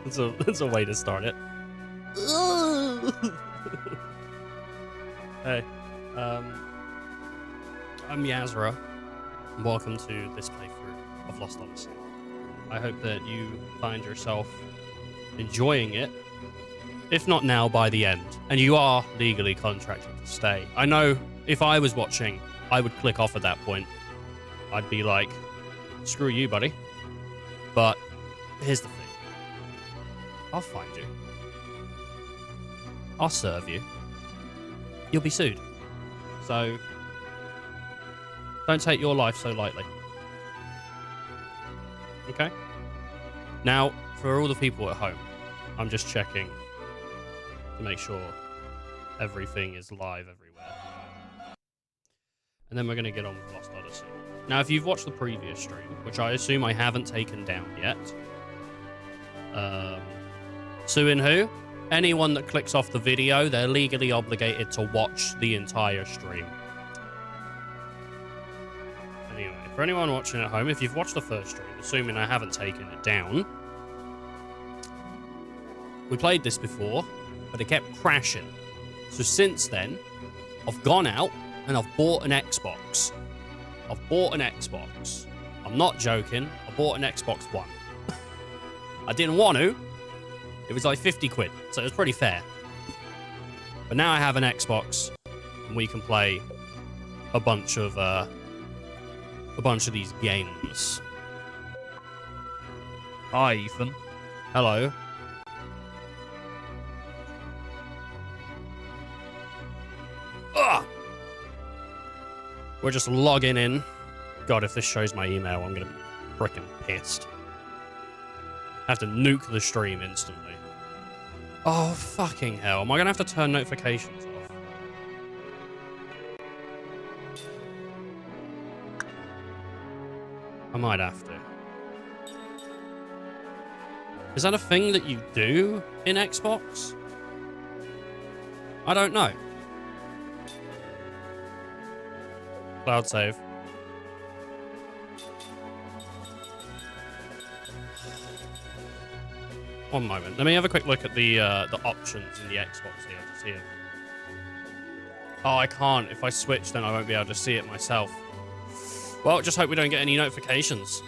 That's a way to start it. Hey, I'm Yazura, and welcome to this playthrough of Lost Odyssey. I hope that you find yourself enjoying it, if not now, by the end. And you are legally contracted to stay. I know if I was watching, I would click off at that point. I'd be like, screw you, buddy. But here's the thing. I'll find you. I'll serve you. You'll be sued. So don't take your life so lightly. Okay? Now, for all the people at home, I'm just checking to make sure everything is live everywhere. And then we're going to get on with Lost Odyssey. Now, if you've watched the previous stream, which I assume I haven't taken down yet, suing who? Anyone that clicks off the video, they're legally obligated to watch the entire stream. Anyway, for anyone watching at home, if you've watched the first stream, assuming I haven't taken it down, we played this before, but it kept crashing. So since then, I've gone out and I've bought an Xbox. I've bought an Xbox. I'm not joking. I bought an Xbox One. I didn't want to. It was like 50 quid, so it was pretty fair. But now I have an Xbox, and we can play a bunch of these games. Hi, Ethan. Hello. Ugh! We're just logging in. God, if this shows my email, I'm gonna be freaking pissed. I have to nuke the stream instantly. Oh, fucking hell. Am I gonna have to turn notifications off? I might have to. Is that a thing that you do in Xbox? I don't know. Cloud save. One moment. Let me have a quick look at the options in the Xbox here to see it. Oh, I can't. If I switch, then I won't be able to see it myself. Well, just hope we don't get any notifications.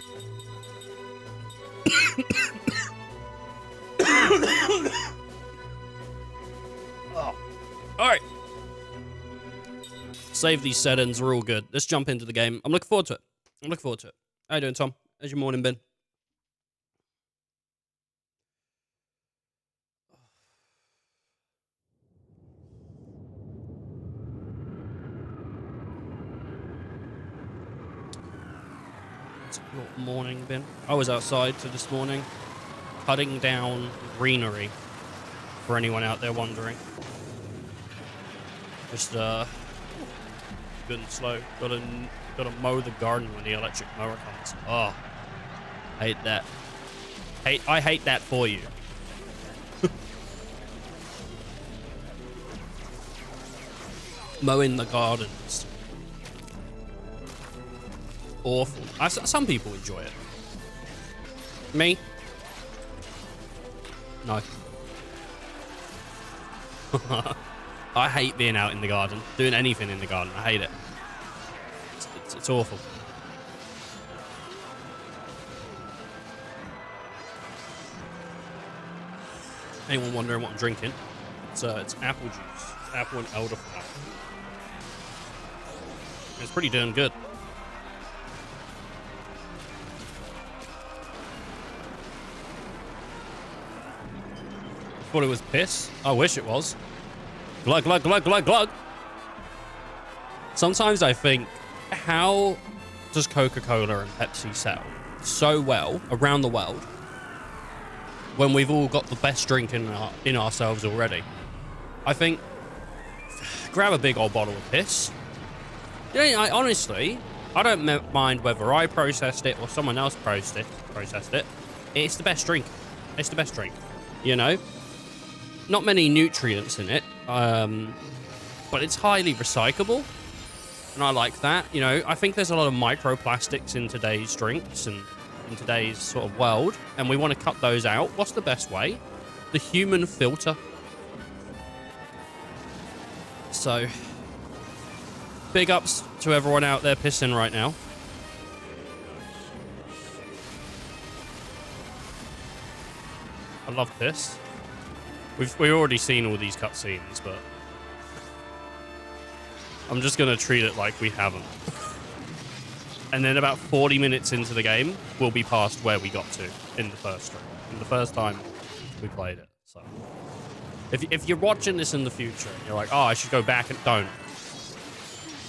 Oh. All right. Save these settings. We're all good. Let's jump into the game. I'm looking forward to it. How you doing, Tom? How's your morning been? Your morning been? I was outside this morning, cutting down greenery. For anyone out there wondering, just good and slow. Gotta mow the garden when the electric mower comes. Oh, hate that. I hate that for you. Mowing the gardens. Awful. Some people enjoy it. Me? No. I hate being out in the garden. Doing anything in the garden. I hate it. It's awful. Anyone wondering what I'm drinking? It's apple juice. Apple and elderflower. It's pretty darn good. Thought it was piss. I wish it was. Glug, glug, glug, glug, glug. Sometimes I think, how does Coca-Cola and Pepsi sell so well around the world when we've all got the best drink in ourselves already? I think, grab a big old bottle of piss. Yeah, honestly, I don't mind whether I processed it or someone else processed it. It's the best drink. It's the best drink, you know? Not many nutrients in it, but it's highly recyclable, and I like that. You know, I think there's a lot of microplastics in today's drinks, and in today's sort of world, and we want to cut those out. What's the best way? The human filter. So, big ups to everyone out there pissing right now. I love this. We've already seen all these cutscenes, but I'm just gonna treat it like we haven't. And then about 40 minutes into the game, we'll be past where we got to in the first stream, in the first time we played it. So, if you're watching this in the future, and you're like, oh, I should go back, and don't.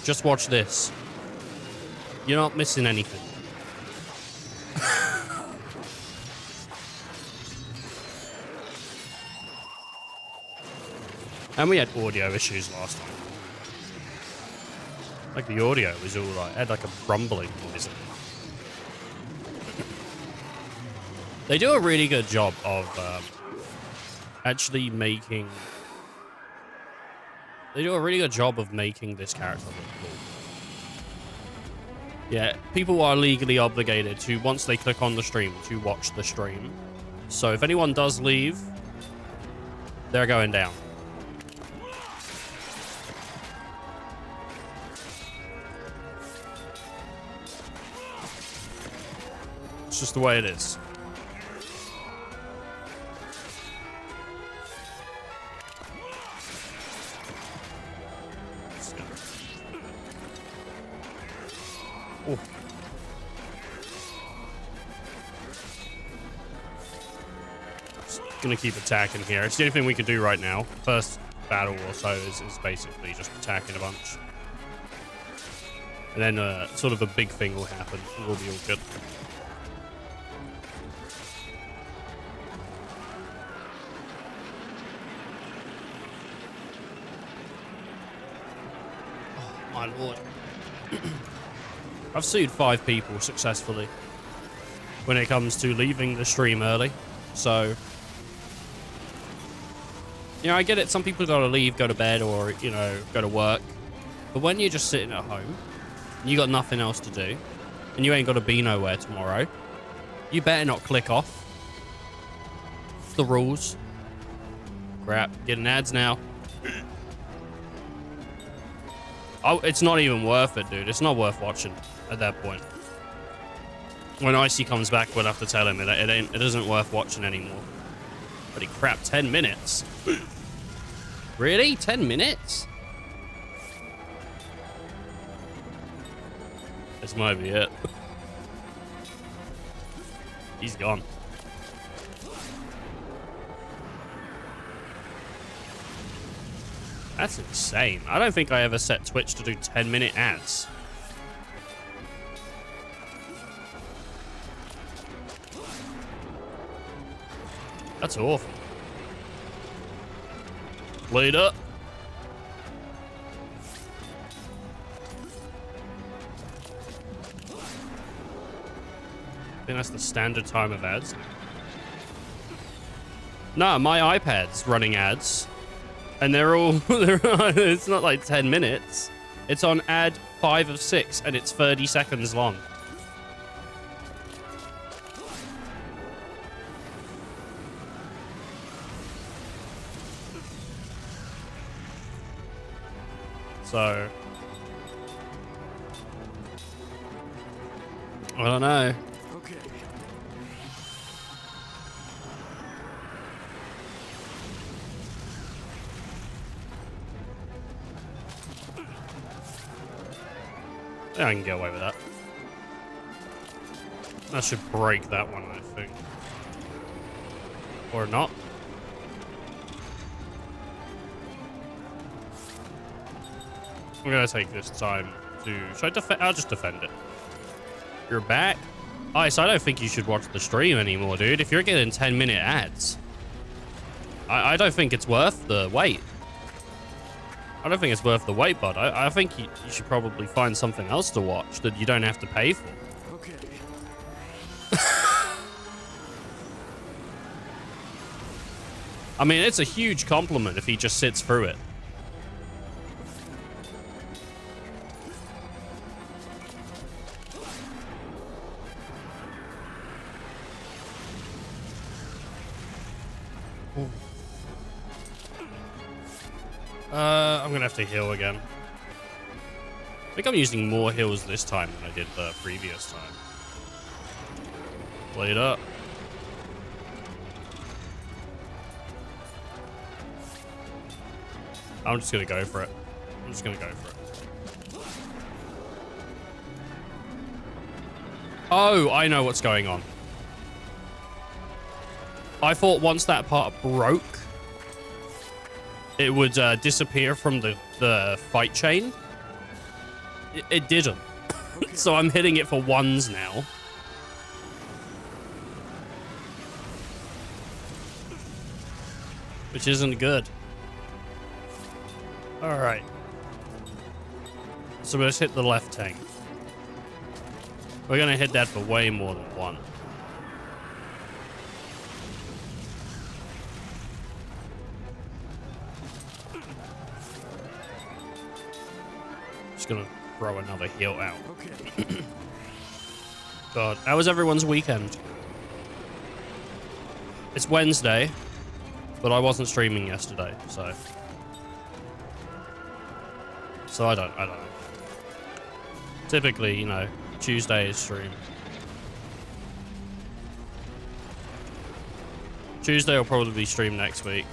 Just watch this. You're not missing anything. And we had audio issues last time. Like the audio was all like, had like a rumbling noise in it. They do a really good job of actually making... They do a really good job of making this character look cool. Yeah, people are legally obligated to, once they click on the stream, to watch the stream. So if anyone does leave, they're going down. It's just the way it is. Oh. Just gonna keep attacking here. It's the only thing we can do right now. First battle or so is basically just attacking a bunch. And then sort of a big thing will happen. We'll be all good. Oh, my lord. I've sued 5 people successfully when it comes to leaving the stream early. So, you know, I get it. Some people gotta leave, go to bed, or, you know, go to work. But when you're just sitting at home, and you got nothing else to do, and you ain't gotta be nowhere tomorrow, you better not click off. It's the rules. Crap, getting ads now. Oh, it's not even worth it, dude. It's not worth watching at that point. When Icy comes back, we'll have to tell him it isn't worth watching anymore. Holy crap, 10 minutes. Really? 10 minutes? This might be it. He's gone. That's insane. I don't think I ever set Twitch to do 10-minute ads. That's awful. Later. I think that's the standard time of ads. No, my iPad's running ads. And they're all, it's not like 10 minutes. It's on ad 5 of 6, and it's 30 seconds long. So, I don't know. Okay. Yeah, I can get away with that. That should break that one, I think. Or not. I'm gonna take this time to... Should I defend? I'll just defend it. You're back? Ice, I don't think you should watch the stream anymore, dude. If you're getting 10-minute ads, I don't think it's worth the wait. I don't think it's worth the wait, bud. I think you should probably find something else to watch that you don't have to pay for. Okay. I mean, it's a huge compliment if he just sits through it. Ooh. I'm gonna have to heal again. I think I'm using more heals this time than I did the previous time. Blade up. I'm just gonna go for it. I'm just gonna go for it. Oh, I know what's going on. I thought once that part broke, it would disappear from the fight chain. It didn't. Okay. So I'm hitting it for ones now. Which isn't good. Alright. So let's hit the left tank. We're gonna hit that for way more than one. Just gonna throw another heal out. Okay. God, how was everyone's weekend? It's Wednesday, but I wasn't streaming yesterday, so I don't know. Typically, you know, Tuesday is stream. Tuesday will probably be streamed next week.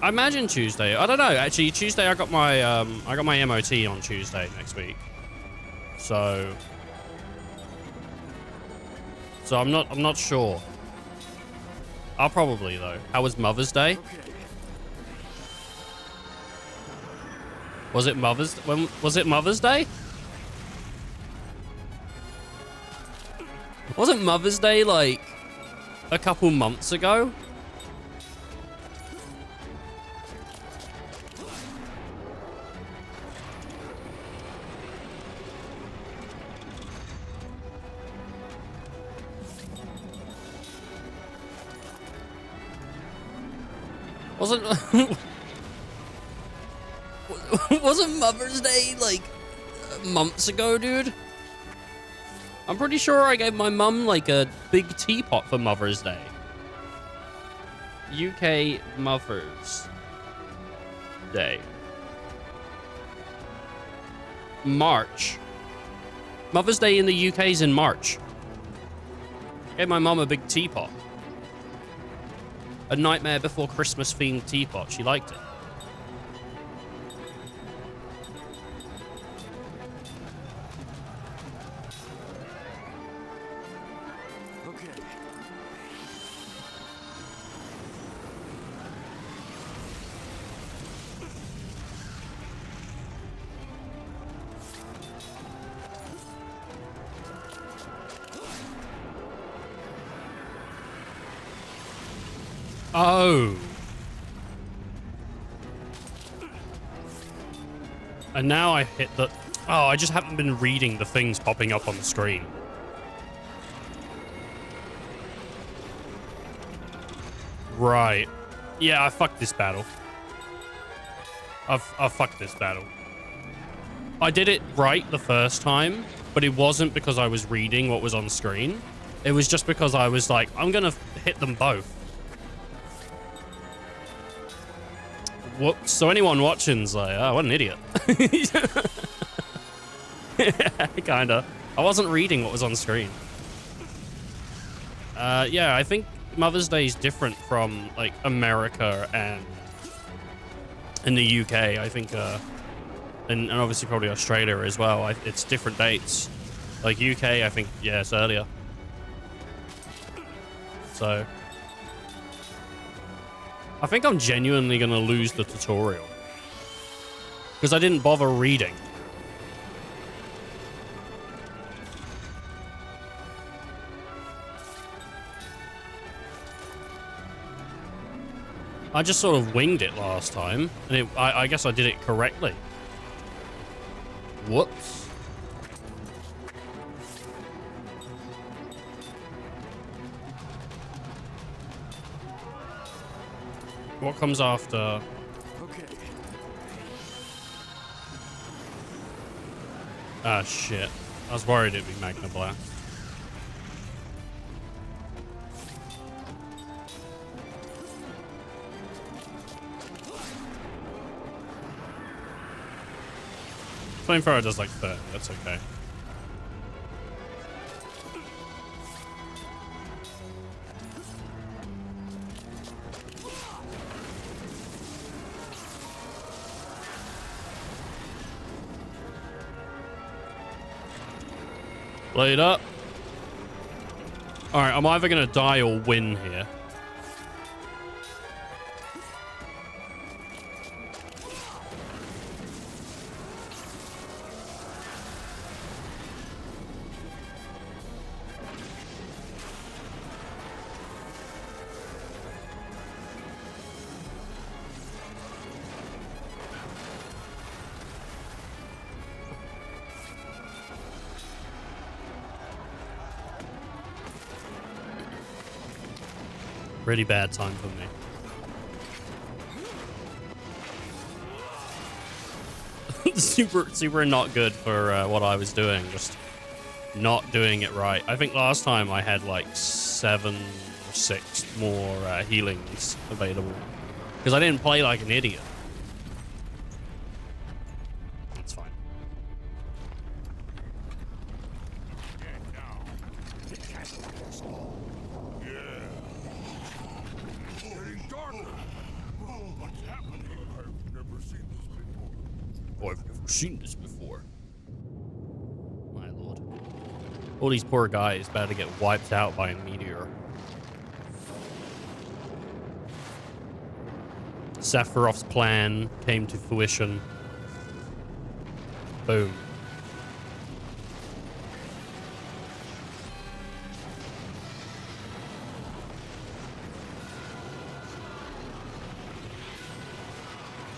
I imagine Tuesday. I don't know. Actually, Tuesday I got my MOT on Tuesday next week. So I'm not sure. I'll probably though. How was Mother's Day? Okay. Was it Mother's Day? Wasn't Mother's Day like a couple months ago? Wasn't Mother's Day like months ago, dude? I'm pretty sure I gave my mum like a big teapot for Mother's Day. UK Mother's Day. March. Mother's Day in the UK is in March. Gave my mum a big teapot. A Nightmare Before Christmas themed teapot. She liked it. Okay. Oh. And now I hit the... Oh, I just haven't been reading the things popping up on the screen. Right. Yeah, I fucked this battle. I've fucked this battle. I did it right the first time, but it wasn't because I was reading what was on screen. It was just because I was like, I'm gonna hit them both. Whoops. So anyone watching's like, oh, what an idiot. Yeah, kinda. I wasn't reading what was on screen. Yeah, I think Mother's Day is different from like America and in the UK. I think, and obviously probably Australia as well. It's different dates. Like UK, I think, yeah, it's earlier. So I think I'm genuinely gonna lose the tutorial because I didn't bother reading. I just sort of winged it last time, and I guess I did it correctly. Whoops. What comes after? Okay. Ah, shit. I was worried it'd be Magna Blast. Flamethrower does like 30, that's okay. Blade up. Alright, I'm either gonna die or win here. Really bad time for me. super not good for what I was doing. Just not doing it right. I think last time I had like 7 or 6 more healings available. Because I didn't play like an idiot. It's fine. I've never seen this before. My lord. All these poor guys about to get wiped out by a meteor. Sephiroth's plan came to fruition. Boom.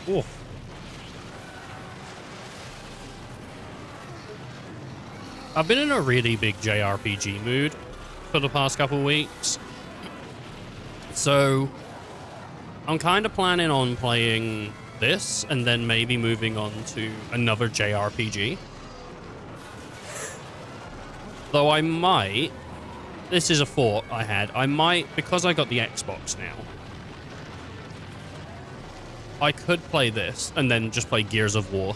Oof. I've been in a really big JRPG mood for the past couple weeks. So I'm kind of planning on playing this and then maybe moving on to another JRPG. Though I might, this is a thought I had, I might, because I got the Xbox now, I could play this and then just play Gears of War.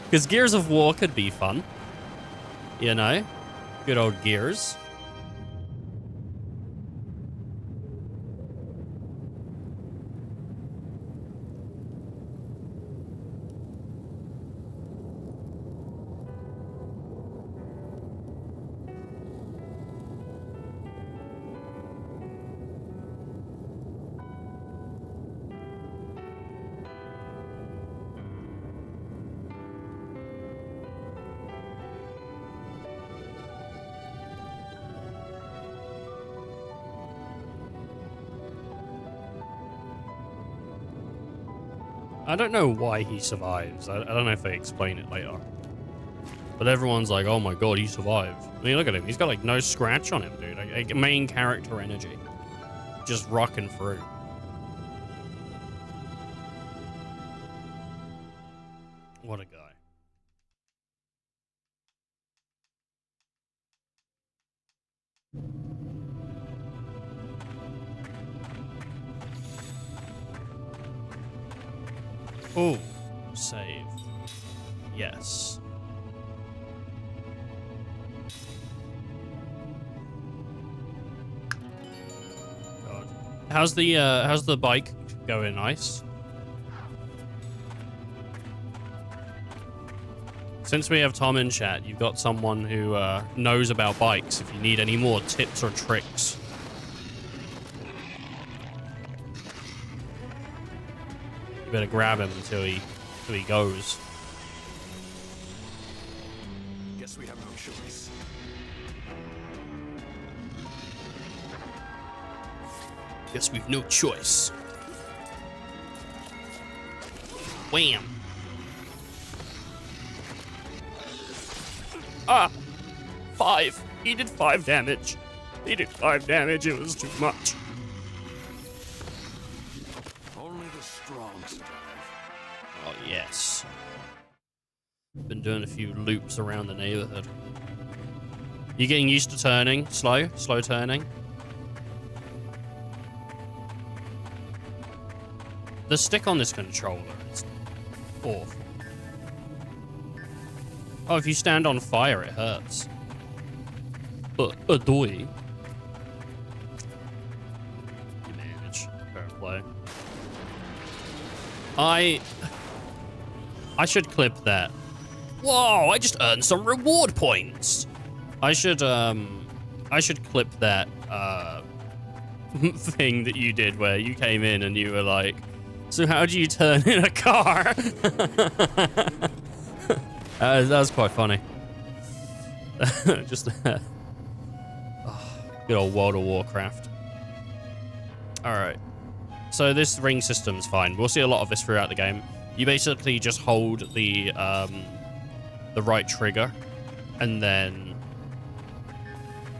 Because Gears of War could be fun. You know? Good old Gears. I don't know why he survives. I don't know if they explain it later. But everyone's like, oh my god, he survived. I mean, look at him. He's got like no scratch on him, dude. Like, main character energy. Just rocking through. What a guy. Oh, save. Yes. God. How's the bike going? Nice. Since we have Tom in chat, you've got someone who knows about bikes. If you need any more tips or tricks. Better grab him until he goes. Guess we have no choice. Guess we've no choice. Wham! Ah! 5. He did 5 damage. He did 5 damage. It was too much. Only the strong survive. Oh, yes. Been doing a few loops around the neighborhood. You getting used to turning? Slow turning? The stick on this controller is awful. Oh, if you stand on fire, it hurts. Adoy. You manage. Fair play. I should clip that. Whoa, I just earned some reward points. I should clip that thing that you did where you came in and you were like, so how do you turn in a car? That was quite funny. Just good old World of Warcraft. All right. So this ring system's fine. We'll see a lot of this throughout the game. You basically just hold the right trigger, and then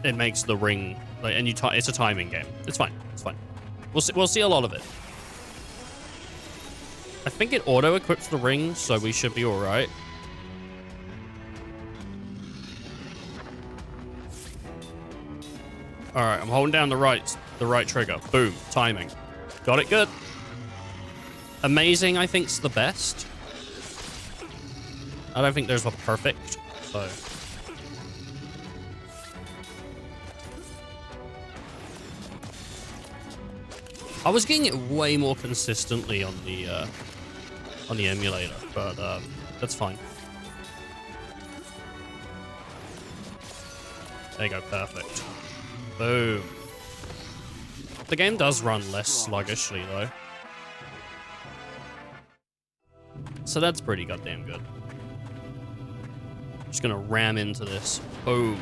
it makes the ring. Like, and it's a timing game. It's fine. It's fine. We'll see a lot of it. I think it auto equips the ring, so we should be all right. All right, I'm holding down the right trigger. Boom, timing. Got it good. Amazing, I think's the best. I don't think there's a perfect, so. I was getting it way more consistently on the emulator, but that's fine. There you go, perfect. Boom. The game does run less sluggishly, though. So that's pretty goddamn good. Just gonna ram into this. Boom.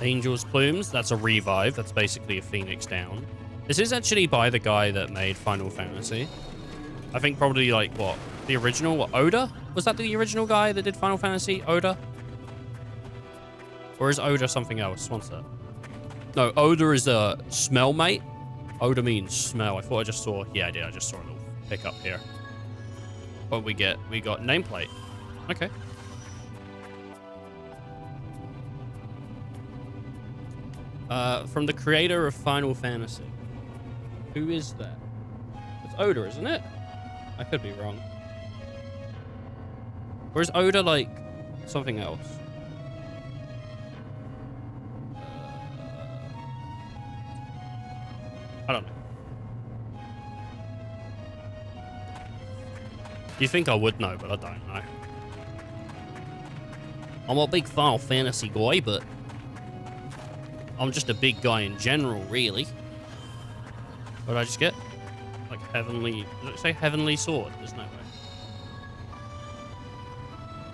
Angel's Plumes, that's a revive. That's basically a Phoenix down. This is actually by the guy that made Final Fantasy. I think probably, like, what? The original? What, Oda? Was that the original guy that did Final Fantasy? Oda? Or is Oda something else? What's that? No, Oda is a smell mate. Oda means smell. I thought I just saw... Yeah, I did. I just saw a little pick up here. What we get? We got nameplate. Okay. From the creator of Final Fantasy. Who is that? It's Oda, isn't it? I could be wrong. Or is Oda, like, something else? I don't know. You think I would know, but I don't know. I'm a big Final Fantasy guy, but I'm just a big guy in general, really. What did I just get? Like heavenly... Did it say heavenly sword? There's no way.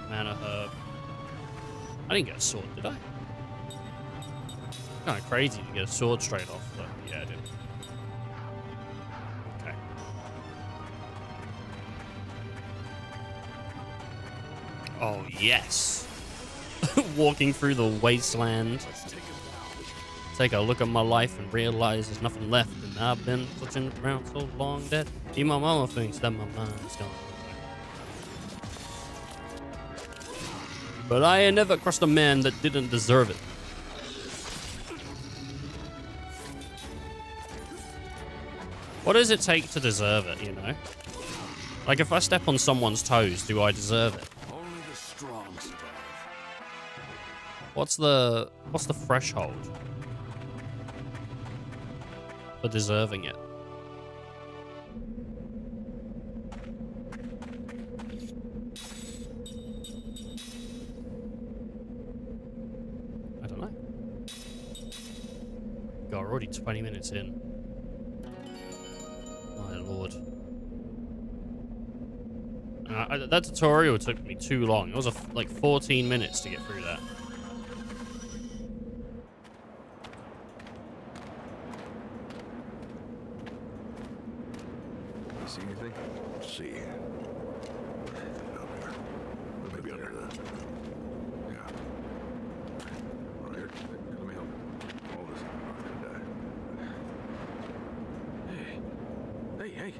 Mana herb. I didn't get a sword, did I? Kind of crazy to get a sword straight off, but yeah, I did. Okay. Oh, yes. Walking through the wasteland. Take a look at my life and realize there's nothing left, and I've been touching around so long that even my mama thinks that my mind's gone. But I ain't never crossed a man that didn't deserve it. What does it take to deserve it, you know? Like, if I step on someone's toes, do I deserve it? Only the strong survive. What's the threshold for deserving it? I don't know. God, we're already 20 minutes in. My lord. That tutorial took me too long. It was like 14 minutes to get through that. You see anything? See. Up here. Maybe under that. Yeah. Right here. Let me help. All this. I'm gonna die. Hey. Hey, hey.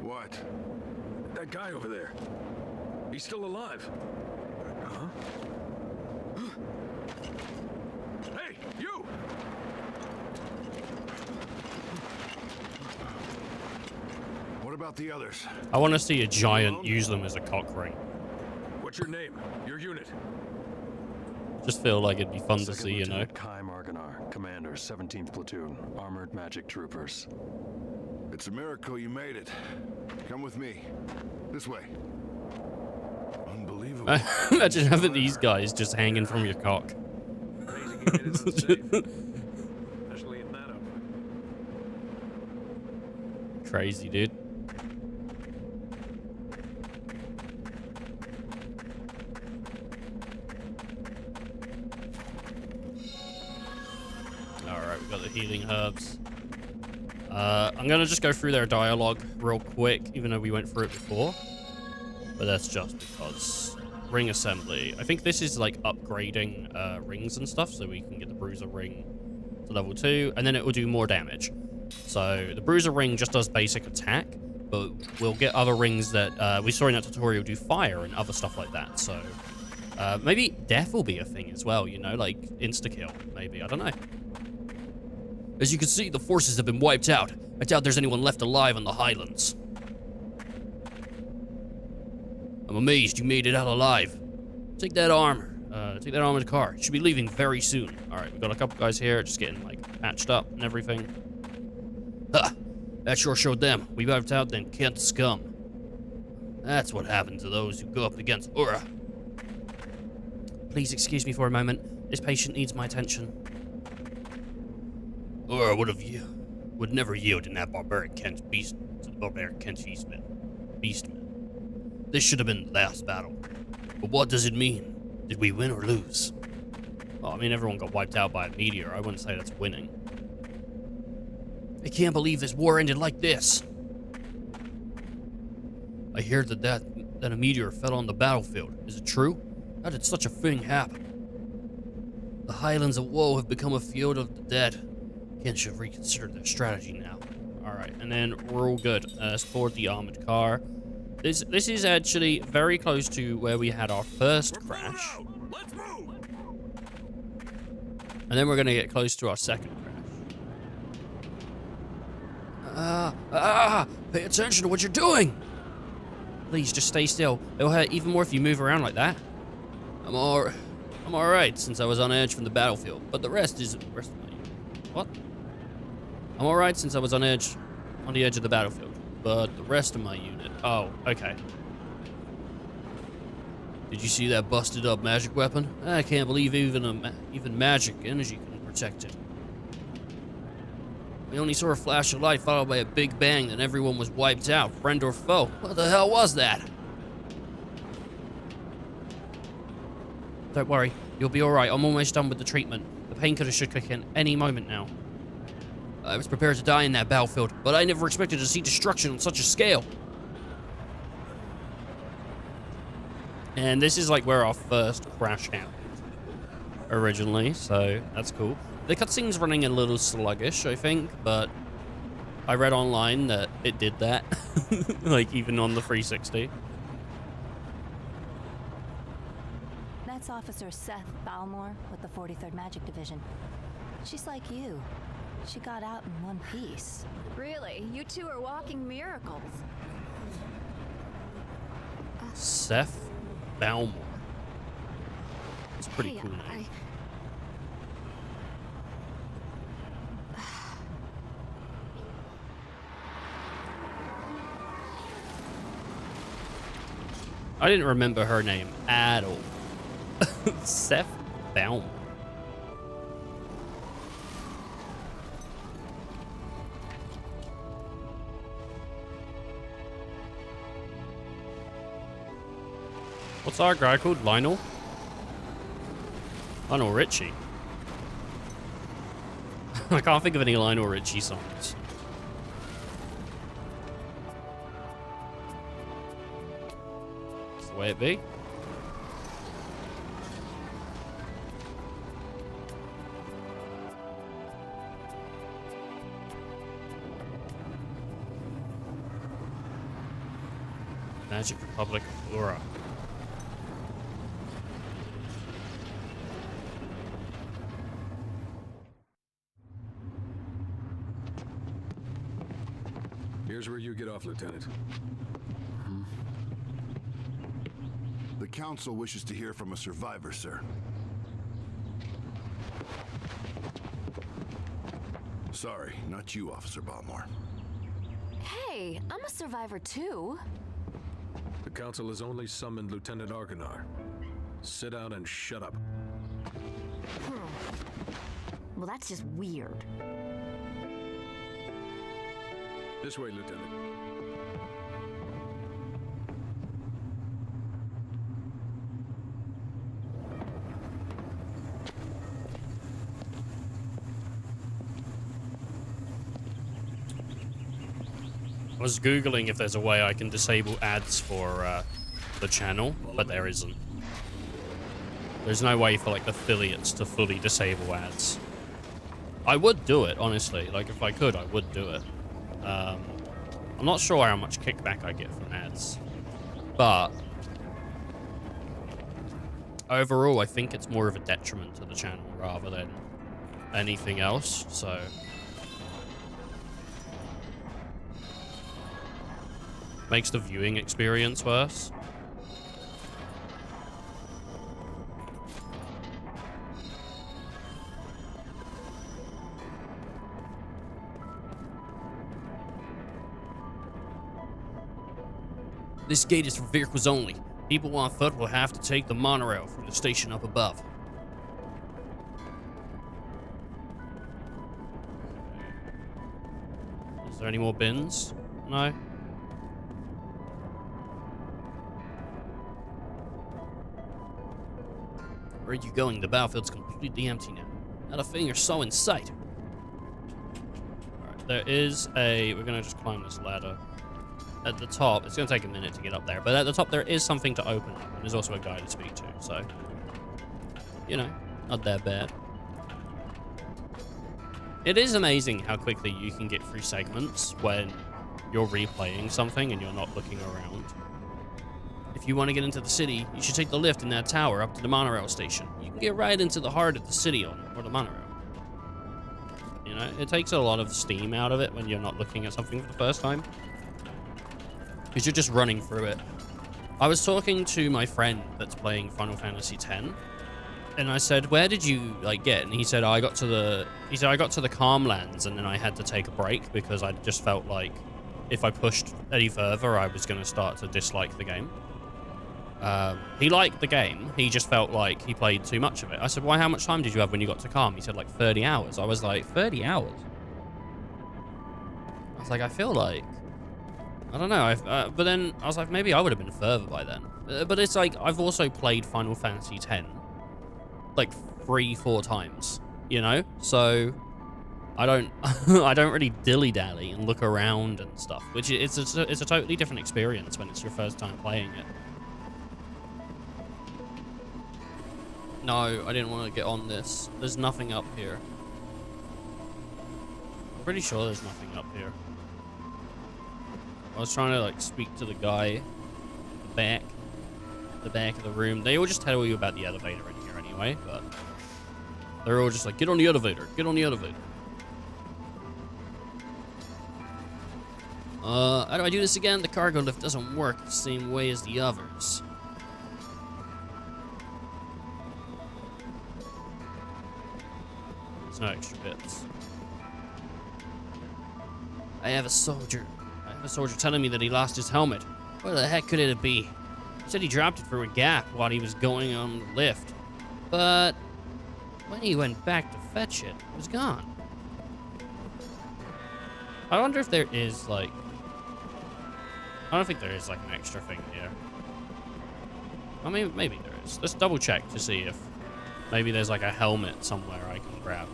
What? That guy over there. He's still alive. Huh? Hey, you! What about the others? I want to see a giant use them as a cock ring. What's your name? Your unit? Just feel like it'd be fun to see, you know. Kai Marganar, Commander, 17th Platoon, Armored Magic Troopers. It's a miracle you made it. Come with me. This way. Unbelievable. Imagine having these guys just hanging from your cock. Crazy, dude. Alright, we've got the healing herbs. I'm gonna just go through their dialogue real quick, even though we went through it before. But that's just because. Ring assembly. I think this is like upgrading rings and stuff, so we can get the bruiser ring to level 2, and then it will do more damage. So the bruiser ring just does basic attack, but we'll get other rings that we saw in that tutorial do fire and other stuff like that. So maybe death will be a thing as well, you know, like insta-kill, maybe. I don't know. As you can see, the forces have been wiped out. I doubt there's anyone left alive on the Highlands. I'm amazed you made it out alive. Take that armor. Take that armored car. It should be leaving very soon. All right, we got a couple guys here just getting like patched up and everything. Ha! That sure showed them. We wiped out them Kent scum. That's what happens to those who go up against Ura. Please excuse me for a moment. This patient needs my attention. Ura would never yield in that barbaric Kent beast to the barbaric Kent beastmen. This should have been the last battle. But what does it mean? Did we win or lose? Well, I mean, everyone got wiped out by a meteor. I wouldn't say that's winning. I can't believe this war ended like this. I hear that a meteor fell on the battlefield. Is it true? How did such a thing happen? The Highlands of Woe have become a field of the dead. Kent should reconsider their strategy now. Alright, and then we're all good. Let's board the armored car. This is actually very close to where we had our first crash. Let's move! And then we're going to get close to our second crash. Pay attention to what you're doing! Please, just stay still. It'll hurt even more if you move around like that. I'm alright since I was on edge from the battlefield, but the rest is... What? I'm alright since I was on the edge of the battlefield, but the rest of my unit... Oh, okay. Did you see that busted up magic weapon? I can't believe even magic energy can protect it. We only saw a flash of light followed by a big bang, then everyone was wiped out, friend or foe. What the hell was that? Don't worry, you'll be alright. I'm almost done with the treatment. The painkiller should kick in any moment now. I was prepared to die in that battlefield, but I never expected to see destruction on such a scale. And this is like where our first crash happened originally, so that's cool. The cutscene's running a little sluggish, I think, but I read online that it did that, like even on the 360. That's Officer Seth Balmore with the 43rd Magic Division. She's like you. She got out in one piece. Really? You two are walking miracles. Seth Balmore. It's pretty Hey, cool name. I didn't remember her name at all. Seth Balmore. What's our guy called? Lionel? Lionel Richie. I can't think of any Lionel Richie songs. That's the way it be. Magic Republic Aura. Here's where you get off, Lieutenant. The Council wishes to hear from a survivor, sir. Sorry, not you, Officer Balmore. Hey, I'm a survivor too. The Council has only summoned Lieutenant Argonar. Sit down and shut up. Well, that's just weird. This way, Lieutenant. I was Googling if there's a way I can disable ads for the channel, but there isn't. There's no way for like affiliates to fully disable ads. I would do it, honestly. Like if I could, I would do it. I'm not sure how much kickback I get from ads, but overall, I think it's more of a detriment to the channel rather than anything else. So. Makes the viewing experience worse. This gate is for vehicles only. People on foot will have to take the monorail from the station up above. Is there any more bins? No? Where are you going? The battlefield's completely empty now. Not a thing or so in sight. Alright, there is a... We're gonna just climb this ladder. At the top, it's gonna take a minute to get up there, but at the top there is something to open up, and there's also a guy to speak to, so... You know, not that bad. It is amazing how quickly you can get through segments when you're replaying something and you're not looking around. If you want to get into the city, you should take the lift in that tower up to the monorail station. You can get right into the heart of the city or the monorail. You know, it takes a lot of steam out of it when you're not looking at something for the first time. Because you're just running through it. I was talking to my friend that's playing Final Fantasy X, and I said, "Where did you like get?" And he said, "I got to the Calmlands, and then I had to take a break because I just felt like if I pushed any further, I was going to start to dislike the game." He liked the game. He just felt like he played too much of it. I said, "Why? How much time did you have when you got to Calm?" He said, "Like 30 hours." I was like, 30 hours? I was like, I feel like... I don't know. But then I was like, maybe I would have been further by then. But it's like, I've also played Final Fantasy X like 3-4 times, you know? So I don't I don't really dilly-dally and look around and stuff, which it's a totally different experience when it's your first time playing it. No, I didn't want to get on this. There's nothing up here. I'm pretty sure there's nothing up here. I was trying to like speak to the guy at the back of the room. They all just tell you about the elevator in here anyway, but they're all just like, "Get on the elevator, get on the elevator." How do I do this again? The cargo lift doesn't work the same way as the others. There's no extra bits. I have a soldier telling me that he lost his helmet. Where the heck could it be? He said he dropped it through a gap while he was going on the lift. But when he went back to fetch it, it was gone. I wonder if there is, like... I don't think there is, like, an extra thing here. I mean, maybe there is. Let's double check to see if maybe there's, like, a helmet somewhere I can grab.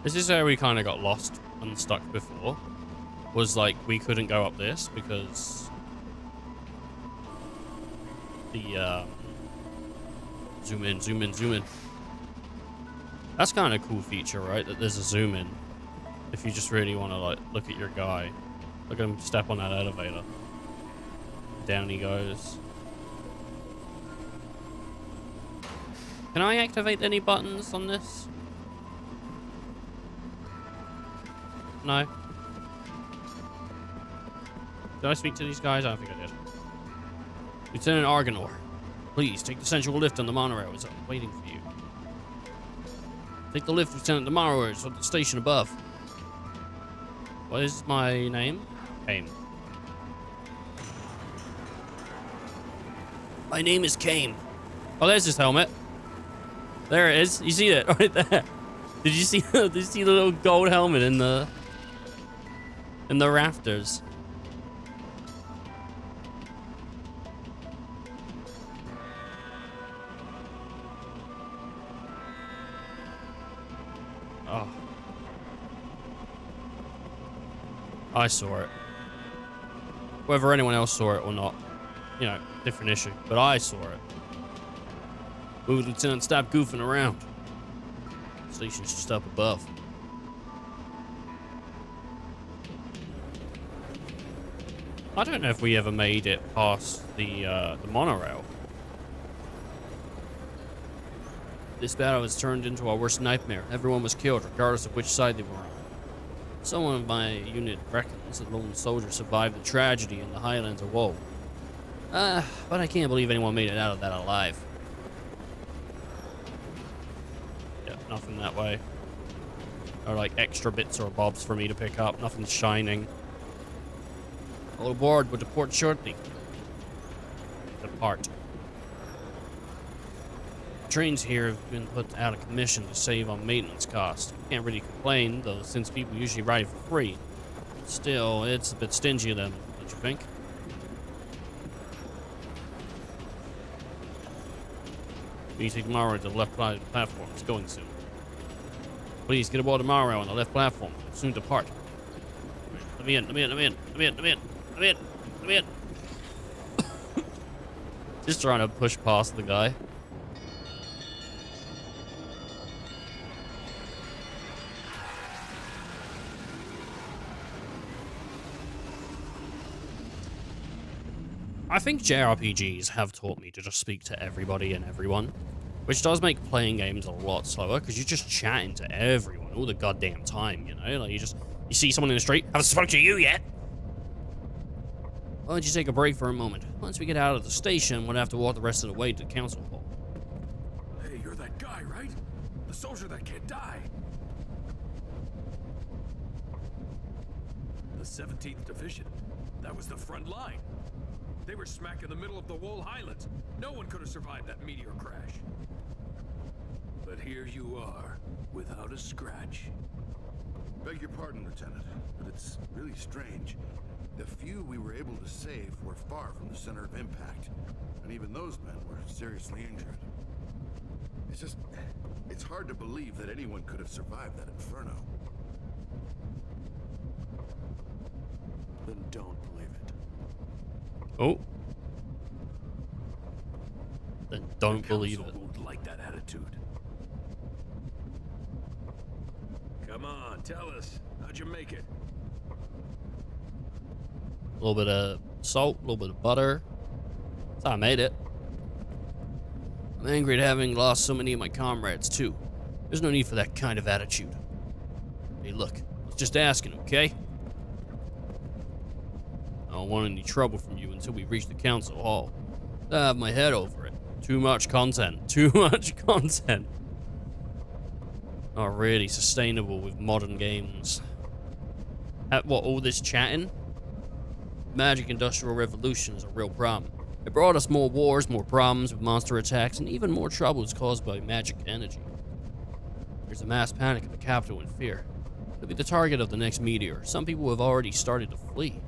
This is where we kind of got lost and stuck before. Was like, we couldn't go up this because the zoom in, zoom in, zoom in. That's kind of a cool feature, right? That there's a zoom in. If you just really want to like look at your guy. Look at him step on that elevator. Down he goes. Can I activate any buttons on this? No. Did I speak to these guys? I don't think I did. Lieutenant Argonor, please take the central lift on the monorail. I'm waiting for you. Take the lift, Lieutenant. The monorail is at the station above. What is my name? Kane. My name is Kane. Oh, there's his helmet. There it is. You see it right there. Did you see? Did you see the little gold helmet in the rafters? Oh, I saw it. Whether anyone else saw it or not, you know, different issue. But I saw it. Move, Lieutenant, stop goofing around. Station's just up above. I don't know if we ever made it past the monorail. This battle has turned into our worst nightmare. Everyone was killed, regardless of which side they were on. Someone of my unit reckons a lone soldier survived the tragedy in the Highlands of Woe. But I can't believe anyone made it out of that alive. Yeah, nothing that way. Or like extra bits or bobs for me to pick up. Nothing shining. All aboard, will depart shortly. Depart. Trains here have been put out of commission to save on maintenance costs. Can't really complain, though, since people usually ride for free. Still, it's a bit stingy of them, don't you think? We take tomorrow to the left side of the platform. It's going soon. Please get aboard tomorrow on the left platform. Soon depart. Let me in, let me in, let me in, let me in, let me in, let me in, let me in. Just trying to push past the guy. I think JRPGs have taught me to just speak to everybody and everyone, which does make playing games a lot slower because you're just chatting to everyone all the goddamn time, you know? Like you see someone in the street, haven't spoken to you yet. Why don't you take a break for a moment? Once we get out of the station, we'll have to walk the rest of the way to the council hall. Hey, you're that guy, right? The soldier that can't die. The 17th Division. That was the front line. They were smack in the middle of the Wool Highlands. No one could have survived that meteor crash. But here you are, without a scratch. Beg your pardon, Lieutenant, but it's really strange. The few we were able to save were far from the center of impact, and even those men were seriously injured. It's hard to believe that anyone could have survived that inferno. Then don't believe it. Oh. Then don't believe it. Won't like that attitude. Come on, tell us. How'd you make it? A little bit of salt, a little bit of butter. That's how I made it. I'm angry at having lost so many of my comrades, too. There's no need for that kind of attitude. Hey, look. I was just asking, okay? I don't want any trouble from you until we reach the council hall. I have my head over it. Too much content. Too much content. Not really sustainable with modern games. What, all this chatting? Magic Industrial Revolution is a real problem. It brought us more wars, more problems with monster attacks, and even more troubles caused by magic energy. There's a mass panic at the capital in fear. It'll be the target of the next meteor. Some people have already started to flee.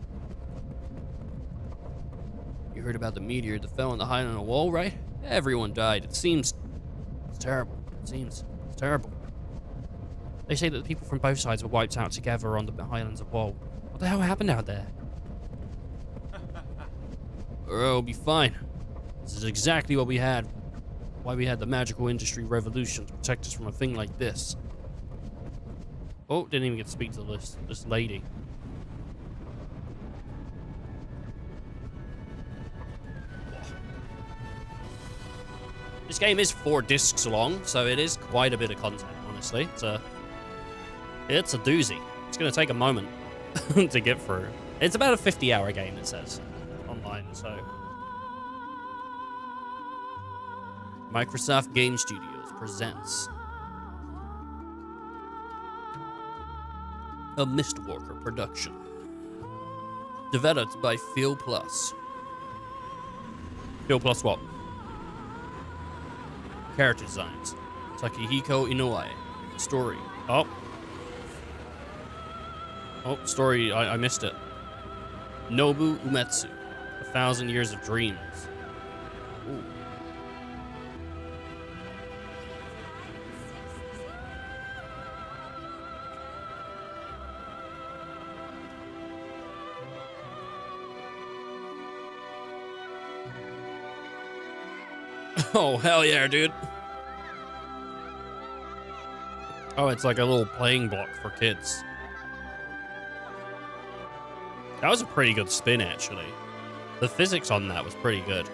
You heard about the meteor that fell on the Highland Wall, right? Everyone died. It's terrible. It's terrible. They say that the people from both sides were wiped out together on the Highlands of Wall. What the hell happened out there? It'll be fine. This is exactly what we had. Why we had the magical industry revolution to protect us from a thing like this. Oh, didn't even get to speak to this lady. This game is 4 discs long, so it is quite a bit of content, honestly. It's a doozy. It's going to take a moment to get through. It's about a 50-hour game, it says, online, so... Microsoft Game Studios presents a Mistwalker production. Developed by Feel Plus. Feel Plus what? Character designs. Takehiko Inoue. Story. Oh, story. I missed it. Nobu Umetsu. 1,000 Years of Dreams. Ooh. Oh, hell yeah, dude. Oh, it's like a little playing block for kids. That was a pretty good spin, actually. The physics on that was pretty good.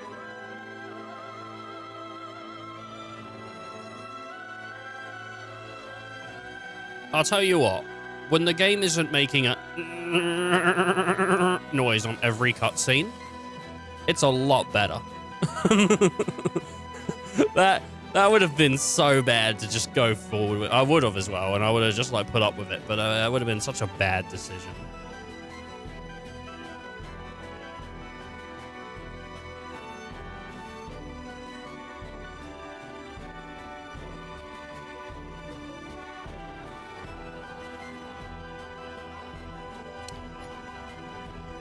I'll tell you what. When the game isn't making a noise on every cutscene, it's a lot better. That would have been so bad to just go forward with. I would have as well, and I would have just like put up with it, but that would have been such a bad decision.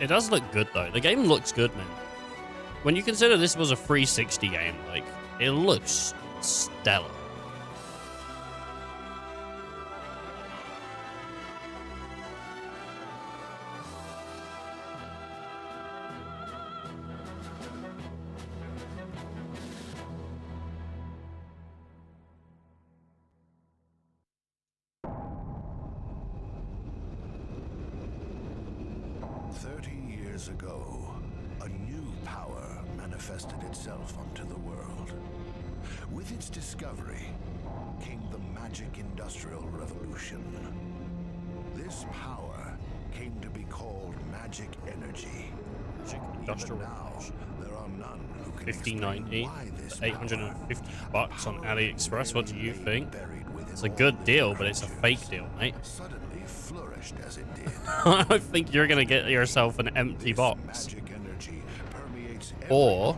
It does look good though. The game looks good, man. When you consider this was a 360 game, like, it looks stellar. Years ago, a new power manifested itself onto the world. With its discovery came the magic industrial revolution. This power came to be called magic energy. Magic industrial revolution. There are none who can 5090, why this $850 on AliExpress. What do you think? It's a good deal, but it's a fake deal, mate. Suddenly flourished as it did. I think you're gonna get yourself an empty box, or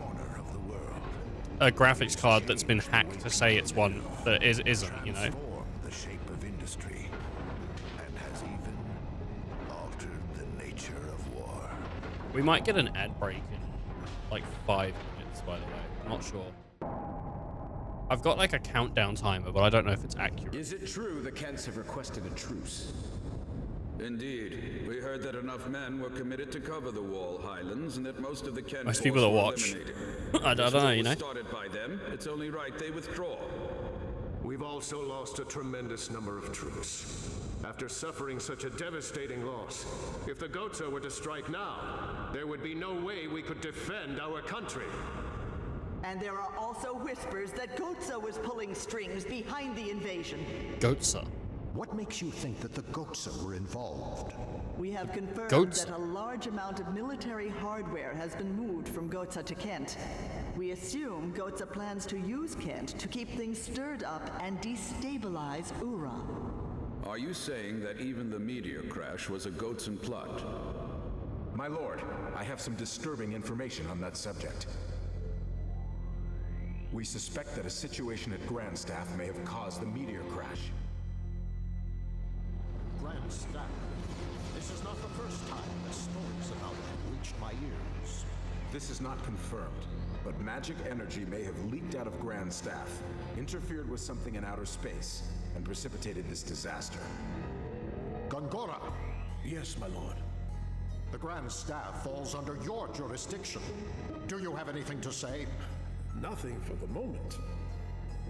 a graphics card that's been hacked to say it's one that isn't, you know. The shape of industry and has even altered the nature of war. We might get an ad break in like 5 minutes, by the way. I'm not sure. I've got like a countdown timer, but I don't know if it's accurate. Is it true the Kents have requested a truce? Indeed. We heard that enough men were committed to cover the Wall Highlands, and that most of the Kent Most people that watch. I don't know, you know. Started by them, it's only right they withdraw. We've also lost a tremendous number of troops. After suffering such a devastating loss, if the Gotza were to strike now, there would be no way we could defend our country. And there are also whispers that Gotza was pulling strings behind the invasion. Gotza? What makes you think that the Gotza were involved? We have confirmed Gotza. that a large amount of military hardware has been moved from Gotza to Kent. We assume Gotza plans to use Kent to keep things stirred up and destabilize Ura. Are you saying that even the meteor crash was a Goatson plot? My lord, I have some disturbing information on that subject. We suspect that a situation at Grandstaff may have caused the meteor crash. Grandstaff. This is not the first time that stories about that reached my ears. This is not confirmed, but magic energy may have leaked out of Grandstaff, interfered with something in outer space, and precipitated this disaster. Gongora! Yes, my lord. The Grand Staff falls under your jurisdiction. Do you have anything to say? Nothing for the moment.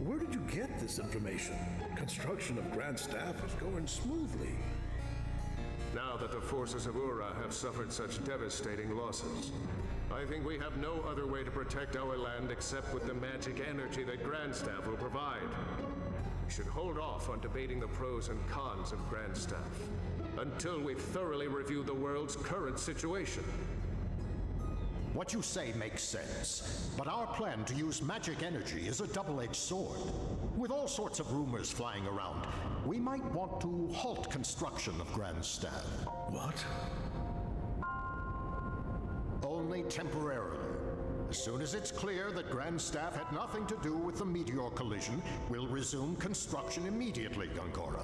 Where did you get this information? Construction of Grand Staff is going smoothly. Now that the forces of Ura have suffered such devastating losses, I think we have no other way to protect our land except with the magic energy that Grandstaff will provide. We should hold off on debating the pros and cons of Grandstaff until we've thoroughly reviewed the world's current situation. What you say makes sense, but our plan to use magic energy is a double-edged sword. With all sorts of rumors flying around, we might want to halt construction of Grand Staff. What? Only temporarily. As soon as it's clear that Grand Staff had nothing to do with the meteor collision, we'll resume construction immediately, Gongora.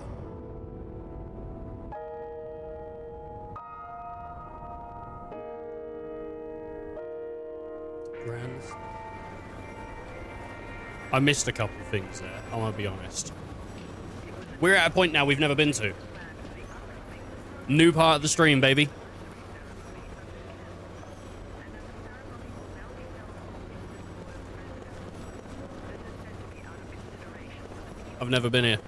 I missed a couple of things there, I'm gonna be honest. We're at a point now we've never been to. New part of the stream, baby. I've never been here.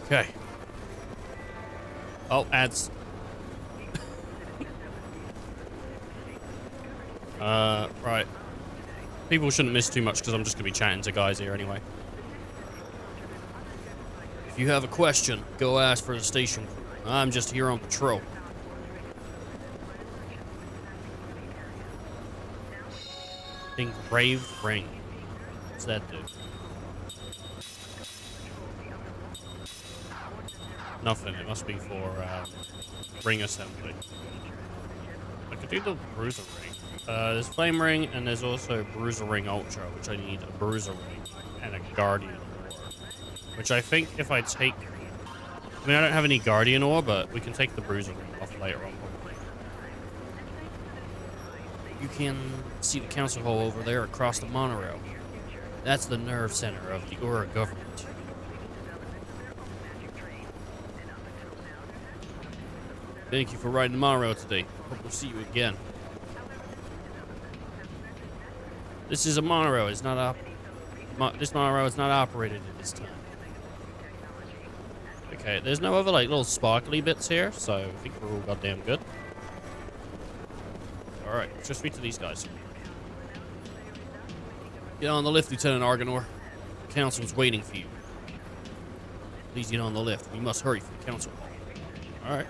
Okay. Oh, ads. Right. People shouldn't miss too much because I'm just going to be chatting to guys here anyway. If you have a question, go ask for the station crew. I'm just here on patrol. Engraved ring. What's that do? Nothing. It must be for ring assembly. I could do the bruiser ring. There's flame ring and there's also bruiser ring ultra, which I need a bruiser ring and a guardian ore. Which I think if I take, I mean I don't have any guardian ore, but we can take the bruiser ring off later on. You can see the council hall over there across the monorail. That's the nerve center of the Ura government. Thank you for riding the monorail today. Hope we'll see you again. This is a monorail. It's not this monorail is not operated at this time. Okay, there's no other like little sparkly bits here, so I think we're all goddamn good. All right, let's just speak to these guys. Get on the lift, Lieutenant Argonor. The council's waiting for you. Please get on the lift. We must hurry for the council hall. All right.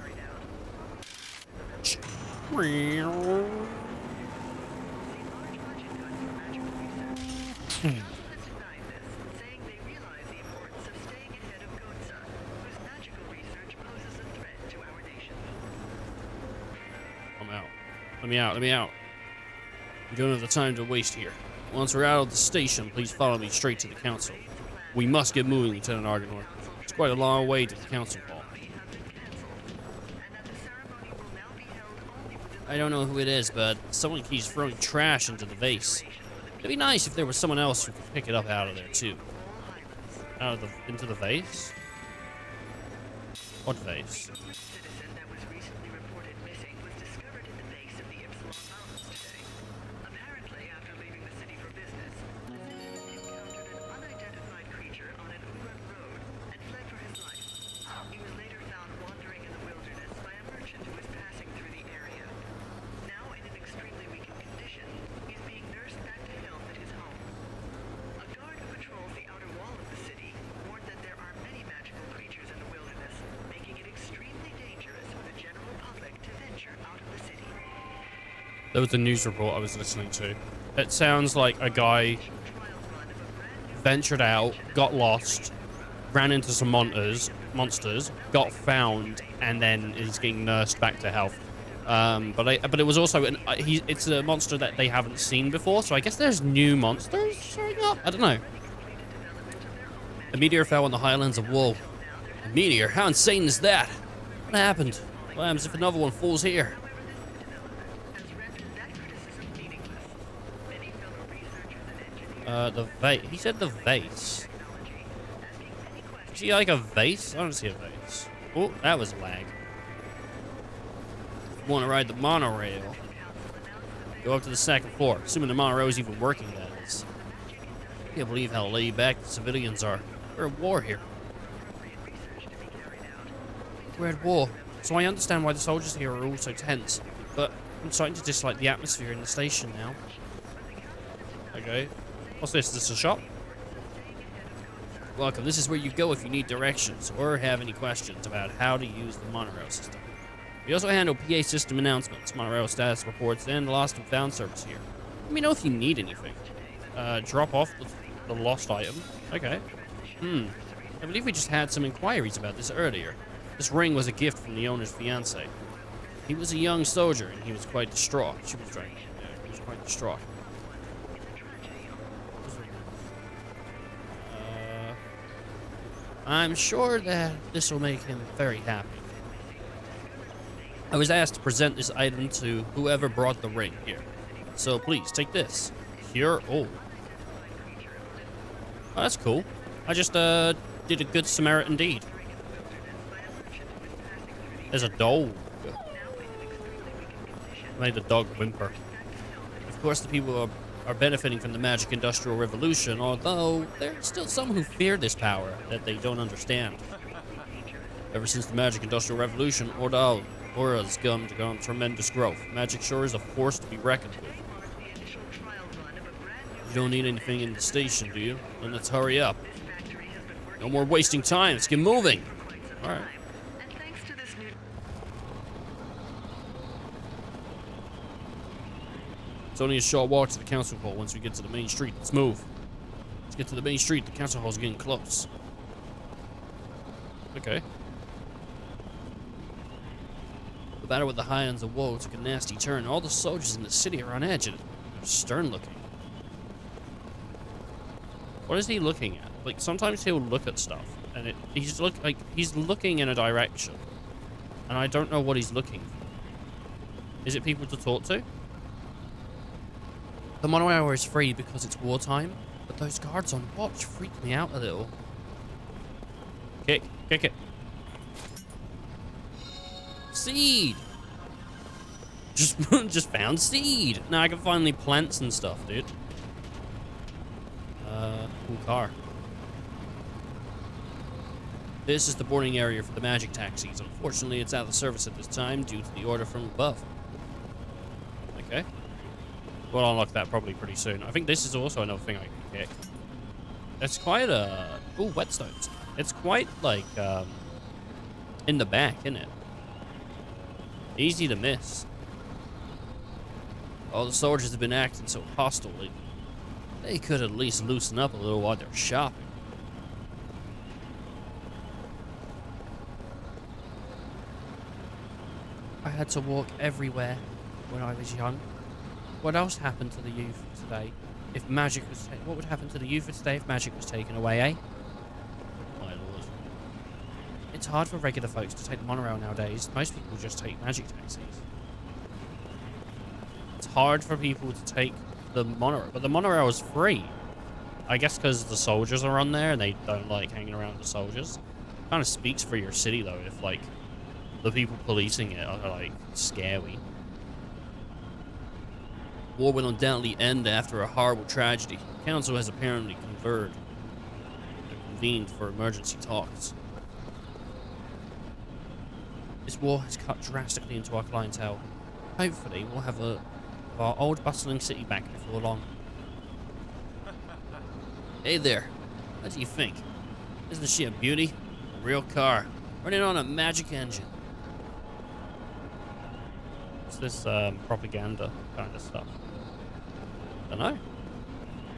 I'm out. Let me out. Let me out. We don't have the time to waste here. Once we're out of the station, please follow me straight to the council. We must get moving, Lieutenant Argonor. It's quite a long way to the council hall. I don't know who it is, but someone keeps throwing trash into the vase. It'd be nice if there was someone else who could pick it up out of there, too. Into the vase? What vase? There was a news report I was listening to. It sounds like a guy ventured out, got lost, ran into some monsters, got found, and then is getting nursed back to health. But it was also it's a monster that they haven't seen before, so I guess there's new monsters showing up. I don't know. A meteor fell on the highlands of Wool. A meteor? How insane is that? What happened? What happens if another one falls here? The vase. He said the vase. Is he like a vase? I don't see a vase. Oh, that was lag. Want to ride the monorail? Go up to the second floor, assuming the monorail is even working, that is. I can't believe how laid back the civilians are. We're at war here. We're at war, so I understand why the soldiers here are all so tense, but I'm starting to dislike the atmosphere in the station now. Okay. What's this? Is this a shop? Welcome. This is where you go if you need directions or have any questions about how to use the monorail system. We also handle PA system announcements, monorail status reports, and lost and found service here. Let me know if you need anything. Drop off the lost item. Okay. I believe we just had some inquiries about this earlier. This ring was a gift from the owner's fiancé. He was a young soldier, and he was quite distraught. She was right. Yeah, he was quite distraught. I'm sure that this will make him very happy. I was asked to present this item to whoever brought the ring here. So please, take this. Here. Oh, that's cool. I just did a good Samaritan deed. There's a dog. Made the dog whimper. Of course, the people are benefiting from the magic industrial revolution, although there are still some who fear this power that they don't understand. Ever since the magic industrial revolution, Aura's come to go tremendous growth. Magic sure is a force to be reckoned with. You don't need anything in the station, do you? Then let's hurry up. No more wasting time. Let's get moving. All right. It's only a short walk to the council hall once we get to the main street. Let's move. Let's get to the main street. The council hall's getting close. Okay. The battle with the Highlands of Woe took a nasty turn. All the soldiers in the city are on edge and they're stern looking. What is he looking at? Like, sometimes he'll look at stuff and he's looking in a direction. And I don't know what he's looking for. Is it people to talk to? The monorail is free because it's wartime, but those guards on watch freak me out a little. Kick it. Seed! Just found seed! Now I can finally plant some stuff, dude. Cool car. This is the boarding area for the magic taxis. Unfortunately, it's out of service at this time due to the order from above. Okay. We'll unlock that probably pretty soon. I think this is also another thing I can kick. It's quite a... Ooh, whetstones. It's quite, like, in the back, isn't it? Easy to miss. All the soldiers have been acting so hostile lately. They could at least loosen up a little while they're shopping. I had to walk everywhere when I was young. What else happened to the youth today if magic was what would happen to the youth of today if magic was taken away, eh? My lord. It's hard for regular folks to take the monorail nowadays. Most people just take magic taxis. It's hard for people to take the monorail, but the monorail is free. I guess because the soldiers are on there and they don't like hanging around the soldiers. Kind of speaks for your city though if like the people policing it are like scary. War will undoubtedly end after a horrible tragedy. The council has apparently convened for emergency talks. This war has cut drastically into our clientele. Hopefully, we'll have our old bustling city back before long. Hey there, what do you think? Isn't she a beauty? A real car, running on a magic engine. What's this propaganda kind of stuff? I don't know.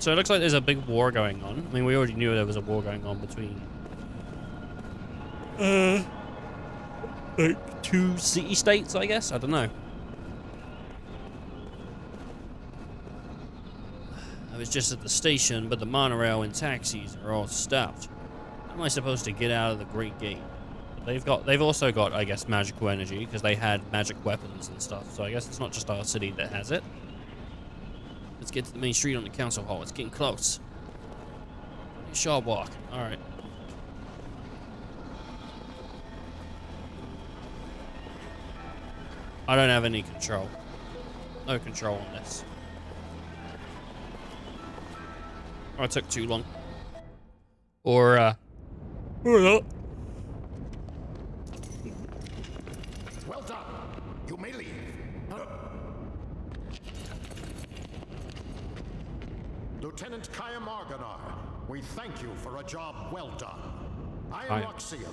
So it looks like there's a big war going on. I mean, we already knew there was a war going on between like two city-states, I guess? I don't know. I was just at the station, but the monorail and taxis are all stopped. How am I supposed to get out of the Great Gate? They've also got, I guess, magical energy, because they had magic weapons and stuff. So I guess it's not just our city that has it. Let's get to the main street on the council hall. It's getting close. Short walk. Alright. I don't have any control. no control on this. I took too long. Or not. Well done. You may leave. Lieutenant Kaya Marganar, we thank you for a job well done. I am Roxian,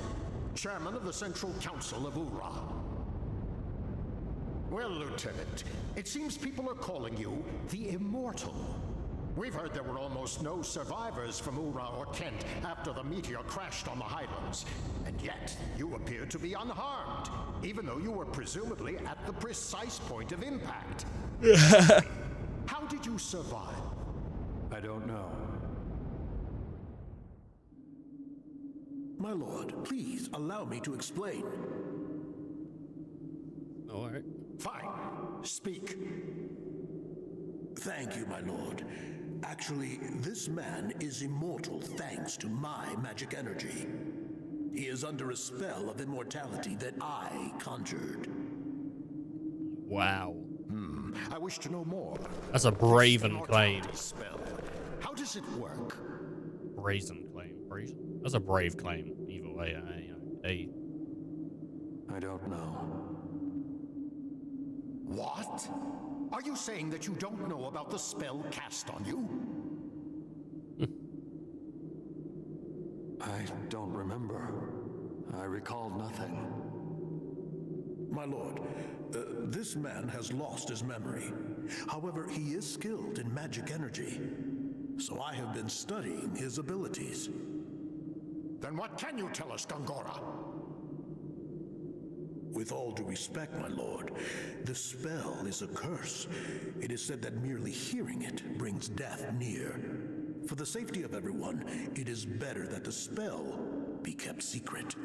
chairman of the Central Council of Ura. Well, Lieutenant, it seems people are calling you the Immortal. We've heard there were almost no survivors from Ura or Kent after the meteor crashed on the Highlands. And yet, you appear to be unharmed, even though you were presumably at the precise point of impact. How did you survive? I don't know. My lord, please allow me to explain. All right. Fine. Speak. Thank you, my lord. Actually, this man is immortal thanks to my magic energy. He is under a spell of immortality that I conjured. Wow. I wish to know more. That's a brazen claim. Spell. How does it work? Brazen claim. Brazen. That's a brave claim. Either way, you know. Hey. I don't know. What? Are you saying that you don't know about the spell cast on you? I don't remember. I recall nothing. My lord, this man has lost his memory. However, he is skilled in magic energy. So I have been studying his abilities. Then what can you tell us, Gongora? With all due respect, my lord, the spell is a curse. It is said that merely hearing it brings death near. For the safety of everyone, it is better that the spell be kept secret.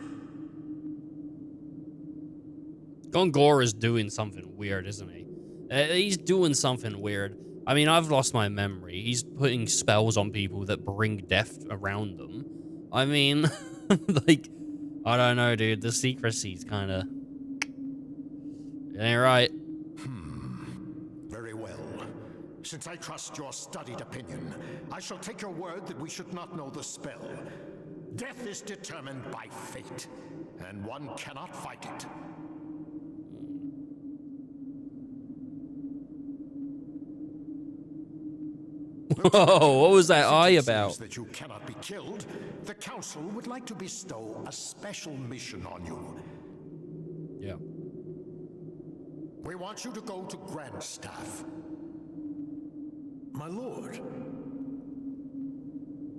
Gongora's doing something weird, isn't he? He's doing something weird. I mean, I've lost my memory. He's putting spells on people that bring death around them. I mean, like, I don't know, dude. The secrecy's kind of... It ain't right. Very well. Since I trust your studied opinion, I shall take your word that we should not know the spell. Death is determined by fate, and one cannot fight it. Whoa, what was that eye about? That you cannot be killed, the Council would like to bestow a special mission on you. Yeah. We want you to go to Grandstaff. My lord.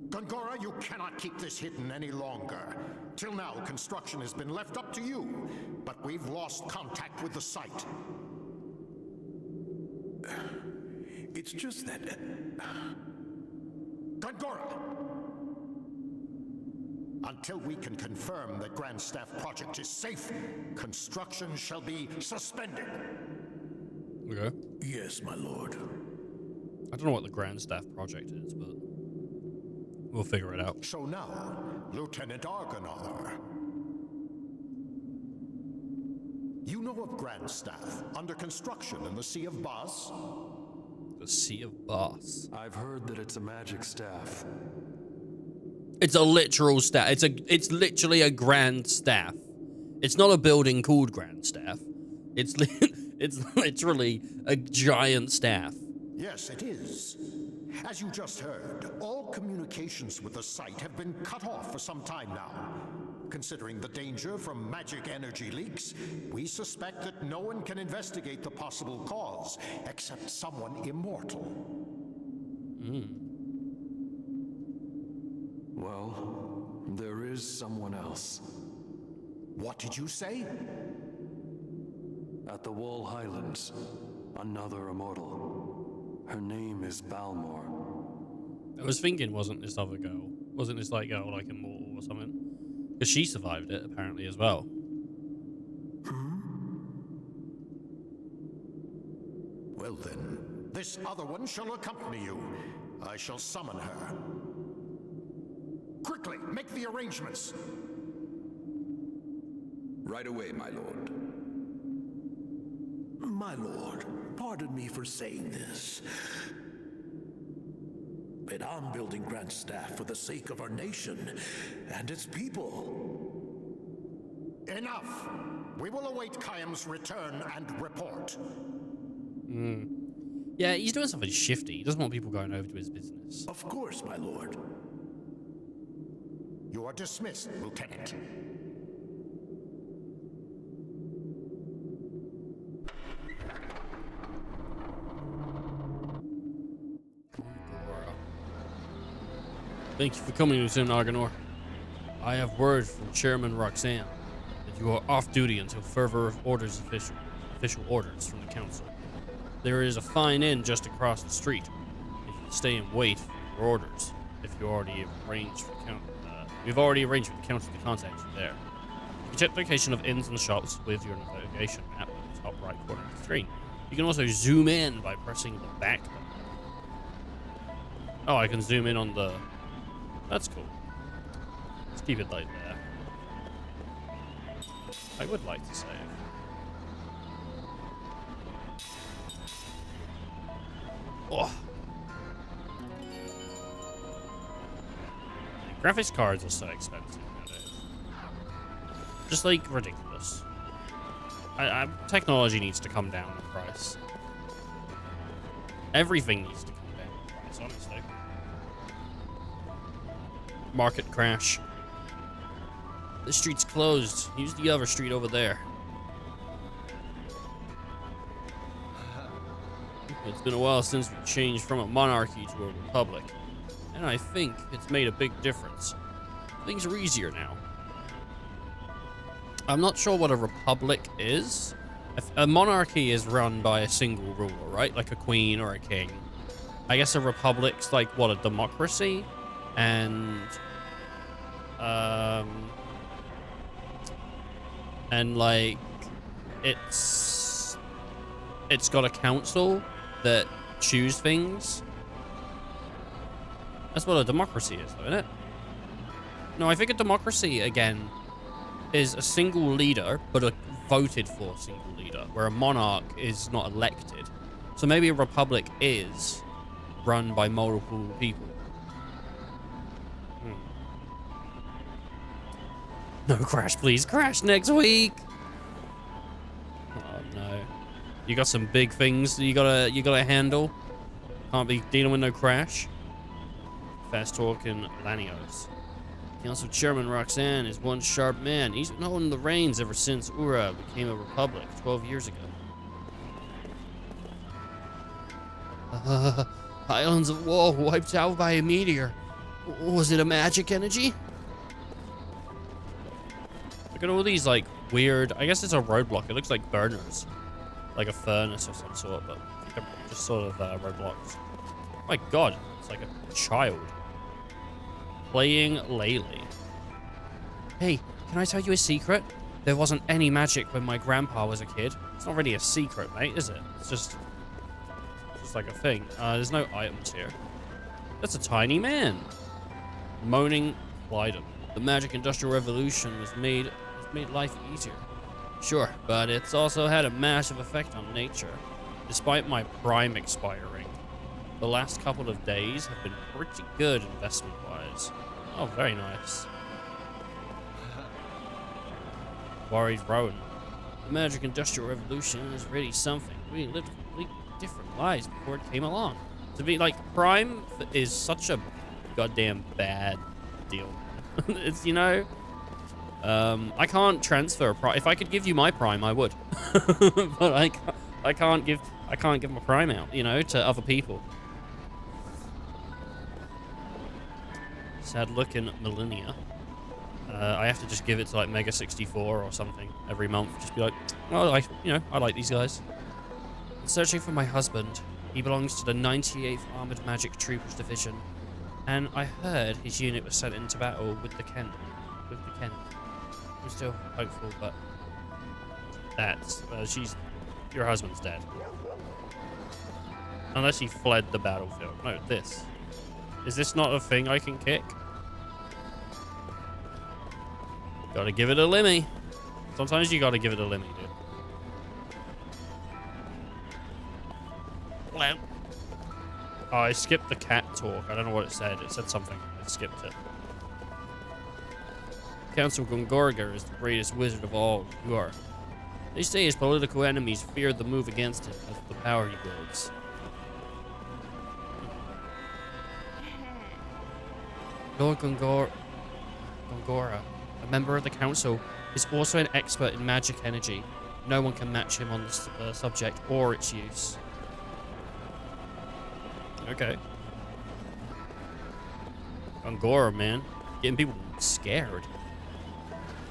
Gongora, you cannot keep this hidden any longer. Till now, construction has been left up to you, but we've lost contact with the site. It's just that... Gongora! Until we can confirm that Grandstaff project is safe, construction shall be suspended. Okay. Yes, my lord. I don't know what the Grandstaff project is, but we'll figure it out. So now, Lieutenant Argonar. You know of Grandstaff, under construction in the Sea of Bas? The Sea of Bas. I've heard that it's a magic staff. It's a literal staff. It's literally a grand staff. It's not a building called Grandstaff. It's literally a giant staff. Yes, it is. As you just heard, all communications with the site have been cut off for some time now. Considering the danger from magic energy leaks, we suspect that no one can investigate the possible cause except someone immortal. Well, there is someone else. What did you say? At the Wall Highlands, another immortal. Her name is Balmor. I was thinking, wasn't this other girl? Wasn't this like girl like immortal or something? Because she survived it apparently as well. Well then, this other one shall accompany you. I shall summon her. Quickly, make the arrangements. Right away, my lord. My lord, pardon me for saying this, but I'm building Grand Staff for the sake of our nation and its people. Enough! We will await Kayam's return and report. Yeah, he's doing something shifty. He doesn't want people going over to his business. Of course, my lord. You are dismissed, Lieutenant. Thank you for coming, Lieutenant Argonor. I have word from Chairman Roxanne that you are off duty until further orders official orders from the council. There is a fine inn just across the street. If you stay and wait for orders, if you already arranged for we've already arranged with the council to contact you there. You can check the location of inns and shops with your navigation map at the top right corner of the screen. You can also zoom in by pressing the back button. Oh, I can zoom in on the... That's cool. Let's keep it like there. I would like to save. Oh. Graphics cards are so expensive nowadays. Just like ridiculous. Technology needs to come down in price. Everything needs to come down in price, honestly. Market crash. The street's closed. Use the other street over there. It's been a while since we changed from a monarchy to a republic, and I think it's made a big difference. Things are easier now. I'm not sure what a republic is. A monarchy is run by a single ruler, right? Like a queen or a king. I guess a republic's like, what, a democracy? And like, it's got a council that choose things. That's what a democracy is, though, isn't it? No, I think a democracy, again, is a single leader, but a voted for single leader, where a monarch is not elected. So maybe a republic is run by multiple people. No crash, please. Crash next week. Oh no. You got some big things that you gotta handle. Can't be dealing with no crash. Fast talking Lanios. Council Chairman Roxanne is one sharp man. He's been holding the reins ever since Ura became a republic 12 years ago. Islands of Wall wiped out by a meteor. Was it a magic energy? Look at all these, like, weird... I guess it's a roadblock. It looks like burners. Like a furnace of some sort, but they're just sort of roadblocks. Oh my god, it's like a child. Playing Laylee. Hey, can I tell you a secret? There wasn't any magic when my grandpa was a kid. It's not really a secret, mate, is it? It's just like a thing. There's no items here. That's a tiny man. Moaning Lydon. The magic industrial revolution has made life easier. Sure, but it's also had a massive effect on nature. Despite my prime expiring, the last couple of days have been pretty good investment-wise. Oh, very nice. Worried Rowan. The magic industrial revolution is really something. We lived completely different lives before it came along. To be like, Prime is such a goddamn bad deal. It's, you know, I can't transfer Prime. If I could give you my Prime, I would. But I can't give my Prime out, you know, to other people. Sad looking Millennia. I have to just give it to like Mega 64 or something every month. Just be like, well, I like these guys. Searching for my husband. He belongs to the 98th Armored Magic Troopers Division, and I heard his unit was sent into battle with the Kent. I'm still hopeful, but that's your husband's dead. Unless he fled the battlefield. No, this. Is this not a thing I can kick? Gotta give it a limmy. Sometimes you gotta give it a limmy, dude. Blam. Oh, I skipped the cat talk. I don't know what it said. It said something. I skipped it. Council Gongorga is the greatest wizard of all who are. They say his political enemies fear the move against him because of the power he wields. Lord Gongora, a member of the council, is also an expert in magic energy. No one can match him on the subject or its use. Okay. Gongora, man. Getting people scared.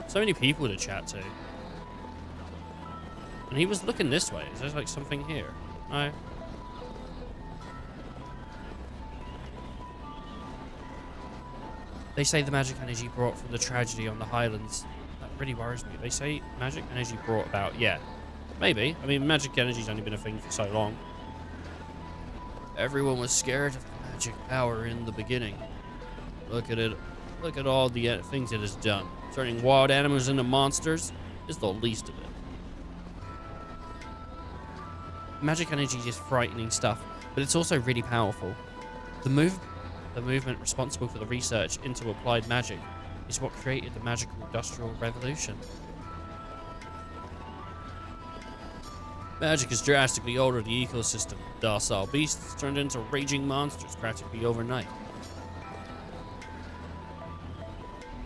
So many people to chat to. And he was looking this way. Is there like something here? No. They say the magic energy brought from the tragedy on the Highlands. That really worries me. They say magic energy brought about... Yeah, maybe. I mean, magic energy's only been a thing for so long. Everyone was scared of the magic power in the beginning. Look at it. Look at all the things it has done. Turning wild animals into monsters is the least of it. Magic energy is frightening stuff, but it's also really powerful. The movement responsible for the research into applied magic is what created the magical industrial revolution. Magic has drastically altered the ecosystem. Docile beasts turned into raging monsters practically overnight.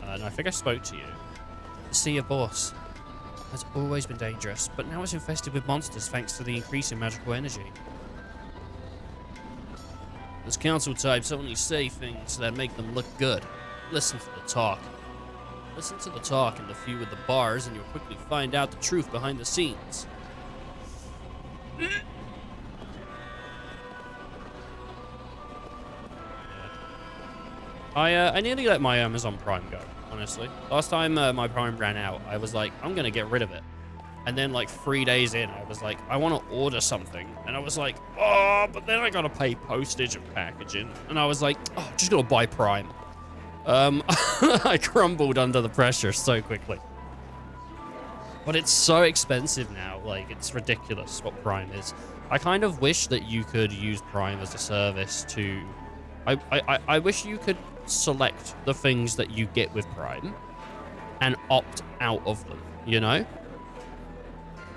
And I think I spoke to you. The Sea of Boss has always been dangerous, but now it's infested with monsters thanks to the increase in magical energy. Those council types only say things that make them look good. Listen to the talk. Listen to the talk and the few at the bars, and you'll quickly find out the truth behind the scenes. I nearly let my Amazon Prime go, honestly. Last time my Prime ran out, I was like, I'm gonna get rid of it. And then like 3 days in, I was like, I want to order something. And I was like, oh, but then I gotta pay postage and packaging. And I was like, oh, just gonna buy Prime. I crumbled under the pressure so quickly. But it's so expensive now, like, it's ridiculous what Prime is. I kind of wish that you could use Prime as a service to... I wish you could select the things that you get with Prime and opt out of them, you know?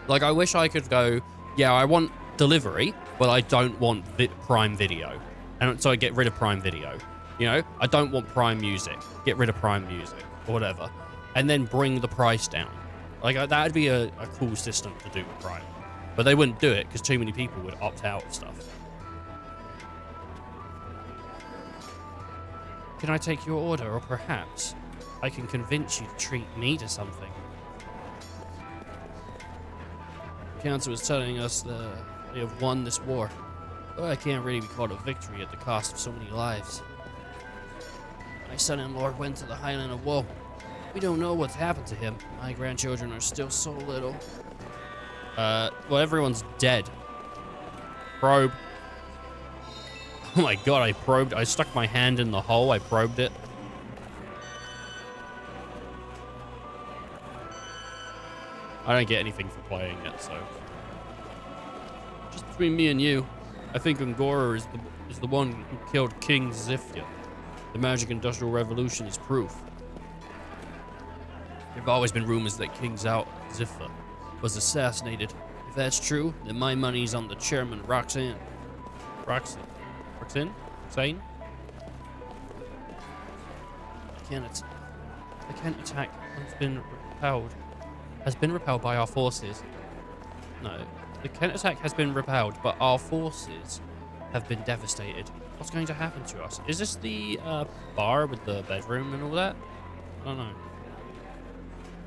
Like, I wish I could go, yeah, I want delivery, but I don't want Prime Video. And so I get rid of Prime Video. You know? I don't want Prime Music. Get rid of Prime Music, or whatever. And then bring the price down. Like, that would be a cool system to do with Prime. But they wouldn't do it, because too many people would opt out of stuff. Can I take your order, or perhaps I can convince you to treat me to something? The council is telling us they have won this war. But it can't really be called a victory at the cost of so many lives. My son-in-law went to the Highland of Woe. We don't know what's happened to him. My grandchildren are still so little. Well, everyone's dead. Probe. Oh my god, I probed. I stuck my hand in the hole. I probed it. I don't get anything for playing it, so. Just between me and you, I think Angora is the one who killed King Zifia. The magic industrial revolution is proof. There have always been rumors that King Zifia was assassinated. If that's true, then my money's on the chairman, Roxanne. Roxanne? Sane? The Kent attack has been repelled by our forces. No. The Kent attack has been repelled, but our forces have been devastated. What's going to happen to us? Is this the bar with the bedroom and all that? I don't know.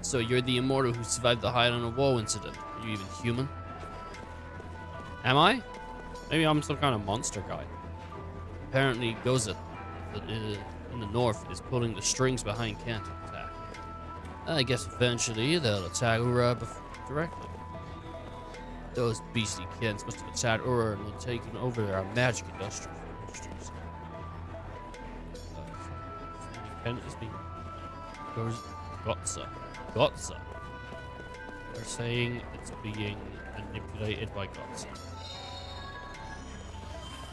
So you're the immortal who survived the Highland of Woe incident. Are you even human? Am I? Maybe I'm some kind of monster guy. Apparently, Goza in the north is pulling the strings behind Kent attack. I guess eventually they'll attack Ura directly. Those beastly Kents must have attacked Ura and taken over our magic industries. Kent is being Gotza. They're saying it's being manipulated by Gotza.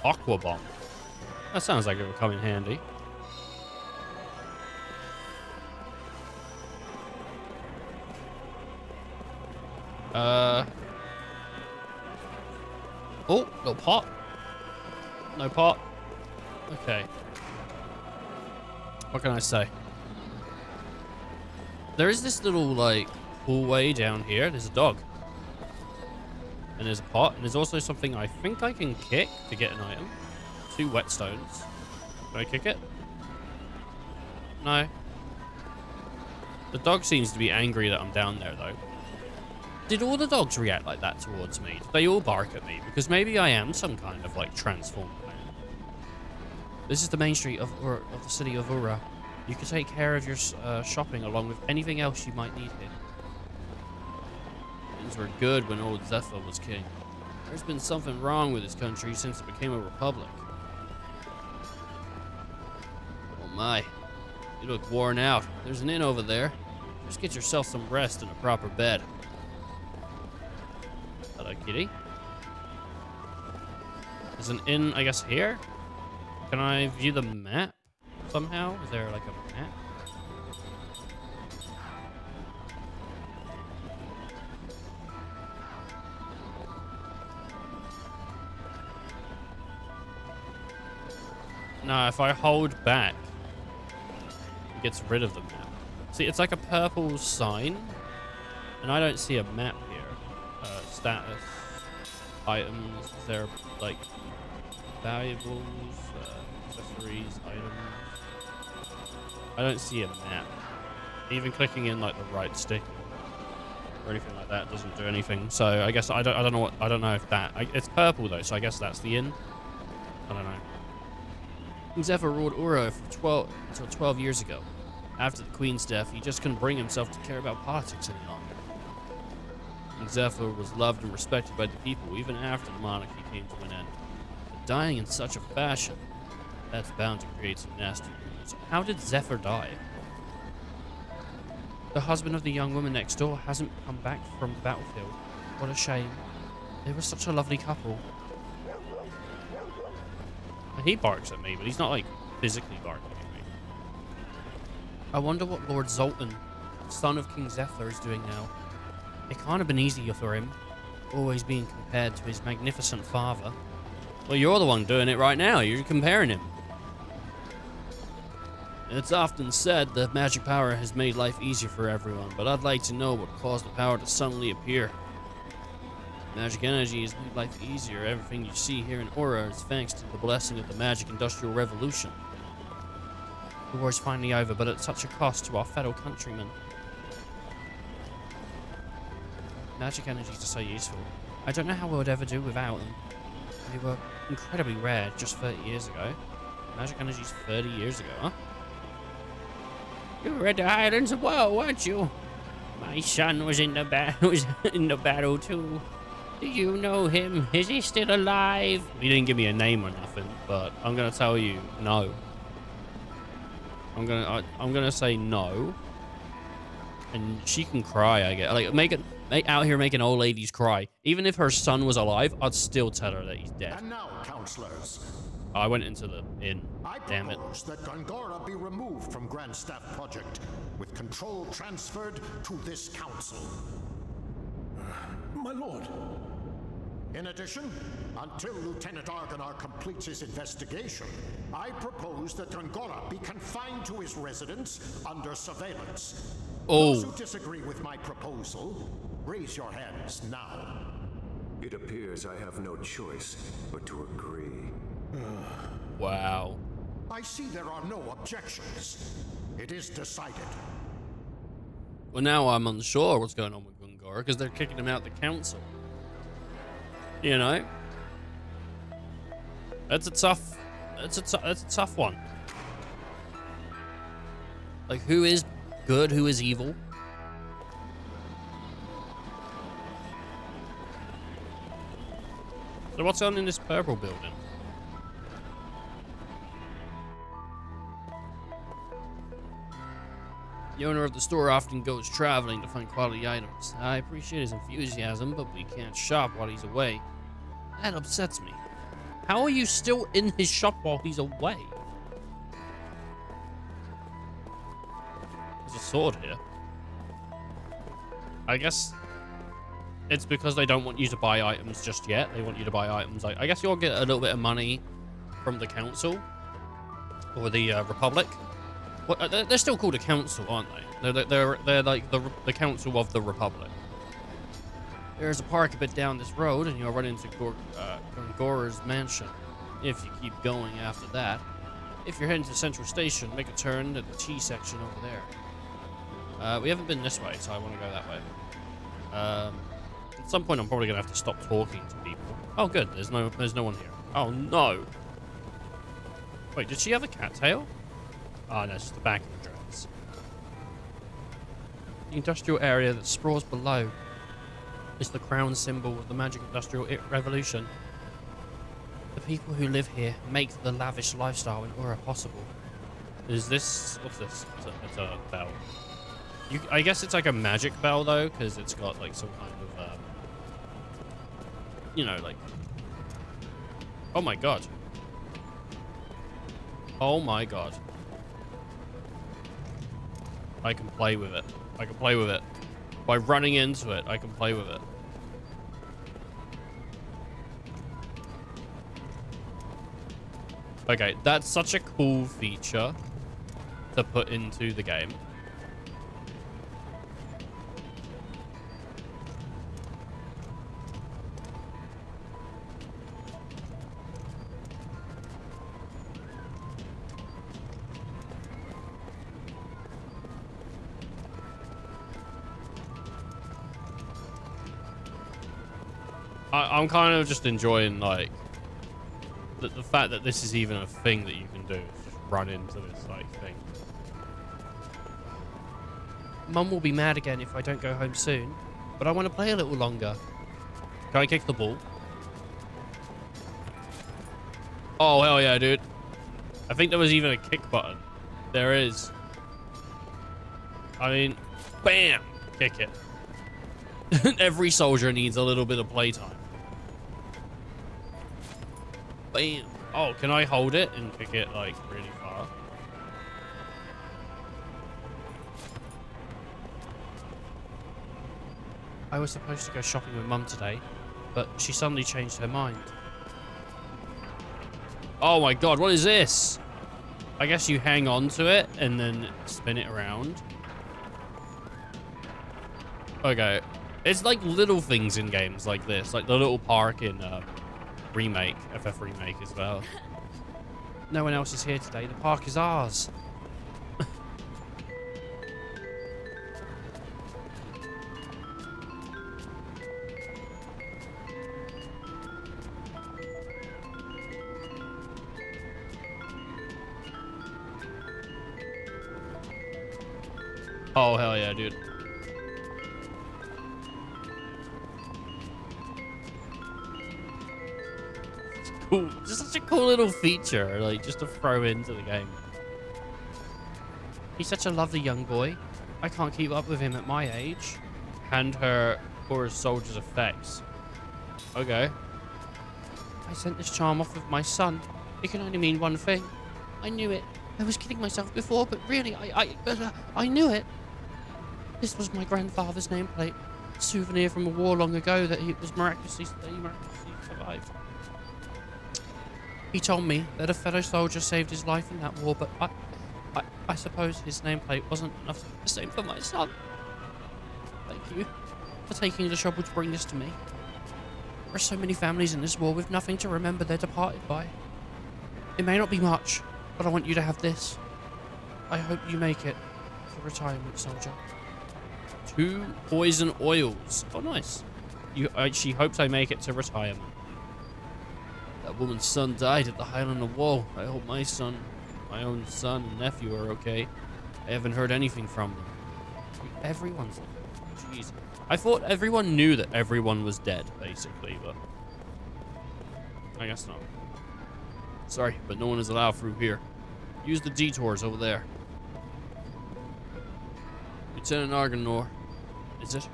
Aqua bomb. That sounds like it would come in handy. Oh, little pot. No pot. Okay. What can I say? There is this little, like, hallway down here. There's a dog. And there's a pot. And there's also something I think I can kick to get an item. 2 whetstones. Can I kick it? No. The dog seems to be angry that I'm down there, though. Did all the dogs react like that towards me? Did they all bark at me? Because maybe I am some kind of, like, transformed man. This is the main street of the city of Ura. You can take care of your shopping along with anything else you might need here. Things were good when old Zephyr was king. There's been something wrong with this country since it became a republic. Oh my. You look worn out. There's an inn over there. Just get yourself some rest and a proper bed. Hello, kitty. There's an inn, I guess, here? Can I view the map somehow? Is there, like, a map? No, if I hold back, it gets rid of the map. See, it's like a purple sign, and I don't see a map here. Status, items, is there, like, valuables, accessories, items? I don't see a map. Even clicking in, like, the right stick or anything like that doesn't do anything. So I guess I don't know if that, it's purple though, so I guess that's the inn. I don't know. King Zephyr ruled Ura for until 12 years ago. After the Queen's death, he just couldn't bring himself to care about politics any longer. King Zephyr was loved and respected by the people even after the monarchy came to an end. But dying in such a fashion, that's bound to create some nasty rumors. How did Zephyr die? The husband of the young woman next door hasn't come back from the battlefield. What a shame. They were such a lovely couple. He barks at me, but he's not, like, physically barking at me. I wonder what Lord Zoltan, son of King Zephyr, is doing now. It can't have been easier for him, always being compared to his magnificent father. Well, you're the one doing it right now. You're comparing him. It's often said that magic power has made life easier for everyone, but I'd like to know what caused the power to suddenly appear. Magic energy has made life easier. Everything you see here in Ura is thanks to the blessing of the Magic Industrial Revolution. The war's finally over, but at such a cost to our fellow countrymen. Magic energies are so useful. I don't know how we would ever do without them. They were incredibly rare just 30 years ago. Magic energies 30 years ago, huh? You were at the Highlands of Woe, weren't you? My son was in the battle too. Do you know him? Is he still alive? He didn't give me a name or nothing, but I'm gonna tell you no. I'm gonna say no. And she can cry, I guess. Like out here making old ladies cry. Even if her son was alive, I'd still tell her that he's dead. And now, counselors. Oh, I went into the inn. Damn it. I propose that Gongora be removed from Grand Staff Project, with control transferred to this council. My lord. In addition, until Lieutenant Argonar completes his investigation, I propose that Gongora be confined to his residence under surveillance. Oh. Those who disagree with my proposal, raise your hands now. It appears I have no choice but to agree. Wow. I see there are no objections. It is decided. Well, now I'm unsure what's going on with Gongora because they're kicking him out the council. You know, that's a tough one. Like, who is good? Who is evil? So what's on in this purple building? The owner of the store often goes traveling to find quality items. I appreciate his enthusiasm, but we can't shop while he's away. That upsets me. How are you still in his shop while he's away? There's a sword here. I guess it's because they don't want you to buy items just yet. They want you to buy items like... I guess you'll get a little bit of money from the council. Or the Republic. Well, they're still called a council, aren't they? They're like the council of the Republic. There's a park a bit down this road, and you'll run into Gongora's mansion. If you keep going after that. If you're heading to Central Station, make a turn at the T section over there. We haven't been this way, so I want to go that way. At some point, I'm probably gonna have to stop talking to people. Oh, good. There's no one here. Oh no. Wait, did she have a cattail? Oh, no, it's just the back of the dress. The industrial area that sprawls below is the crown symbol of the magic industrial revolution. The people who live here make the lavish lifestyle in Ura possible. Is this... What's this? It's a bell. I guess it's like a magic bell, though, because it's got, like, some kind of, you know, like... Oh, my God. Oh, my God. I can play with it. I can play with it. By running into it, I can play with it. Okay, that's such a cool feature to put into the game. I'm kind of just enjoying, like, the fact that this is even a thing that you can do. Is just run into this, like, thing. Mum will be mad again if I don't go home soon, but I want to play a little longer. Can I kick the ball? Oh, hell yeah, dude. I think there was even a kick button. There is. I mean, bam! Kick it. Every soldier needs a little bit of playtime. Bam. Oh, can I hold it and kick it, like, really far? I was supposed to go shopping with Mum today, but she suddenly changed her mind. Oh my God, what is this? I guess you hang on to it and then spin it around. Okay. It's like little things in games like this, like the little park in Remake, FF Remake as well. No one else is here today. The park is ours. Oh, hell yeah, dude. Cool. Just such a cool little feature, like, just to throw into the game. He's such a lovely young boy. I can't keep up with him at my age. Hand her Horace Soldier's effects. Okay. I sent this charm off with my son. It can only mean one thing. I knew it. I was kidding myself before, but really, I knew it. This was my grandfather's nameplate. A souvenir from a war long ago that he miraculously survived. He told me that a fellow soldier saved his life in that war, but I suppose his nameplate wasn't enough to do the same for my son. Thank you for taking the trouble to bring this to me. There are so many families in this war with nothing to remember their departed by. It may not be much, but I want you to have this. I hope you make it for retirement, soldier. 2 poison oils. Oh, nice. She hopes I make it to retirement. That woman's son died at the Highlander Wall. I hope my own son and nephew are okay. I haven't heard anything from them. Everyone's... Jeez. I thought everyone knew that everyone was dead, basically, but... I guess not. Sorry, but no one is allowed through here. Use the detours over there. Lieutenant Arganor, is it?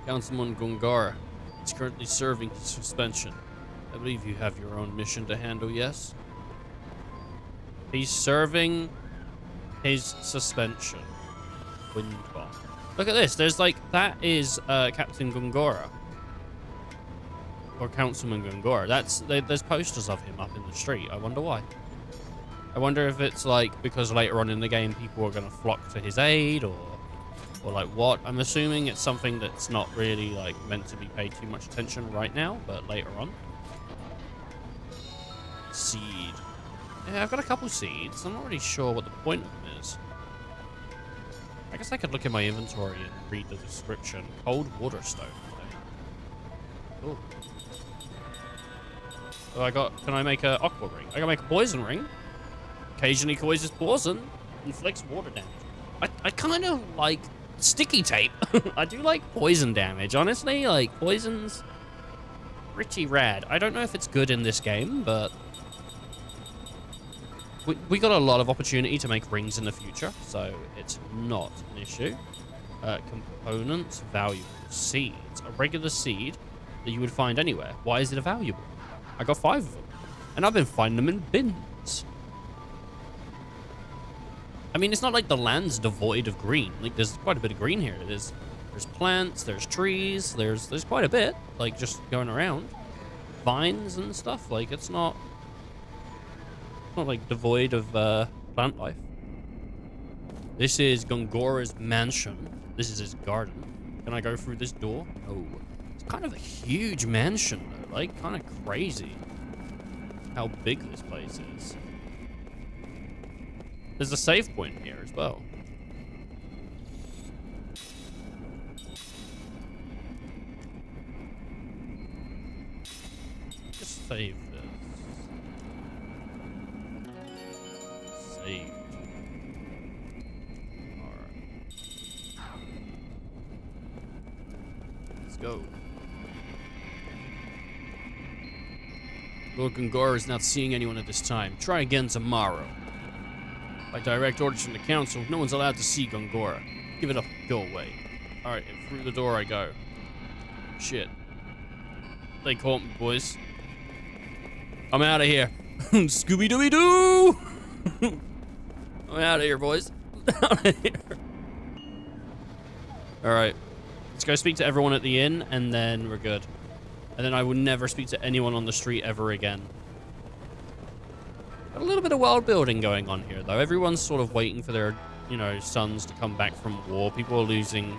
Councilman Gongara is currently serving his suspension. I believe you have your own mission to handle, yes? He's serving his suspension. Wind bomb. Look at this. There's like, that is Captain Gungora. Or Councilman Gungora. There's posters of him up in the street. I wonder why. I wonder if it's like because later on in the game people are going to flock to his aid or like what. I'm assuming it's something that's not really like meant to be paid too much attention right now, but later on. Seed. Yeah, I've got a couple seeds. I'm not really sure what the point of them is. I guess I could look in my inventory and read the description. Cold water stone. Cool. So can I make a aqua ring? I can make a poison ring. Occasionally causes poison. Inflicts water damage. I kind of like sticky tape. I do like poison damage. Honestly, like poison's pretty rad. I don't know if it's good in this game, but we got a lot of opportunity to make rings in the future, so it's not an issue. Components, valuable. Seeds. A regular seed that you would find anywhere. Why is it a valuable? I got 5 of them, and I've been finding them in bins. I mean, it's not like the land's devoid of green. Like, there's quite a bit of green here. There's plants, there's trees, there's quite a bit, like, just going around. Vines and stuff. Like, it's not like devoid of plant life. This is Gungora's mansion. This is his garden. Can I go through this door? No. It's kind of a huge mansion, though. Like, kind of crazy how big this place is. There's a save point here as well. Just save this. Saved. Alright. Let's go. Lord Gungora is not seeing anyone at this time. Try again tomorrow. By direct orders from the council, no one's allowed to see Gungora. Give it up, go away. Alright, and through the door I go. Shit. They caught me, boys. I'm out of here. Scooby-Dooby-Doo! I'm out of here, boys. Out of here. Alright. Let's go speak to everyone at the inn, and then we're good. And then I will never speak to anyone on the street ever again. Got a little bit of world building going on here, though. Everyone's sort of waiting for their, sons to come back from war. People are losing,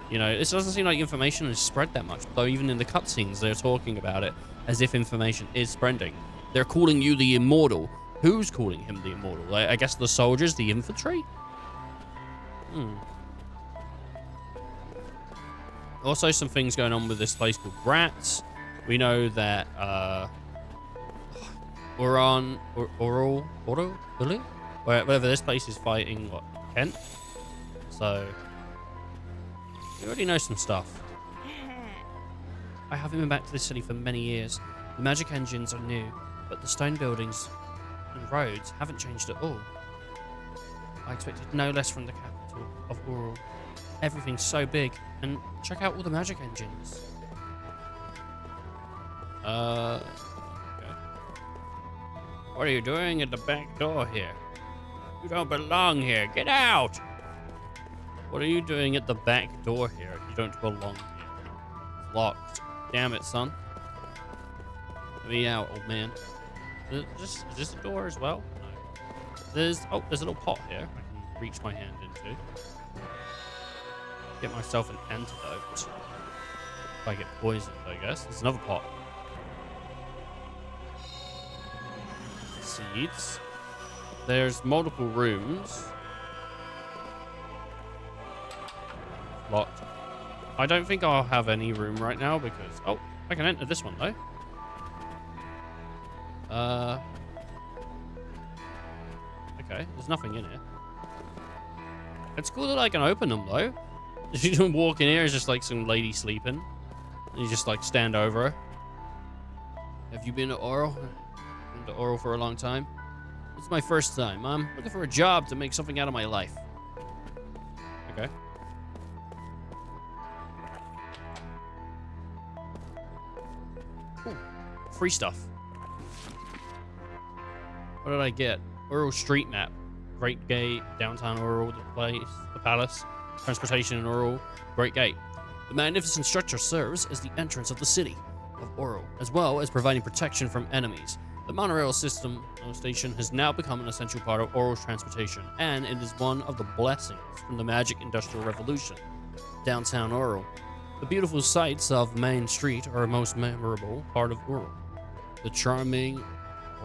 it doesn't seem like information is spread that much. Though even in the cutscenes, they're talking about it as if information is spreading. They're calling you the Immortal. Who's calling him the Immortal? I guess the soldiers, the infantry? Also, some things going on with this place called Grats. We know that, whatever this place is fighting, Kent? So, we already know some stuff. I haven't been back to this city for many years. The magic engines are new, but the stone buildings and roads haven't changed at all. I expected no less from the capital of Ural. Everything's so big, and check out all the magic engines. Okay. What are you doing at the back door here? You don't belong here. Get out! What are you doing at the back door here? You don't belong here. It's locked. Damn it, son. Let me out, old man. Is this a door as well? No. There's a little pot here I can reach my hand into. Get myself an antidote. If I get poisoned, I guess. There's another pot. Seeds. There's multiple rooms. Locked. I don't think I'll have any room right now because... Oh, I can enter this one, though. Okay, there's nothing in here. It's cool that I can open them, though. You can walk in here, it's just like some lady sleeping. And you just like stand over her. Have you been to Oral? Been to Oral for a long time? It's my first time. I'm looking for a job to make something out of my life. Okay. Ooh. free stuff. What did I get? Ural street map. Great Gate, downtown Ural, the place, the palace, transportation in Ural, Great Gate. The magnificent structure serves as the entrance of the city of Ural, as well as providing protection from enemies. The monorail system station has now become an essential part of Ural's transportation, and it is one of the blessings from the Magic Industrial Revolution. Downtown Ural. The beautiful sights of Main Street are a most memorable part of Ural. The charming,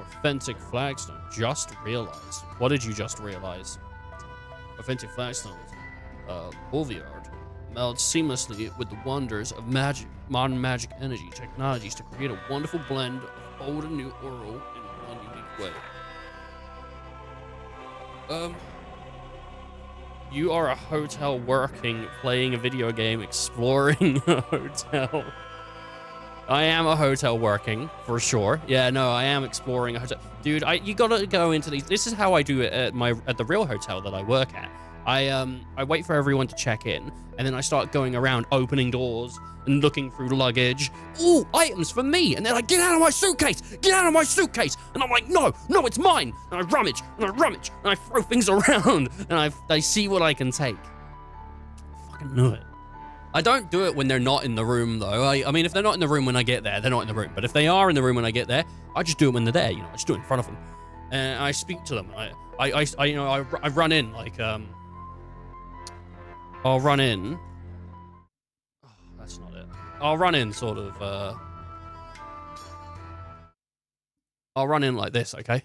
authentic flagstone just realized. What did you just realize? Authentic flagstones, boulevard, melds seamlessly with the wonders of modern magic energy technologies to create a wonderful blend of old and new Ural in one unique way. You are a hotel working, playing a video game, exploring a hotel. I am a hotel working, for sure. Yeah, no, I am exploring a hotel. Dude, you gotta go into these. This is how I do it at the real hotel that I work at. I wait for everyone to check in, and then I start going around opening doors and looking through luggage. Ooh, items for me. And they're like, get out of my suitcase, get out of my suitcase. And I'm like, no, it's mine. And I rummage, and I throw things around, and I see what I can take. I fucking knew it. I don't do it when they're not in the room, though. I mean, if they're not in the room when I get there, they're not in the room. But if they are in the room when I get there, I just do it when they're there. You know, I just do it in front of them, and I speak to them. I run in like I'll run in. Oh, that's not it. I'll run in sort of. I'll run in like this, okay?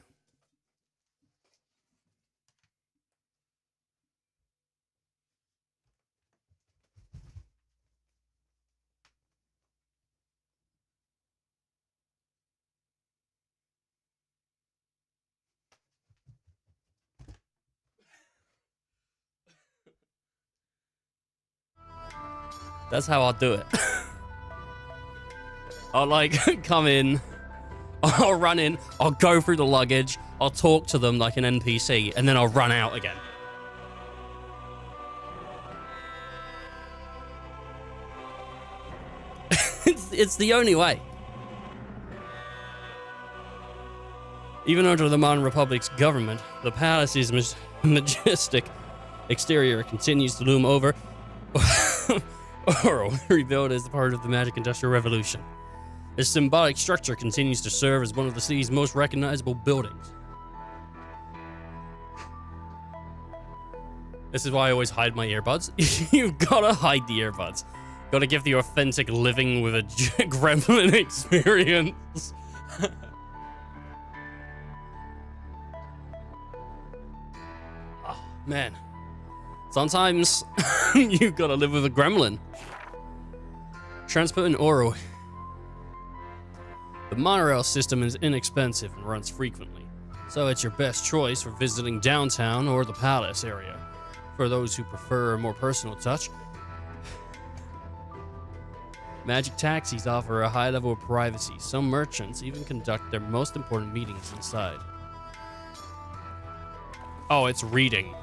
That's how I'll do it. I'll like come in, I'll run in, I'll go through the luggage, I'll talk to them like an NPC, and then I'll run out again. It's the only way. Even under the modern Republic's government, the palace's majestic exterior continues to loom over. Ural, rebuilt as part of the Magic Industrial Revolution. This symbolic structure continues to serve as one of the city's most recognizable buildings. This is why I always hide my earbuds. You've gotta hide the earbuds. Gotta give the authentic living with a gremlin experience. Oh, man. Sometimes you gotta live with a gremlin. Transport in Ural. The monorail system is inexpensive and runs frequently, so it's your best choice for visiting downtown or the palace area. For those who prefer a more personal touch, Magic taxis offer a high level of privacy. Some merchants even conduct their most important meetings inside. Oh, it's reading.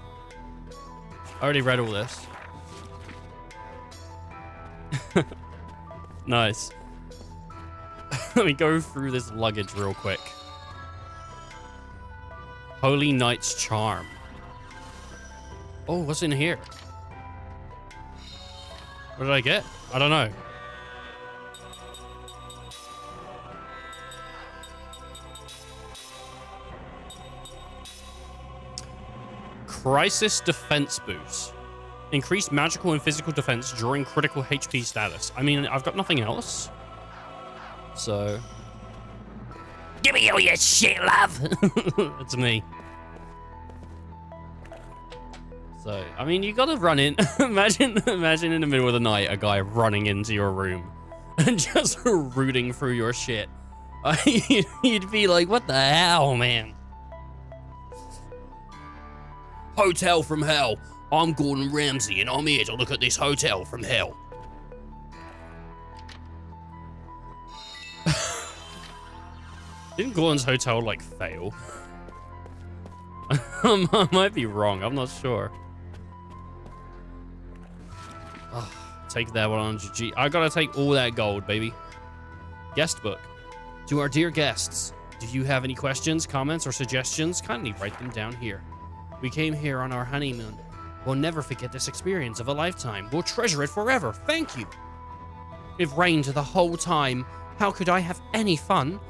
I already read all this. Nice. Let me go through this luggage real quick. Holy Knight's Charm. Oh, what's in here? What did I get? I don't know. Crisis Defense Boost. Increased magical and physical defense during critical HP status. I mean, I've got nothing else. So... give me all your shit, love! It's me. So, I mean, you gotta run in. Imagine in the middle of the night, a guy running into your room and just rooting through your shit. You'd be like, what the hell, man? Hotel from hell. I'm Gordon Ramsay, and I'm here to look at this hotel from hell. Didn't Gordon's hotel, like, fail? I might be wrong. I'm not sure. Oh, take that 100G. I gotta take all that gold, baby. Guest book. To our dear guests, do you have any questions, comments, or suggestions? Kindly write them down here. We came here on our honeymoon. We'll never forget this experience of a lifetime. We'll treasure it forever. Thank you. It rained the whole time. How could I have any fun?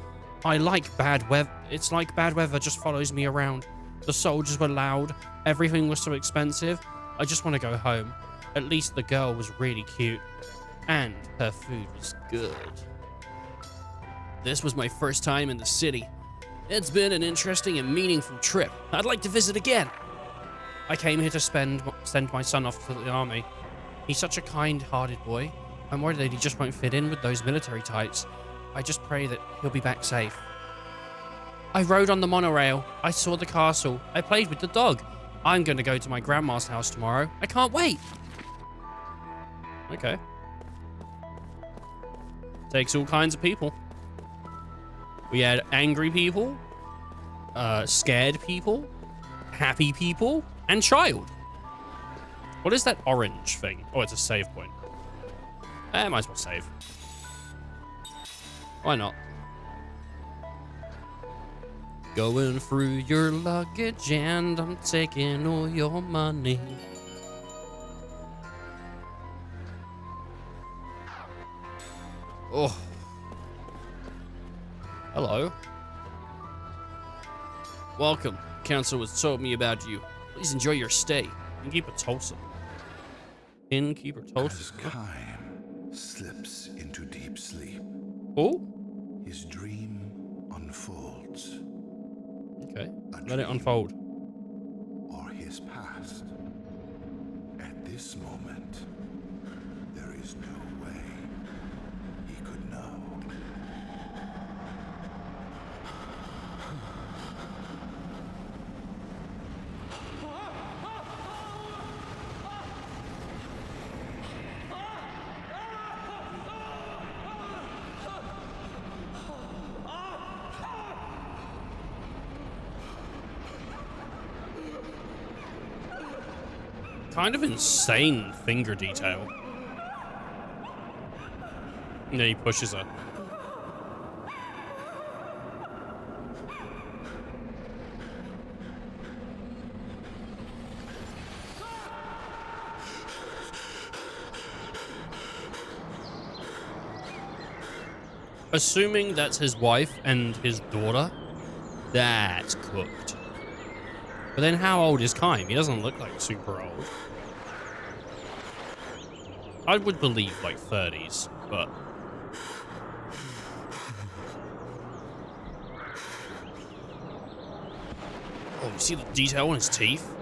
I like bad weather. It's like bad weather just follows me around. The soldiers were loud. Everything was so expensive. I just want to go home. At least the girl was really cute. And her food was good. This was my first time in the city. It's been an interesting and meaningful trip. I'd like to visit again. I came here to send my son off to the army. He's such a kind-hearted boy. I'm worried that he just won't fit in with those military types. I just pray that he'll be back safe. I rode on the monorail. I saw the castle. I played with the dog. I'm going to go to my grandma's house tomorrow. I can't wait. Okay. Takes all kinds of people. We had angry people, scared people, happy people, and child. What is that orange thing? Oh, it's a save point. I might as well save. Why not? Going through your luggage and I'm taking all your money. Oh. Hello. Welcome. Council has told me about you. Please enjoy your stay. Innkeeper Tulsa. Innkeeper Tulsa. As Kime slips into deep sleep, oh, his dream unfolds. Okay, let it unfold. Or his past. At this moment, there is no way he could know. Kind of insane finger detail. And then he pushes her. Assuming that's his wife and his daughter, that's cooked. But then how old is Kime? He doesn't look like super old. I would believe like 30s, but... Oh, you see the detail on his teeth?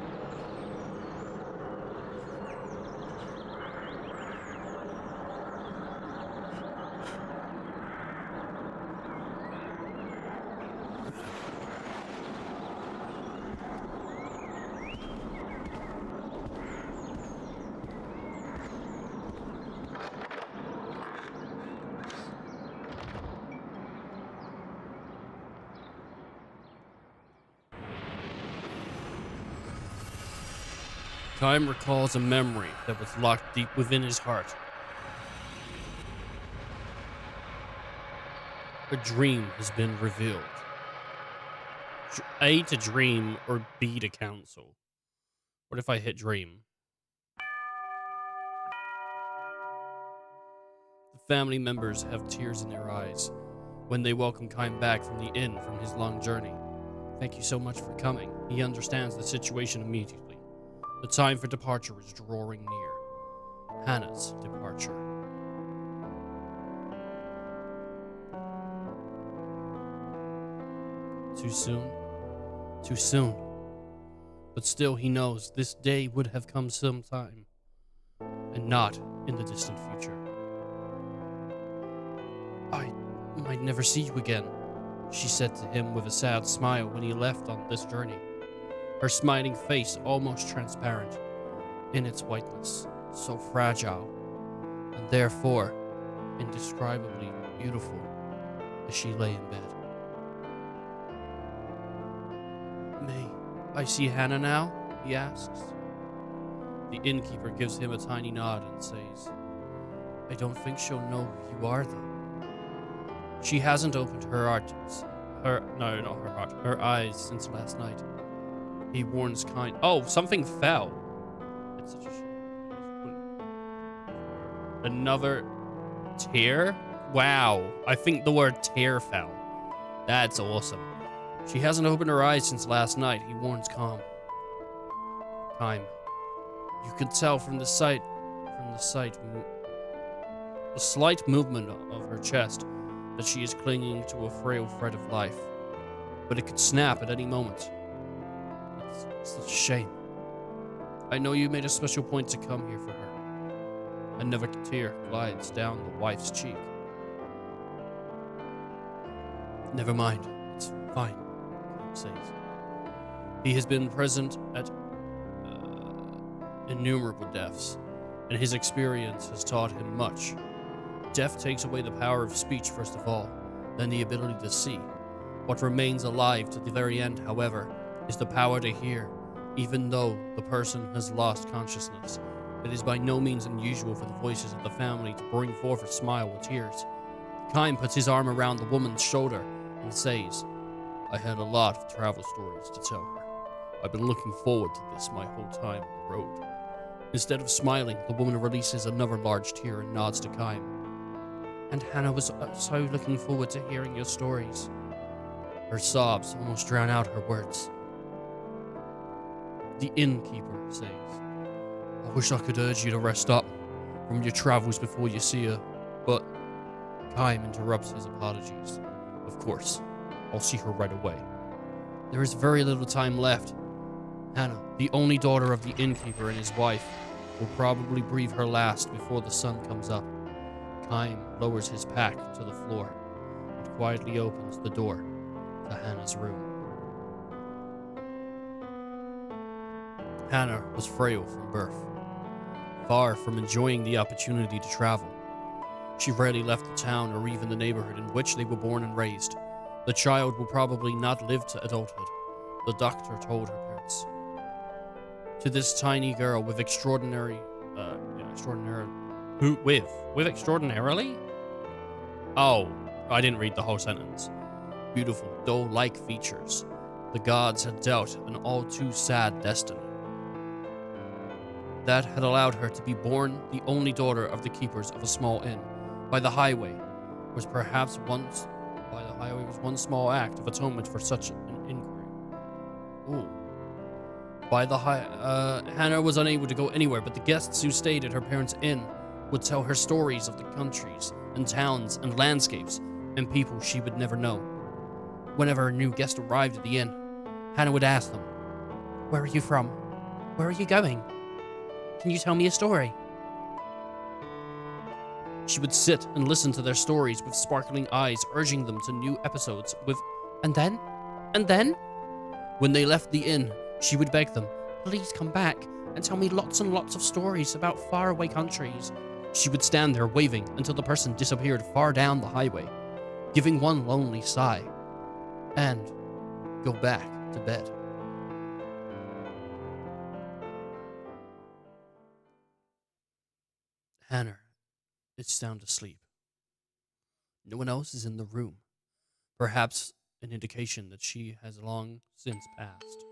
Kime recalls a memory that was locked deep within his heart. A dream has been revealed. A to dream or B to counsel. What if I hit dream? The family members have tears in their eyes when they welcome Kime back from the inn from his long journey. Thank you so much for coming. He understands the situation immediately. The time for departure is drawing near. Hannah's departure. Too soon? Too soon. But still he knows this day would have come sometime. And not in the distant future. I might never see you again, she said to him with a sad smile when he left on this journey. Her smiling face almost transparent in its whiteness, so fragile, and therefore indescribably beautiful as she lay in bed. May I see Hannah now? He asks. The innkeeper gives him a tiny nod and says, I don't think she'll know who you are, though. She hasn't opened her eyes since last night. He warns kind. Oh, something fell. It's such a shame. Another tear? Wow. I think the word tear fell. That's awesome. She hasn't opened her eyes since last night. He warns Calm. Time. You can tell from the slight movement of her chest that she is clinging to a frail thread of life. But it could snap at any moment. It's such a shame. I know you made a special point to come here for her. Another tear glides down the wife's cheek. Never mind. It's fine, says. He has been present at innumerable deaths, and his experience has taught him much. Death takes away the power of speech, first of all, then the ability to see. What remains alive to the very end, however, is the power to hear, even though the person has lost consciousness. It is by no means unusual for the voices of the family to bring forth a smile or tears. Kime puts his arm around the woman's shoulder and says, I had a lot of travel stories to tell her. I've been looking forward to this my whole time on the road. Instead of smiling, the woman releases another large tear and nods to Kime. And Hannah was so looking forward to hearing your stories. Her sobs almost drown out her words. The innkeeper says, I wish I could urge you to rest up from your travels before you see her, but Kime interrupts his apologies. Of course, I'll see her right away. There is very little time left. Hannah, the only daughter of the innkeeper and his wife, will probably breathe her last before the sun comes up. Kime lowers his pack to the floor and quietly opens the door to Hannah's room. Hannah was frail from birth, far from enjoying the opportunity to travel. She rarely left the town or even the neighborhood in which they were born and raised. The child will probably not live to adulthood, the doctor told her parents. To this tiny girl with extraordinarily? Oh, I didn't read the whole sentence. Beautiful, doe-like features. The gods had dealt an all too sad destiny. That had allowed her to be born the only daughter of the keepers of a small inn. By the highway was one small act of atonement for such an inquiry. Ooh. Hannah was unable to go anywhere, but the guests who stayed at her parents' inn would tell her stories of the countries and towns and landscapes and people she would never know. Whenever a new guest arrived at the inn, Hannah would ask them, Where are you from? Where are you going? Can you tell me a story? She would sit and listen to their stories with sparkling eyes, urging them to new episodes with, And then? And then? When they left the inn, she would beg them, Please come back and tell me lots and lots of stories about faraway countries. She would stand there waving until the person disappeared far down the highway, giving one lonely sigh, and go back to bed. Hannah is sound asleep. No one else is in the room, perhaps an indication that she has long since passed.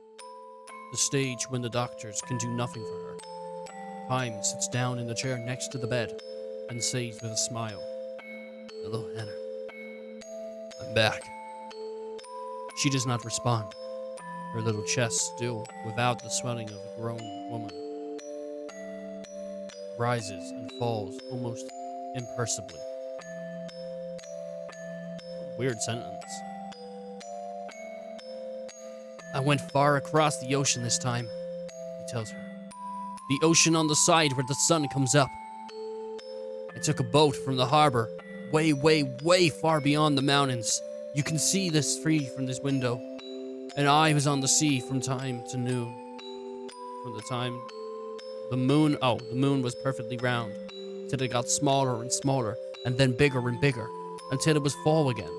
The stage when the doctors can do nothing for her. Kime sits down in the chair next to the bed and says with a smile, Hello, Hannah. I'm back. She does not respond, her little chest still without the swelling of a grown woman. Rises and falls almost imperceptibly. Weird sentence. I went far across the ocean this time, he tells her. The ocean on the side where the sun comes up. I took a boat from the harbor, way, way, way far beyond the mountains. You can see this free from this window. And I was on the sea from time to noon. From the time the moon was perfectly round, till it got smaller and smaller, and then bigger and bigger, until it was fall again.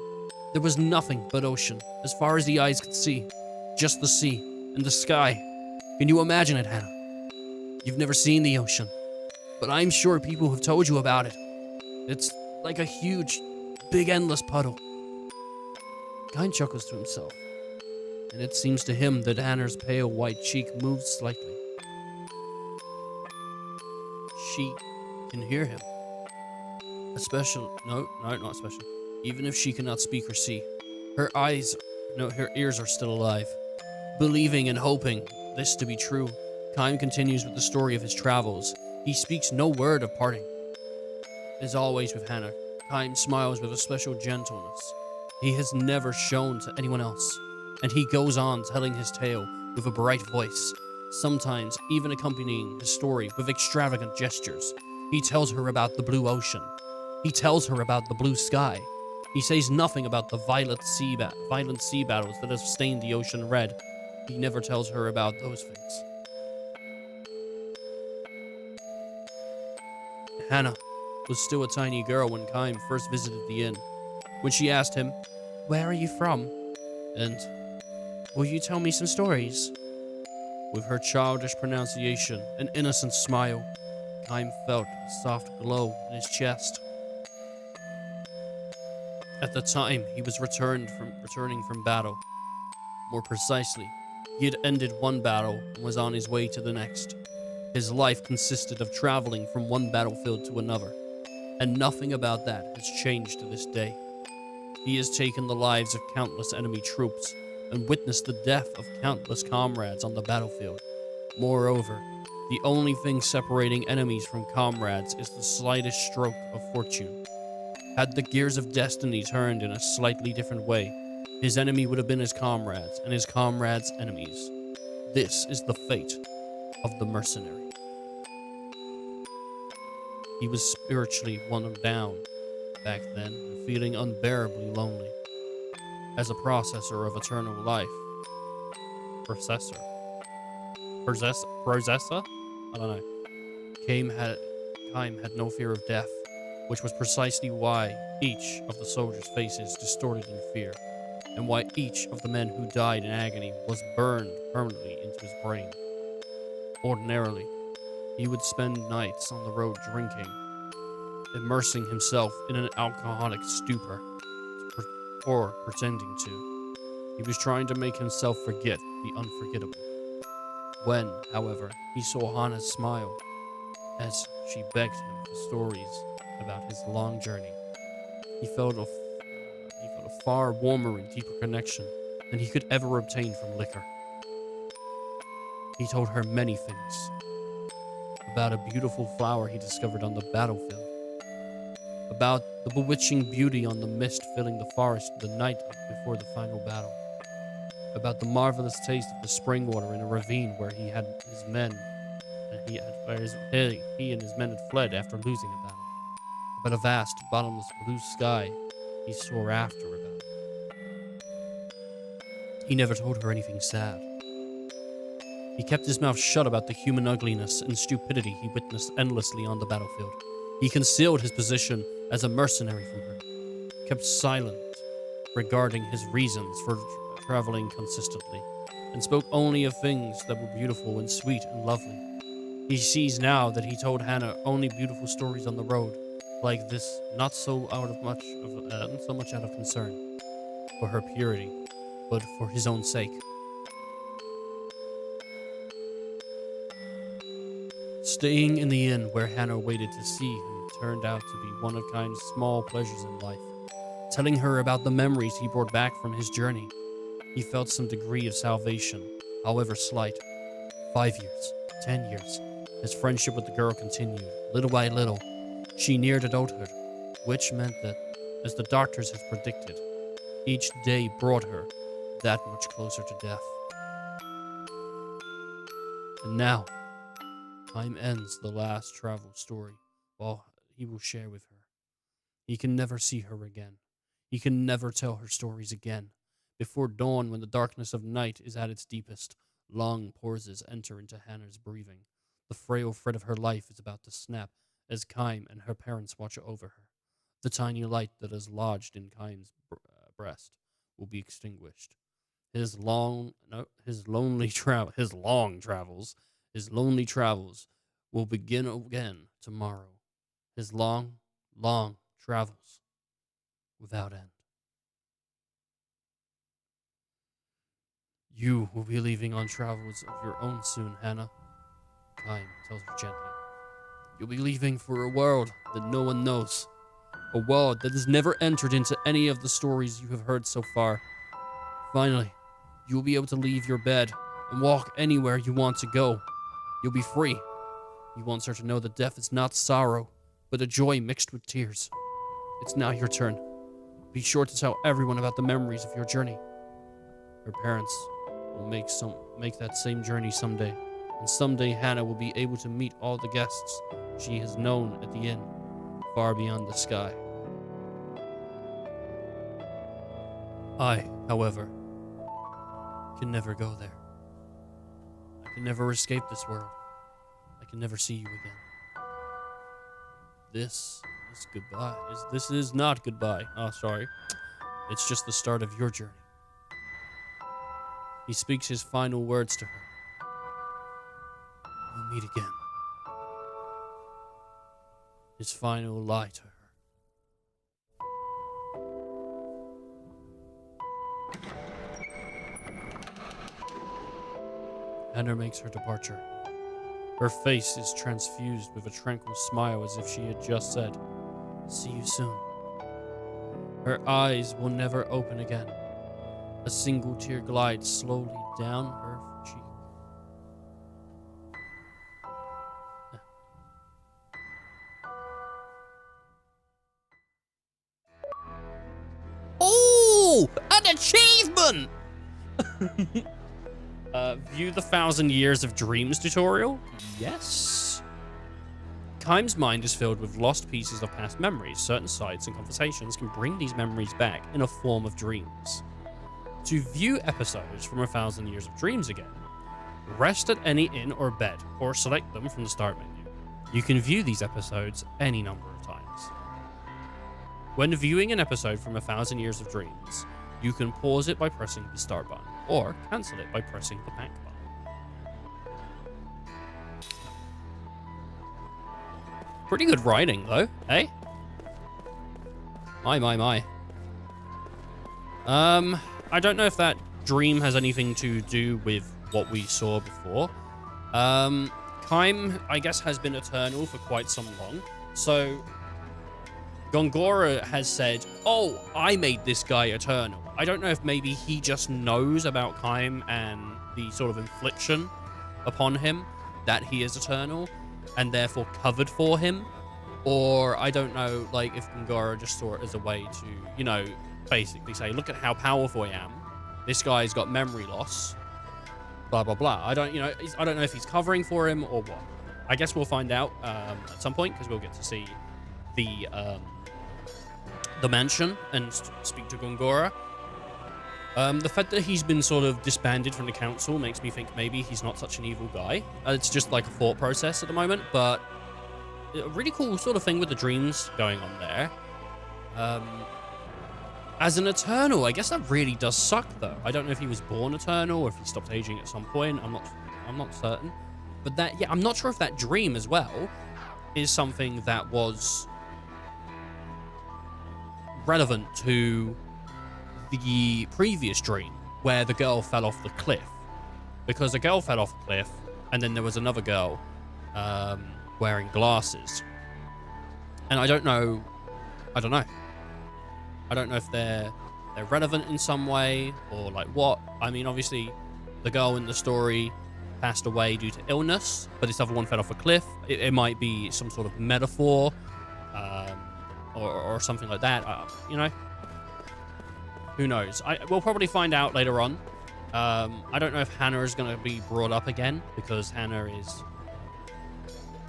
There was nothing but ocean, as far as the eyes could see. Just the sea and the sky. Can you imagine it, Hannah? You've never seen the ocean, but I'm sure people have told you about it. It's like a huge big endless puddle. Kain chuckles to himself, and it seems to him that Hannah's pale white cheek moves slightly. She can hear him. Not especially. Even if she cannot speak or see, her ears are still alive. Believing and hoping this to be true, Kain continues with the story of his travels. He speaks no word of parting. As always with Hannah, Kain smiles with a special gentleness he has never shown to anyone else, and he goes on telling his tale with a bright voice, sometimes even accompanying his story with extravagant gestures. He tells her about the blue ocean. He tells her about the blue sky. He says nothing about the violent sea battles that have stained the ocean red. He never tells her about those things. Hannah was still a tiny girl when Kain first visited the inn. When she asked him, "Where are you from?" and "Will you tell me some stories?" With her childish pronunciation and innocent smile, Kain felt a soft glow in his chest. At the time, he was returning from battle. More precisely, he had ended one battle and was on his way to the next. His life consisted of traveling from one battlefield to another, and nothing about that has changed to this day. He has taken the lives of countless enemy troops and witnessed the death of countless comrades on the battlefield. Moreover, the only thing separating enemies from comrades is the slightest stroke of fortune. Had the gears of destiny turned in a slightly different way, his enemy would have been his comrades, and his comrades' enemies. This is the fate of the mercenary. He was spiritually worn down back then and feeling unbearably lonely. As a processor of eternal life, processor? I don't know. Kaim had no fear of death, which was precisely why each of the soldiers' faces distorted in fear, and why each of the men who died in agony was burned permanently into his brain. Ordinarily, he would spend nights on the road drinking, immersing himself in an alcoholic stupor, or pretending to. He was trying to make himself forget the unforgettable. When, however, he saw Hannah's smile as she begged him for stories about his long journey, he felt a far warmer and deeper connection than he could ever obtain from liquor. He told her many things about a beautiful flower he discovered on the battlefield, about the bewitching beauty on the mist filling the forest the night before the final battle, about the marvelous taste of the spring water in a ravine where he and his men had fled after losing a battle, about a vast, bottomless blue sky he saw after a battle. He never told her anything sad. He kept his mouth shut about the human ugliness and stupidity he witnessed endlessly on the battlefield. He concealed his position as a mercenary from her, kept silent regarding his reasons for traveling consistently, and spoke only of things that were beautiful and sweet and lovely. He sees now that he told Hannah only beautiful stories on the road, like this, not so much out of concern for her purity, but for his own sake. Staying in the inn where Hannah waited to see him turned out to be one of Kain's small pleasures in life. Telling her about the memories he brought back from his journey, he felt some degree of salvation, however slight. 5 years, 10 years, his friendship with the girl continued. Little by little, she neared adulthood, which meant that, as the doctors had predicted, each day brought her that much closer to death. And now, time ends the last travel story while he will share with her. He can never see her again. He can never tell her stories again. Before dawn, when the darkness of night is at its deepest, long pauses enter into Hannah's breathing. The frail thread of her life is about to snap as Kaim and her parents watch over her. The tiny light that is lodged in Kaim's breast will be extinguished. His long travels will begin again tomorrow. His long, long travels. without end. You will be leaving on travels of your own soon, Hannah. Time tells her gently. You'll be leaving for a world that no one knows. A world that has never entered into any of the stories you have heard so far. Finally, you will be able to leave your bed and walk anywhere you want to go. You'll be free. He wants her to know that death is not sorrow, but a joy mixed with tears. It's now your turn. Be sure to tell everyone about the memories of your journey. Her parents will make that same journey someday, and someday Hannah will be able to meet all the guests she has known at the inn, far beyond the sky. I, however, can never go there. I can never escape this world. I can never see you again. This is goodbye. This is not goodbye. Oh, sorry. It's just the start of your journey. He speaks his final words to her. We'll meet again. His final lie to her. Hannah makes her departure. Her face is transfused with a tranquil smile as if she had just said, "See you soon." Her eyes will never open again. A single tear glides slowly down her cheek. Oh, an achievement! View the 1,000 Years of Dreams tutorial? Yes. Kime's mind is filled with lost pieces of past memories. Certain sights and conversations can bring these memories back in a form of dreams. To view episodes from 1,000 Years of Dreams again, rest at any inn or bed, or select them from the start menu. You can view these episodes any number of times. When viewing an episode from 1,000 Years of Dreams, you can pause it by pressing the start button, or cancel it by pressing the back button. Pretty good writing, though, eh? My. I don't know if that dream has anything to do with what we saw before. Kime, I guess, has been eternal for quite some long, so Gongora has said, "Oh, I made this guy eternal." I don't know if maybe he just knows about Kime and the sort of infliction upon him that he is eternal and therefore covered for him. Or I don't know, like, if Gongora just saw it as a way to, you know, basically say, look at how powerful I am. This guy's got memory loss. Blah, blah, blah. I don't know if he's covering for him or what. I guess we'll find out at some point, because we'll get to see the mansion and speak to Gongora. The fact that he's been sort of disbanded from the council makes me think maybe he's not such an evil guy. It's just like a thought process at the moment, but a really cool sort of thing with the dreams going on there. As an Eternal, I guess that really does suck, though. I don't know if he was born Eternal or if he stopped aging at some point. I'm not certain. But that, yeah, I'm not sure if that dream as well is something that was relevant to the previous dream where the girl fell off the cliff. Because the girl fell off the cliff, and then there was another girl wearing glasses. And I don't know if they're relevant in some way or like what. I mean, obviously, the girl in the story passed away due to illness, but this other one fell off a cliff. It might be some sort of metaphor or something like that. You know, who knows? We'll probably find out later on. I don't know if Hannah is going to be brought up again, because Hannah is...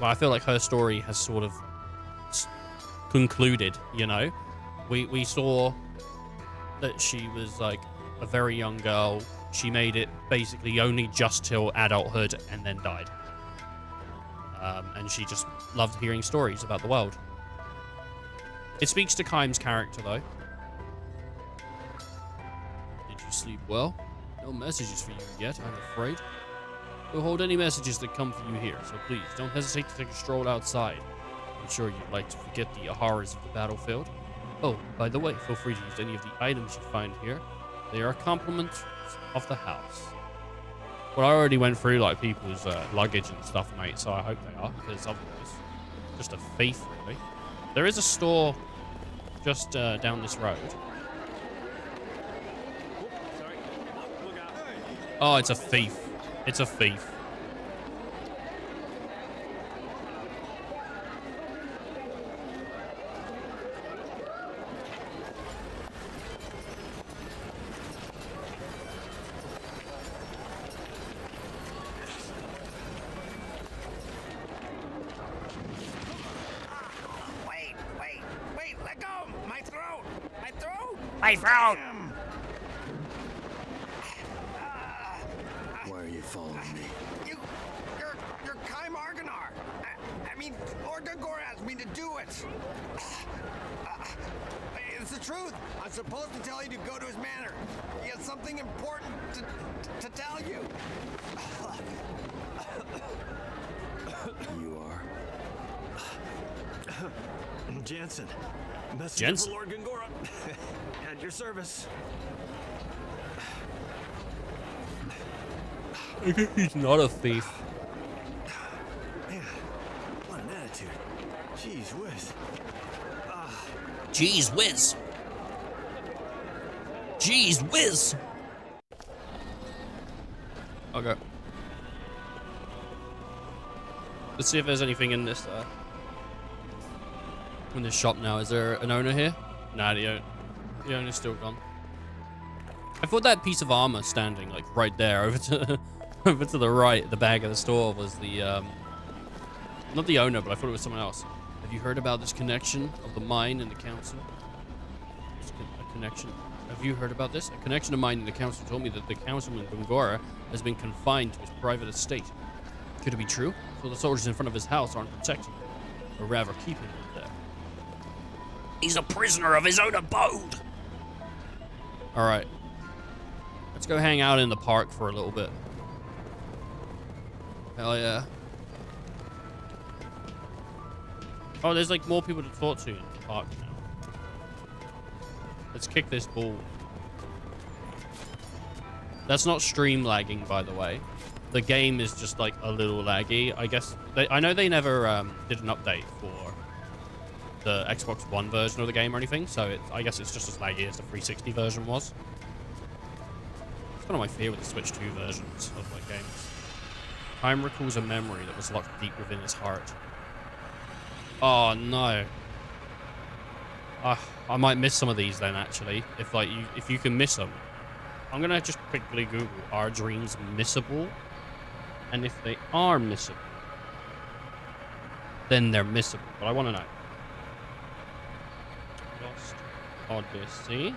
Well, I feel like her story has sort of concluded, you know? We saw that she was like a very young girl. She made it basically only just till adulthood and then died. And she just loved hearing stories about the world. It speaks to Kime's character, though. Did you sleep well? No messages for you yet, I'm afraid. We'll hold any messages that come for you here, so please don't hesitate to take a stroll outside. I'm sure you'd like to forget the horrors of the battlefield. Oh, by the way, feel free to use any of the items you find here. They are compliments of the house. Well, I already went through like people's luggage and stuff, mate, so I hope they are, because otherwise, just a thief, really. There is a store just down this road. Oh, it's a thief. It's a thief. Wait, let go! My throat! My throat! My throat! Why are you following me? You're Kai Marganar! I mean, Lord Gungor asked me to do it! It's the truth! I'm supposed to tell you to go to his manor. He has something important to tell you. You are? Jansen. Messenger Jensen? for Lord Gungora. At your service. He's not a thief. Man, what an attitude. Jeez whiz. Jeez whiz. Jeez whiz. Okay. Let's see if there's anything in this shop now. Is there an owner here? Nah, the owner's still gone. I thought that piece of armor standing like right there over to over to the right at the back of the store was the not the owner, but I thought it was someone else. Have you heard about this connection of the mine and the council? A connection. Have you heard about this? A connection of mine and the council told me that the councilman Gungora has been confined to his private estate. Could it be true? So the soldiers in front of his house aren't protecting him, or rather keeping him there. He's a prisoner of his own abode. All right. Let's go hang out in the park for a little bit. Hell yeah. Oh, there's like more people to talk to in the park now. Let's kick this ball. That's not stream lagging, by the way. The game is just like a little laggy. I guess I know they never did an update for the Xbox One version of the game or anything, so I guess it's just as laggy as the 360 version was. It's one of my favorite Switch 2 versions of like games. Time recalls a memory that was locked deep within his heart. Oh no. I might miss some of these then, actually. If you can miss them. I'm gonna just quickly Google, are dreams missable? And if they are missable, then they're missable. But I want to know. Lost Odyssey.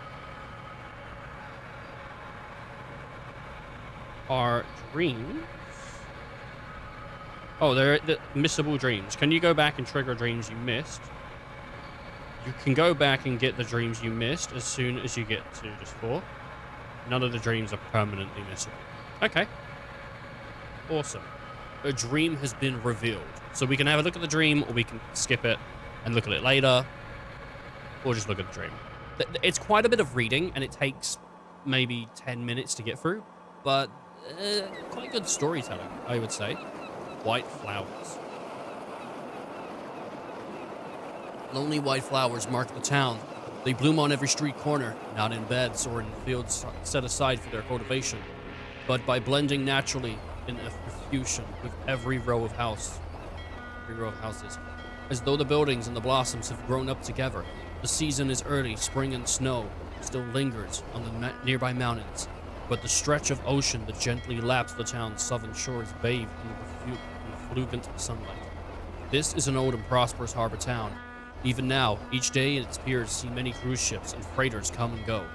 Are dreams? Oh, they're the missable dreams. Can you go back and trigger dreams you missed? You can go back and get the dreams you missed as soon as you get to just 4. None of the dreams are permanently missable. Okay. Awesome. A dream has been revealed. So we can have a look at the dream, or we can skip it and look at it later, or just look at the dream. It's quite a bit of reading, and it takes maybe 10 minutes to get through, but quite good storytelling, I would say. White flowers. Lonely white flowers mark the town. They bloom on every street corner, not in beds or in fields set aside for their cultivation, but by blending naturally in a profusion with every row of houses. As though the buildings and the blossoms have grown up together, the season is early, spring and snow still lingers on the nearby mountains, but the stretch of ocean that gently laps the town's southern shores bathe in effulgent sunlight. This is an old and prosperous harbor town. Even now, each day its piers see many cruise ships and freighters come and go.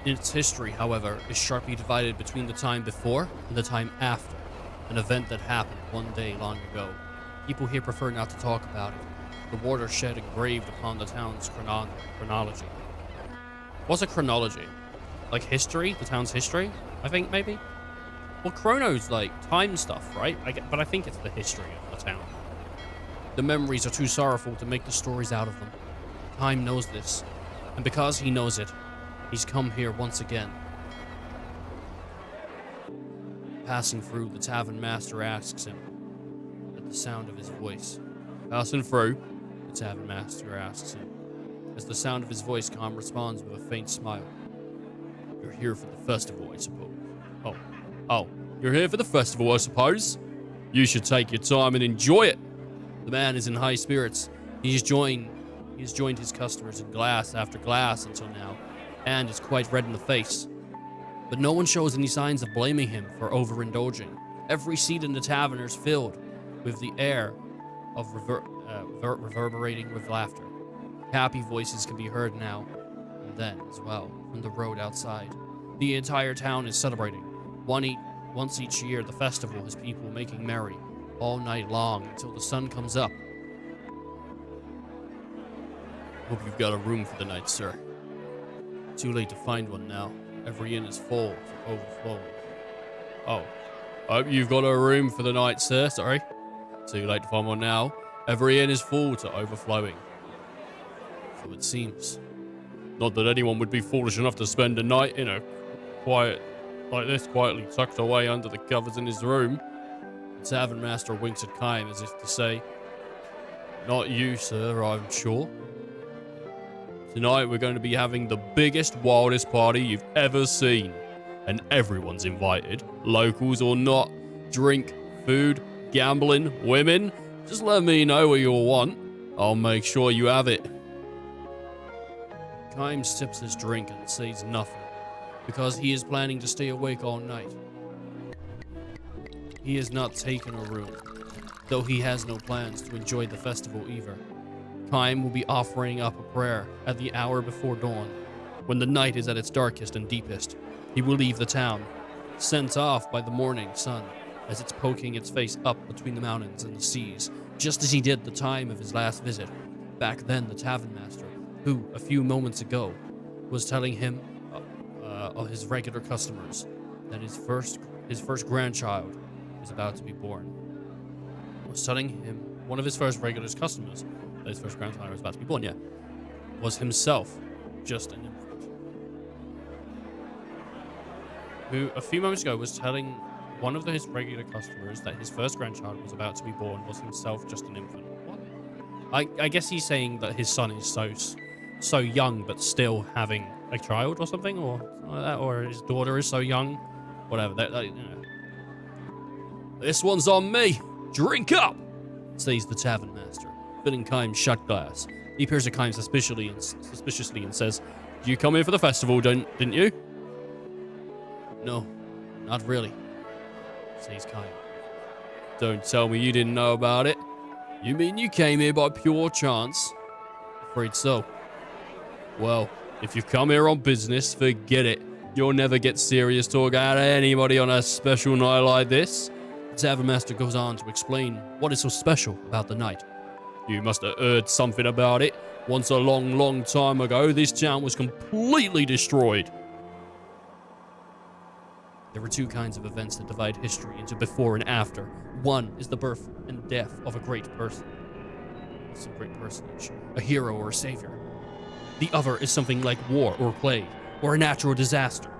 Its history, however, is sharply divided between the time before and the time after, an event that happened one day long ago. People here prefer not to talk about it. The watershed engraved upon the town's chronology. What's a chronology? Like history? The town's history? I think, maybe? Well, chrono's like time stuff, right? But I think it's the history of the town. The memories are too sorrowful to make the stories out of them. Time knows this, and because he knows it, he's come here once again. Passing through, the tavern master asks him at the sound of his voice. Passing through, the tavern master asks him. As the sound of his voice, Khan responds with a faint smile. You're here for the festival, I suppose. Oh, you're here for the festival, I suppose? You should take your time and enjoy it. The man is in high spirits. He's joined his customers in glass after glass until now, and is quite red in the face. But no one shows any signs of blaming him for overindulging. Every seat in the tavern is filled with the air of reverberating with laughter. Happy voices can be heard now and then as well from the road outside. The entire town is celebrating. Once each year, the festival has people making merry all night long until the sun comes up. Hope you've got a room for the night, sir. Too late to find one now. Every inn is full to overflowing. Oh, hope you've got a room for the night, sir. Sorry. Too late to find one now. Every inn is full to overflowing. So it seems. Not that anyone would be foolish enough to spend a night in a quiet like this, quietly tucked away under the covers in his room. The tavern master winks at Kaim as if to say, not you, sir, I'm sure. Tonight we're going to be having the biggest, wildest party you've ever seen. And everyone's invited, locals or not. Drink, food, gambling, women. Just let me know what you'll want. I'll make sure you have it. Kaim sips his drink and says nothing, because he is planning to stay awake all night. He has not taken a room, though he has no plans to enjoy the festival either. Kaim will be offering up a prayer at the hour before dawn, when the night is at its darkest and deepest. He will leave the town, sent off by the morning sun, as it's poking its face up between the mountains and the seas, just as he did the time of his last visit. Back then, the tavern master, who, a few moments ago, was telling him of his regular customers that his first grandchild is about to be born. Was telling him one of his first regular customers that his first grandchild was about to be born, was himself just an infant. Who, a few moments ago, was telling one of his regular customers that his first grandchild was about to be born was himself just an infant. What? I guess he's saying that his son is so young but still having a child or something, or something like that, or his daughter is so young, whatever. This one's on me. Drink up, says the tavern master, filling Kaim's shot glass. He peers at Kaim suspiciously and says, "You come here for the festival, didn't you?" "No, not really," says Kaim. "Don't tell me you didn't know about it. You mean you came here by pure chance?" "Afraid so." "Well, if you've come here on business, forget it. You'll never get serious talk out of anybody on a special night like this." The tavern master goes on to explain what is so special about the night. "You must have heard something about it. Once a long, long time ago, this town was completely destroyed." There are two kinds of events that divide history into before and after. One is the birth and death of a great person. It's a great personage, a hero or a savior. The other is something like war or plague, or a natural disaster.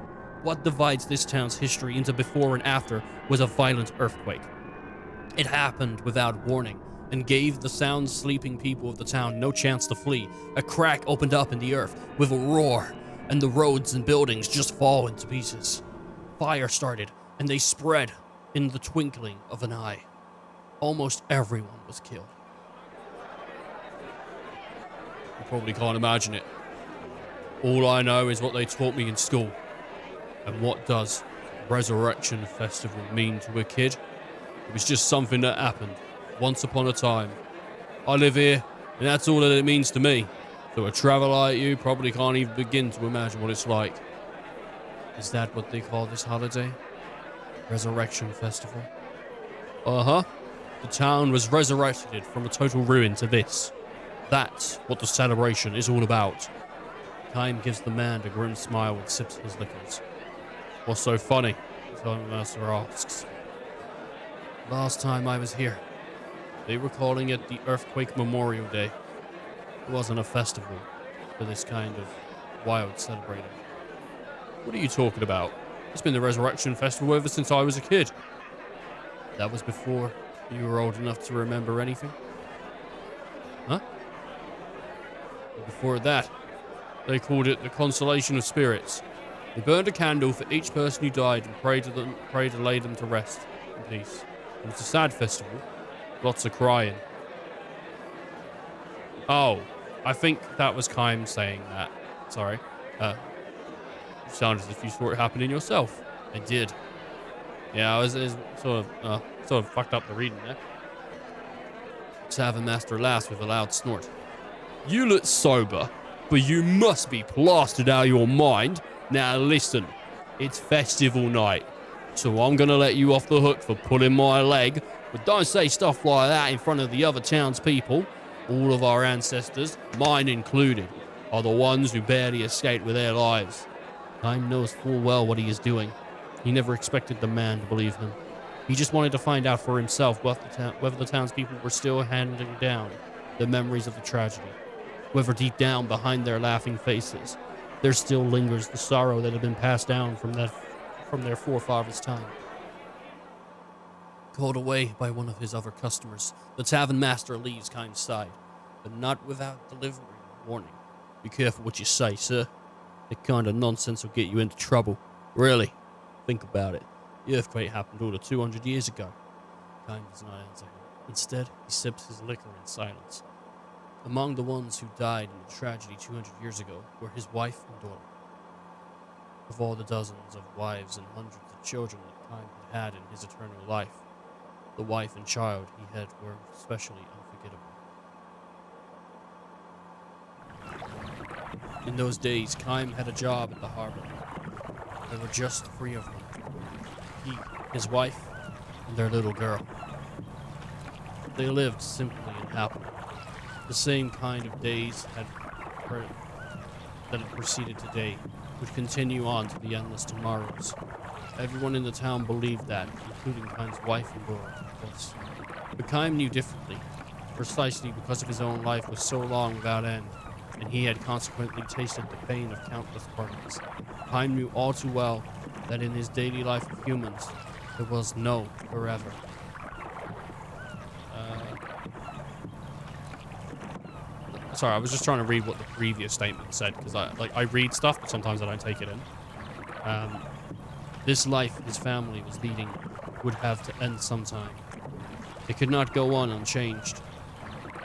What divides this town's history into before and after was a violent earthquake. It happened without warning and gave the sound sleeping people of the town no chance to flee. A crack opened up in the earth with a roar, and the roads and buildings just fall into pieces. Fire started, and they spread in the twinkling of an eye. Almost everyone was killed. You probably can't imagine it. All I know is what they taught me in school. And what does Resurrection Festival mean to a kid? It was just something that happened once upon a time. I live here, and that's all that it means to me. So a traveler like you probably can't even begin to imagine what it's like. Is that what they call this holiday? Resurrection Festival? Uh-huh. The town was resurrected from a total ruin to this. That's what the celebration is all about. Kaim gives the man a grim smile and sips his liquors. "What's so funny?" the tavern master asks. "Last time I was here, They were calling it the Earthquake Memorial Day. It wasn't a festival for this kind of wild celebrating. What are you talking about? It's been the Resurrection Festival ever since I was a kid. That was before you were old enough to remember anything? Huh? Before that, they called it the Consolation of Spirits. They burned a candle for each person who died and prayed to lay them to rest in peace. And it's a sad festival. Lots of crying. Oh, I think that was Kime saying that. Sorry. You sounded as if you saw it happening yourself. I did. Yeah, I was sort of fucked up the reading there. Tavern Master laughs with a loud snort. You look sober, but you must be plastered out of your mind. Now listen, it's festival night, so I'm gonna let you off the hook for pulling my leg, but don't say stuff like that in front of the other townspeople. All of our ancestors, mine included, are the ones who barely escaped with their lives. Time knows full well what he is doing. He never expected the man to believe him. He just wanted to find out for himself whether the townspeople were still handing down the memories of the tragedy. Whether deep down behind their laughing faces, there still lingers the sorrow that had been passed down from their forefathers' time. Called away by one of his other customers, the tavern master leaves Kime's side, but not without delivering a warning. Be careful what you say, sir. That kind of nonsense will get you into trouble. Really, think about it. The earthquake happened all of 200 years ago. Kime does not answer him. Instead, he sips his liquor in silence. Among the ones who died in the tragedy 200 years ago were his wife and daughter. Of all the dozens of wives and hundreds of children that Kime had had in his eternal life, the wife and child he had were especially unforgettable. In those days, Kime had a job at the harbor. There were just 3 of them. He, his wife, and their little girl. They lived simply and happily. The same kind of days that had preceded today would continue on to the endless tomorrows. Everyone in the town believed that, including Kime's wife and daughter, of course. But Kime knew differently, precisely because of his own life was so long without end, and he had consequently tasted the pain of countless parties. Kime knew all too well that in his daily life of humans, there was no forever. Sorry, I was just trying to read what the previous statement said, because I read stuff, but sometimes I don't take it in. This life his family was leading would have to end sometime. It could not go on unchanged.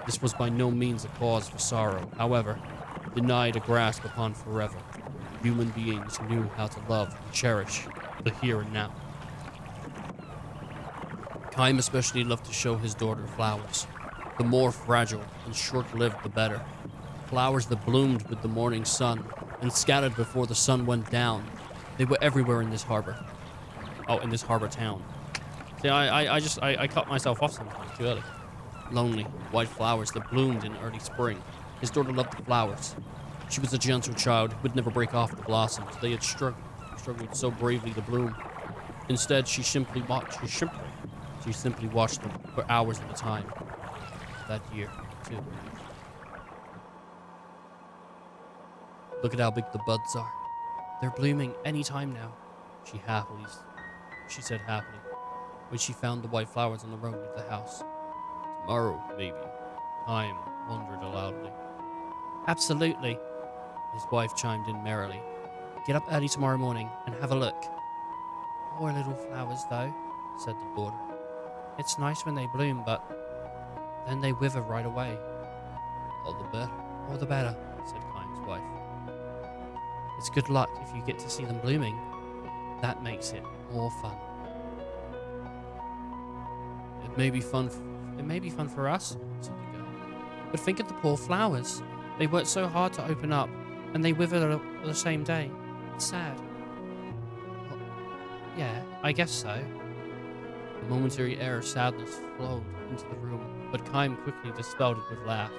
This was by no means a cause for sorrow. However, denied a grasp upon forever, human beings knew how to love and cherish the here and now. Kime especially loved to show his daughter flowers. The more fragile and short-lived, the better. Flowers that bloomed with the morning sun and scattered before the sun went down. They were everywhere in this harbor. Oh, in this harbor town. See, I cut myself off sometimes too early. Lonely, white flowers that bloomed in early spring. His daughter loved the flowers. She was a gentle child who would never break off the blossoms. They had struggled so bravely to bloom. Instead, she simply watched them for hours at a time. That year, too. Look at how big the buds are. They're blooming any time now, she said happily, when she found the white flowers on the road near the house. Tomorrow, maybe. Kime wondered aloudly. Absolutely, his wife chimed in merrily. Get up early tomorrow morning and have a look. Poor little flowers, though, said the daughter. It's nice when they bloom, but then they wither right away. All the better, said Kime's wife. It's good luck if you get to see them blooming. That makes it more fun. It may be fun for us, said the girl. But think of the poor flowers. They work so hard to open up, and they wither the same day. It's sad. Well, yeah, I guess so. A momentary air of sadness flowed into the room, but Kime quickly dispelled it with laughs.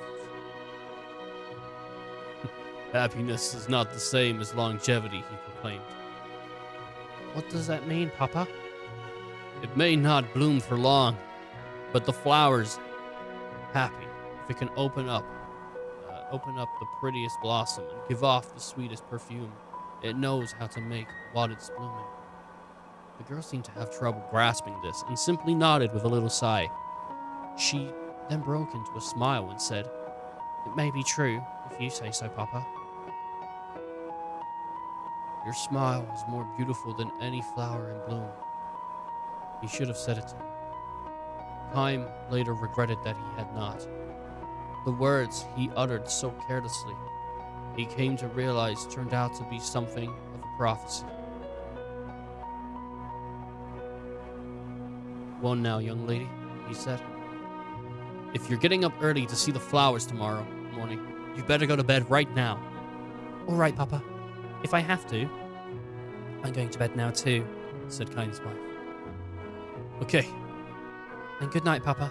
Happiness is not the same as longevity, he proclaimed. What does that mean, Papa? It may not bloom for long, but the flowers happy if it can open up the prettiest blossom and give off the sweetest perfume. It knows how to make while it's blooming. The girl seemed to have trouble grasping this and simply nodded with a little sigh. She then broke into a smile and said, "It may be true, if you say so, Papa. Your smile is more beautiful than any flower in bloom." He should have said it. Kaim later regretted that he had not. The words he uttered so carelessly, he came to realize turned out to be something of a prophecy. "Well now, young lady," he said. "If you're getting up early to see the flowers tomorrow morning, you'd better go to bed right now." "All right, Papa. If I have to." "I'm going to bed now too," said Kaim's wife. "Okay. And good night, Papa."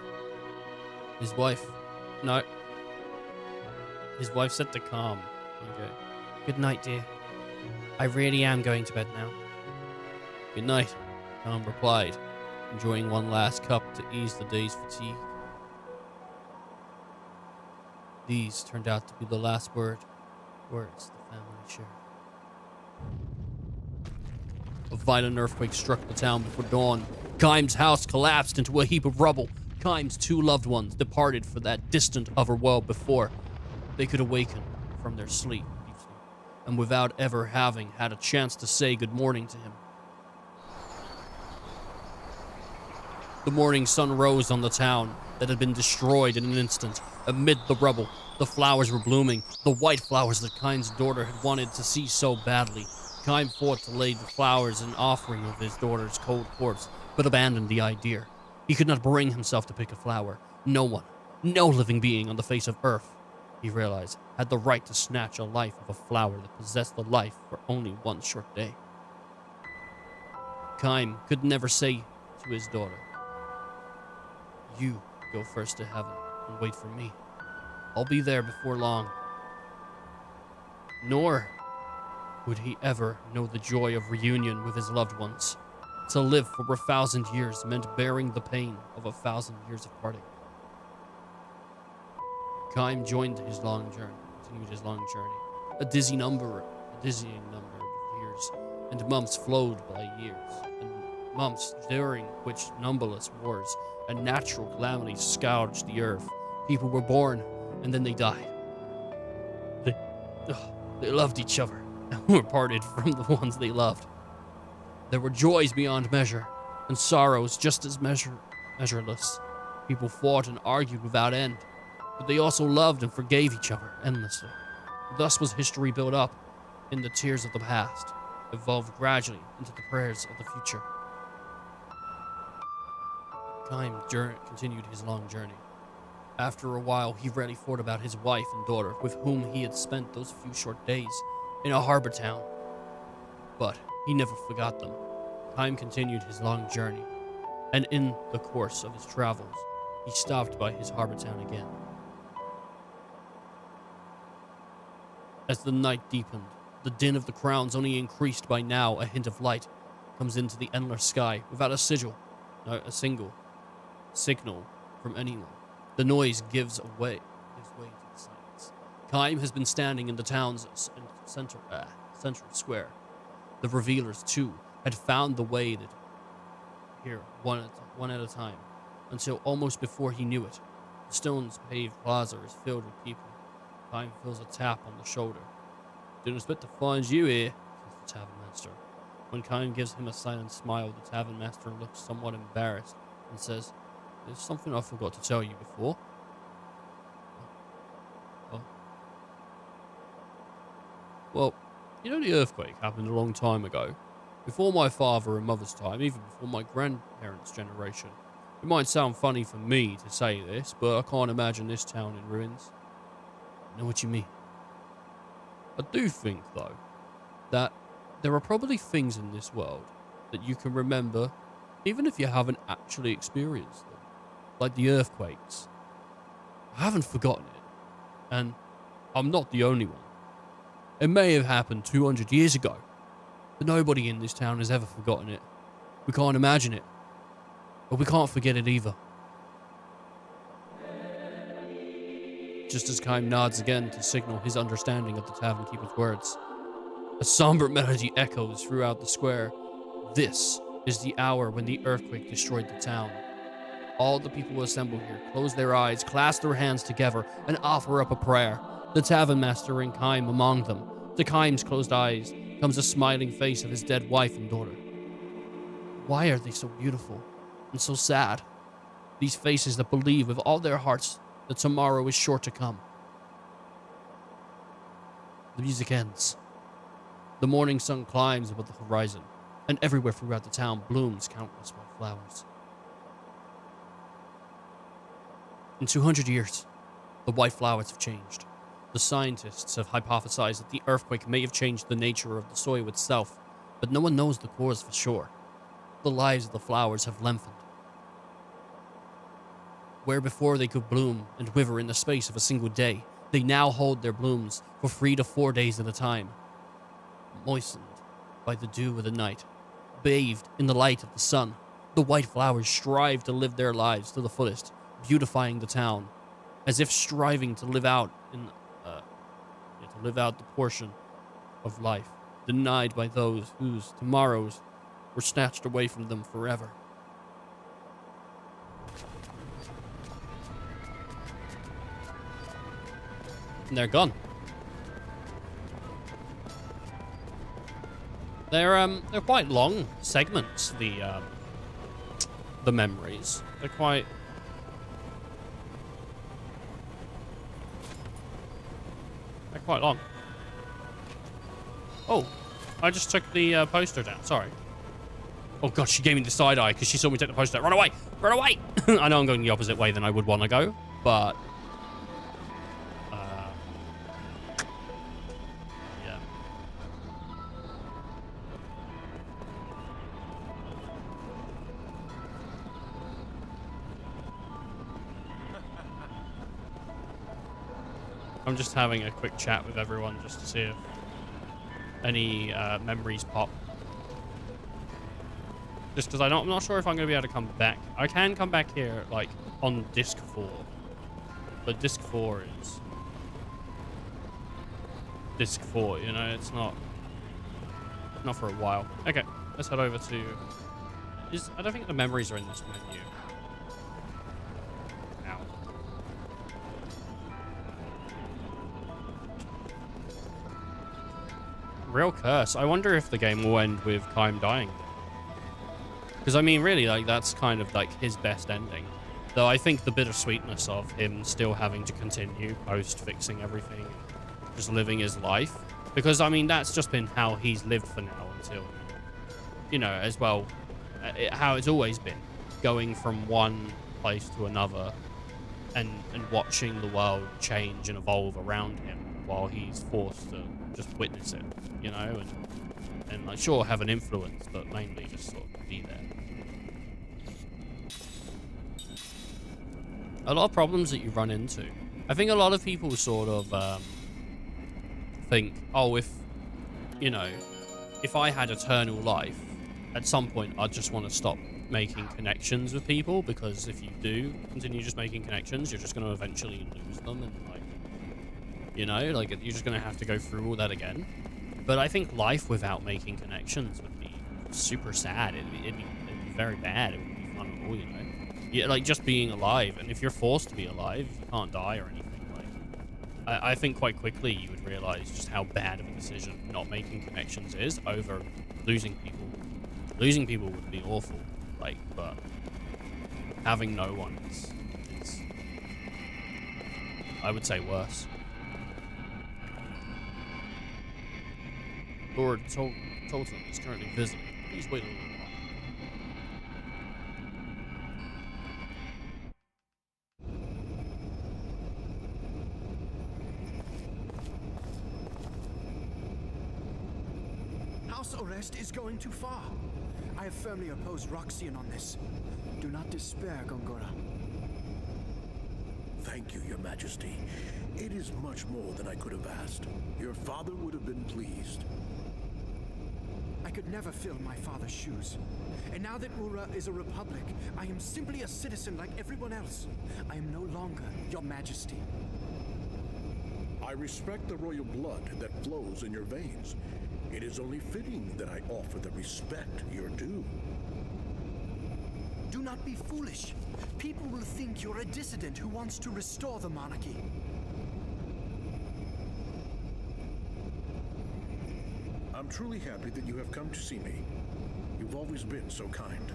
His wife said to Calm. "Okay. Good night, dear. I really am going to bed now." "Good night," Calm replied, enjoying one last cup to ease the day's fatigue. These turned out to be the last words the family shared. A violent earthquake struck the town before dawn. Kaim's house collapsed into a heap of rubble. Kaim's two loved ones departed for that distant other world before they could awaken from their sleep, and without ever having had a chance to say good morning to him. The morning sun rose on the town that had been destroyed in an instant. Amid the rubble, the flowers were blooming, the white flowers that Kaim's daughter had wanted to see so badly. Kaim fought to lay the flowers in offering of his daughter's cold corpse, but abandoned the idea. He could not bring himself to pick a flower. No one, no living being on the face of Earth, he realized, had the right to snatch a life of a flower that possessed the life for only one short day. Kaim could never say to his daughter, "You go first to heaven and wait for me. I'll be there before long." Nor would he ever know the joy of reunion with his loved ones. To live for 1,000 years meant bearing the pain of 1,000 years of parting. Kaim continued his long journey. A dizzying number of years and months flowed by years, and months during which numberless wars and natural calamities scourged the earth. People were born, and then they died. They loved each other, and were parted from the ones they loved. There were joys beyond measure, and sorrows just as measureless. People fought and argued without end, but they also loved and forgave each other endlessly. Thus was history built up in the tears of the past, evolved gradually into the prayers of the future. Kaim continued his long journey. After a while, he rarely thought about his wife and daughter, with whom he had spent those few short days in a harbor town. But he never forgot them. Kaim continued his long journey, and in the course of his travels, he stopped by his harbor town again. As the night deepened, the din of the crowns only increased. By now, a hint of light comes into the endless sky without a single signal from anyone. The noise gives way to the silence. Kaim has been standing in the town's central square. The revealers, too, had found the way that here, one at a time, until almost before he knew it, the stones-paved plaza is filled with people. Kaim feels a tap on the shoulder. "Didn't expect to find you here," says the tavern master. When Kaim gives him a silent smile, the tavern master looks somewhat embarrassed and says, "There's something I forgot to tell you before." Oh. Well, you know, the earthquake happened a long time ago. Before my father and mother's time, even before my grandparents' generation. It might sound funny for me to say this, but I can't imagine this town in ruins. I know what you mean. I do think, though, that there are probably things in this world that you can remember even if you haven't actually experienced them. Like the earthquakes. I haven't forgotten it, and I'm not the only one. It may have happened 200 years ago, but nobody in this town has ever forgotten it. We can't imagine it, but we can't forget it either. just as Kaim nods again to signal his understanding of the tavern keeper's words. A somber melody echoes throughout the square. This is the hour when the earthquake destroyed the town. All the people assembled here close their eyes, clasp their hands together, and offer up a prayer. The tavern master and Kaim among them. To Kaim's closed eyes comes a smiling face of his dead wife and daughter. Why are they so beautiful and so sad? These faces that believe with all their hearts that tomorrow is sure to come. The music ends. The morning sun climbs above the horizon, and everywhere throughout the town blooms countless white flowers. In 200 years, the white flowers have changed. The scientists have hypothesized that the earthquake may have changed the nature of the soil itself, but no one knows the cause for sure. The lives of the flowers have lengthened. Where before they could bloom and wither in the space of a single day, they now hold their blooms for 3 to 4 days at a time. Moistened by the dew of the night, bathed in the light of the sun, the white flowers strive to live their lives to the fullest, beautifying the town, as if striving to live out the portion of life denied by those whose tomorrows were snatched away from them forever. And they're gone. They're quite long segments, the memories. They're quite long. Oh, I just took the poster down. Sorry. Oh god, she gave me the side eye because she saw me take the poster down. Run away! Run away! I know I'm going the opposite way than I would want to go, but yeah. I'm just having a quick chat with everyone just to see if any memories pop. Just because I'm not sure if I'm going to be able to come back. I can come back here, like, on disc 4. But disc 4 is disc 4, you know? It's not for a while. Okay, let's head over to... I don't think the memories are in this menu. Ow. Real curse. I wonder if the game will end with Kaim dying. Because, I mean, really, like, that's kind of, like, his best ending. Though I think the bittersweetness of him still having to continue post-fixing everything, just living his life. Because, I mean, that's just been how he's lived for now until, you know, as well, how it's always been. Going from one place to another and watching the world change and evolve around him while he's forced to just witness it, you know? And like, sure, have an influence, but mainly just sort of be there. A lot of problems that you run into. I think a lot of people sort of think, oh, if I had eternal life, at some point I'd just want to stop making connections with people, because if you do continue just making connections, you're just going to eventually lose them, and like, you know, like, you're just going to have to go through all that again. But I think life without making connections would be super sad. It'd be very bad. It wouldn't be fun at all, you know? Yeah, like, just being alive. And if you're forced to be alive, you can't die or anything. Like, I think quite quickly you would realize just how bad of a decision not making connections is over losing people. Losing people would be awful, like, but having no one is I would say, worse. Lord Totem is currently visiting. Please wait a little while. House arrest is going too far. I have firmly opposed Roxian on this. Do not despair, Gongora. Thank you, Your Majesty. It is much more than I could have asked. Your father would have been pleased. I could never fill my father's shoes. And now that Ura is a republic, I am simply a citizen like everyone else. I am no longer Your Majesty. I respect the royal blood that flows in your veins. It is only fitting that I offer the respect you're due. Do not be foolish. People will think you're a dissident who wants to restore the monarchy. I'm truly happy that you have come to see me. You've always been so kind.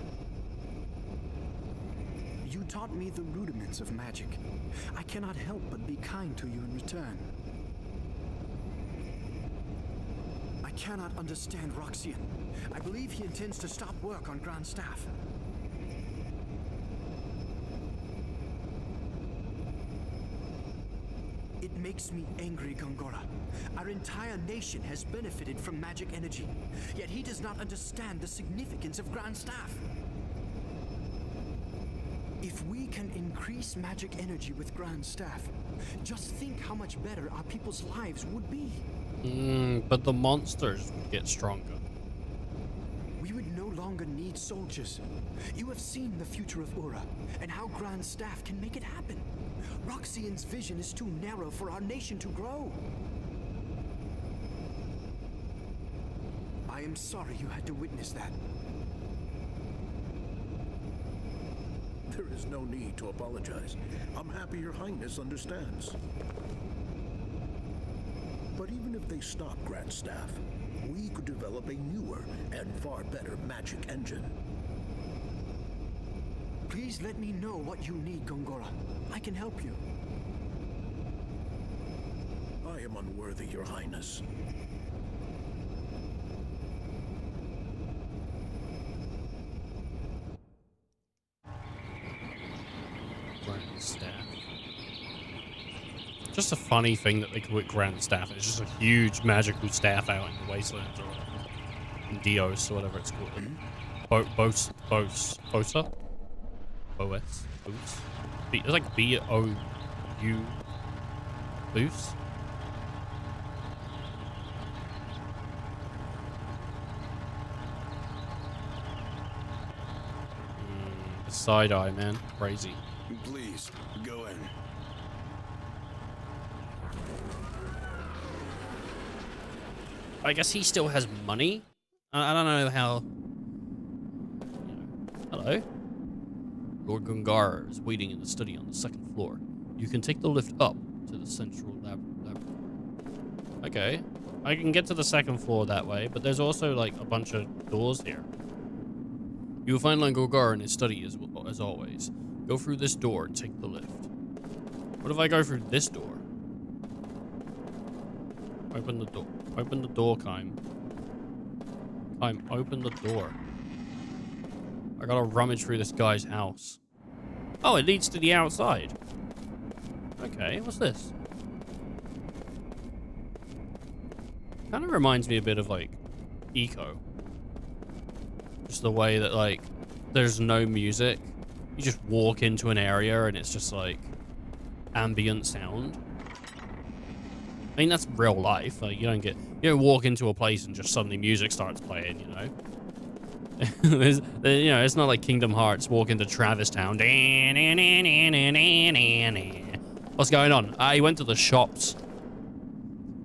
You taught me the rudiments of magic. I cannot help but be kind to you in return. I cannot understand Roxian. I believe he intends to stop work on Grand Staff. It makes me angry, Gongora. Our entire nation has benefited from magic energy, yet he does not understand the significance of Grand Staff. If we can increase magic energy with Grand Staff, just think how much better our people's lives would be. But the monsters would get stronger. We would no longer need soldiers. You have seen the future of Ura, and how Grand Staff can make it happen. Roxian's vision is too narrow for our nation to grow. I am sorry you had to witness that. There is no need to apologize. I'm happy your highness understands. But even if they stop Grand Staff, we could develop a newer and far better magic engine. Please let me know what you need, Gongora. I can help you. I am unworthy, your highness. Grand Staff. Just a funny thing that they call it Grand Staff. It's just a huge magical staff out in the wastelands, or in Dios, or whatever it's called. Bosa? OS? Boost? It's like B-O-U. Boost? The side eye, man. Crazy. Please, go in. I guess he still has money. I don't know how. Hello. Lord Gungar is waiting in the study on the second floor. You can take the lift up to the central lab. Okay. I can get to the second floor that way, but there's also like a bunch of doors here. You will find Lord Gungar in his study as always. Go through this door and take the lift. What if I go through this door? Open the door. Open the door, Kime. Kime, open the door. I gotta rummage through this guy's house. Oh, it leads to the outside. Okay, what's this? Kind of reminds me a bit of, like, Eco. Just the way that, like, there's no music. You just walk into an area and it's just, like, ambient sound. I mean, that's real life. Like, you don't walk into a place and just suddenly music starts playing, you know? You know, it's not like Kingdom Hearts. Walk into Travis Town. What's going on? I went to the shops.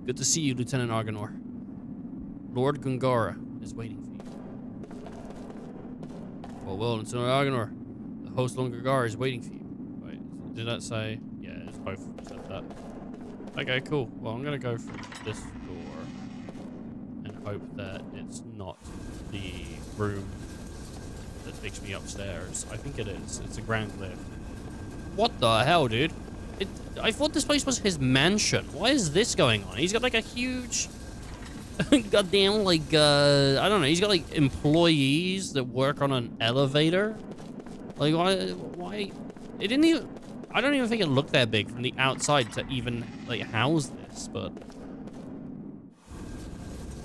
Good to see you, Lieutenant Argonor. Lord Gungara is waiting for you. Well, Lieutenant Argonor. The host Lord Gungara is waiting for you. Wait, did that say? Yeah, it's both said that. Okay, cool. Well, I'm gonna go through this door and hope that it's not the room that takes me upstairs. I think it is. It's a grand lift. What the hell, dude? I thought this place was his mansion. Why is this going on? He's got like a huge goddamn, like, I don't know. He's got like employees that work on an elevator. Like, why? It didn't even, I don't even think it looked that big from the outside to even like house this, but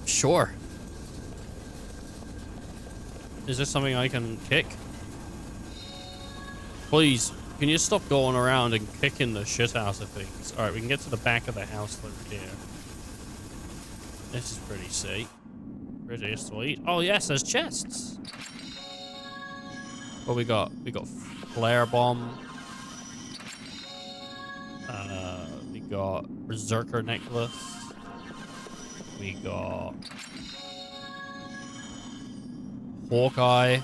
sure. Is this something I can kick? Please, can you stop going around and kicking the shit out of things? Alright, we can get to the back of the house over here. This is pretty sick. Pretty sweet. Oh yes, there's chests. What we got? We got flare bomb. We got Berserker Necklace. We got Hawkeye.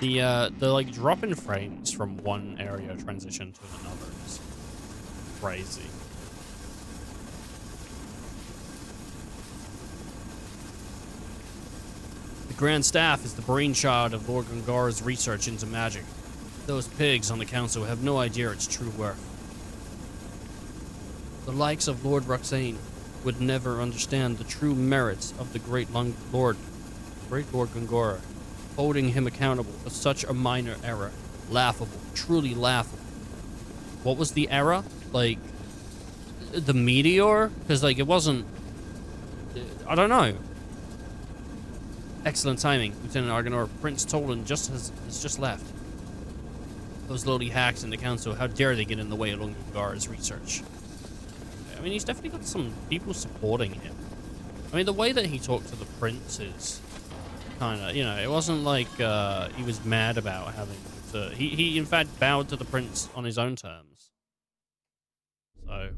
The like drop-in frames from one area transition to another is crazy. The Grand Staff is the brainchild of Lord Gungara's research into magic. Those pigs on the council have no idea its true worth. The likes of Lord Roxane would never understand the true merits of the Great Lord Gungara. Holding him accountable for such a minor error. Laughable. Truly laughable. What was the error? Like, the meteor? Because, like, it wasn't... I don't know. Excellent timing, Lieutenant Argonor. Prince Tolan has just left. Those lowly hacks in the council, how dare they get in the way of Lungara's research? I mean, he's definitely got some people supporting him. I mean, the way that he talked to the prince is... kind of, you know, it wasn't like he was mad about having to... He in fact bowed to the prince on his own terms. So...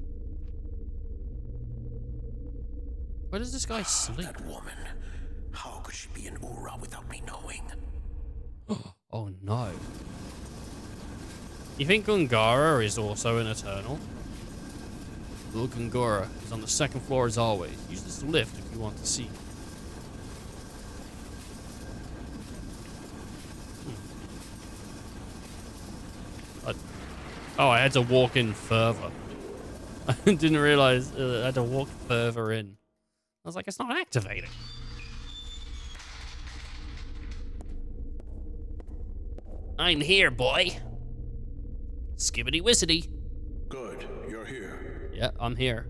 where does this guy sleep? That woman. How could she be in Ura without me knowing? Oh no. You think Gungara is also an Eternal? Lord Gungara is on the second floor as always. Use this lift if you want to see. Oh, I had to walk in further. I didn't realize I had to walk further in. I was like, it's not activating. I'm here, boy. Skibbity whizzity. Good, you're here. Yeah, I'm here.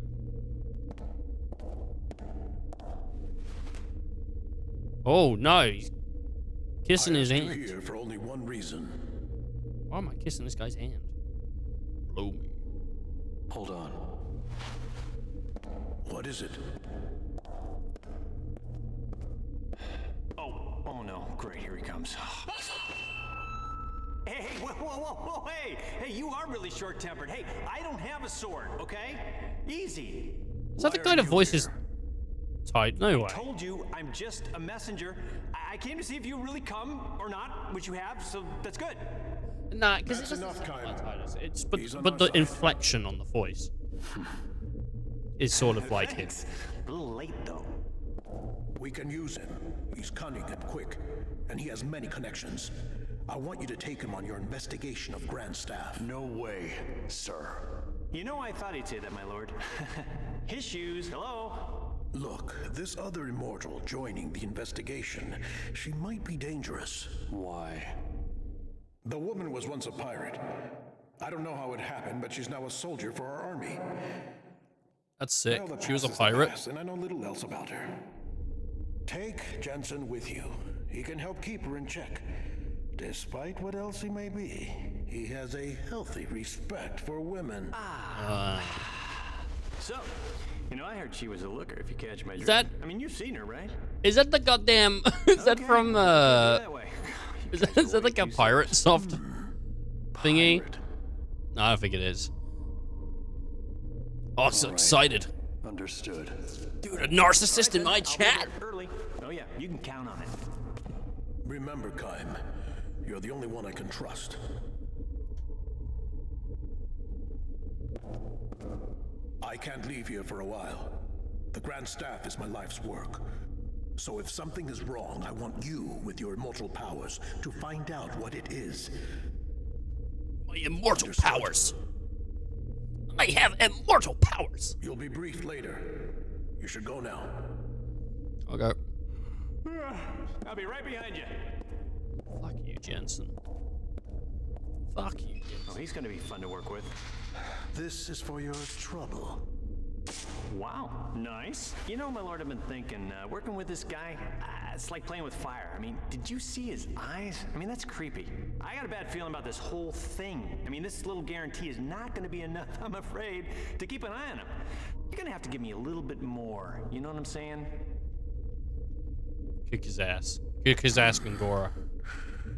Oh no, he's kissing his hand. I'm here for only one reason. Why am I kissing this guy's hand? Blow me. Hold on. What is it? Oh no, great, here he comes. Hey, whoa, hey, you are really short-tempered. Hey, I don't have a sword, okay? Easy. Is that the guy that voices tight? No way. I told you, I'm just a messenger. I came to see if you really come or not, which you have, so that's good. Nah, because it's enough, Kyle. It's but the inflection on the voice is sort of like him. A little late though. We can use him. He's cunning and quick, and he has many connections. I want you to take him on your investigation of Grand Staff. No way, sir. You know, I thought he'd say that, my lord. His shoes, hello? Look, this other immortal joining the investigation, she might be dangerous. Why? The woman was once a pirate. I don't know how it happened, but she's now a soldier for our army. That's sick. Well, She was a past is the pirate. past, and I know little else about her. Take Jensen with you. He can help keep her in check. Despite what else he may be, he has a healthy respect for women. So, you know, I heard she was a looker, if you catch my drift. that- I mean, you've seen her, right? Is that the goddamn? Is that from That way. Is that like a pirate soft thingy? No, I don't think it is. Oh, so excited. Understood. Dude, a narcissist in my chat. Early. Oh yeah, you can count on it. Remember, Kaim, you're the only one I can trust. I can't leave here for a while. The Grand Staff is my life's work. So if something is wrong, I want you, with your immortal powers, to find out what it is. My immortal powers. I have immortal powers. You'll be briefed later. You should go now. Okay. I'll be right behind you. Fuck you, Jensen. Fuck you, Jensen. Oh, he's gonna be fun to work with. This is for your trouble. Wow, nice. You know, my lord, I've been thinking, working with this guy, it's like playing with fire. I mean, did you see his eyes? I mean, that's creepy. I got a bad feeling about this whole thing. I mean, this little guarantee is not going to be enough, I'm afraid, to keep an eye on him. You're going to have to give me a little bit more. You know what I'm saying? Kick his ass. Kick his ass, Gungora.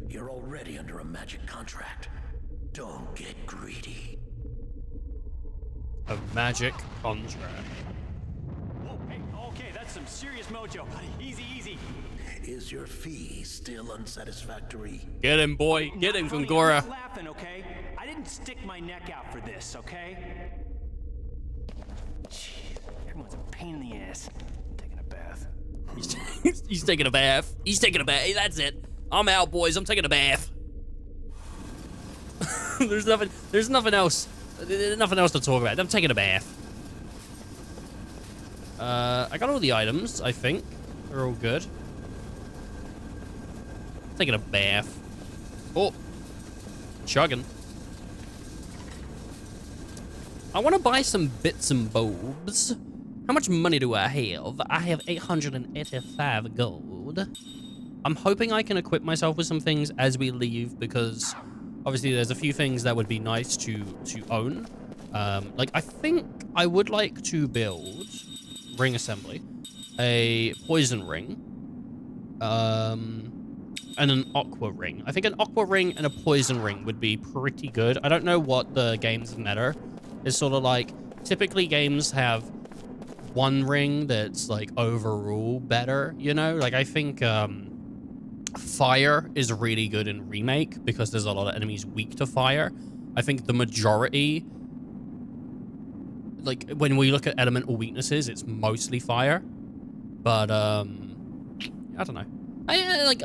You're already under a magic contract. Don't get greedy. A magic contract. Whoa, hey, okay, that's some serious mojo, buddy. Easy, easy. Is your fee still unsatisfactory? Get him, boy. Get him, Tony, Gongora. I'm not laughing, okay? I didn't stick my neck out for this, okay? Jeez, everyone's a pain in the ass. I'm taking a bath. He's taking a bath. He's taking a bath. That's it. I'm out, boys. I'm taking a bath. There's nothing else. Nothing else to talk about. I'm taking a bath. I got all the items, I think. They're all good. Taking a bath. Oh. Chugging. I want to buy some bits and bobs. How much money do I have? I have 885 gold. I'm hoping I can equip myself with some things as we leave, because obviously there's a few things that would be nice to own. Like, I think I would like to build ring assembly, a poison ring, and an aqua ring. I think an aqua ring and a poison ring would be pretty good. I don't know what the game's meta is. Sort of like, typically games have one ring that's like overall better, you know? Like, I think fire is really good in Remake because there's a lot of enemies weak to fire. I think the majority, like when we look at elemental weaknesses, it's mostly fire. But I don't know. Like,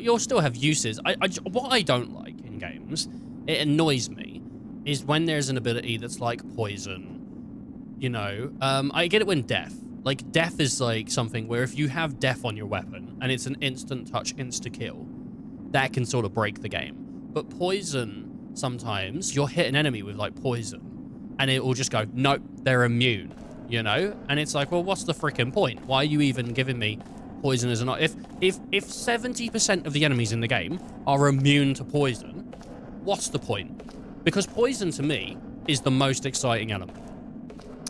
you'll still have uses. What I don't like in games, it annoys me, is when there's an ability that's like poison. You know, I get it when death. Like, death is like something where if you have death on your weapon and it's an instant touch, insta-kill, that can sort of break the game. But poison, sometimes you'll hit an enemy with like poison and it will just go, nope, they're immune, you know? And it's like, well, what's the freaking point? Why are you even giving me poison as an... If 70% of the enemies in the game are immune to poison, what's the point? Because poison to me is the most exciting element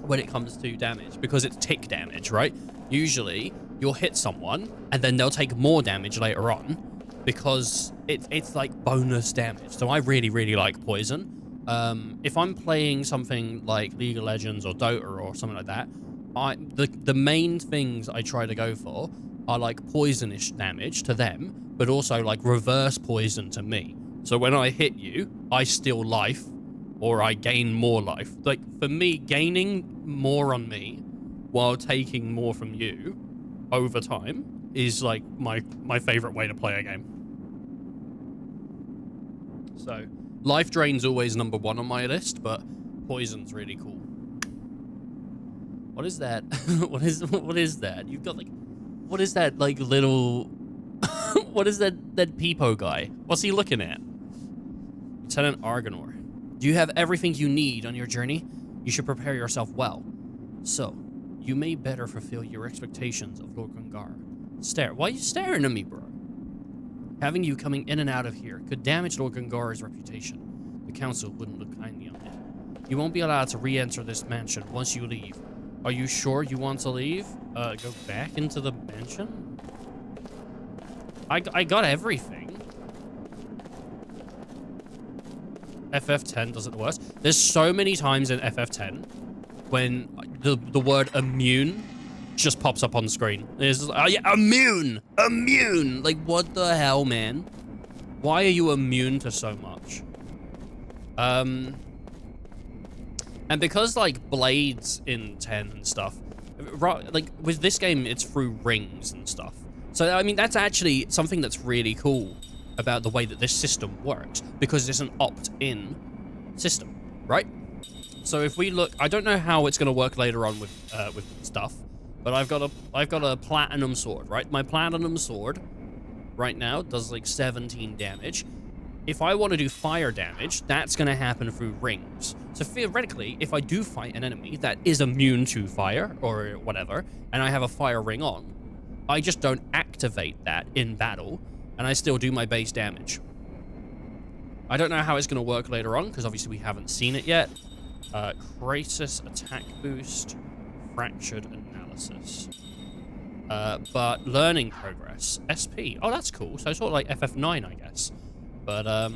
when it comes to damage, because it's tick damage, right? Usually you'll hit someone and then they'll take more damage later on because it's like bonus damage. So I really, really like poison. If I'm playing something like League of Legends or Dota or something like that, the main things I try to go for are like poisonish damage to them, but also like reverse poison to me. So when I hit you, I steal life, or I gain more life. Like, for me, gaining more on me while taking more from you over time is like my favorite way to play a game. So life drain's always number one on my list, but poison's really cool. What is that? What is that? You've got like, what is that like little what is that peepo guy? What's he looking at? Lieutenant Argonor. Do you have everything you need on your journey? You should prepare yourself well. So, you may better fulfill your expectations of Lord Gungar. Why are you staring at me, bro? Having you coming in and out of here could damage Lord Gungar's reputation. The council wouldn't look kindly on it. You won't be allowed to re-enter this mansion once you leave. Are you sure you want to leave? Go back into the mansion? I got everything. FF10 does it the worst. There's so many times in FF10 when the word immune just pops up on screen. It's like, oh yeah, immune! Immune! Like, what the hell, man? Why are you immune to so much? And because, like, blades in 10 and stuff, like, with this game, it's through rings and stuff. So, I mean, that's actually something that's really cool about the way that this system works, because it's an opt-in system, right? So if we look, I don't know how it's going to work later on with stuff, but I've got a platinum sword, right? My platinum sword right now does like 17 damage. If I want to do fire damage, that's going to happen through rings. So theoretically, if I do fight an enemy that is immune to fire or whatever, and I have a fire ring on, I just don't activate that in battle, and I still do my base damage. I don't know how it's going to work later on, because obviously we haven't seen it yet. Kratos attack boost, fractured analysis. But learning progress, SP. Oh, that's cool. So sort of like FF9, I guess. But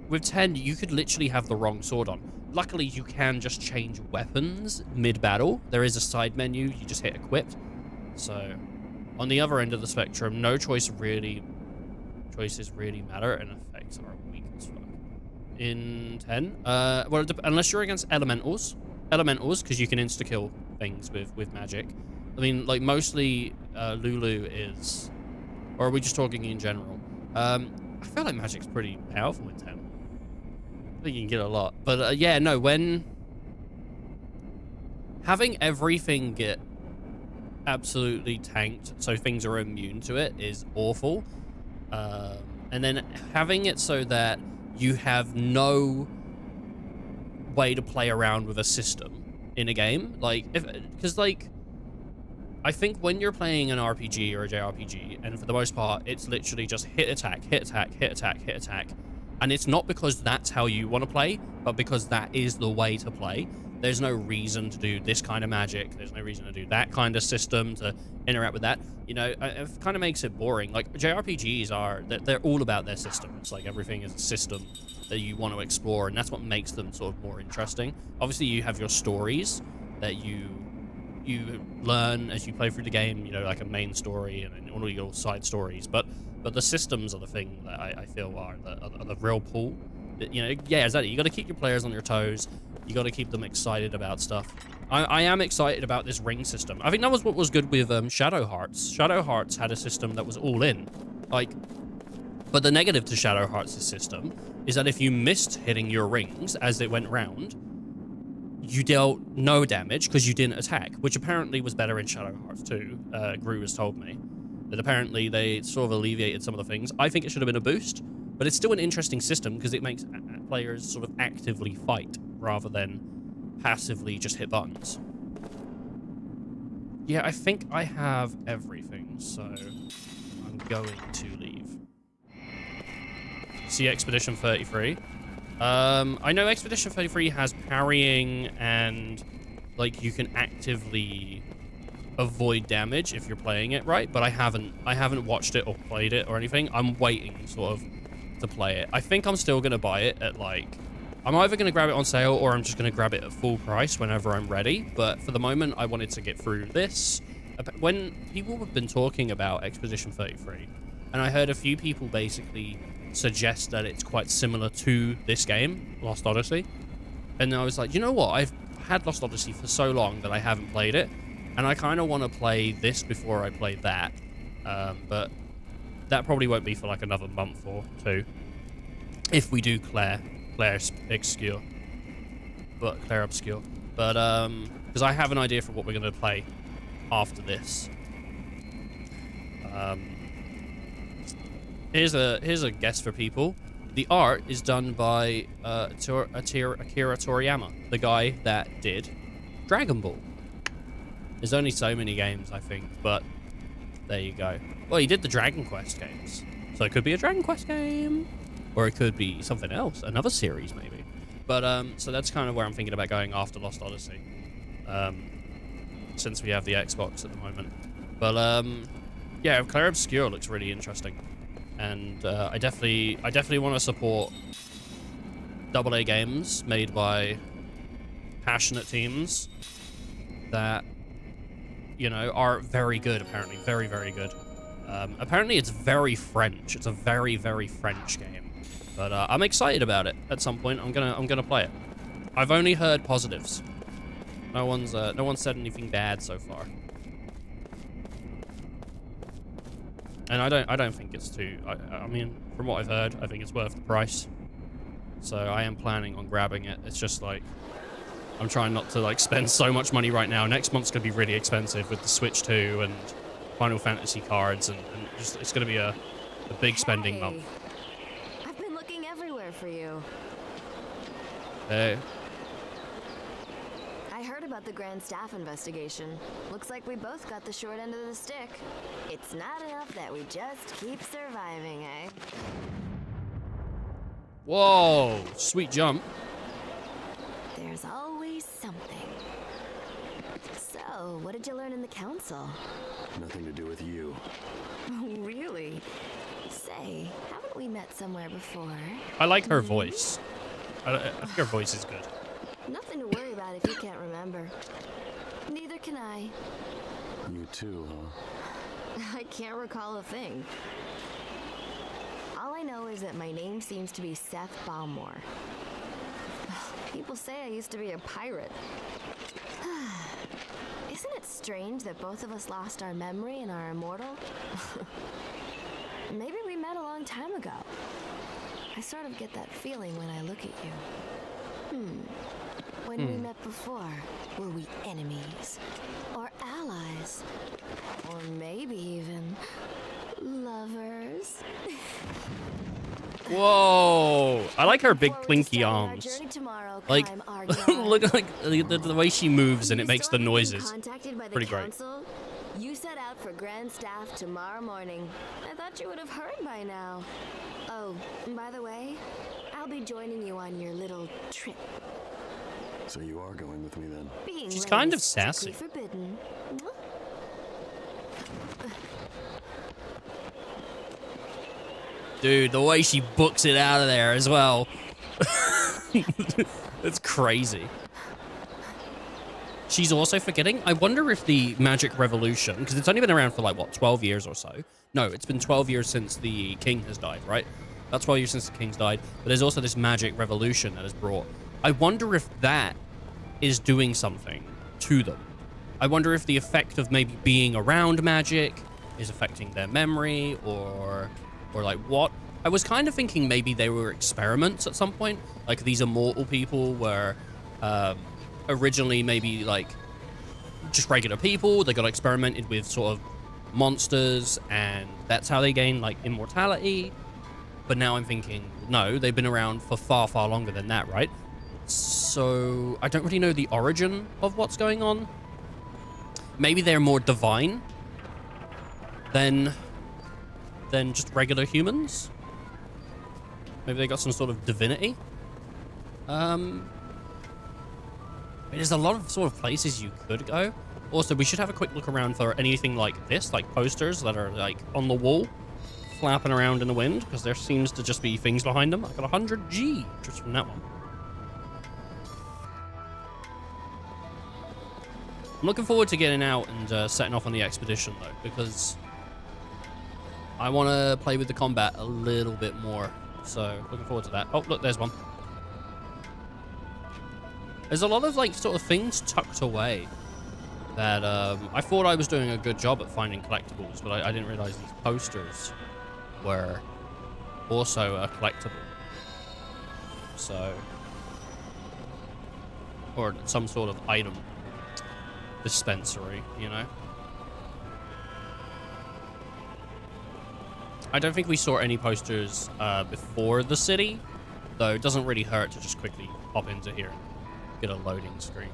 with 10, you could literally have the wrong sword on. Luckily, you can just change weapons mid-battle. There is a side menu. You just hit equipped. So on the other end of the spectrum, no choices really matter, and effects are weak as fuck. In 10, well, unless you're against elementals, because you can insta-kill things with magic. I mean, like, mostly Lulu is... Or are we just talking in general? I feel like magic's pretty powerful in 10. I think you can get a lot. But, yeah, no, when... Having everything get absolutely tanked so things are immune to it is awful. And then having it so that you have no way to play around with a system in a game. Like, because, like... I think when you're playing an RPG or a JRPG, and for the most part, it's literally just hit attack, hit attack, hit attack, hit attack. And it's not because that's how you want to play, but because that is the way to play. There's no reason to do this kind of magic. There's no reason to do that kind of system to interact with that. You know, it kind of makes it boring. Like, JRPGs are, they're all about their systems. Like, everything is a system that you want to explore, and that's what makes them sort of more interesting. Obviously, you have your stories that you learn as you play through the game, you know, like a main story and all your side stories, but the systems are the thing that I feel are the real pull. You know, yeah, exactly. You got to keep your players on their toes. You got to keep them excited about stuff. I am excited about this ring system. I think that was what was good with Shadow Hearts. Shadow Hearts had a system that was all in, like. But the negative to Shadow Hearts' system is that if you missed hitting your rings as it went round, you dealt no damage because you didn't attack, which apparently was better in Shadow Hearts 2. Gru has told me that apparently they sort of alleviated some of the things. I think it should have been a boost, but it's still an interesting system because it makes players sort of actively fight rather than passively just hit buttons. Yeah, I think I have everything, so I'm going to leave. See Expedition 33. I know Expedition 33 has parrying and, like, you can actively avoid damage if you're playing it right, but I haven't watched it or played it or anything. I'm waiting, sort of, to play it. I think I'm still going to buy it at, like... I'm either going to grab it on sale or I'm just going to grab it at full price whenever I'm ready, but for the moment, I wanted to get through this. When people have been talking about Expedition 33, and I heard a few people basically suggest that it's quite similar to this game, Lost Odyssey. And I was like, you know what? I've had Lost Odyssey for so long that I haven't played it. And I kind of want to play this before I play that. But that probably won't be for like another month or two. If we do Claire Obscure. But, because I have an idea for what we're going to play after this. Here's a guess for people. The art is done by Akira Toriyama, the guy that did Dragon Ball. There's only so many games, I think, but there you go. Well, he did the Dragon Quest games, so it could be a Dragon Quest game, or it could be something else, another series maybe. But so that's kind of where I'm thinking about going after Lost Odyssey, since we have the Xbox at the moment. But yeah, Claire Obscure looks really interesting. And I definitely want to support AA games made by passionate teams that, you know, are very good, apparently. Very, very good. Apparently it's very French. It's a very, very French game. But I'm excited about it. At some point, I'm gonna play it. I've only heard positives. No one's said anything bad so far. And I don't think it's too... I mean, from what I've heard, I think it's worth the price. So I am planning on grabbing it. It's just like... I'm trying not to, like, spend so much money right now. Next month's going to be really expensive with the Switch 2 and Final Fantasy cards. And just, it's going to be a big spending month. I've been looking everywhere for you. Hey. I heard about the Grand Staff investigation. Looks like we both got the short end of the stick. It's not enough that we just keep surviving, eh? Whoa, sweet jump. There's always something. So, what did you learn in the council? Nothing to do with you. Really? Say, haven't we met somewhere before? I like her voice. I think her voice is good. Nothing to worry about if you can't remember. Neither can I. You too, huh? I can't recall a thing. All I know is that my name seems to be Seth Balmore. People say I used to be a pirate. Isn't it strange that both of us lost our memory and are immortal? Maybe we met a long time ago. I sort of get that feeling when I look at you. When we met before, were we enemies? Or allies? Or maybe even lovers? Whoa! I like her big plinky arms. Like, look like the way she moves and it makes the noises. Pretty great. You set out for Grand Staff tomorrow morning. I thought you would have heard by now. Oh, by the way, I'll be joining you on your little trip. So you are going with me then? She's kind of sassy. Forbidden. Dude, the way she books it out of there as well. It's crazy. She's also forgetting. I wonder if the Magic Revolution, because it's only been around for like, what, 12 years or so? No, it's been 12 years since the king has died, right? That's 12 years since the king's died. But there's also this Magic Revolution that is brought. I wonder if that is doing something to them. I wonder if the effect of maybe being around magic is affecting their memory or like what. I was kind of thinking maybe they were experiments at some point. Like these immortal people were originally maybe like just regular people. They got experimented with sort of monsters and that's how they gain like immortality. But now I'm thinking, no, they've been around for far, far longer than that, right? So I don't really know the origin of what's going on. Maybe they're more divine than just regular humans. Maybe they got some sort of divinity. There's a lot of sort of places you could go. Also, we should have a quick look around for anything like this, like posters that are like on the wall, flapping around in the wind, because there seems to just be things behind them. I got 100 G just from that one. I'm looking forward to getting out and setting off on the expedition, though, because I want to play with the combat a little bit more. So, looking forward to that. Oh, look, there's one. There's a lot of, like, sort of things tucked away that I thought I was doing a good job at finding collectibles, but I didn't realize these posters were also a collectible. So, or some sort of item dispensary, you know? I don't think we saw any posters before the city, though it doesn't really hurt to just quickly pop into here and get a loading screen.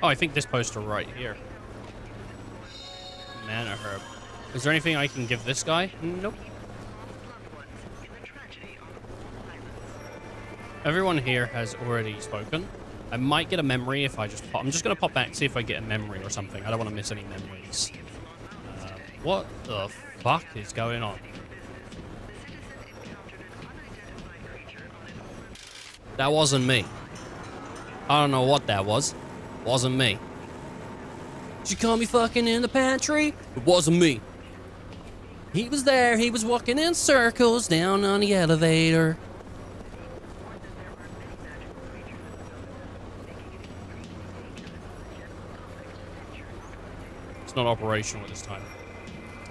Oh, I think this poster right here. Mana herb. Is there anything I can give this guy? Nope. Everyone here has already spoken. I might get a memory if I just pop. I'm just going to pop back, see if I get a memory or something. I don't want to miss any memories. What the fuck is going on? That wasn't me. I don't know what that was. Wasn't me. Did you call me fucking in the pantry? It wasn't me. He was there. He was walking in circles down on the elevator. It's not operational at this time.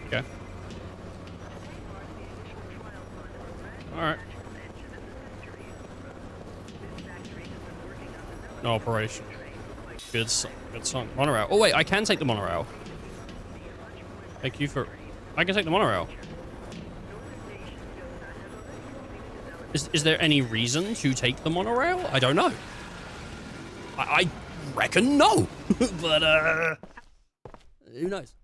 Okay. Alright. No operation. Good song. Monorail. Oh wait, I can take the monorail. Thank you for... I can take the monorail. Is there any reason to take the monorail? I don't know. I reckon no. But Who knows?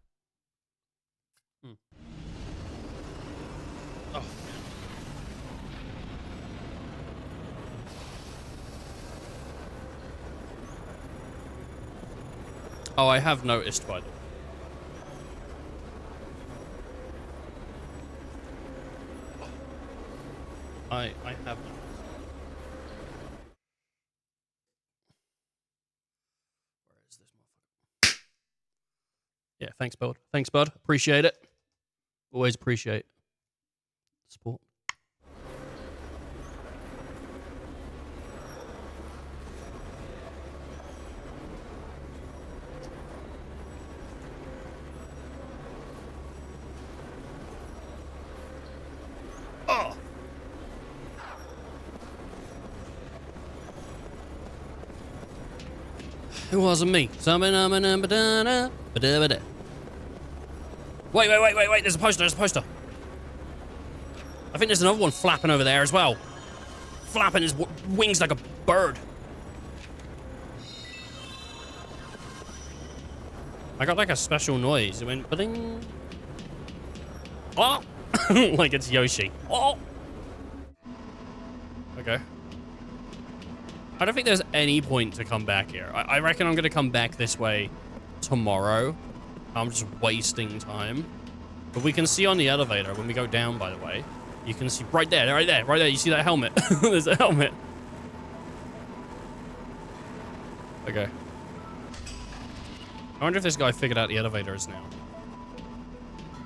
Oh. Oh, I have noticed, by the way. I have noticed. Where is this motherfucker? Yeah, thanks, bud. Thanks, bud. Appreciate it. Always appreciate support. Oh! It wasn't me. Wait, there's a poster, I think there's another one flapping over there as well. Flapping his wings like a bird. I got like a special noise. It went ba-ding. Oh! Like it's Yoshi. Oh! Okay. I don't think there's any point to come back here. I reckon I'm going to come back this way tomorrow. I'm just wasting time. But we can see on the elevator when we go down, by the way. You can see right there. You see that helmet? There's a helmet. Okay. I wonder if this guy figured out the elevators now.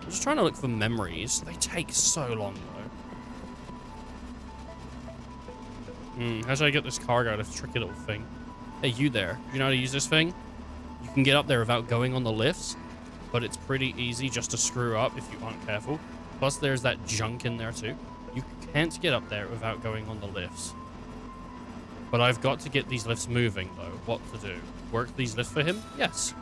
I'm just trying to look for memories. They take so long, though. How should I get this cargo? This tricky little thing. Hey, you there. You know how to use this thing? You can get up there without going on the lifts, but it's pretty easy just to screw up if you aren't careful. Plus, there's that junk in there, too. You can't get up there without going on the lifts. But I've got to get these lifts moving, though. What to do? Work these lifts for him? Yes.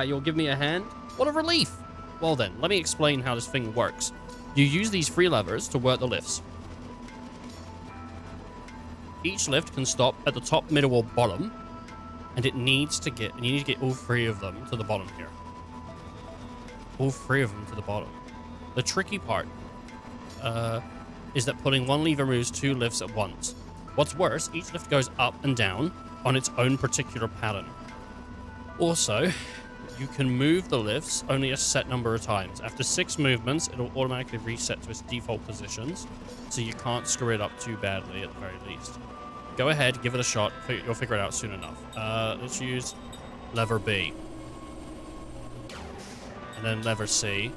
You'll give me a hand? What a relief. Well then, let me explain how this thing works. You use these 3 levers to work the lifts. Each lift can stop at the top, middle, or bottom, and you need to get all 3 of them to the bottom here. All 3 of them to the bottom. The tricky part is that pulling one lever moves 2 lifts at once. What's worse, each lift goes up and down on its own particular pattern. Also, you can move the lifts only a set number of times. After 6 movements, it'll automatically reset to its default positions, so you can't screw it up too badly at the very least. Go ahead, give it a shot. You'll figure it out soon enough. Let's use lever B. And then lever C.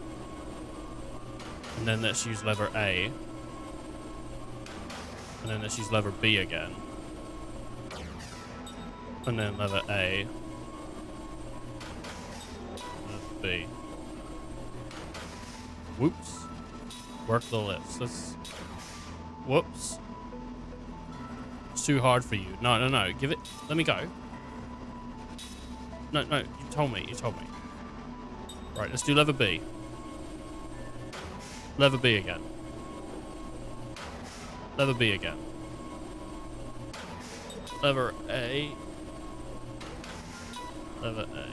And then let's use lever A. And then let's use lever B again. And then lever A. Lever B. Whoops. Work the lifts. Whoops. It's too hard for you. No. Give it. Let me go. No. You told me. Right, let's do lever B. Lever B again. Lever B again. Lever A. Lever A.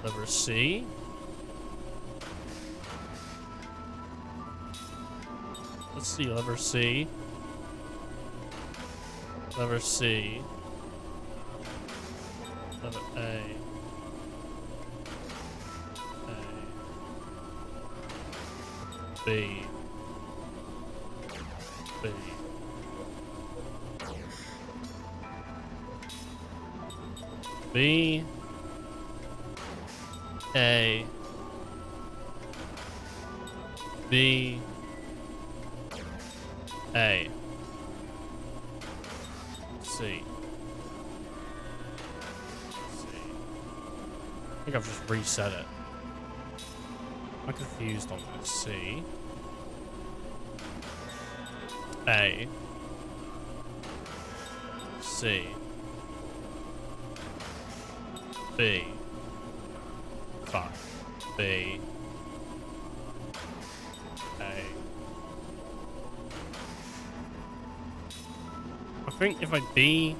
Lever C. Let's see, lever C. Lever C. Lever A. B. B. B. A. B. A. C. I think I've just reset it. I'm confused on this. C. A. C. B. Fuck. B. A. I think if I B.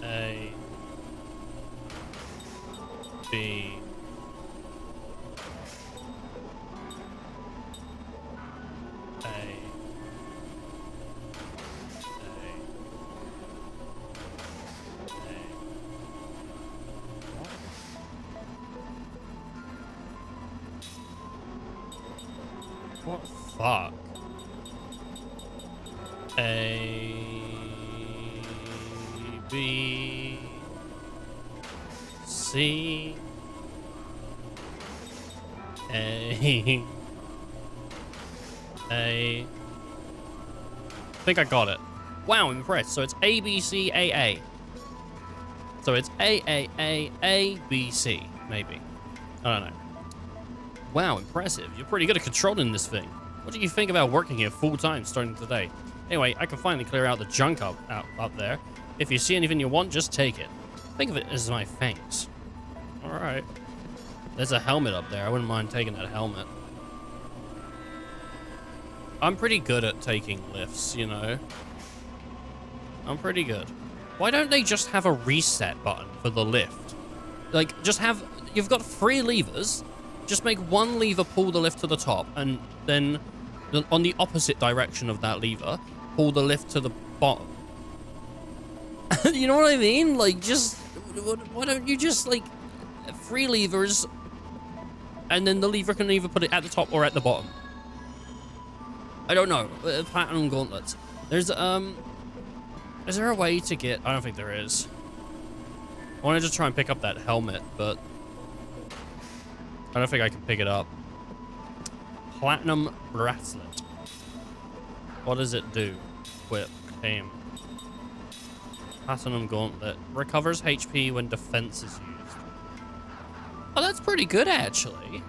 A. B. A. What the fuck? A, B, C, A, A. I think I got it. Wow, I'm impressed. So it's A, B, C, A, A. So it's A, B, C, maybe. I don't know. Wow, impressive. You're pretty good at controlling this thing. What do you think about working here full-time starting today? Anyway, I can finally clear out the junk up there. If you see anything you want, just take it. Think of it as my thanks. Alright. There's a helmet up there. I wouldn't mind taking that helmet. I'm pretty good at taking lifts, you know. I'm pretty good. Why don't they just have a reset button for the lift? Like, just have... You've got 3 levers. Just make one lever pull the lift to the top, and then on the opposite direction of that lever, pull the lift to the bottom. You know what I mean? Like, just... Why don't you just, like... 3 levers, and then the lever can either put it at the top or at the bottom. I don't know. Platinum gauntlets. There's, is there a way to get... I don't think there is. I wanted to try and pick up that helmet, but... I don't think I can pick it up. Platinum bracelet. What does it do? Whip. Aim. Platinum gauntlet. Recovers HP when defense is used. Oh, that's pretty good, actually.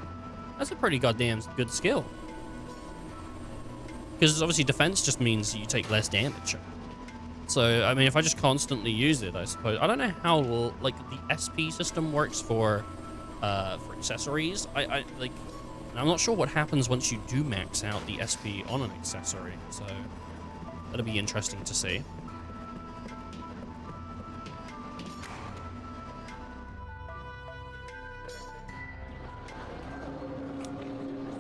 That's a pretty goddamn good skill. Because obviously defense just means you take less damage. So, I mean, if I just constantly use it, I suppose. I don't know how, like, the SP system works for accessories. Like, I'm not sure what happens once you do max out the SP on an accessory, so that'll be interesting to see.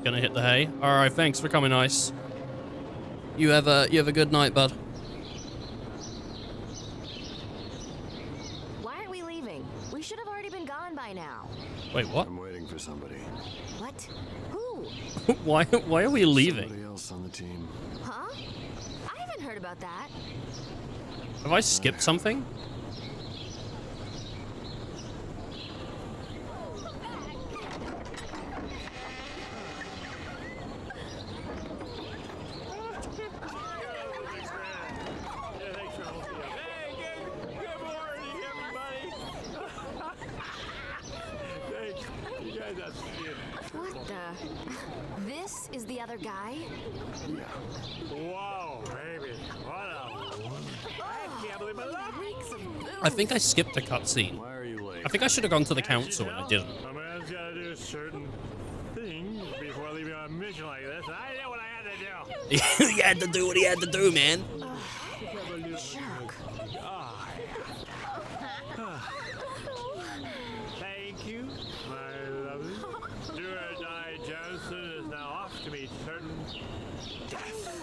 Gonna hit the hay. All right, thanks for coming, Ice. You have a good night, bud. Why aren't we leaving? We should have already been gone by now. Wait, what? I'm waiting for somebody. What? Who? Why are we leaving? Somebody else on the team. Huh? I haven't heard about that. Have I skipped something? What the? This is the other guy? Yeah. Whoa, baby. What a... I can't believe my luck. I think I skipped a cutscene. Why are you late? I think I should have gone to the council and I didn't. A man's got to do certain things before leaving on a mission like this, and I know what I had to do. He had to do what he had to do, man. Jerk. Thank you, my lovely. Do or die Johnson is now off to meet certain death.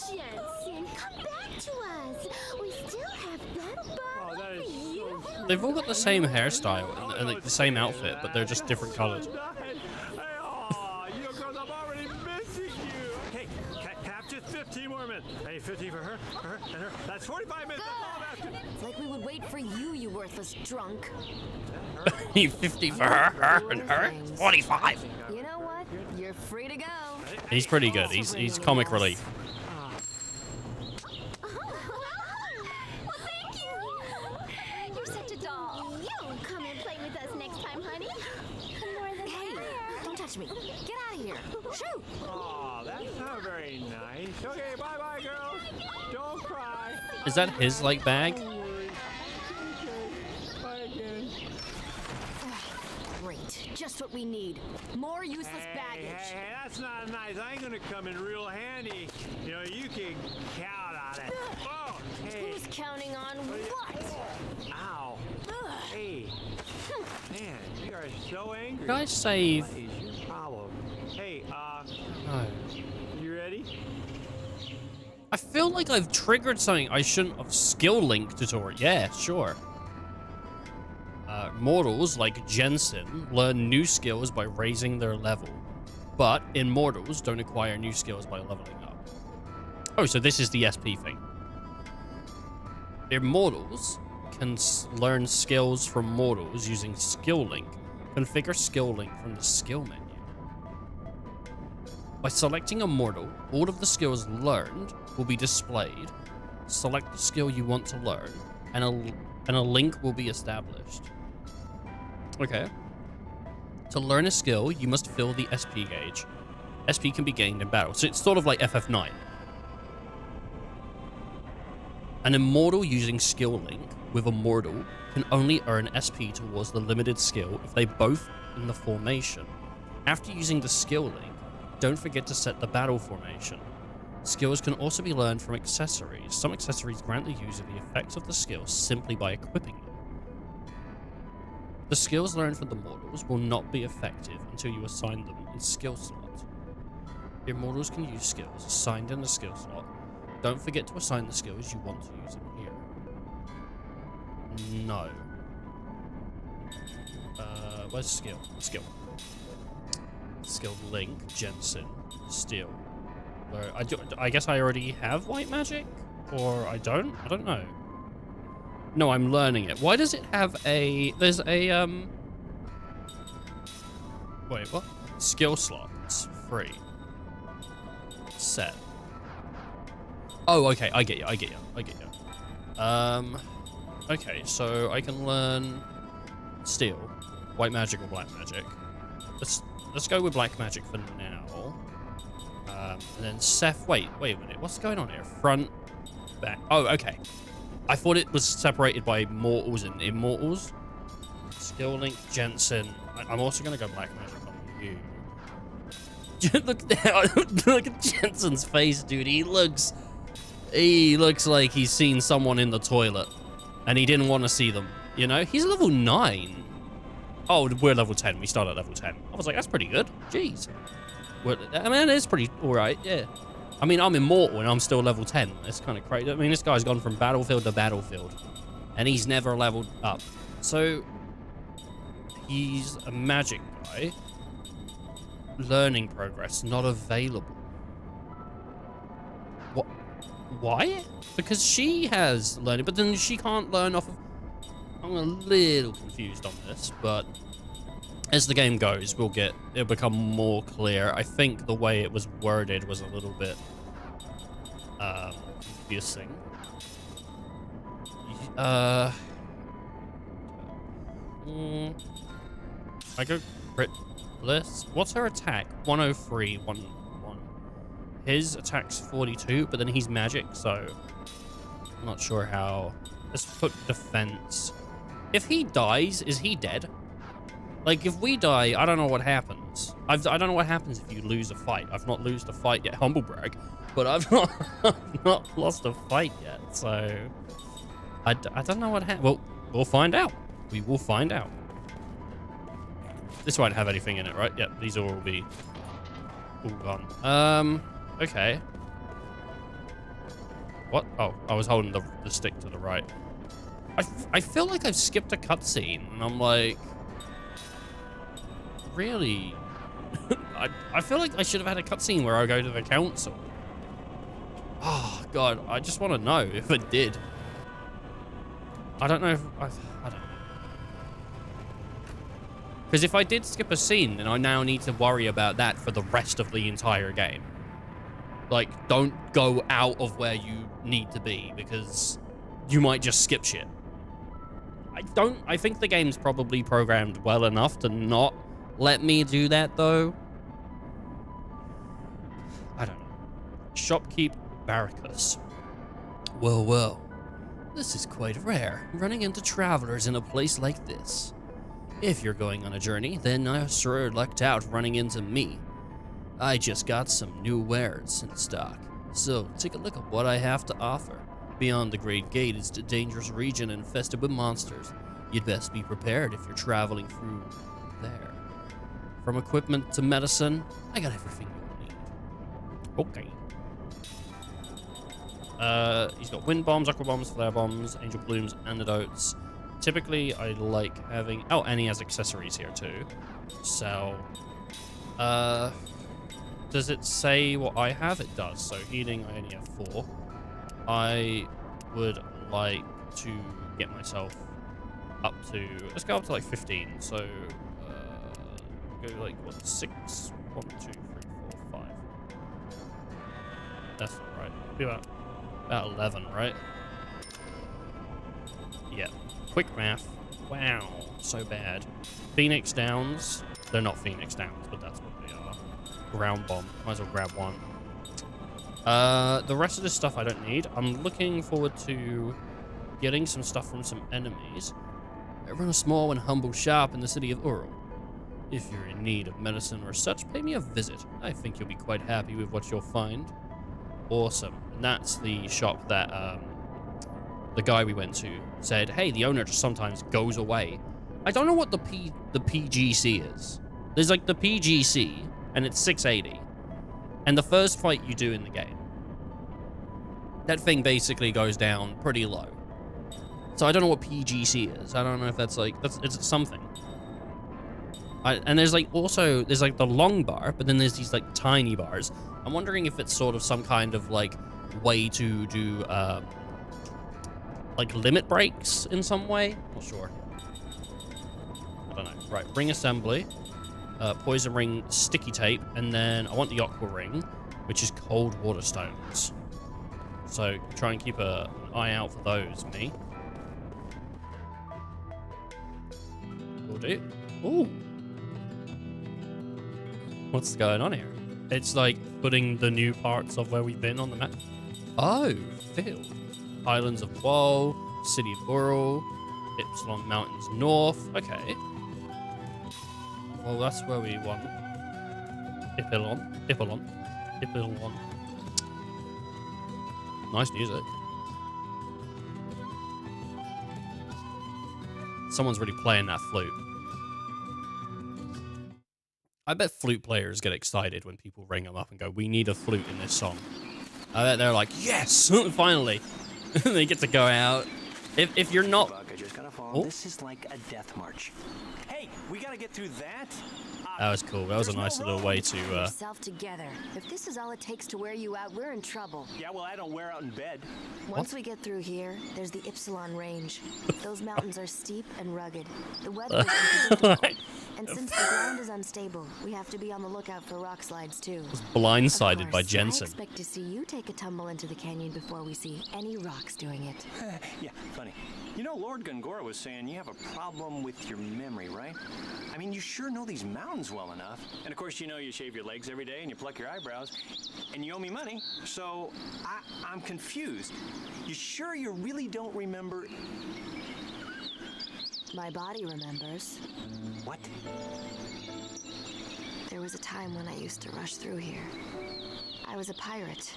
Jensen, come back to us. We still have that bar for you. They've all got the same hairstyle and like the same outfit, but they're just different colored. Oh, you girls, I'm already missing you. Hey, can I have just 15 more minutes? Hey, 15 for her, and her. That's 45 minutes. It's like we would wait for you, you worthless drunk. 50 for her, and her, 45. You know what? You're free to go. He's pretty good. He's comic relief. Well, thank you. You're such a doll. You'll come and play with us next time, honey. More than Hey, don't touch me. Get out of here. Shoo. Oh, that's not very nice. Okay, bye-bye, girls. Don't cry. Is that his like bag? Bye again. Great. Just what we need. More useless baggage. Hey, that's not nice. I ain't gonna come in real handy. You know, you can count on it. Oh, hey. Who's counting on what? Ow. are so angry. Did I save? What is your problem? Hey, No. you ready? I feel like I've triggered something I shouldn't have. Skill link tutorial. Yeah, sure. Mortals like Jensen learn new skills by raising their level, but immortals don't acquire new skills by leveling up. Oh, so this is the SP thing. Immortals can learn skills from mortals using skill link. Configure skill link from the skill menu. By selecting a mortal, all of the skills learned will be displayed. Select the skill you want to learn, and a link will be established. Okay. To learn a skill, you must fill the SP gauge. SP can be gained in battle, so it's sort of like FF9. An immortal using skill link with a mortal can only earn SP towards the limited skill if they both in the formation. After using the skill link, don't forget to set the battle formation. Skills can also be learned from accessories. Some accessories grant the user the effects of the skill simply by equipping them. The skills learned from the mortals will not be effective until you assign them in skill slot. Immortals can use skills assigned in the skill slot. Don't forget to assign the skills you want to use in here. No. Where's skill? Skill. Skill link, Jensen, steel. Where I guess I already have white magic? Or I don't? I don't know. No, I'm learning it. Why does it have a... There's a, Wait, what? Skill slots. Free. Set. Oh, okay. I get you. Okay, so I can learn steel, white magic or black magic. Let's go with black magic for now. And then Seth, wait a minute. What's going on here? Front, back. Oh, okay. I thought it was separated by mortals and immortals. Skill link, Jensen. I'm also going to go black magic on you. Look at Jensen's face, dude. He looks like he's seen someone in the toilet and he didn't want to see them. You know, he's level 9. Oh, we're level 10. We start at level 10. I was like, that's pretty good. Jeez. I mean, it's pretty all right, yeah. I mean, I'm immortal and I'm still level 10. It's kind of crazy. I mean, this guy's gone from battlefield to battlefield and he's never leveled up. So he's a magic guy. Learning progress not available. What? Why? Because she has learning, but then she can't learn off of... I'm a little confused on this, but as the game goes, it'll become more clear. I think the way it was worded was a little bit confusing. I go crit list. What's her attack? 103, 1. His attack's 42, but then he's magic, so I'm not sure how. Let's put defense. If he dies, is he dead? Like, if we die, I don't know what happens. I don't know what happens if you lose a fight. I've not lost a fight yet. Humble brag. But I've not lost a fight yet, so... I don't know what happens. Well, we'll find out. We will find out. This won't have anything in it, right? Yep, these will all be all gone. Okay. What? Oh, I was holding the stick to the right. I feel like I've skipped a cutscene, and I'm like... Really? I feel like I should have had a cutscene where I go to the council. Oh, God, I just want to know if it did. I don't know if... I don't know. Because if I did skip a scene, then I now need to worry about that for the rest of the entire game. Like, don't go out of where you need to be, because you might just skip shit. I think the game's probably programmed well enough to not let me do that, though. I don't know. Shopkeep Barracus. Well. This is quite rare, running into travelers in a place like this. If you're going on a journey, then I sure lucked out running into me. I just got some new wares in stock, so take a look at what I have to offer. Beyond the Great Gate is a dangerous region infested with monsters. You'd best be prepared if you're traveling through there. From equipment to medicine, I got everything you need. Okay. He's got wind bombs, aqua bombs, flare bombs, angel blooms, antidotes. Typically, I like having... Oh, and he has accessories here too. So, does it say what I have? It does. So healing, I only have 4. I would like to get myself up to... Let's go up to like 15. So, go like, what, 6? 1, 2, 3, 4, 5. That's not right. Be about 11, right? Yeah. Quick math. Wow. So bad. Phoenix Downs. They're not Phoenix Downs, but that's what they are. Ground bomb. Might as well grab one. The rest of this stuff I don't need. I'm looking forward to getting some stuff from some enemies. I run a small and humble shop in the city of Ural. If you're in need of medicine or such, pay me a visit. I think you'll be quite happy with what you'll find. Awesome. And that's the shop that the guy we went to said, hey, the owner just sometimes goes away. I don't know what the PGC is. There's like the PGC, and it's 680. And the first fight you do in the game, that thing basically goes down pretty low. So I don't know what PGC is. I don't know if that's like, it's something. And there's like also, there's like the long bar, but then there's these like tiny bars. I'm wondering if it's sort of some kind of like way to do like limit breaks in some way. Not sure. I don't know. Right, ring assembly, poison ring, sticky tape, and then I want the aqua ring, which is cold water stones. So try and keep an eye out for those, me. Will do. Ooh. What's going on here? It's like putting the new parts of where we've been on the map. Oh, Phil. Islands of Woe, City of Ural, Ypsilon Mountains North. Okay. Well, that's where we want. Ypsilon. Nice music. Someone's really playing that flute. I bet flute players get excited when people ring them up and go, we need a flute in this song. I bet they're like, yes, finally. They get to go out. If you're not... I just gotta follow. Oh. This is like a death march. Hey, we gotta get through that. That was cool. That was a nice little way to... yourself together. If this is all it takes to wear you out, we're in trouble. Yeah, well, I don't wear out in bed. Once we get through here, there's the Ypsilon Range. Those mountains are steep and rugged. The weather is unpredictable. And since the ground is unstable, we have to be on the lookout for rock slides, too. Blindsided by Jensen. I expect to see you take a tumble into the canyon before we see any rocks doing it. Yeah, funny. You know, Lord Gungora was saying you have a problem with your memory, right? I mean, you sure know these mountains well enough. And of course, you know you shave your legs every day and you pluck your eyebrows. And you owe me money, so I'm confused. You sure you really don't remember... My body remembers. What? There was a time when I used to rush through here. I was a pirate,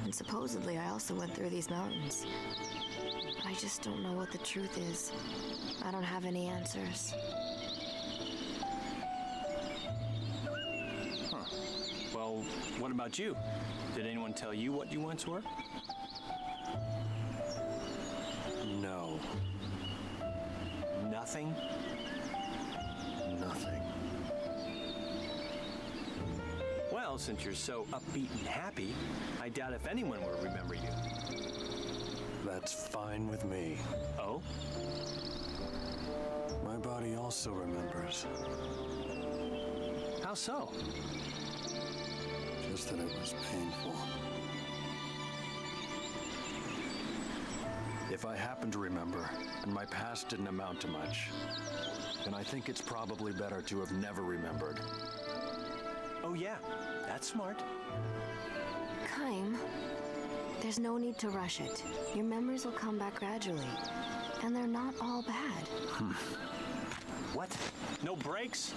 and supposedly I also went through these mountains. But I just don't know what the truth is. I don't have any answers. Huh. Well, what about you? Did anyone tell you what you once were? No. Nothing? Nothing. Well, since you're so upbeat and happy, I doubt if anyone will remember you. That's fine with me. Oh? My body also remembers. How so? Just that it was painful. If I happen to remember, and my past didn't amount to much, then I think it's probably better to have never remembered. Oh yeah, that's smart. Kaim, there's no need to rush it. Your memories will come back gradually, and they're not all bad. What? No breaks?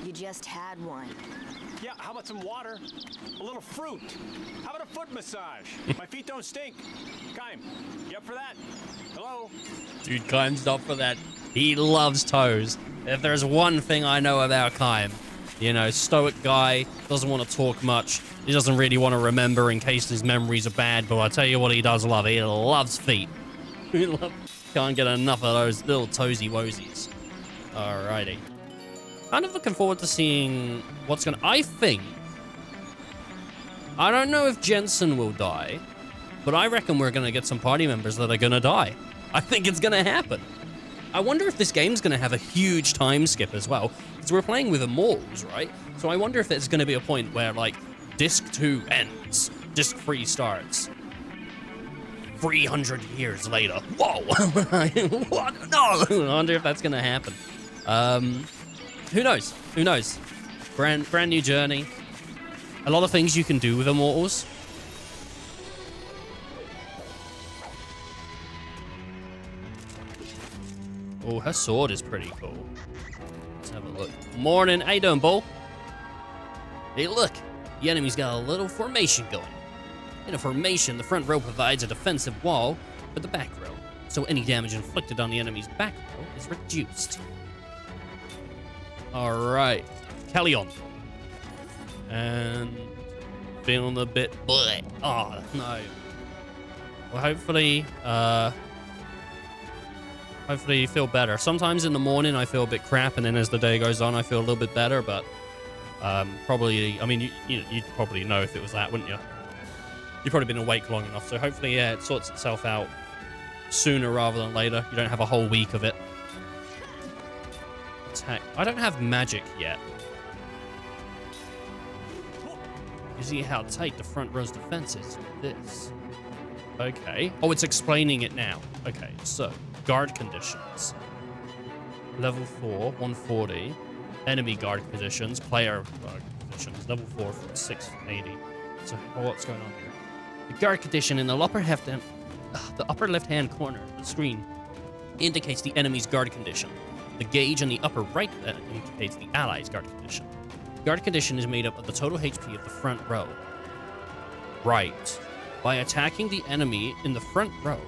You just had one. Yeah, how about some water? A little fruit? How about a foot massage? My feet don't stink. Kaim, you up for that? Hello? Dude, Kaim's up for that. He loves toes. If there's one thing I know about Kaim, you know, stoic guy, doesn't want to talk much. He doesn't really want to remember in case his memories are bad, but I tell you what he does love. He loves feet. Can't get enough of those little toesy woesies. Alrighty. Kind of looking forward to seeing what's gonna... I don't know if Jensen will die, but I reckon we're gonna get some party members that are gonna die. I think it's gonna happen. I wonder if this game's gonna have a huge time skip as well, because we're playing with Immortals, right? So I wonder if there's gonna be a point where, like, Disc 2 ends, Disc 3 starts. 300 years later. Whoa! What? No! I wonder if that's gonna happen. Who knows? Who knows? Brand new journey. A lot of things you can do with Immortals. Oh, her sword is pretty cool. Let's have a look. Morning. How you doing, Bull? Hey, look. The enemy's got a little formation going. In a formation, the front row provides a defensive wall for the back row, so any damage inflicted on the enemy's back row is reduced. Alright. Kellyon. And feeling a bit bleh. Oh, no. Well, hopefully you feel better. Sometimes in the morning I feel a bit crap, and then as the day goes on I feel a little bit better, but probably, I mean, you'd probably know if it was that, wouldn't you? You've probably been awake long enough, so hopefully, yeah, it sorts itself out sooner rather than later. You don't have a whole week of it. Attack. I don't have magic yet. You see how tight the front row's defense is with this. Okay. Oh, it's explaining it now. Okay, so guard conditions. Level 4, 140. Enemy guard conditions. Player guard conditions. Level 4, 680. So what's going on here? The guard condition in the upper left-hand corner of the screen indicates the enemy's guard condition. The gauge in the upper right indicates the allies' guard condition. Guard condition is made up of the total HP of the front row. Right. By attacking the enemy in the front row,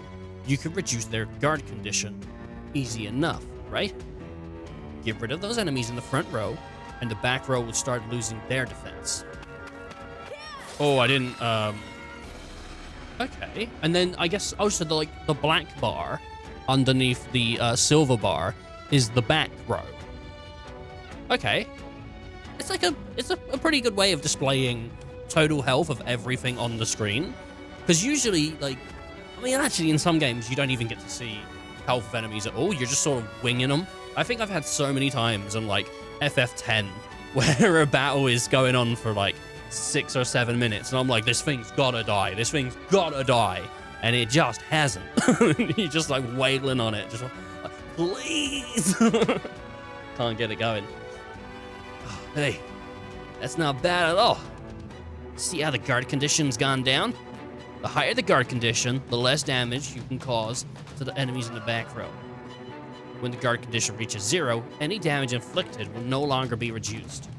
you can reduce their guard condition. Easy enough, right? Get rid of those enemies in the front row, and the back row will start losing their defense. Oh, I didn't, okay. And then I guess also the black bar underneath the silver bar is the back row. Okay. It's a pretty good way of displaying total health of everything on the screen. Because usually, actually in some games you don't even get to see health of enemies at all. You're just sort of winging them. I think I've had so many times on FF10 where a battle is going on for 6 or 7 minutes, and I'm like, this thing's gotta die. This thing's gotta die. And it just hasn't. You're just wailing on it. Just please. Can't get it going. Oh, hey, that's not bad at all. See how the guard condition's gone down? The higher the guard condition, the less damage you can cause to the enemies in the back row. When the guard condition reaches 0, any damage inflicted will no longer be reduced.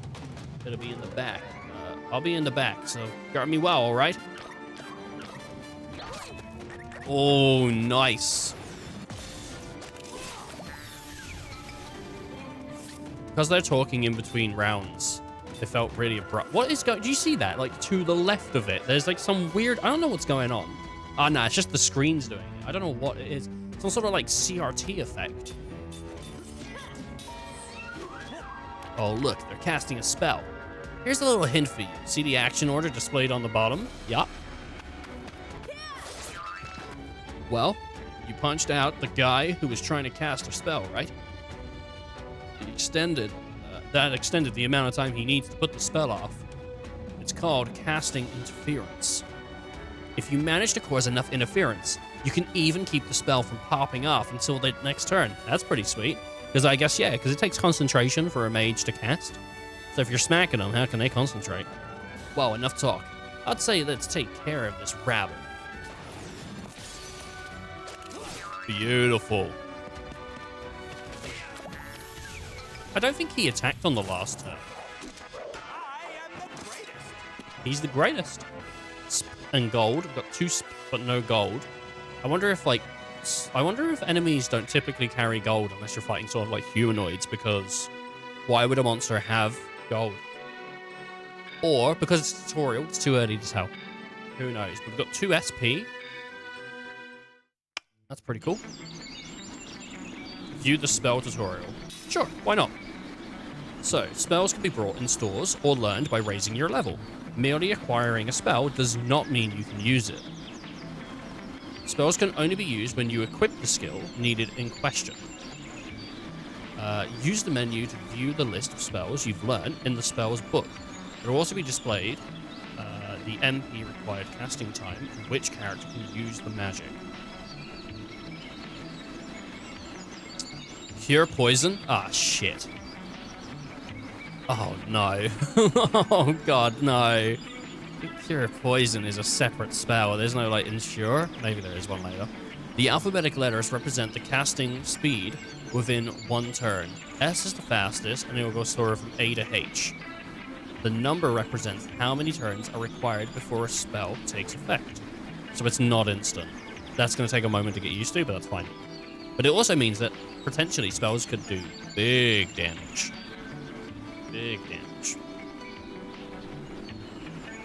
It'll be in the back. I'll be in the back, so guard me well, alright? Oh, nice. Because they're talking in between rounds, it felt really abrupt. What is going... Do you see that? To the left of it, there's some weird... I don't know what's going on. Oh, no, it's just the screen's doing it. I don't know what it is. Some sort of, CRT effect. Oh, look, they're casting a spell. Here's a little hint for you. See the action order displayed on the bottom? Yup. Well, you punched out the guy who was trying to cast a spell, right? That extended the amount of time he needs to put the spell off. It's called casting interference. If you manage to cause enough interference, you can even keep the spell from popping off until the next turn. That's pretty sweet. Because I guess, yeah, because it takes concentration for a mage to cast. So if you're smacking them, how can they concentrate? Well, enough talk. I'd say let's take care of this rabble. Beautiful. I don't think he attacked on the last turn. He's the greatest. And gold. I've got 2 but no gold. I wonder if, gods. I wonder if enemies don't typically carry gold unless you're fighting sort of like humanoids, because why would a monster have gold? Or because it's a tutorial, it's too early to tell. Who knows? We've got 2 SP. That's pretty cool. View the spell tutorial. Sure, why not? So, spells can be brought in stores or learned by raising your level. Merely acquiring a spell does not mean you can use it. Spells can only be used when you equip the skill needed in question. Use the menu to view the list of spells you've learned in the spells book. It will also be displayed the MP required casting time and which character can use the magic. Cure poison? Ah, shit. Oh, no. Oh, God, no. Cure poison is a separate spell. There's no, like, ensure. Maybe there is one later. The alphabetic letters represent the casting speed within 1 turn. S is the fastest, and it will go sort of from A to H. The number represents how many turns are required before a spell takes effect. So it's not instant. That's going to take a moment to get used to, but that's fine. But it also means that potentially spells could do big damage. Big damage.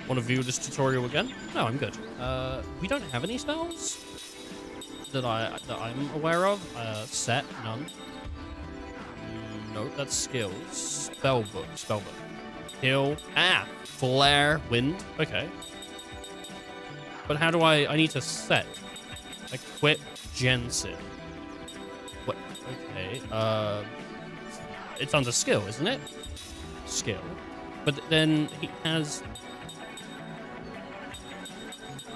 Want to view this tutorial again? No, I'm good. We don't have any spells that I'm aware of. Set, none. No, that's skills. Spellbook. Heal. Ah! Flare. Wind. Okay. But how do I need to set? Equip Jensen. What? Okay. It's under skill, isn't it? Skill. But then he has...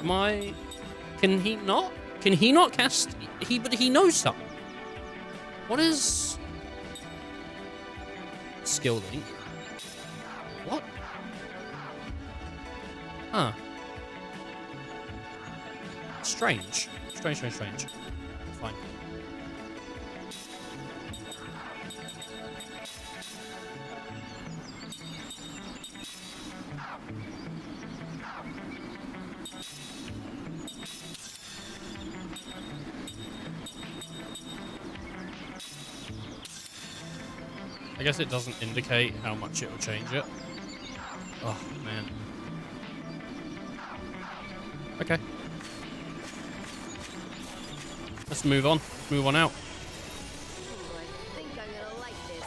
Can he not? Can he not cast... But he knows something. What is... Skill link? What? Huh. Strange. Strange. Fine. I guess it doesn't indicate how much it will change it. Oh, man. Okay. Let's move on. Move on out. I think I'm gonna like this.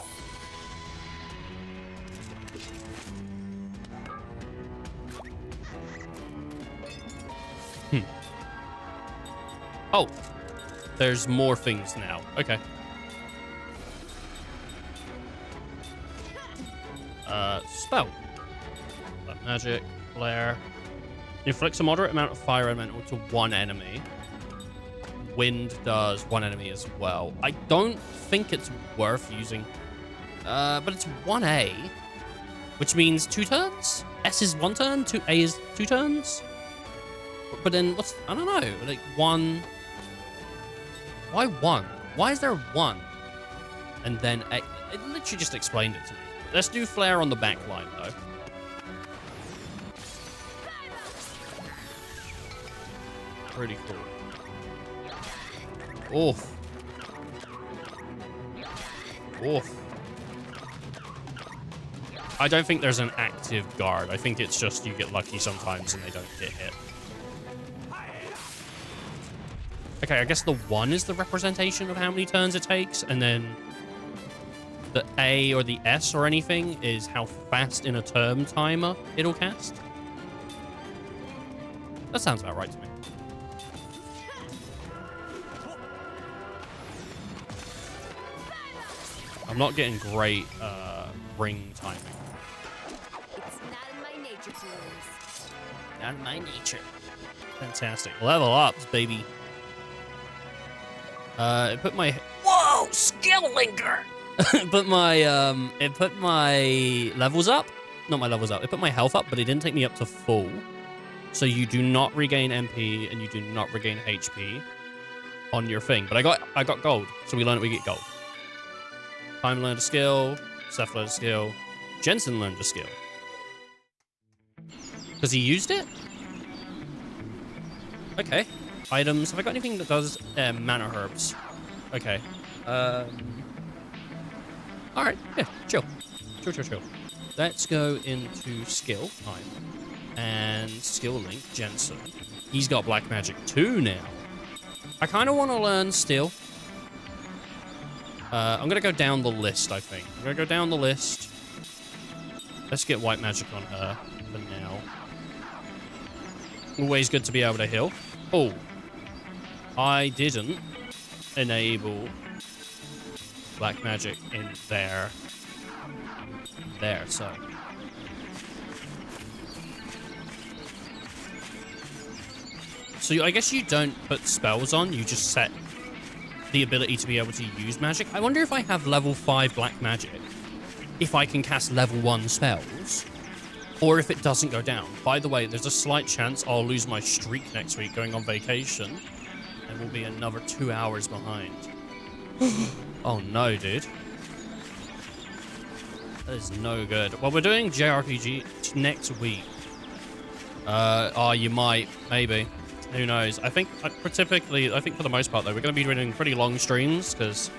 Oh. There's more things now. Okay. Spell. Black magic. Flare. Inflicts a moderate amount of fire elemental to 1 enemy. Wind does 1 enemy as well. I don't think it's worth using. But it's 1A. Which means 2 turns? S is 1 turn, A is 2 turns? But then what's... I don't know. Like 1... Why 1? Why is there 1? And then A... It literally just explained it to me. Let's do Flare on the back line, though. Pretty cool. Oof. Oof. I don't think there's an active guard. I think it's just you get lucky sometimes and they don't get hit. Okay, I guess the 1 is the representation of how many turns it takes, and then the A or the S or anything is how fast in a term timer it'll cast. That sounds about right to me. I'm not getting great ring timing. It's not in my nature to lose. Not in my nature. Fantastic. Level ups, baby. It put my... Whoa! Skill linker! It put my levels up. Not my levels up. It put my health up, but it didn't take me up to full. So you do not regain MP and you do not regain HP on your thing. But I got gold, so we learned we get gold. Time learned a skill. Seth learned a skill. Jensen learned a skill. Because he used it? Okay. items. Have I got anything that does mana herbs? Okay. Alright, yeah, chill. Chill. Let's go into skill time. And skill link, Jensen. He's got black magic too now. I kind of want to learn steel. I'm going to go down the list, I think. I'm going to go down the list. Let's get white magic on her for now. Always good to be able to heal. Oh. I didn't enable black magic in there. So. So I guess you don't put spells on, you just set the ability to be able to use magic. I wonder if I have level 5 black magic, if I can cast level 1 spells, or if it doesn't go down. By the way, there's a slight chance I'll lose my streak next week going on vacation, and we'll be another 2 hours behind. Oh no, dude. That is no good. Well, we're doing JRPG next week. Oh, you might, maybe. Who knows? I think for the most part though, we're going to be doing pretty long streams because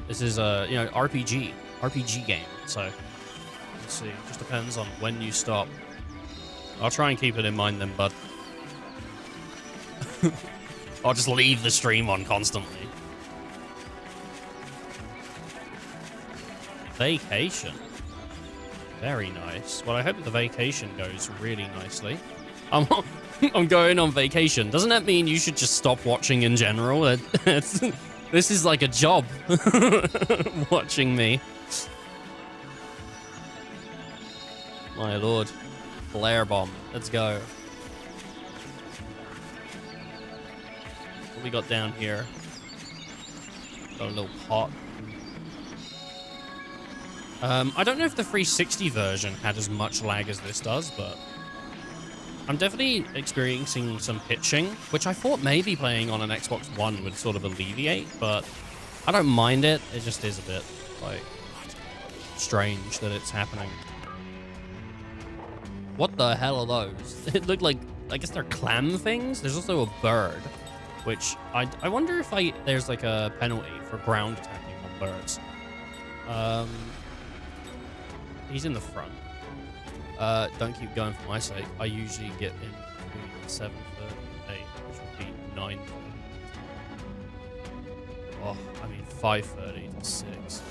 this is a RPG game. So let's see. It just depends on when you stop. I'll try and keep it in mind then, bud. I'll just leave the stream on constantly. Vacation. Very nice. Well, I hope the vacation goes really nicely. I'm going on vacation. Doesn't that mean you should just stop watching in general? This is like a job. Watching me. My lord. Flare bomb. Let's go. What we got down here? Got a little pot. I don't know if the 360 version had as much lag as this does, but I'm definitely experiencing some pitching, which I thought maybe playing on an Xbox One would sort of alleviate, but I don't mind it. It just is a bit, like, strange that it's happening. What the hell are those? It looked like, I guess they're clam things. There's also a bird, which I wonder if there's like a penalty for ground attacking on birds. He's in the front. Don't keep going for my sake. I usually get in between 7:30 and 8, which would be 9:30. Oh, I mean 5:30 to 6.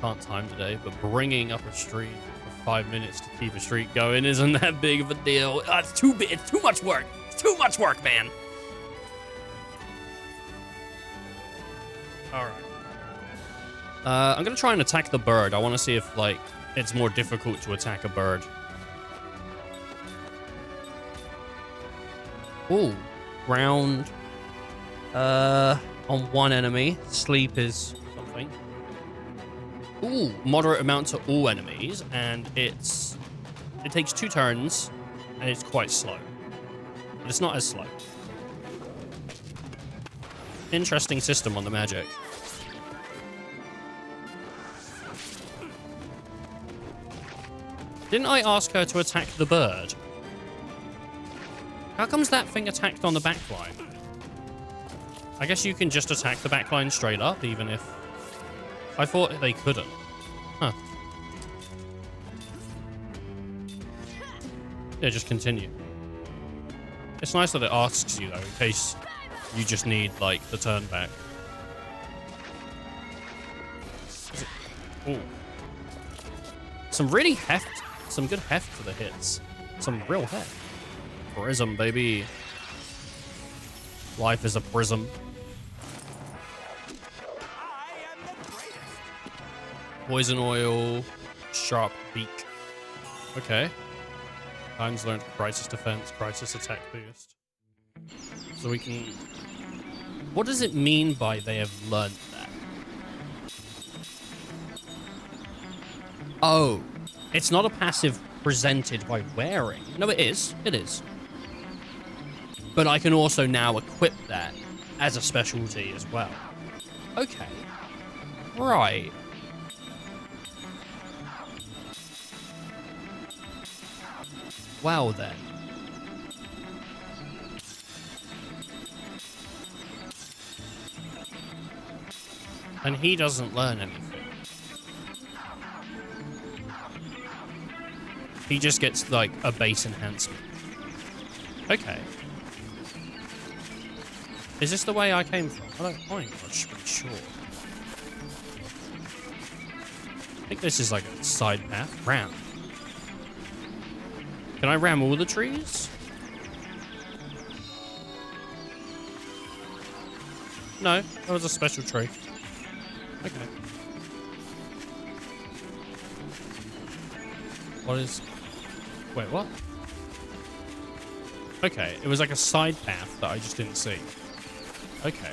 Can't time today, but bringing up a stream for 5 minutes to keep a streak going isn't that big of a deal. It's too much work. It's too much work, man. All right. I'm gonna try and attack the bird. I want to see if like it's more difficult to attack a bird. Ooh, ground on one enemy. Sleep is something. Ooh, moderate amount to all enemies, and it takes 2 turns, and it's quite slow. But it's not as slow. Interesting system on the magic. Didn't I ask her to attack the bird? How comes that thing attacked on the backline? I guess you can just attack the backline straight up, even if... I thought they couldn't. Huh. Yeah, just continue. It's nice that it asks you, though, in case you just need, like, the turn back. Ooh. Some good heft to the hits. Some real heft. Prism, baby. Life is a prism. Poison oil. Sharp beak. Okay. Times learned crisis defense, crisis attack boost. So we can... What does it mean by they have learned that? Oh. It's not a passive presented by wearing. No, it is. It is. But I can also now equip that as a specialty as well. Okay. Right. Wow, then. And he doesn't learn anything. He just gets, like, a base enhancement. Okay. Is this the way I came from? I don't mind, I'm not sure. I think this is like a side path. Ram. Can I ram all the trees? No, that was a special tree. Okay. What is... Wait, what? Okay, it was like a side path that I just didn't see. Okay.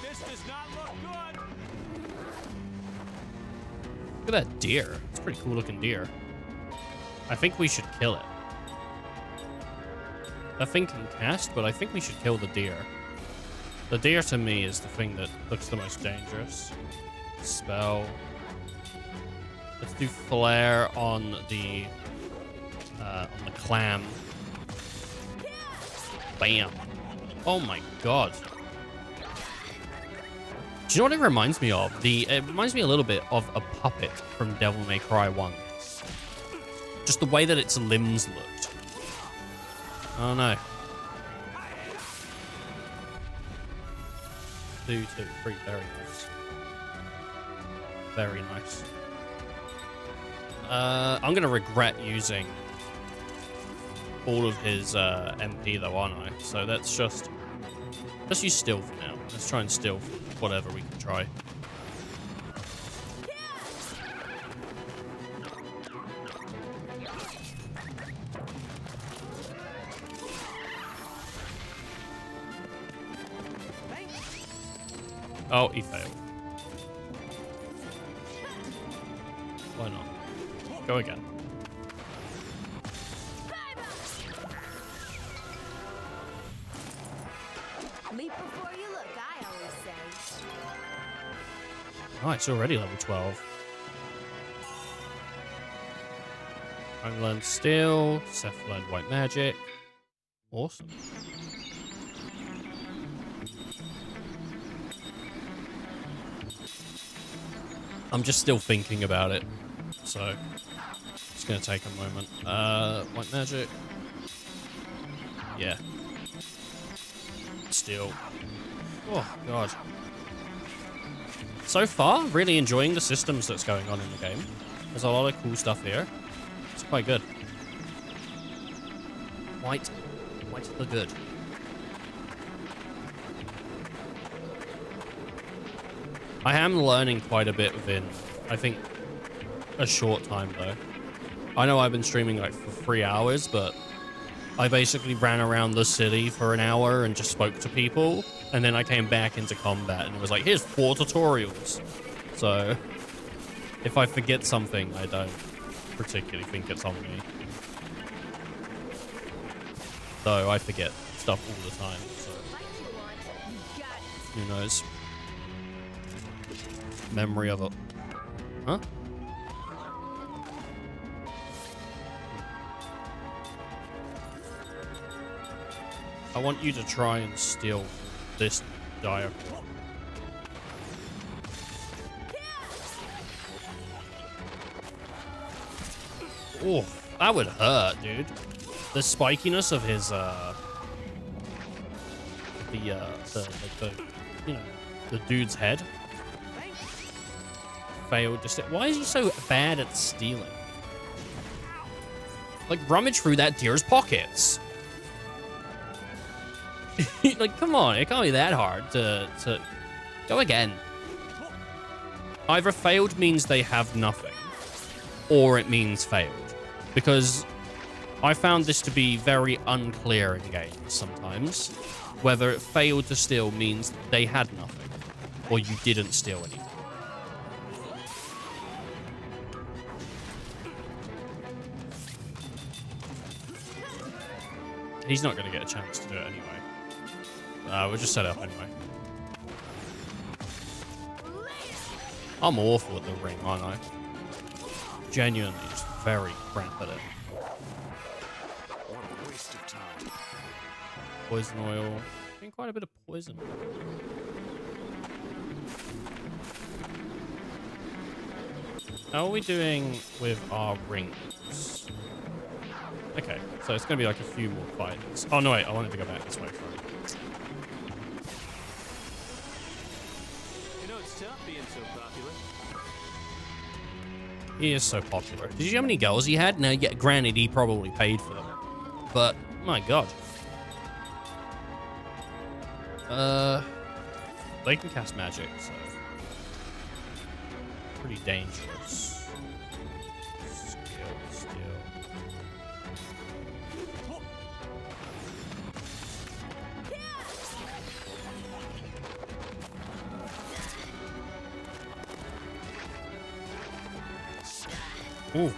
This does not look good. Look at that deer. It's a pretty cool looking deer. I think we should kill it. That thing can cast, but I think we should kill the deer. The deer to me is the thing that looks the most dangerous. Spell. Let's do flare on the clam. Bam. Oh my god. Do you know what it reminds me of? It reminds me a little bit of a puppet from Devil May Cry 1. Just the way that its limbs looked. Oh no. 2, 2, 3, very nice. Very nice. I'm gonna regret using all of his MP though, aren't I? So let's use steal for now. Let's try and steal whatever we can try. Oh, he failed. Why not? Go again. Leap before you look, I always say. Oh, it's already level 12. I learned Steel. Seth learned White Magic. Awesome. I'm just still thinking about it, so it's gonna take a moment. White Magic. Yeah. Steel. Oh, God. So far, really enjoying the systems that's going on in the game. There's a lot of cool stuff here. It's quite good. White the good. I am learning quite a bit within, I think, a short time, though. I know I've been streaming, like, for 3 hours, but I basically ran around the city for an hour and just spoke to people, and then I came back into combat, and it was like, here's 4 tutorials. So, if I forget something, I don't particularly think it's on me. Though I forget stuff all the time, so who knows? Memory of it. Huh? I want you to try and steal this diagram. Oh, that would hurt, dude. The spikiness of his, you know, the dude's head. Failed to steal. Why is he so bad at stealing? Like, rummage through that deer's pockets. Like, come on, it can't be that hard to go again. Either failed means they have nothing, or it means failed. Because I found this to be very unclear in games sometimes. Whether it failed to steal means they had nothing, or you didn't steal anything. He's not going to get a chance to do it anyway. We'll just set it up anyway. I'm awful at the ring, aren't I? Genuinely, just very crap at it. What a waste of time. poison oil. Getting quite a bit of poison. How are we doing with our rings? Okay, so it's going to be like a few more fights. Oh, no, wait. I wanted to go back this way. You know, it's tough being so popular. He is so popular. Did you see how many girls he had? Now, yeah, granted, he probably paid for them. But, my God. They can cast magic, so... pretty dangerous. Still. Ooh.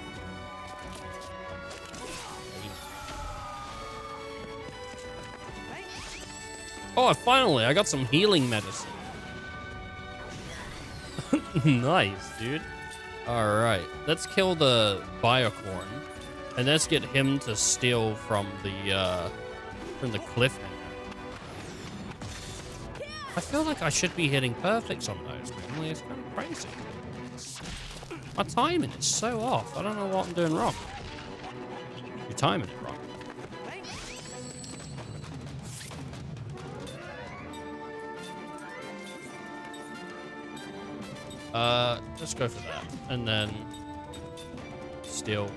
Oh, finally, I got some healing medicine. Nice, dude. All right, let's kill the Biocorn, and let's get him to steal from the cliffhanger. I feel like I should be hitting perfects on those, man. Like, it's kind of crazy. My timing is so off. I don't know what I'm doing wrong. You're timing it wrong. Let's go for that. And then steal.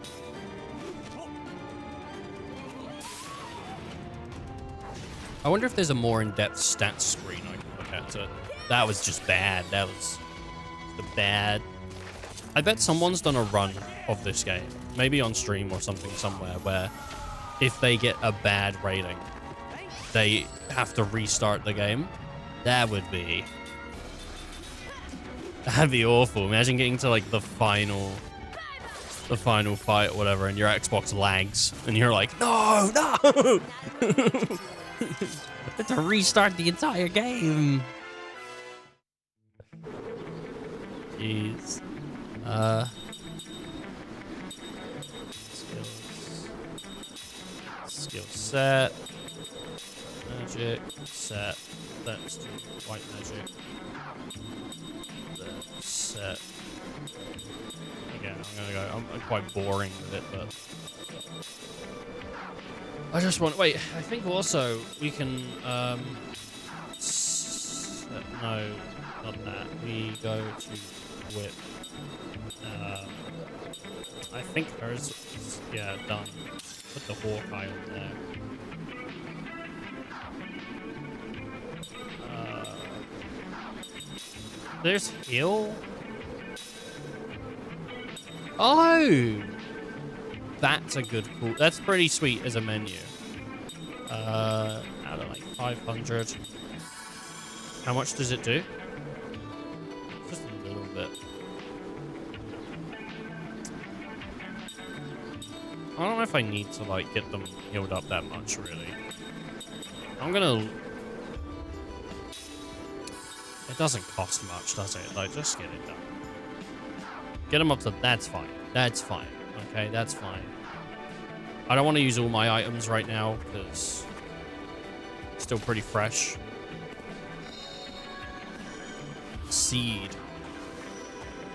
I wonder if there's a more in-depth stats screen I can look at. That was just bad. That was the bad. I bet someone's done a run of this game, maybe on stream or something somewhere, where if they get a bad rating, they have to restart the game. That'd be awful. Imagine getting to like the final fight or whatever, and your Xbox lags, and you're like, no. I have to restart the entire game. Jeez. Skill set. Magic set. Let's do white magic. Set. Again, I'm quite boring with it, but I just want. Wait, I think also we can. No, not that. We go to whip. I think hers is done. Put the Hawkeye on there. There's heal. Oh, that's a good cool. That's pretty sweet as a menu. Out of like 500. How much does it do? Just a little bit. I don't know if I need to like get them healed up that much, really. I'm gonna. It doesn't cost much, does it? Like, just get it done. Get them up to... That's fine. That's fine. Okay, that's fine. I don't want to use all my items right now, because... it's still pretty fresh. Seed.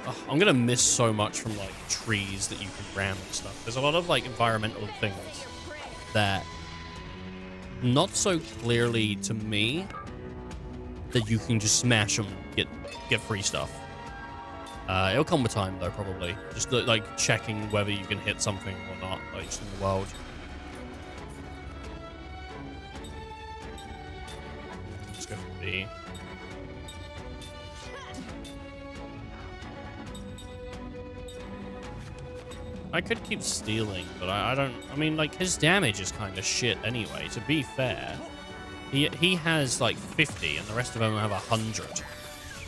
Ugh, I'm going to miss so much from, like, trees that you can ram and stuff. There's a lot of, like, environmental things that... not so clearly to me... that you can just smash them and get free stuff. It'll come with time, though, probably. Just, like, checking whether you can hit something or not, like, just in the world. Let's go for B. I could keep stealing, but I don't... I mean, like, his damage is kind of shit anyway, to be fair. He has, like, 50, and the rest of them have 100.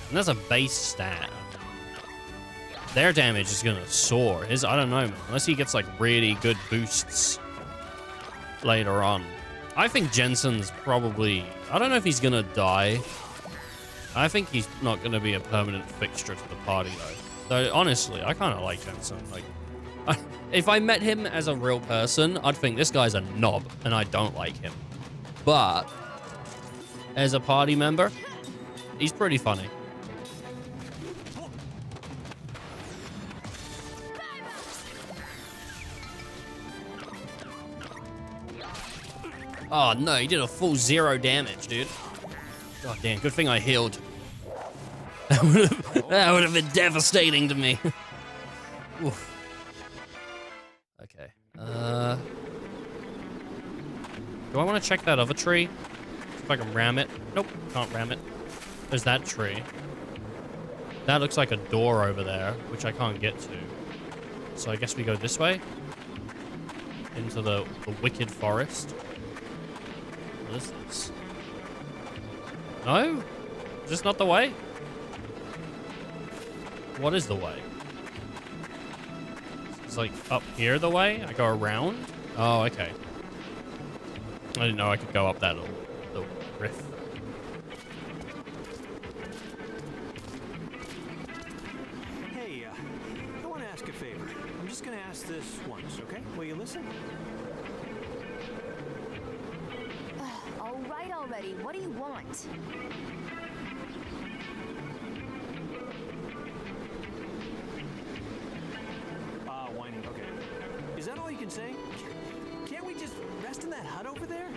And that's a base stat. Their damage is going to soar. I don't know, man. Unless he gets, like, really good boosts later on. I think Jensen's probably... I don't know if he's going to die. I think he's not going to be a permanent fixture to the party, though. Though, honestly, I kind of like Jensen. Like, if I met him as a real person, I'd think this guy's a knob, and I don't like him. but as a party member, he's pretty funny. Oh no, he did a full 0 damage, dude. God damn, good thing I healed. That would have been devastating to me. Oof. Okay. Do I want to check that other tree? See if I can ram it. Nope, can't ram it. There's that tree. That looks like a door over there, which I can't get to. So I guess we go this way? Into the wicked forest. What is this? No? Is this not the way? What is the way? It's like up here the way? I go around? Oh, okay. I didn't know I could go up that little rift. Hey, I want to ask a favor. I'm just going to ask this once, okay? Will you listen? All right already. What do you want? Whining. Okay. Is that all you can say? Can't we just rest in that hut over there?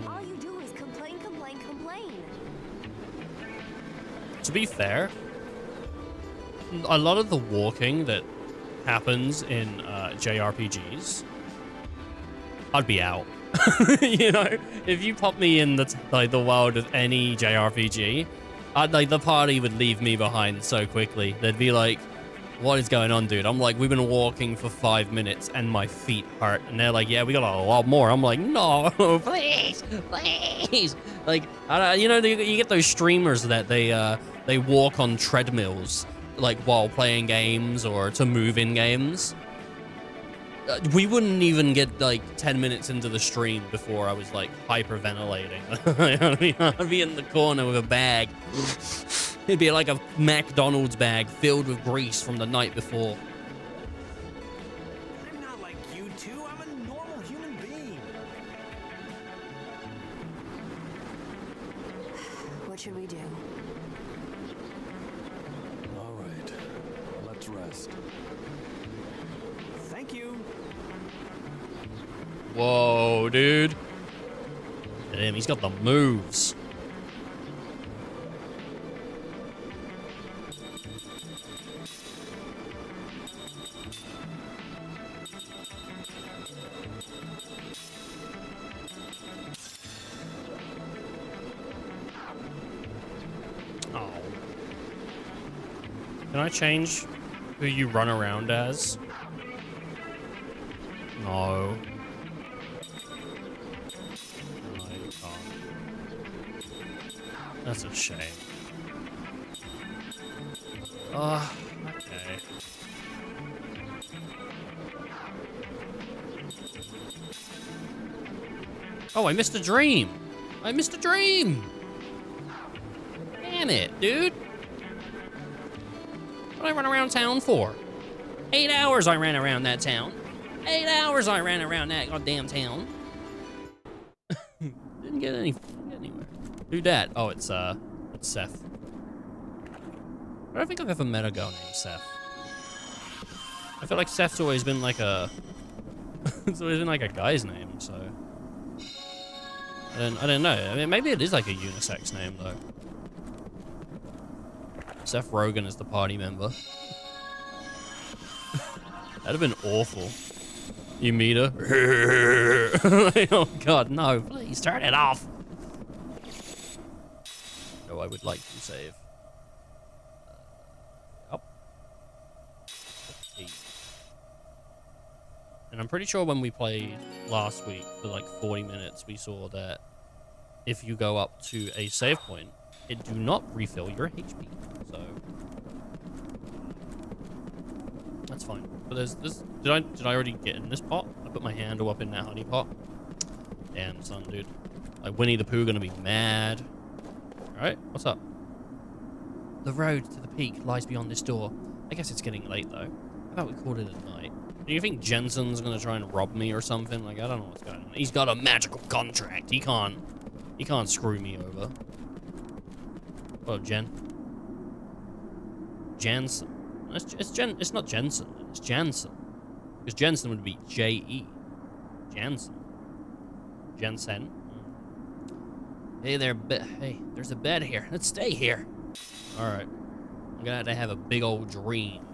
All you do is complain, complain, complain. To be fair, a lot of the walking that happens in JRPGs, I'd be out. You know, if you pop me in the world of any JRPG, the party would leave me behind so quickly. They'd be like, "What is going on, dude?" I'm like, "We've been walking for 5 minutes and my feet hurt." And they're like, "Yeah, we got a lot more." I'm like, "No, please, please." Like, you know, you get those streamers that they walk on treadmills, like while playing games or to move in games. We wouldn't even get like 10 minutes into the stream before I was like hyperventilating. I'd be in the corner with a bag. It'd be like a McDonald's bag filled with grease from the night before. I'm not like you two. I'm a normal human being. What should we do? All right. Let's rest. Thank you. Whoa, dude. Damn, he's got the moves. Oh. Can I change who you run around as? No. No, you can't. That's a shame. Okay. Oh, I missed a dream. I missed a dream. Damn it, dude. What did I run around town for? 8 hours I ran around that town. 8 hours I ran around that goddamn town. Didn't get anywhere. Who dat? Oh, it's Seth. I don't think I've ever met a girl named Seth. I feel like Seth's always been like a it's always been like a guy's name, so I don't know. I mean, maybe it is like a unisex name though. Seth Rogen is the party member. That'd have been awful. You meet her. Like, oh god, no! Please turn it off. No, I would like to save. Up. And I'm pretty sure when we played last week for like 40 minutes, we saw that if you go up to a save point, it do not refill your HP. So that's fine. But there's this. Did I already get in this pot? I put my handle up in that honey pot. Damn, son, dude. Like Winnie the Pooh gonna be mad. All right, what's up? The road to the peak lies beyond this door. I guess it's getting late though. How about we call it a night? Do you think Jensen's gonna try and rob me or something? Like, I don't know what's going on. He's got a magical contract. He can't screw me over. Oh, Jen. Jensen. It's not Jensen. It's Jensen. Because Jensen would be J-E. Jensen. Jensen. Hey there, hey, there's a bed here. Let's stay here. Alright. I'm gonna have to have a big old dream.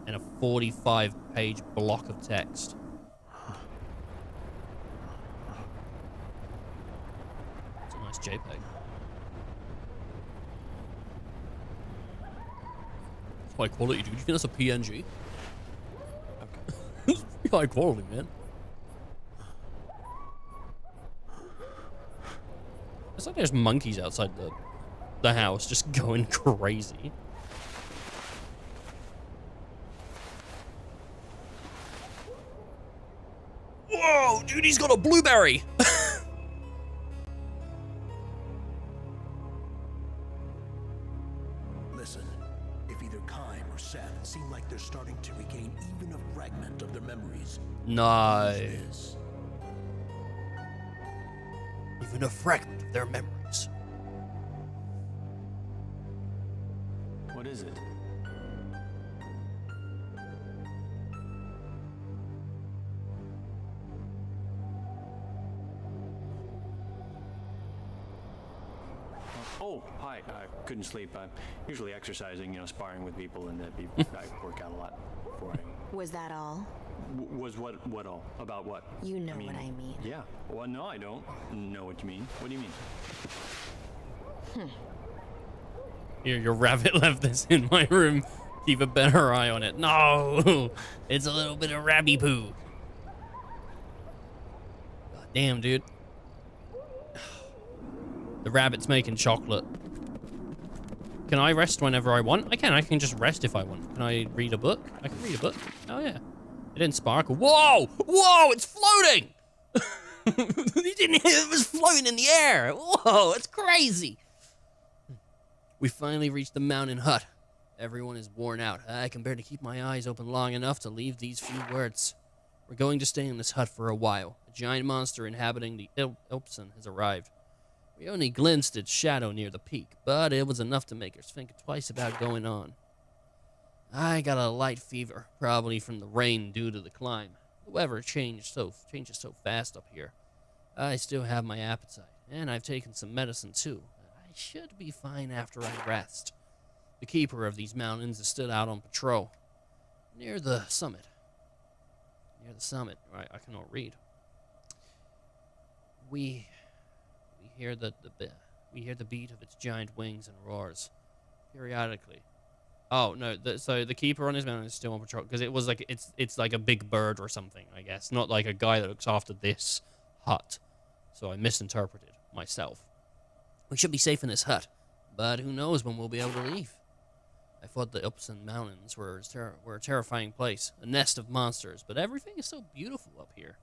And a 45-page block of text. It's a nice JPEG. It's high quality, dude. You think that's a PNG? Okay. It's pretty high quality, man. It's like there's monkeys outside the house just going crazy. Whoa, dude, he's got a blueberry! Listen, if either Kime or Seth seem like they're starting to regain even a fragment of their memories. No. This. Even a fragment of their memories. What is it? Oh, hi. I couldn't sleep. I'm usually exercising, you know, sparring with people, and I work out a lot before I... Was that all? Was what all? About what? You know what I mean. Yeah. Well, no, I don't know what you mean. What do you mean? Here, your rabbit left this in my room. Keep a better eye on it. No! It's a little bit of rabby poo. God damn, dude. The rabbit's making chocolate. Can I rest whenever I want? I can just rest if I want. Can I read a book? I can read a book. Oh, yeah. It didn't sparkle. Whoa! Whoa! It's floating! You didn't hear it was floating in the air. Whoa! It's crazy. We finally reached the mountain hut. Everyone is worn out. I can barely keep my eyes open long enough to leave these few words. We're going to stay in this hut for a while. A giant monster inhabiting the Ilpson has arrived. We only glimpsed its shadow near the peak, but it was enough to make us think twice about going on. I got a light fever, probably from the rain due to the climb. The weather changes so fast up here. I still have my appetite, and I've taken some medicine too. I should be fine after I rest. The keeper of these mountains is still out on patrol. Near the summit. Right, I cannot read. We hear the beat of its giant wings and roars periodically. Oh no! So the keeper on his mountain is still on patrol because it was like it's like a big bird or something, I guess, not like a guy that looks after this hut. So I misinterpreted myself. We should be safe in this hut, but who knows when we'll be able to leave? I thought the Ilpson Mountains were a terrifying place, a nest of monsters, but everything is so beautiful up here.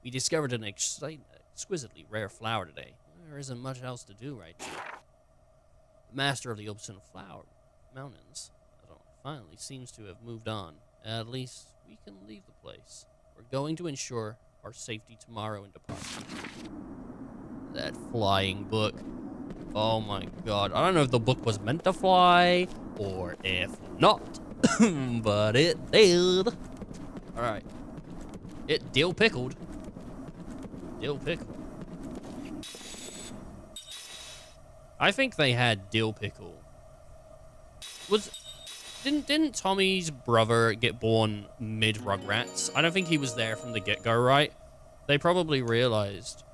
We discovered an exquisitely rare flower today. There isn't much else to do right now. The master of the Ilpson Mountains, finally seems to have moved on. At least we can leave the place. We're going to ensure our safety tomorrow and depart. That flying book. Oh my god. I don't know if the book was meant to fly or if not. But it did. Alright. It dill pickled. Dill pickled. I think they had dill pickle. Didn't Tommy's brother get born mid-Rugrats? I don't think he was there from the get-go, right? They probably realized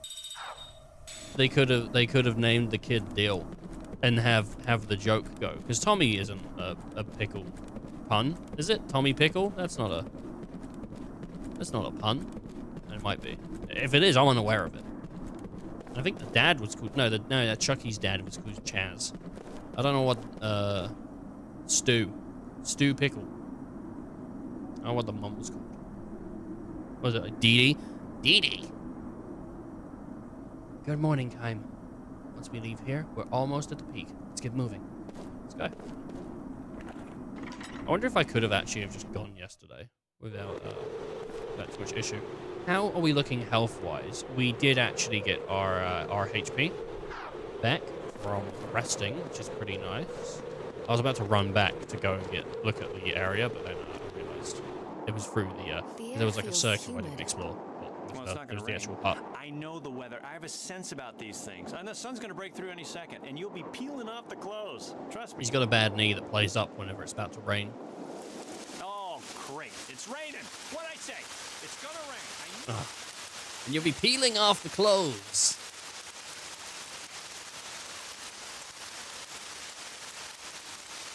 they could have named the kid Dill and have the joke go. Because Tommy isn't a pickle pun, is it? Tommy Pickle? That's not a pun. It might be. If it is, I'm unaware of it. I think the dad was called that Chucky's dad was called Chaz. I don't know what Stu Pickle. I don't know what the mum was called. What was it, like Dee Dee? Dee Dee! Good morning, Kime. Once we leave here, we're almost at the peak. Let's get moving. Let's go. I wonder if I could have actually just gone yesterday. without that too much issue. How are we looking health-wise? We did actually get our HP back from resting, which is pretty nice. I was about to run back to go and look at the area, but then I realized it was through there was like a circuit I didn't explore. Well, it's not There's gonna the rain. actual hut. I know the weather. I have a sense about these things. And the sun's gonna break through any second, and you'll be peeling off the clothes. Trust me. He's got a bad knee that plays up whenever it's about to rain. Oh, great. It's raining. What'd I say? It's gonna rain. I knew. And you'll be peeling off the clothes.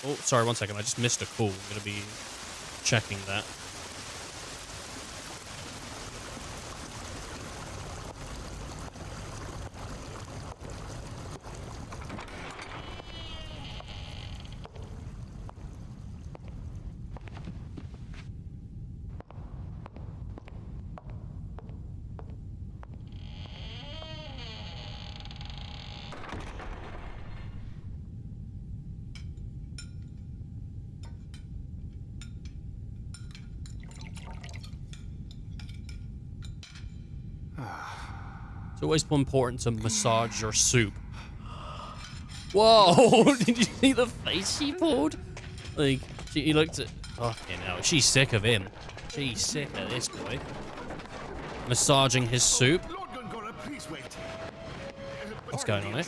Oh, sorry, 1 second. I just missed a call. I'm going to be checking that. It's always important to massage your soup. Whoa! Did you see the face she pulled? Like, he looked at... Oh, you know, she's sick of him. She's sick of this boy. Massaging his soup. What's going on here?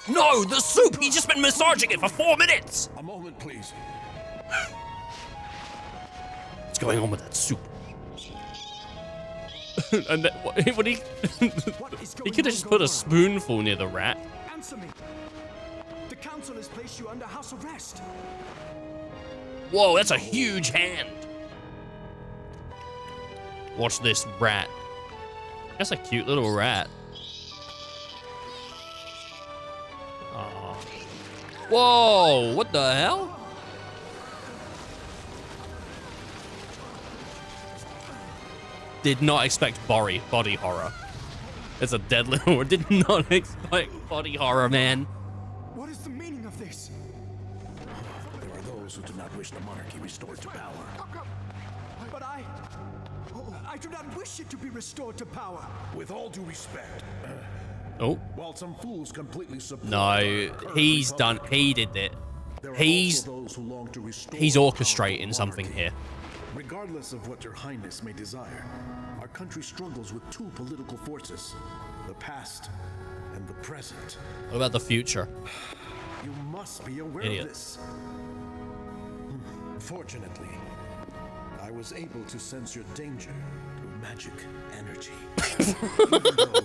No, the soup! He's just been massaging it for 4 minutes! A moment, please. What's going on with that soup? And then, what he could have just put a spoonful near the rat. Answer me. The council has placed you under house arrest. Whoa, that's a huge hand. Watch this rat. That's a cute little rat. Aww. Whoa, what the hell? Did not expect body horror. It's a dead little. Did not expect body horror, man. What is the meaning of this? There are those who do not wish the monarchy restored to power. But I do not wish it to be restored to power. With all due respect. Oh. While some fools completely support No, he's done. He did it. He's orchestrating something here. Regardless of what your highness may desire, our country struggles with two political forces, the past and the present. What about the future? You must be aware Idiot. of this. Fortunately, I was able to sense your danger through magic energy. Even though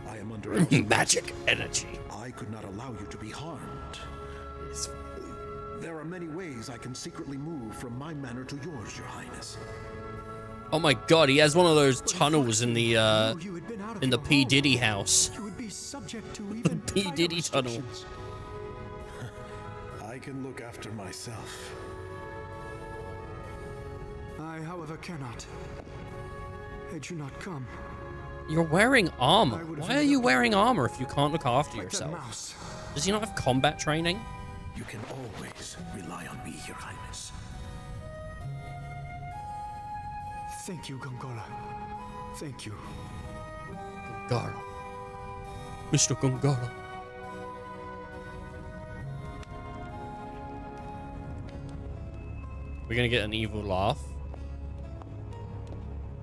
I am under magic energy. I could not allow you to be harmed. There are many ways I can secretly move from my manor to yours, your highness. Oh my god, he has one of those tunnels in the P. Diddy house. You would be subject to The even P. Diddy tunnel. I can look after myself. I, however, cannot. Had you not come, You're wearing armor. Why are you wearing armor if you can't look after like that yourself? mouse. Does he not have combat training? You can always rely on me, your highness. Thank you, Gongola. Thank you. Gongara. Mr. Gongara. We're gonna get an evil laugh.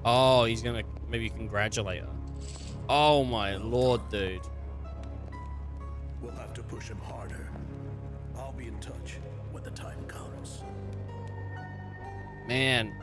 Oh, he's gonna maybe congratulate her. Oh my lord, dude. We'll have to push him harder. I'll be in touch when the time comes. Man.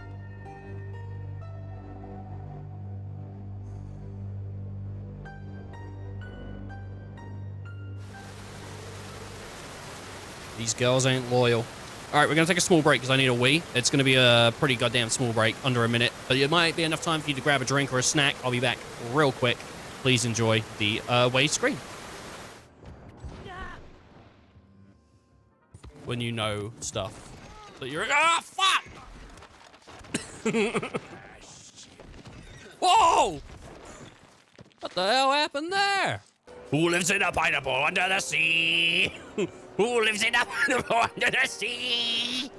These girls ain't loyal. All right, we're going to take a small break because I need a wee. It's going to be a pretty goddamn small break, under a minute. But it might be enough time for you to grab a drink or a snack. I'll be back real quick. Please enjoy the way screen. When you know stuff that you're... Ah, fuck! Whoa! What the hell happened there? Who lives in a pineapple under the sea? Who lives in a pineapple under the sea?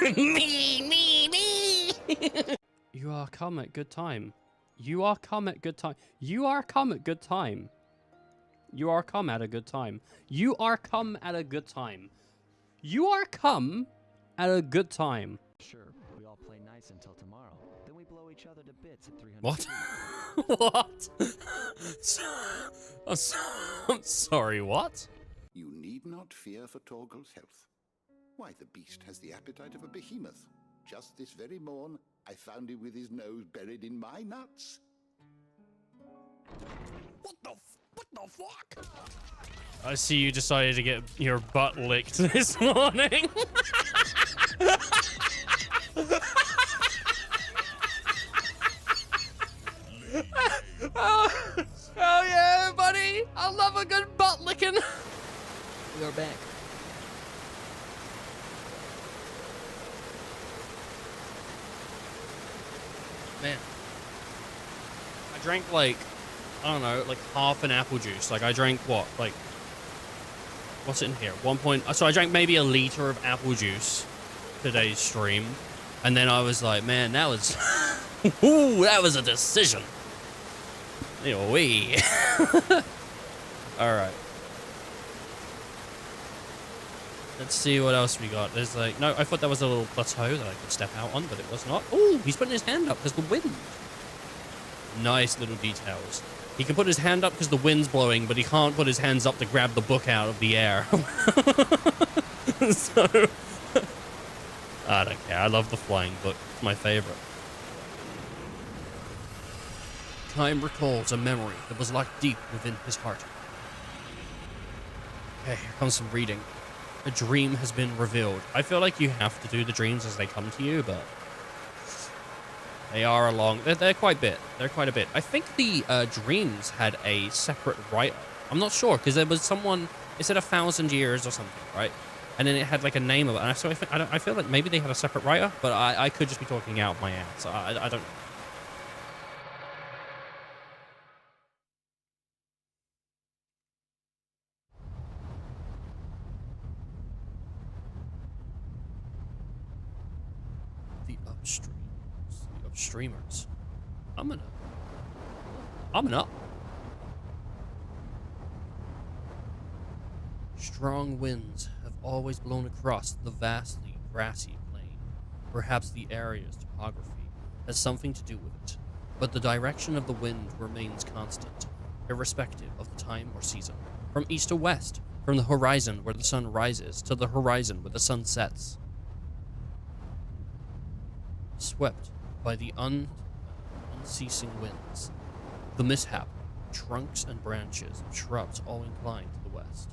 Me. You are come at good time. You are come at good time. You are come at good time. You are come at a good time. You are come at a good time. You are come at a good time. Sure, we all play nice until tomorrow. Then we blow each other to bits at 300 What? What? I'm sorry, what? You need not fear for Torgal's health. Why, the beast has the appetite of a behemoth. Just this very morn, I found him with his nose buried in my nuts. What the fuck? I see you decided to get your butt licked this morning. Oh yeah, buddy! I love a good butt licking. We are back. Man, I drank like, I don't know, like half an apple juice. Like I drank what, like, what's in here? So I drank maybe a liter of apple juice today's stream, and then I was like, man, that was, ooh, that was a decision. Wee. All right. Let's see what else we got. There's like, no, I thought that was a little plateau that I could step out on, but it was not. Oh, he's putting his hand up because the wind. Nice little details. He can put his hand up because the wind's blowing, but he can't put his hands up to grab the book out of the air. So, I don't care. I love the flying book. It's my favorite. Time recalls a memory that was locked deep within his heart. Okay, here comes some reading. A dream has been revealed. I feel like you have to do the dreams as they come to you, but they are a long... They're quite a bit. They're quite a bit. I think the dreams had a separate writer. I'm not sure, because there was someone... It said 1,000 years or something, right? And then it had like a name of it. And so I feel like maybe they had a separate writer, but I could just be talking out my ass. I don't know. The upstreamers. I'm up. Strong winds have always blown across the vastly grassy plain. Perhaps the area's topography has something to do with it, but the direction of the wind remains constant, irrespective of the time or season. From east to west, from the horizon where the sun rises to the horizon where the sun sets. Swept by the unceasing winds, the mishap, trunks and branches of shrubs all inclined to the west.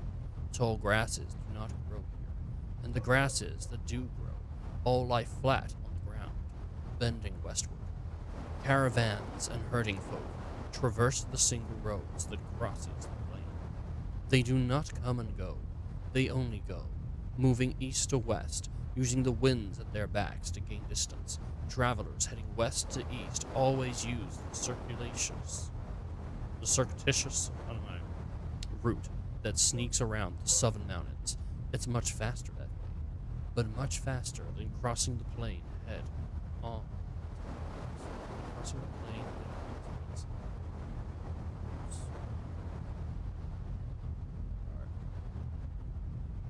Tall grasses do not grow here, and the grasses that do grow all lie flat on the ground, bending westward. Caravans and herding folk traverse the single roads that crosses the plain. They do not come and go, they only go, moving east to west, using the winds at their backs to gain distance. Travelers heading west to east always use the circuitous, route that sneaks around the southern mountains. It's much faster that way, but much faster than crossing the plain head on. Crossing the plain head on.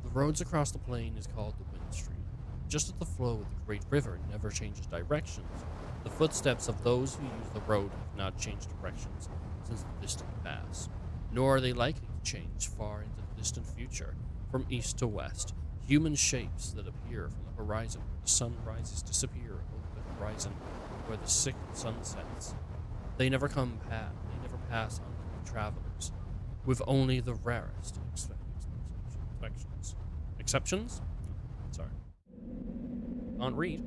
The roads across the plain is called the wind stream. Just as the flow of the great river never changes directions, the footsteps of those who use the road have not changed directions since the distant past, nor are they likely to change far into the distant future. From east to west, human shapes that appear from the horizon where the sun rises disappear over the horizon where the sun sets. They never pass unknown travelers, with only the rarest exceptions? Sorry. Can't read.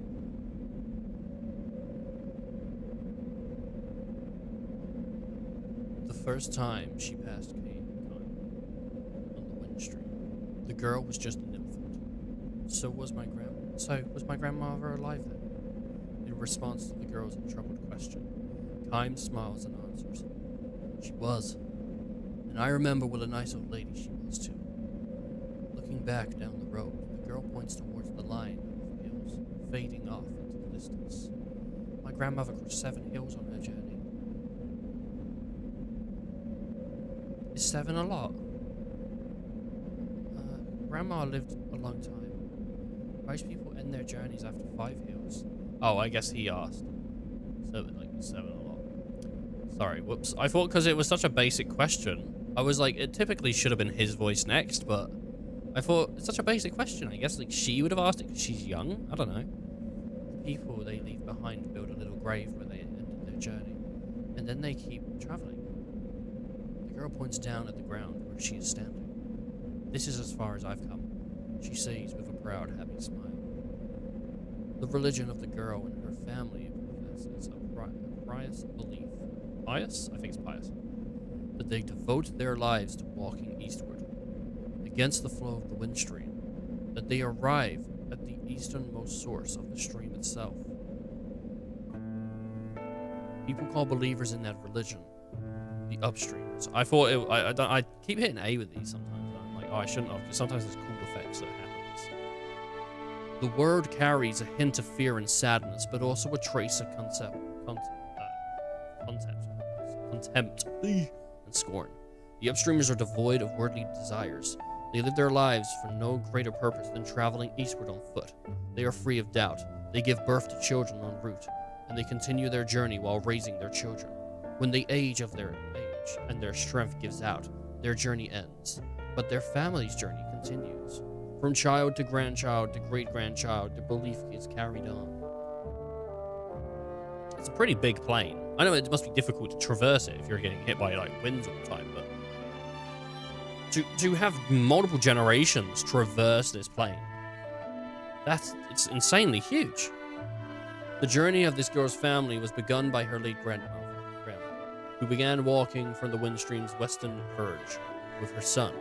The first time she passed Kane on the wind stream, the girl was just an infant. So was my grandmother alive then? In response to the girl's troubled question, Kime smiles and answers. She was. And I remember what a nice old lady she was too. Looking back down the road, the girl points towards the line of hills fading off into the distance. My grandmother crossed 7 hills on her journey. Is 7 a lot? Grandma lived a long time. Most people end their journeys after 5 hills. Oh, I guess he asked. So, like, 7 a lot. Sorry, whoops. I thought because it was such a basic question, I was like, it typically should have been his voice next, but I thought it's such a basic question. I guess, like, she would have asked it because she's young. I don't know. The people they leave behind build a little grave where they ended their journey, and then they keep traveling. The girl points down at the ground where she is standing. This is as far as I've come, she says with a proud, happy smile. The religion of the girl and her family possesses a pious belief. Pious? I think it's pious. That they devote their lives to walking eastward, against the flow of the wind stream, that they arrive at the easternmost source of the stream itself. People call believers in that religion the upstreamers. I thought I keep hitting A with these sometimes. I'm like, oh, I shouldn't have, because sometimes there's cool effects that happens. The word carries a hint of fear and sadness, but also a trace of contempt and scorn. The upstreamers are devoid of worldly desires. They live their lives for no greater purpose than traveling eastward on foot. They are free of doubt. They give birth to children en route, and they continue their journey while raising their children. When they age of their age and their strength gives out, their journey ends. But their family's journey continues. From child to grandchild to great-grandchild, the belief is carried on. It's a pretty big plane. I know it must be difficult to traverse it if you're getting hit by, like, winds all the time, but to have multiple generations traverse this plane, it's insanely huge. The journey of this girl's family was begun by her late grandmother, who began walking from the windstream's western verge with her son,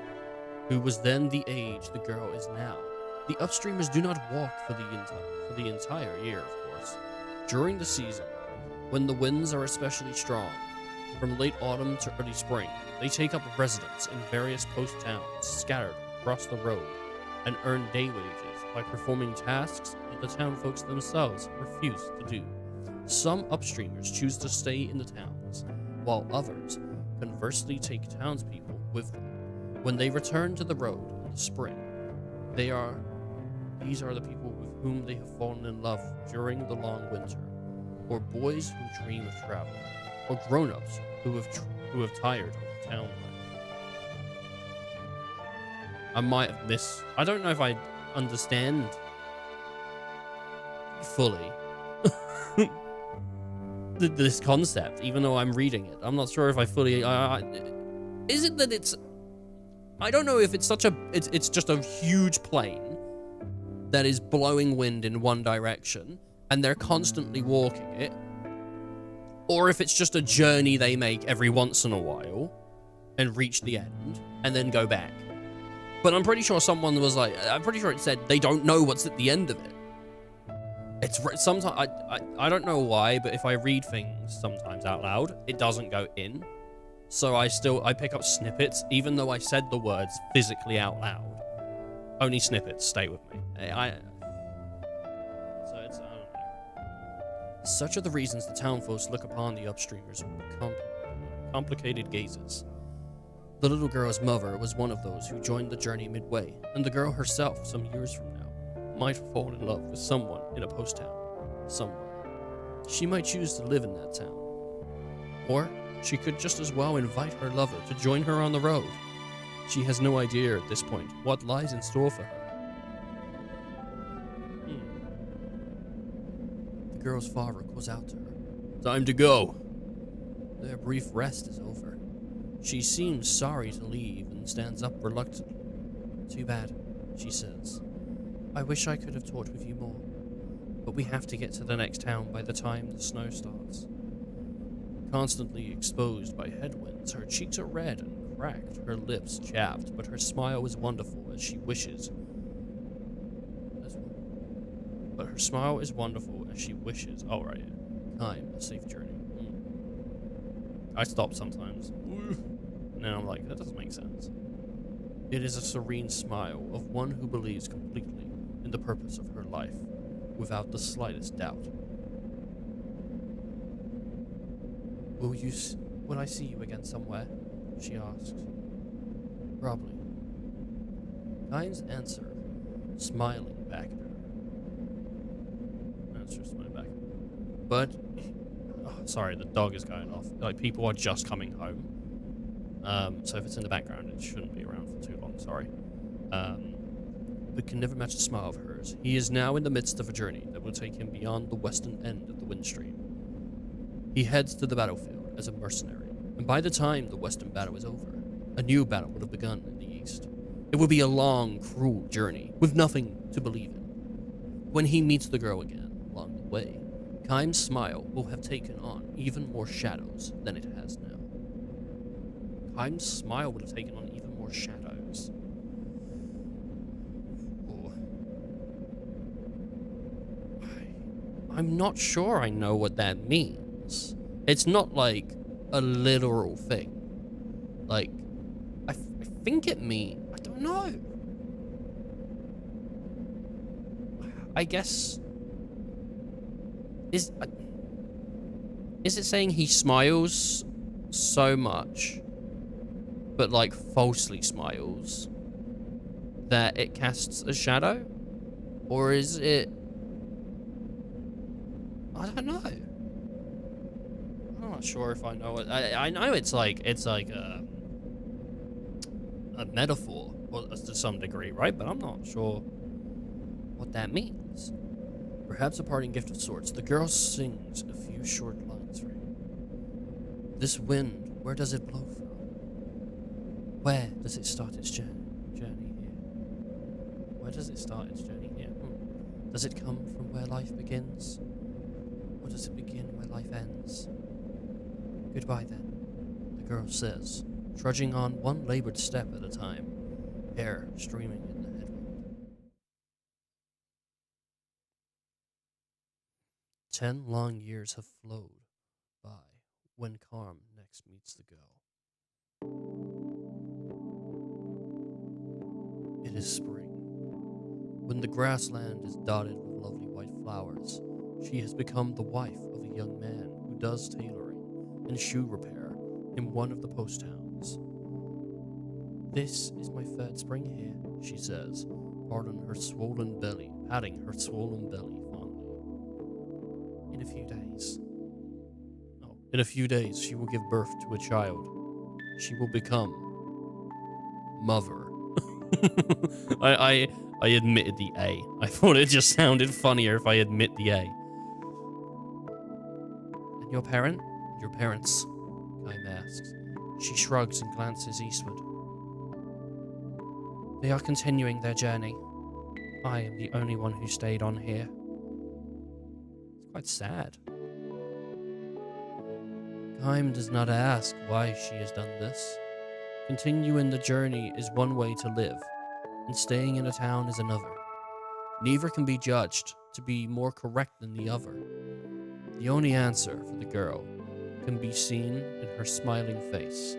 who was then the age the girl is now. The upstreamers do not walk for the entire year, of course. During the season, when the winds are especially strong, from late autumn to early spring, they take up residence in various post towns scattered across the road and earn day wages by performing tasks that the town folks themselves refuse to do. Some upstreamers choose to stay in the towns, while others conversely take townspeople with them. When they return to the road in the spring, these are the people with whom they have fallen in love during the long winter, or boys who dream of travel, or grown-ups who have tired of town life. I might have missed. I don't know if I understand fully this concept, even though I'm reading it. I'm not sure if I fully. Is it that it's? I don't know if it's such a. It's just a huge plane that is blowing wind in one direction, and they're constantly walking it, or if it's just a journey they make every once in a while and reach the end and then go back. But I'm pretty sure someone was like, I'm pretty sure it said they don't know what's at the end of it. It's sometimes I don't know why, but if I read things sometimes out loud, it doesn't go in. So I pick up snippets, even though I said the words physically out loud. Only snippets stay with me. So it's, I don't know. Such are the reasons the townfolks look upon the upstreamers with complicated gazes. The little girl's mother was one of those who joined the journey midway, and the girl herself, some years from now, might fall in love with someone in a post town somewhere. She might choose to live in that town. Or she could just as well invite her lover to join her on the road. She has no idea at this point what lies in store for her. The girl's father calls out to her. Time to go. Their brief rest is over. She seems sorry to leave and stands up reluctantly. Too bad, she says. I wish I could have talked with you more, but we have to get to the next town by the time the snow starts. Constantly exposed by headwinds, her cheeks are red and cracked, her lips chapped, but her smile is wonderful as she wishes. Oh, right, yeah. Time, a safe journey. I stop sometimes. And then I'm like, that doesn't make sense. It is a serene smile of one who believes completely in the purpose of her life. without the slightest doubt. Will I see you again somewhere? She asks. Probably. Kynes answered, smiling back at her. Smiling back. But, sorry, the dog is going off. Like, people are just coming home. So if it's in the background, it shouldn't be around for too long, sorry. But can never match the smile of hers. He is now in the midst of a journey that will take him beyond the western end of the Windstream. He heads to the battlefield as a mercenary, and by the time the western battle is over, a new battle will have begun in the east. It will be a long, cruel journey, with nothing to believe in. When he meets the girl again, along the way, Kynes' smile will have taken on even more shadows than it has now. Kynes' smile would have taken on even more shadows. Oh. I'm not sure I know what that means. It's not like a literal thing. Like, I think it means, I don't know. I guess, is it saying he smiles so much, but like falsely smiles, that it casts a shadow? Or is it, I don't know. I'm not sure if I know it. I know it's like a metaphor, well, to some degree, right? But I'm not sure what that means. Perhaps a parting gift of sorts. The girl sings a few short lines for him. This wind, where does it blow from? Where does it start its journey here? Where does it start its journey here? Does it come from where life begins? Or does it begin where life ends? Goodbye then, the girl says, trudging on one labored step at a time, hair streaming in the headwind. 10 long years have flowed by when Carm next meets the girl. It is spring. When the grassland is dotted with lovely white flowers, she has become the wife of a young man who does tailoring and shoe repair in one of the post towns. This is my third spring here, she says, patting her swollen belly fondly. In a few days, she will give birth to a child. She will become mother. I admitted the A. I thought it just sounded funnier if I admit the A. And your parents? Kyne asks. She shrugs and glances eastward. They are continuing their journey. I am the only one who stayed on here. It's quite sad. Kyne does not ask why she has done this. Continuing the journey is one way to live, and staying in a town is another. Neither can be judged to be more correct than the other. The only answer for the girl can be seen in her smiling face.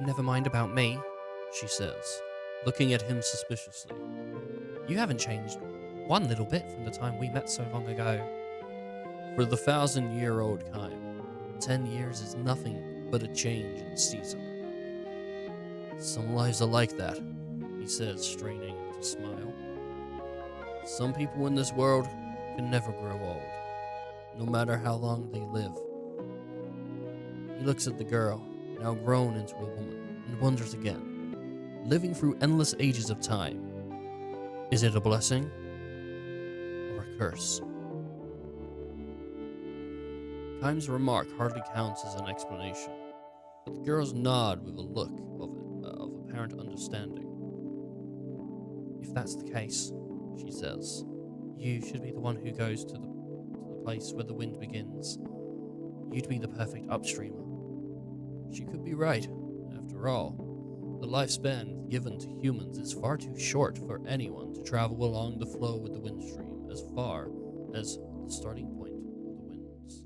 Never mind about me, she says, looking at him suspiciously. You haven't changed one little bit from the time we met so long ago. For the 1,000-year-old Kyne, 10 years is nothing but a change in season. Some lives are like that, he says, straining to smile. Some people in this world can never grow old, no matter how long they live. He looks at the girl, now grown into a woman, and wonders again, living through endless ages of time, is it a blessing or a curse? Kyne's remark hardly counts as an explanation, but the girls nod with a look of apparent understanding. If that's the case, she says, you should be the one who goes to the place where the wind begins. You'd be the perfect upstreamer. She could be right. After all, the lifespan given to humans is far too short for anyone to travel along the flow with the wind stream as far as the starting point of the winds.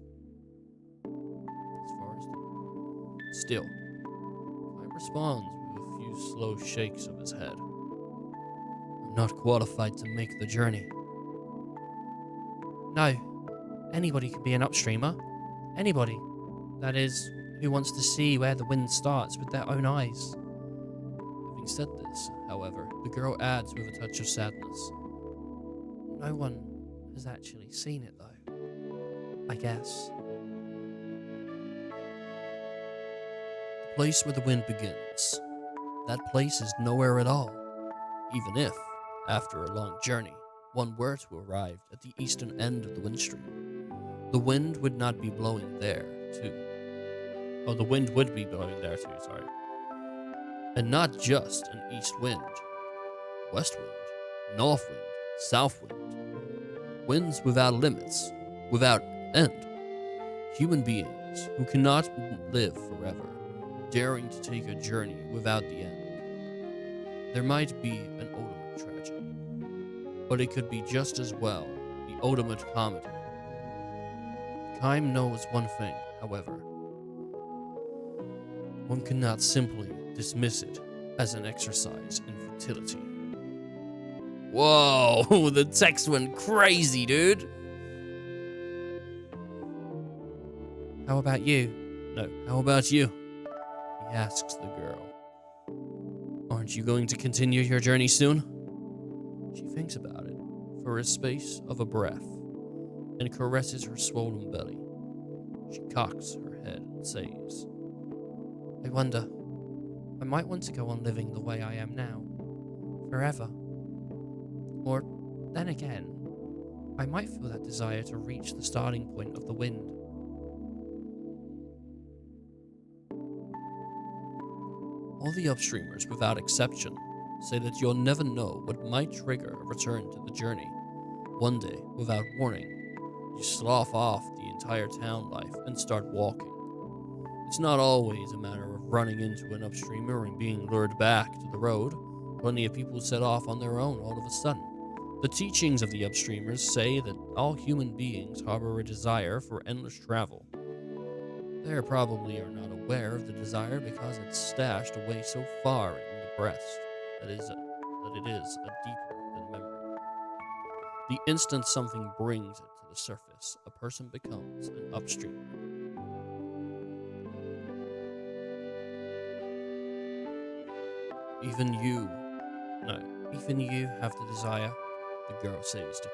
Still, Kyne responds with a few slow shakes of his head. not qualified to make the journey. No, anybody can be an upstreamer. Anybody, that is, who wants to see where the wind starts with their own eyes. Having said this, however, the girl adds with a touch of sadness. No one has actually seen it, though, I guess. The place where the wind begins. That place is nowhere at all. Even if, after a long journey, one were to arrive at the eastern end of the wind stream, the wind would not be blowing there, too. Oh, the wind would be blowing there, too, sorry. And not just an east wind. West wind, north wind, south wind. Winds without limits, without end. Human beings who cannot live forever, daring to take a journey without the end. There might be an ultimate tragedy, but it could be just as well the ultimate comedy. Kime knows one thing, however. One cannot simply dismiss it as an exercise in futility. Whoa, the text went crazy, dude. How about you? No, how about you? He asks the girl. Aren't you going to continue your journey soon? She thinks about it for a space of a breath and caresses her swollen belly. She cocks her head and says, I wonder, I might want to go on living the way I am now, forever. Or, then again, I might feel that desire to reach the starting point of the wind. All the upstreamers, without exception, say that you'll never know what might trigger a return to the journey. One day, without warning, you slough off the entire town life and start walking. It's not always a matter of running into an upstreamer and being lured back to the road. Plenty of people set off on their own all of a sudden. The teachings of the upstreamers say that all human beings harbor a desire for endless travel. They probably are not aware of the desire because it's stashed away so far in the breast that it is deeper than memory. The instant something brings it to the surface, a person becomes an upstreamer. Even you have the desire, the girl says to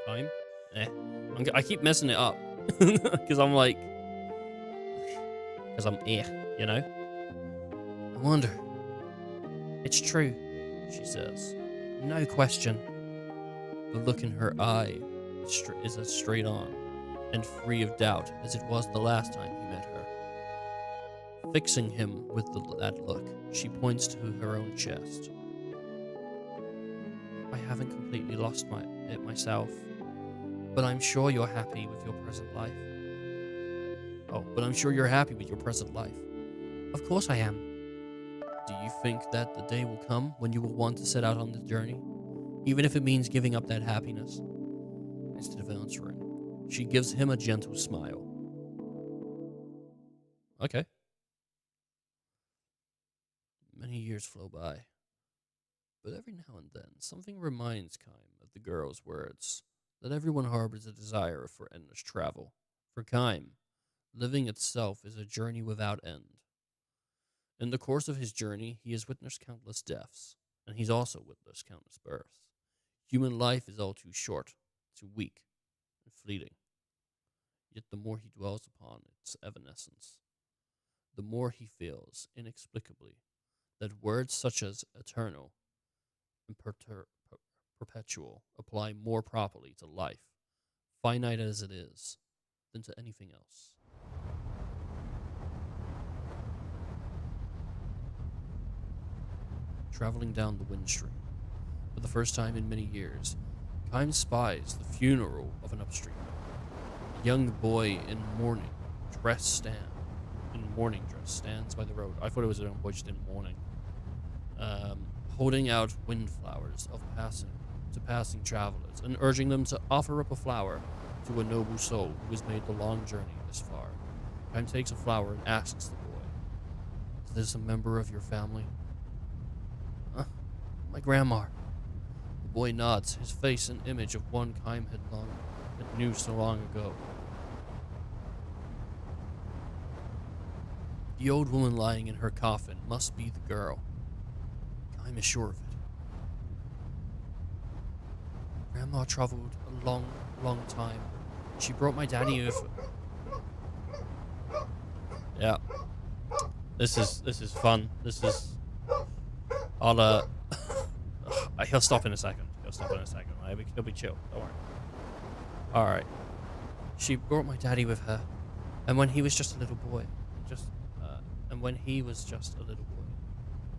Kime. I keep messing it up because I'm like, because I'm you know? I wonder. It's true, she says. No question. The look in her eye is as straight on and free of doubt as it was the last time he met her. Fixing him with that look, she points to her own chest. I haven't completely lost it myself, but I'm sure you're happy with your present life. Oh, but I'm sure you're happy with your present life. Of course I am. Do you think that the day will come when you will want to set out on this journey? Even if it means giving up that happiness? Instead of answering, she gives him a gentle smile. Okay. Many years flow by. But every now and then, something reminds Kime of the girl's words, that everyone harbors a desire for endless travel. For Kime, living itself is a journey without end. In the course of his journey, he has witnessed countless deaths, and he's also witnessed countless births. Human life is all too short, too weak, and fleeting. Yet the more he dwells upon its evanescence, the more he feels, inexplicably, that words such as eternal and perpetual apply more properly to life, finite as it is, than to anything else. Traveling down the wind stream, for the first time in many years, Kime spies the funeral of an upstreamer. A young boy in mourning dress stands by the road. I thought it was a young boy just in mourning. Holding out windflowers to passing travelers and urging them to offer up a flower to a noble soul who has made the long journey this far. Kime takes a flower and asks the boy, "Is this a member of your family?" My grandma. boy nods, his face an image of one Kime had knew so long ago. The old woman lying in her coffin must be the girl. Kime is sure of it. Grandma traveled a long, long time. She brought my daddy with. Yeah. This is fun. This is. I'll he'll stop in a second. He'll be chill. Don't worry. All right. She brought my daddy with her, and when he was just a little boy,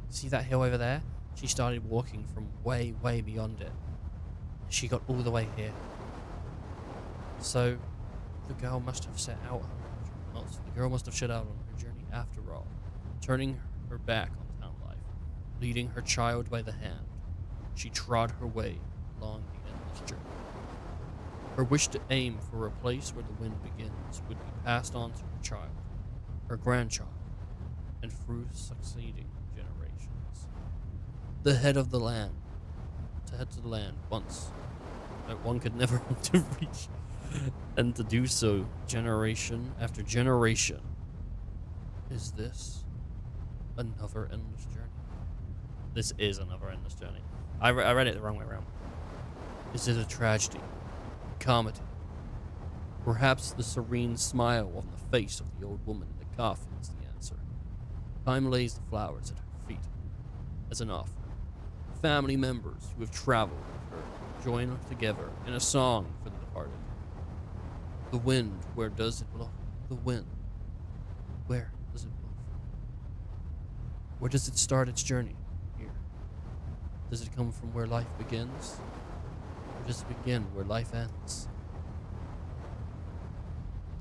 see that hill over there? She started walking from way, way beyond it. She got all the way here. So, the girl must have set out on her journey after all, turning her back on town life, leading her child by the hand. She trod her way along the endless journey. Her wish to aim for a place where the wind begins would be passed on to her child, her grandchild, and through succeeding generations. The head of the land, to head to the land once that one could never hope to reach, and to do so generation after generation. Is this another endless journey? This is another endless journey. I read it the wrong way around. Is it a tragedy? A comedy? Perhaps the serene smile on the face of the old woman in the coffin is the answer. Time lays the flowers at her feet as an offering. Family members who have traveled with her join together in a song for the departed. The wind, where does it blow? The wind, where does it blow? Where does it start its journey? Here. Does it come from where life begins? Or does it begin where life ends?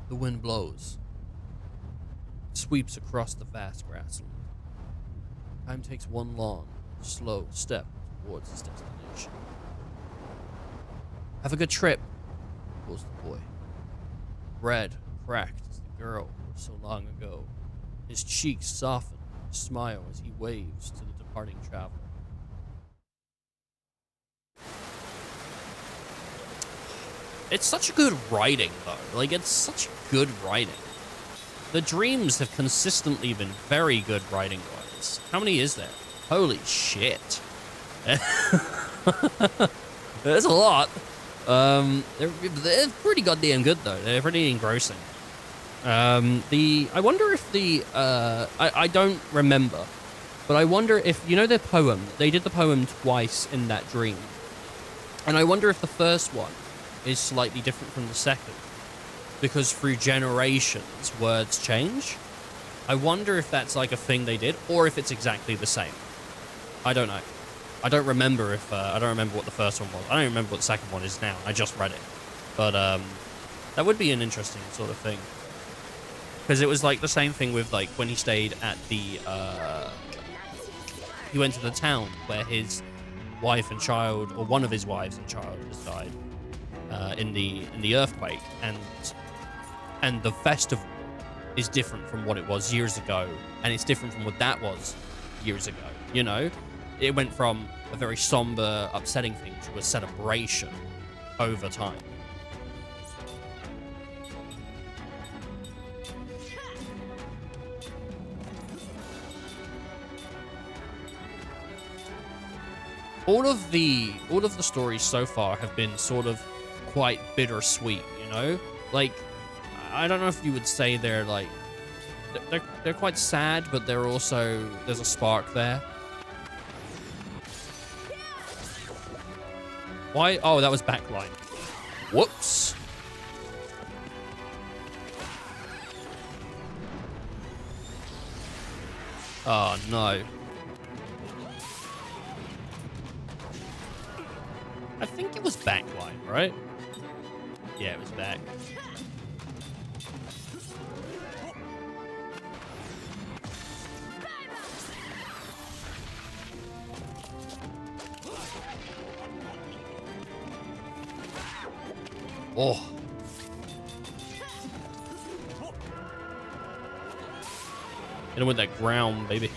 The wind blows. It sweeps across the vast grassland. Time takes one long, slow step towards its destination. Have a good trip, calls the boy. Red, cracked as the girl was so long ago. His cheeks soften, a smile as he waves to the departing traveler. It's such good writing, though. Like, it's such good writing. The dreams have consistently been very good writing-wise. How many is there? Holy shit. There's a lot. They're pretty goddamn good, though. They're pretty engrossing. I wonder if I don't remember, but I wonder if, you know, their poem, they did the poem twice in that dream. And I wonder if the first one is slightly different from the second, because through generations, words change. I wonder if that's like a thing they did, or if it's exactly the same. I don't know. I don't remember I don't remember what the first one was. I don't remember what the second one is now. I just read it. But that would be an interesting sort of thing. Because it was like the same thing with like when he stayed at the he went to the town where his wife and child, or one of his wives and child, has died in the earthquake, and the festival is different from what it was years ago, and it's different from what that was years ago. You know, it went from a very somber, upsetting thing to a celebration over time. All of the stories so far have been sort of quite bittersweet, you know? Like, I don't know if you would say they're like, they're quite sad, but they're also, there's a spark there. Why? Oh, that was backline. Whoops. Oh, no. I think it was backline, right? Yeah, it was back. Oh. Hit him with that ground, baby.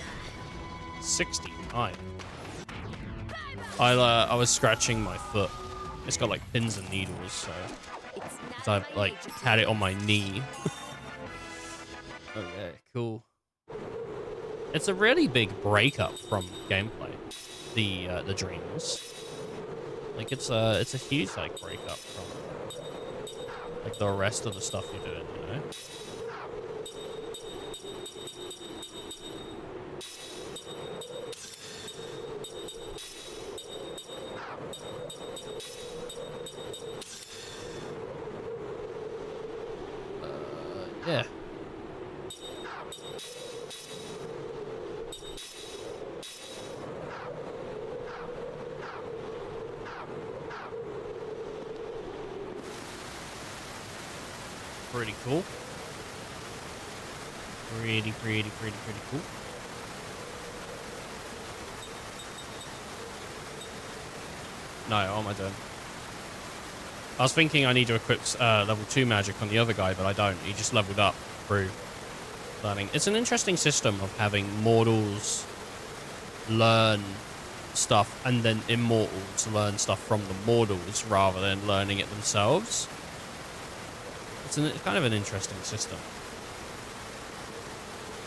69. I was scratching my foot. It's got like pins and needles, so I've like had it on my knee. Okay, cool. It's a really big breakup from gameplay. The dreams. Like it's a huge like breakup from like the rest of the stuff you're doing, you know? Yeah. Pretty cool. Pretty cool. No, what am I doing? I was thinking I need to equip level 2 magic on the other guy, but I don't. He just leveled up through learning. It's an interesting system of having mortals learn stuff and then immortals learn stuff from the mortals rather than learning it themselves. It's kind of an interesting system.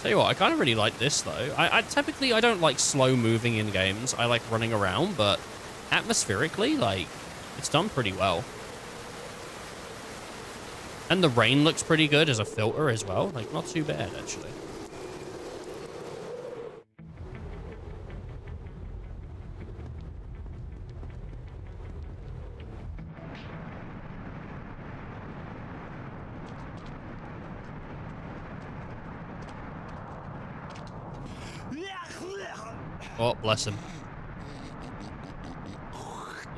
Tell you what, I kind of really like this though. I typically I don't like slow moving in games. I like running around, but atmospherically, like, it's done pretty well. And the rain looks pretty good as a filter as well. Like, not too bad, actually. Oh, bless him.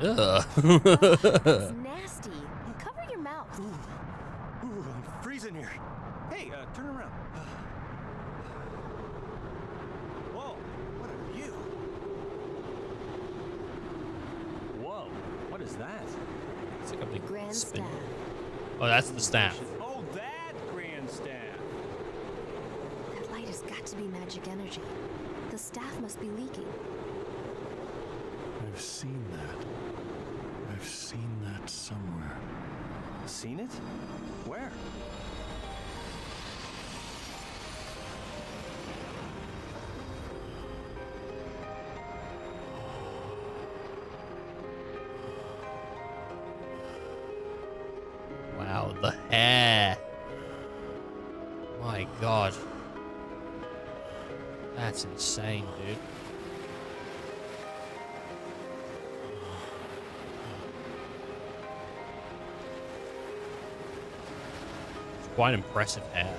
Ugh. It's nasty. Cover your mouth. Ooh, I'm freezing here. Hey, turn around. Whoa, what are you? Whoa, what is that? It's like a big Grand spin. staff. Oh, that's the staff. Oh, that grand staff. That light has got to be magic energy. The staff must be leaking. I've seen that. I've seen that somewhere. Seen it? Where? Wow, the hair. My God. That's insane, dude. It's quite impressive hair.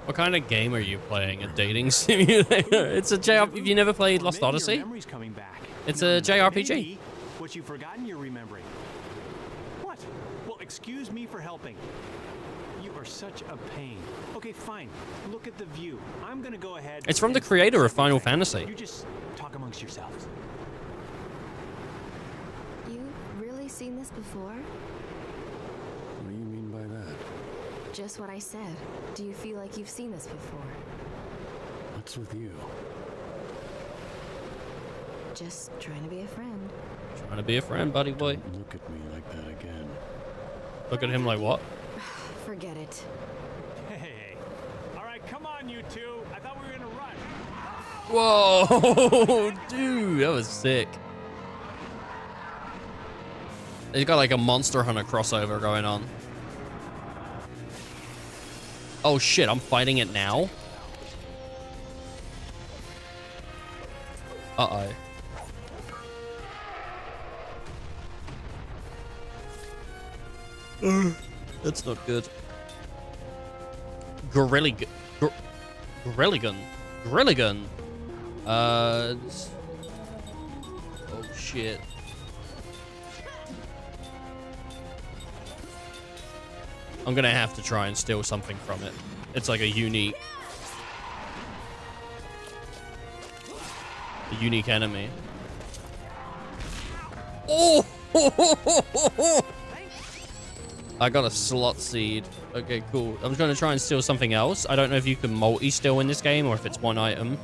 What kind of game are you playing? A dating simulator? It's a JRPG. Have you never played Lost Odyssey? Your memory's coming back. It's a JRPG. Maybe what you've forgotten, you're remembering. What? Well, excuse me for helping. You are such a pain. Okay, fine. Look at the view. I'm gonna go ahead. It's from the creator of Final Fantasy. You just talk amongst yourselves. You've really seen this before? What do you mean by that? Just what I said. Do you feel like you've seen this before? What's with you? Just trying to be a friend. Trying to be a friend, buddy boy. Don't look at me like that again. Look at him like what? Forget it. Hey. All right, come on, you two. I thought we were gonna run. Whoa, dude, that was sick. He's got like a Monster Hunter crossover going on. Oh shit, I'm fighting it now? Uh-oh. That's not good. Gorilla gun. Oh shit. I'm gonna have to try and steal something from it. It's like a unique enemy. Oh! I got a slot seed. Okay, cool. I'm going to try and steal something else. I don't know if you can multi-steal in this game or if it's one item. Do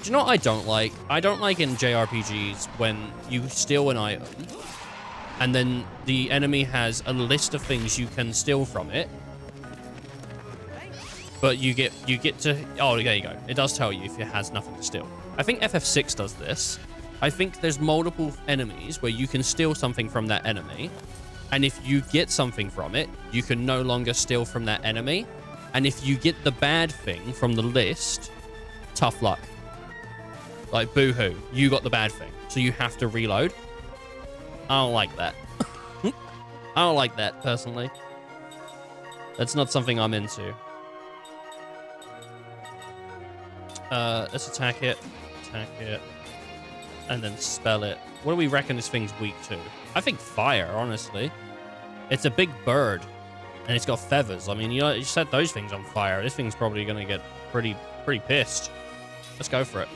you know what I don't like? I don't like in JRPGs when you steal an item and then the enemy has a list of things you can steal from it. But you get to... Oh, there you go. It does tell you if it has nothing to steal. I think FF6 does this. I think there's multiple enemies where you can steal something from that enemy. And if you get something from it, you can no longer steal from that enemy. And if you get the bad thing from the list, tough luck. Like, boo-hoo. You got the bad thing. So you have to reload. I don't like that. I don't like that, personally. That's not something I'm into. Let's attack it, and then spell it. What do we reckon this thing's weak to? I think fire, honestly. It's a big bird, and it's got feathers. I mean, you set those things on fire. This thing's probably gonna get pretty pissed. Let's go for it.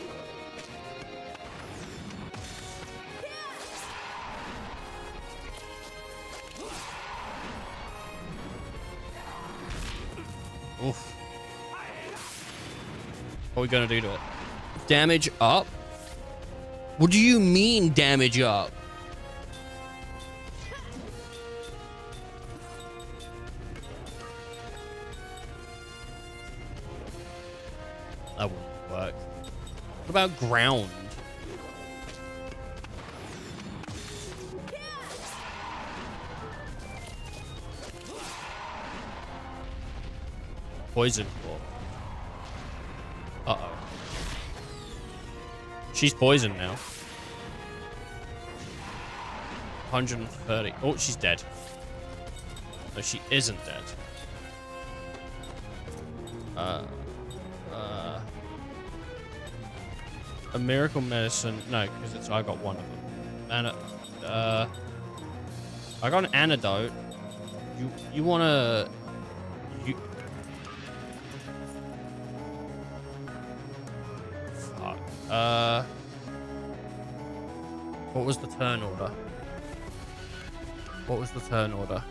Oof. What are we gonna do to it? Damage up? What do you mean damage up? That wouldn't work. What about ground? Poison ball. Uh-oh. She's poisoned now. 130. Oh, she's dead. No, she isn't dead. A miracle medicine. No, because I got one of them. I got an antidote. You wanna... Fuck. What was the turn order? What was the turn order?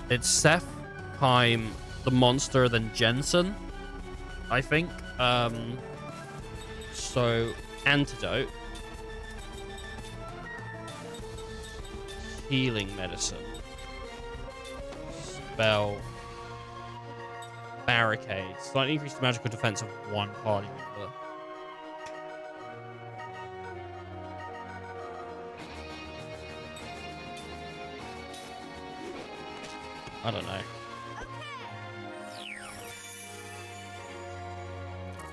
It's Seth, Heim, the monster, then Jensen, I think. So, antidote. Healing medicine. Spell. Barricade. Slightly increase the magical defense of one party member. I don't know.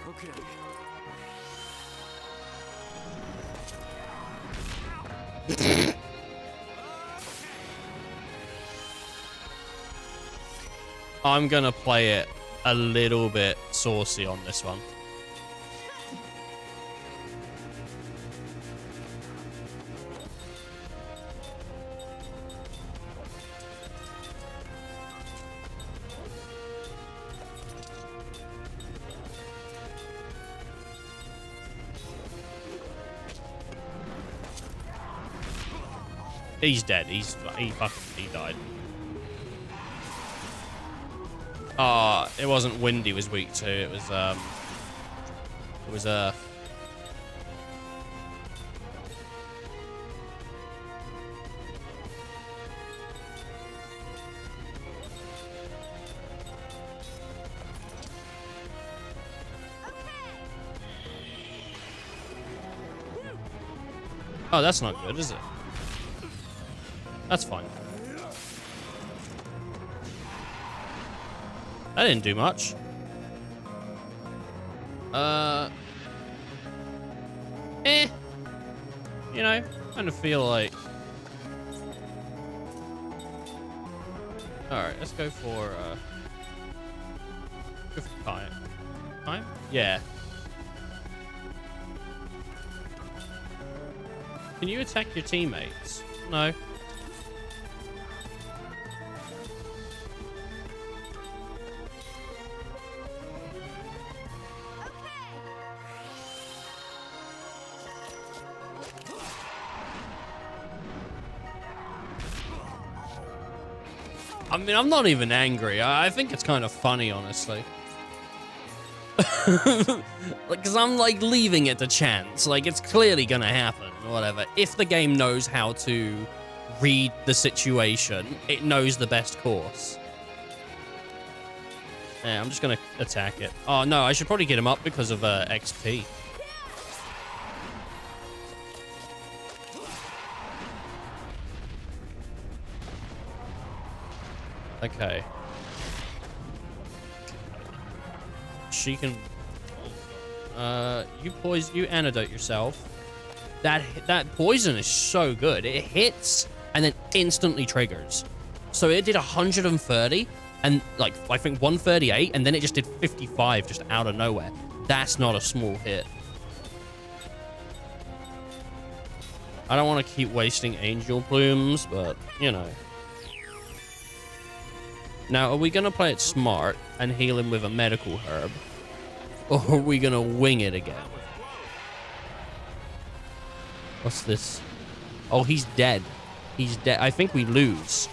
Okay. I'm gonna play it a little bit saucy on this one. He's dead. He died. It wasn't wind he was weak to. It was earth. Oh, that's not good, is it? That's fine. That didn't do much. You know, kind of feel like... Alright, let's go for, time. Time? Yeah. Can you attack your teammates? No. I mean, I'm not even angry. I think it's kind of funny, honestly. Because I'm, like, leaving it to chance. Like, it's clearly gonna happen, or whatever. If the game knows how to read the situation, it knows the best course. Yeah, I'm just gonna attack it. Oh, no, I should probably get him up because of XP. Okay. She can... you antidote yourself. That poison is so good. It hits and then instantly triggers. So it did 130 and, like, I think 138, and then it just did 55 just out of nowhere. That's not a small hit. I don't want to keep wasting angel plumes, but, you know. Now, are we going to play it smart and heal him with a medical herb? Or are we going to wing it again? What's this? Oh, he's dead. He's dead. I think we lose.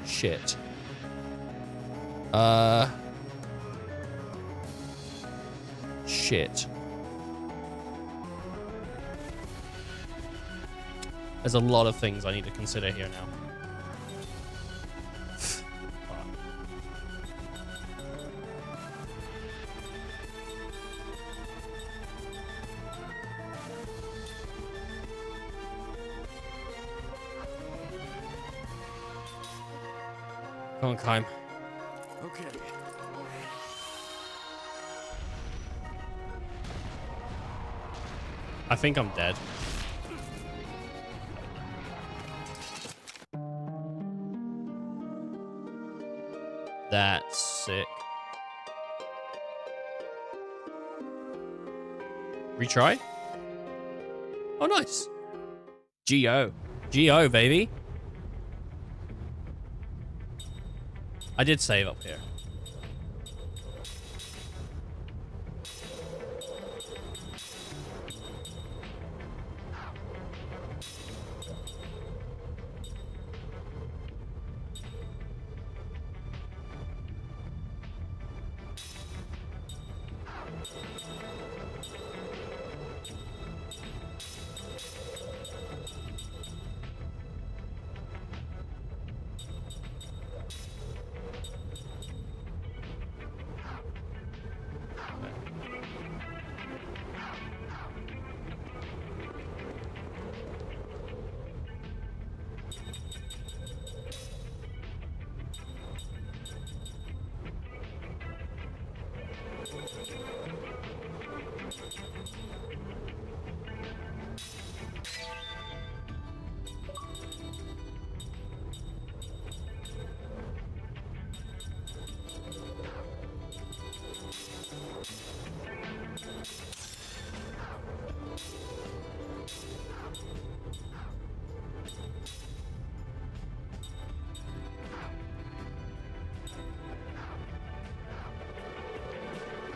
Shit. Shit. There's a lot of things I need to consider here now. Go on, climb. Okay. I think I'm dead. That's sick. Retry? Oh, nice. G.O. G.O., baby. I did save up here.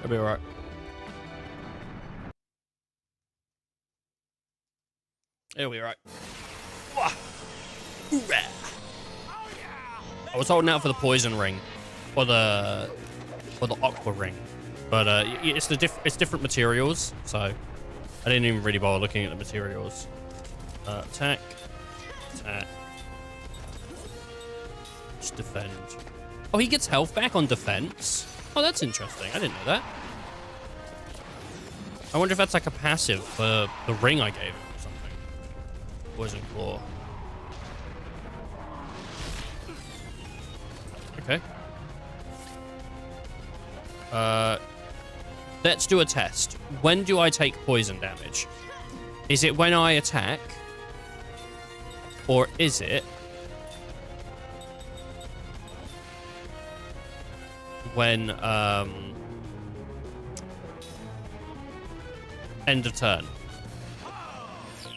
I'll be alright. It'll be alright. I was holding out for the poison ring, or the aqua ring, but it's different materials, so I didn't even really bother looking at the materials. Attack, attack, just defend. Oh, he gets health back on defense. Oh, that's interesting. I didn't know that. I wonder if that's like a passive for the ring I gave him or something. Poison claw. Okay. Let's do a test. When do I take poison damage? Is it when I attack? Or is it when end of turn?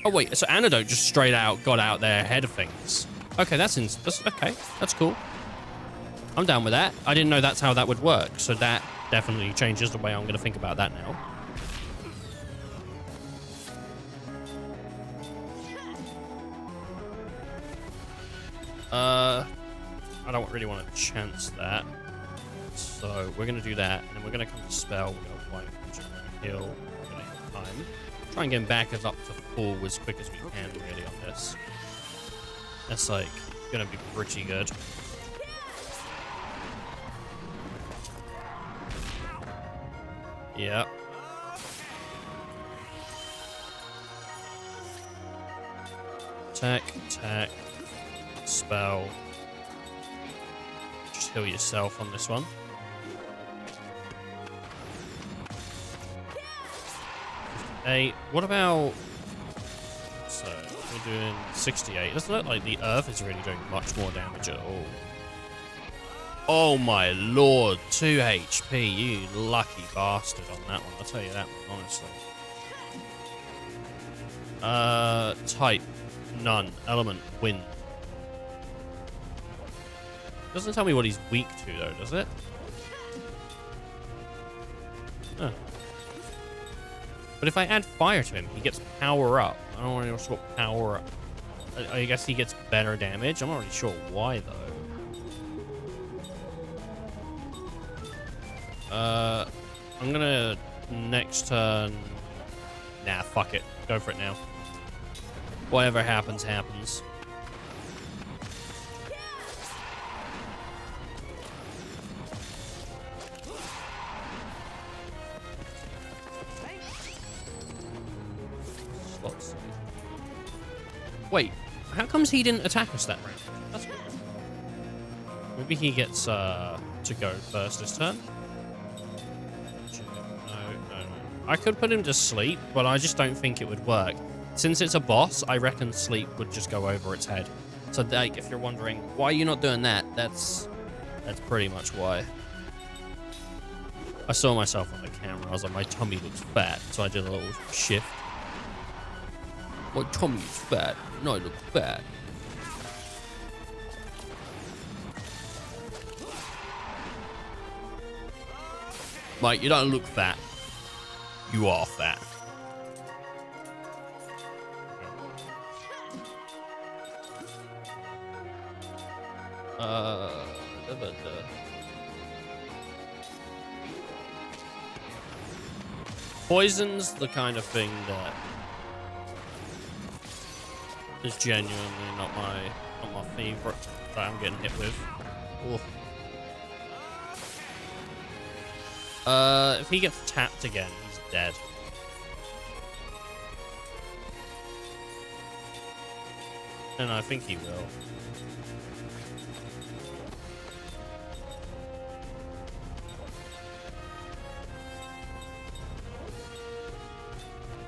Oh wait, so Antidote just straight out got out there ahead of things. Okay, that's okay. That's cool. I'm down with that. I didn't know that's how that would work. So that definitely changes the way I'm going to think about that now. I don't really want to chance that. So we're going to do that, and then we're going to come to spell. We're going to wipe, heal, we're going to hit time. Try and get him back as up to full as quick as we can, really, on this. That's, like, going to be pretty good. Yeah. Attack, spell. Just heal yourself on this one. What about... So, we're doing 68. It doesn't look like the Earth is really doing much more damage at all. Oh my lord, 2 HP, you lucky bastard on that one, I'll tell you that one, honestly. Type, none. Element, wind. Doesn't tell me what he's weak to though, does it? Huh. But if I add fire to him, he gets power up. I don't really know what power up. I guess he gets better damage. I'm not really sure why though. I'm gonna next turn. Nah, fuck it. Go for it now. Whatever happens, happens. Slots. Wait, how comes he didn't attack us that round? That's weird. Maybe he gets to go first this turn. No. I could put him to sleep, but I just don't think it would work. Since it's a boss, I reckon sleep would just go over its head. So, like, if you're wondering why you're not doing that, that's pretty much why. I saw myself on the camera. I was like, my tummy looks fat, so I did a little shift. My tummy is fat. No, I look fat. Mate, you don't look fat. You are fat. Poison's the kind of thing that is genuinely not my favorite that I'm getting hit with. If he gets tapped again, he's dead. And I think he will.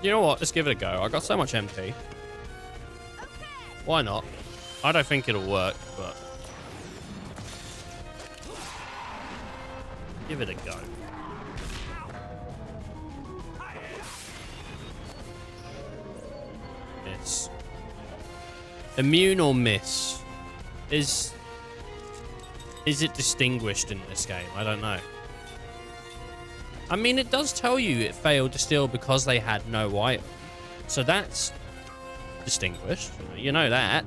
You know what? Let's give it a go. I got so much MP. Why not? I don't think it'll work, but give it a go. Miss. Immune or miss? Is it distinguished in this game? I don't know. I mean, it does tell you it failed to steal because they had no item. So that's distinguished. You know that.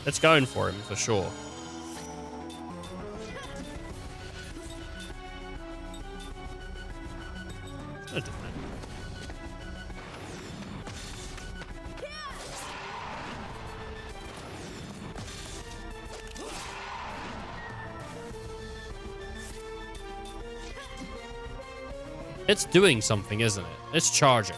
It's going for him, for sure. It's doing something, isn't it? It's charging.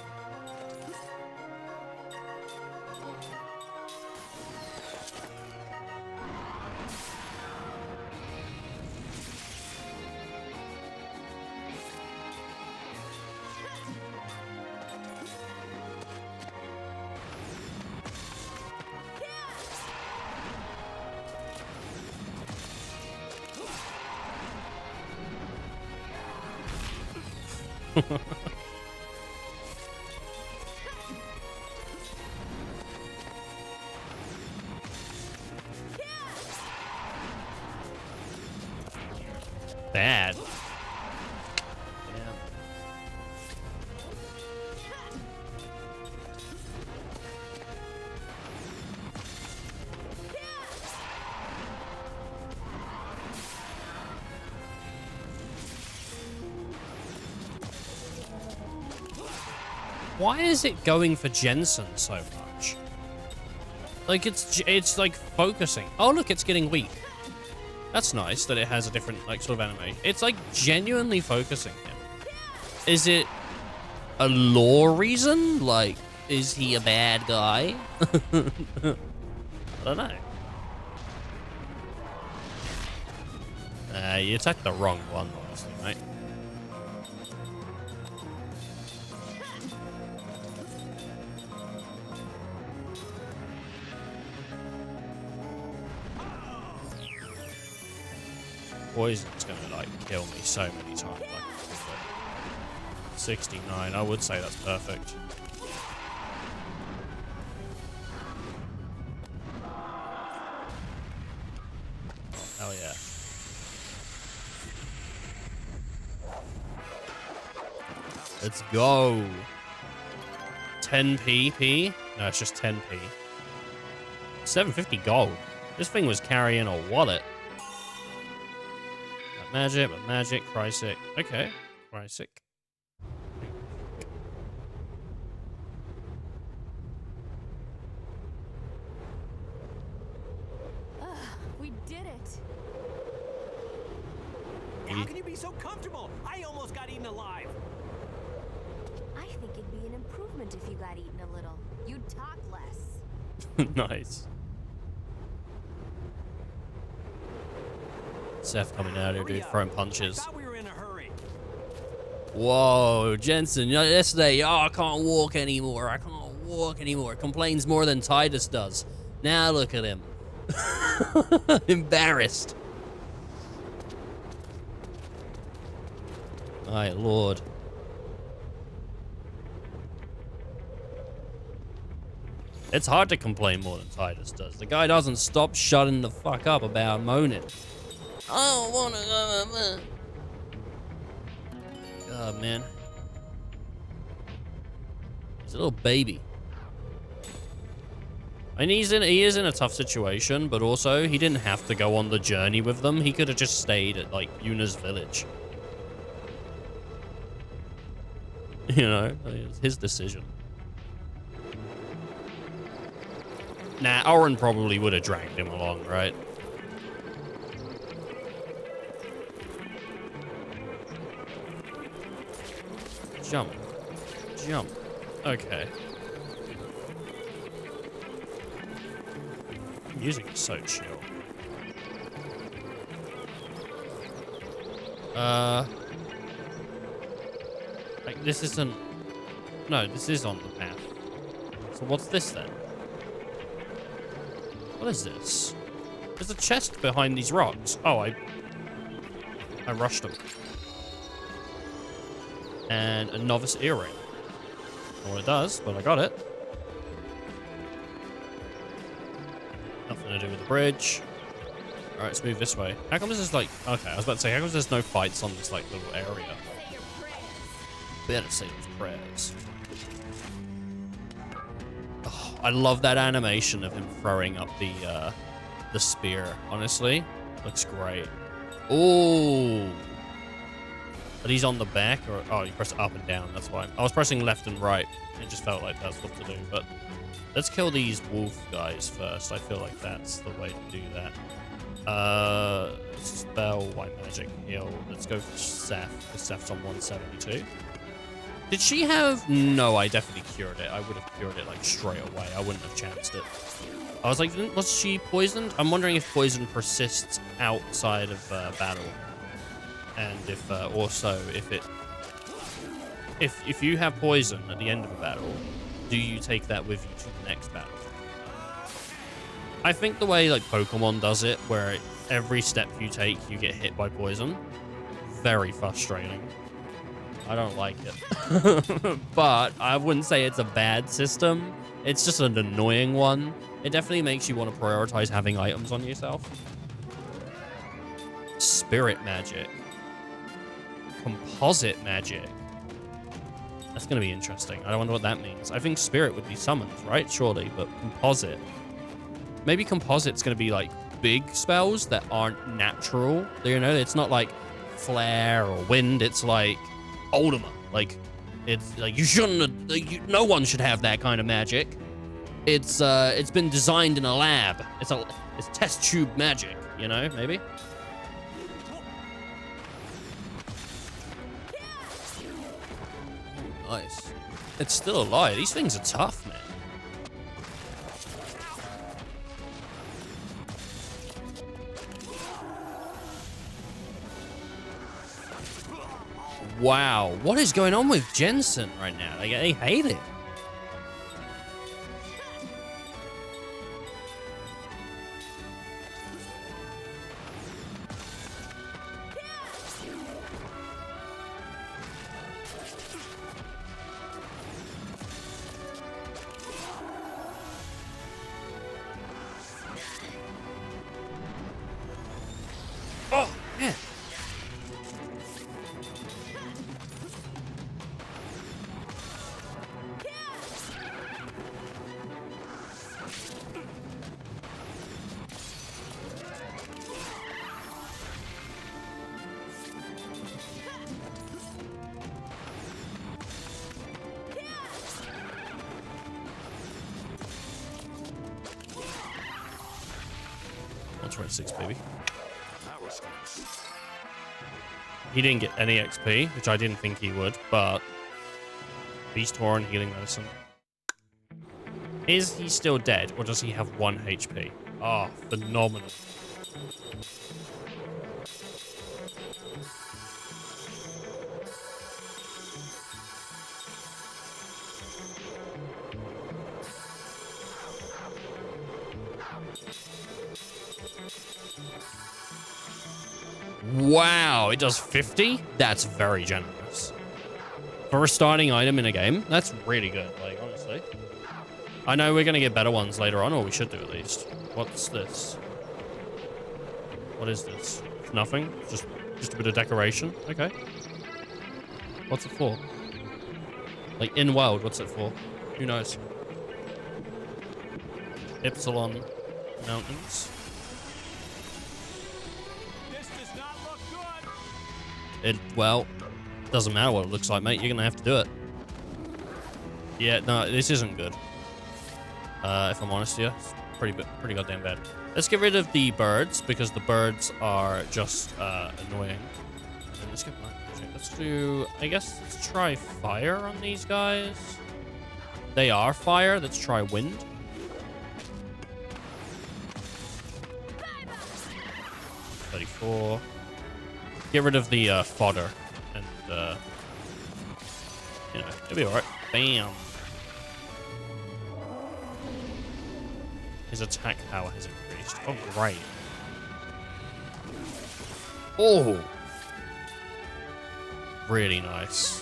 Bad. Why is it going for Jensen so much? Like, it's like focusing. Oh, look, it's getting weak. That's nice that it has a different, like, sort of animation. It's, like, genuinely focusing him. Is it a lore reason? Like, is he a bad guy? I don't know. You attacked the wrong one, honestly, mate. Poison's gonna, like, kill me so many times. Like, 69, I would say that's perfect. Hell yeah. Let's go. 10p, P? No, it's just 10p. 750 gold. This thing was carrying a wallet. Magic, but magic, Chrysic. Okay, Chrysic. We did it. How can you be so comfortable? I almost got eaten alive. I think it'd be an improvement if you got eaten a little. You'd talk less. Nice. Seth coming out here, dude, throwing punches. I thought we were in a hurry. Whoa, Jensen, yesterday, oh, I can't walk anymore. I can't walk anymore. Complains more than Titus does. Now look at him. Embarrassed. My lord. It's hard to complain more than Titus does. The guy doesn't stop shutting the fuck up about moaning. I don't wanna go. God, man. He's a little baby. I mean, he is in a tough situation, but also he didn't have to go on the journey with them. He could have just stayed at, like, Yuna's village. You know, it was his decision. Nah, Oren probably would have dragged him along, right? Jump. Jump. Okay. Music is so chill. Like, this isn't... No, this is on the path. So what's this then? What is this? There's a chest behind these rocks. Oh, I rushed them. And a novice earring. I don't know what it does, but I got it. Nothing to do with the bridge. Alright, let's move this way. How come this is like... Okay, I was about to say, how come there's no fights on this, like, little area? Better say those prayers. Oh, I love that animation of him throwing up the spear, honestly. Looks great. Ooh. But he's on the back, or... Oh, you press up and down, that's why. I was pressing left and right. It just felt like that's what to do, but... Let's kill these wolf guys first. I feel like that's the way to do that. Spell, white magic, heal. Let's go for Seth, because Seth's on 172. Did she have... No, I definitely cured it. I would have cured it, like, straight away. I wouldn't have chanced it. I was like, was she poisoned? I'm wondering if poison persists outside of battle. And if, also, if it... If you have poison at the end of a battle, do you take that with you to the next battle? I think the way, like, Pokemon does it, where every step you take, you get hit by poison. Very frustrating. I don't like it. But I wouldn't say it's a bad system. It's just an annoying one. It definitely makes you want to prioritize having items on yourself. Spirit magic. Composite magic. That's going to be interesting. I wonder what that means. I think spirit would be summons, right? Surely, but composite. Maybe composite's going to be like big spells that aren't natural. You know, it's not like flare or wind. It's like Ultima. Like, it's like you shouldn't have, like, no one should have that kind of magic. It's been designed in a lab. It's test tube magic, you know, maybe. Nice. It's still alive. These things are tough, man. Wow. What is going on with Jensen right now? Like, they hate it. Oh, man. $126, baby. That was close. He didn't get any XP, which I didn't think he would, but Beast Horn, Healing Medicine. Is he still dead, or does he have 1 HP? Oh, phenomenal. Wow, it does 50? That's very generous. For a starting item in a game, that's really good, like, honestly. I know we're going to get better ones later on, or we should do at least. What's this? What is this? Nothing? Just a bit of decoration? Okay. What's it for? Like, in world, what's it for? Who knows? Epsilon Mountains. Well, doesn't matter what it looks like, mate. You're gonna have to do it. Yeah, no, this isn't good. If I'm honest here, it's pretty goddamn bad. Let's get rid of the birds because the birds are just annoying. And then let's get black magic. Let's do, I guess, let's try fire on these guys. They are fire. Let's try wind. $34. Get rid of the fodder, and you know, it'll be alright. Bam. His attack power has increased. Oh, great. Oh, really nice.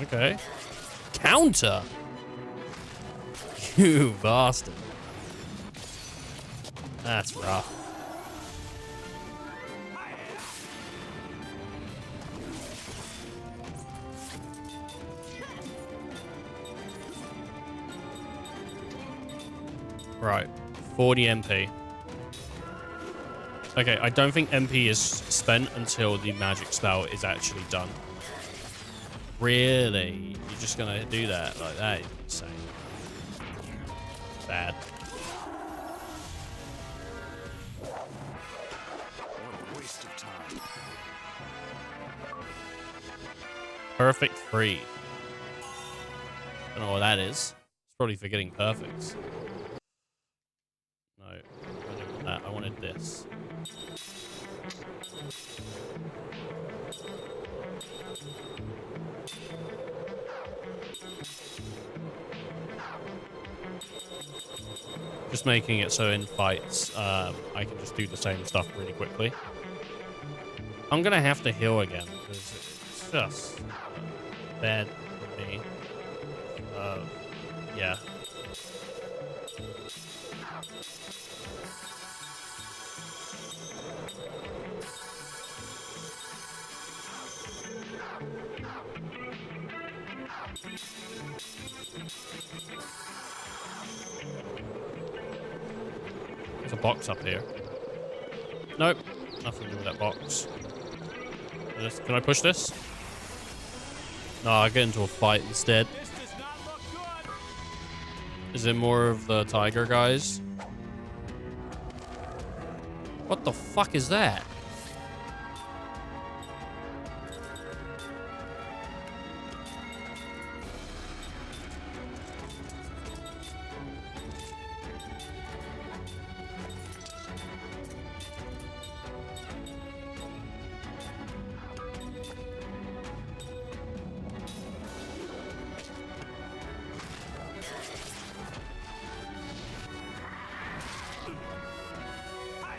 Okay. Counter? You bastard. That's rough. Right. 40 MP. Okay, I don't think MP is spent until the magic spell is actually done. Really? You're just gonna do that? Like, that is insane. Bad. What a waste of time. Perfect free. Don't know what that is. It's probably for getting perfects. No, I didn't want that. I wanted this. Just making it so in fights, I can just do the same stuff really quickly. I'm gonna have to heal again because it's just bad for me. Yeah. There's a box up here. Nope, nothing to do with that box. Can I push this? No, I get into a fight instead. Is it more of the tiger guys? What the fuck is that?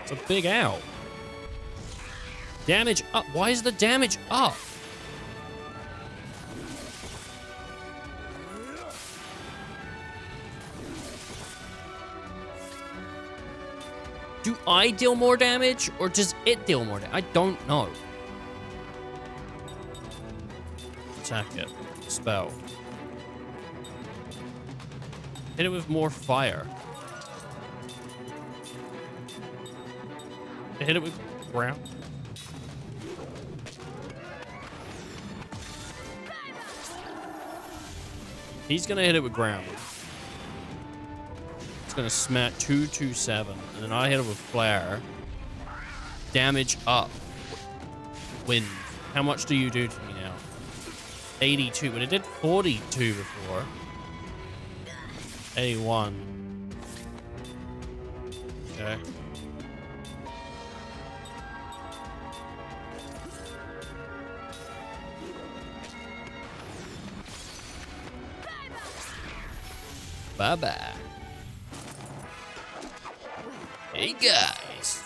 It's a big owl. Damage up. Why is the damage up? Do I deal more damage or does it deal more damage? I don't know. Attack it. Spell. Hit it with more fire. Hit it with ground. He's gonna hit it with ground. It's gonna smack 227, and then I hit it with flare. Damage up. Wind. How much do you do to me now? 82, but it did 42 before. 81. Okay. Bye-bye. Hey guys,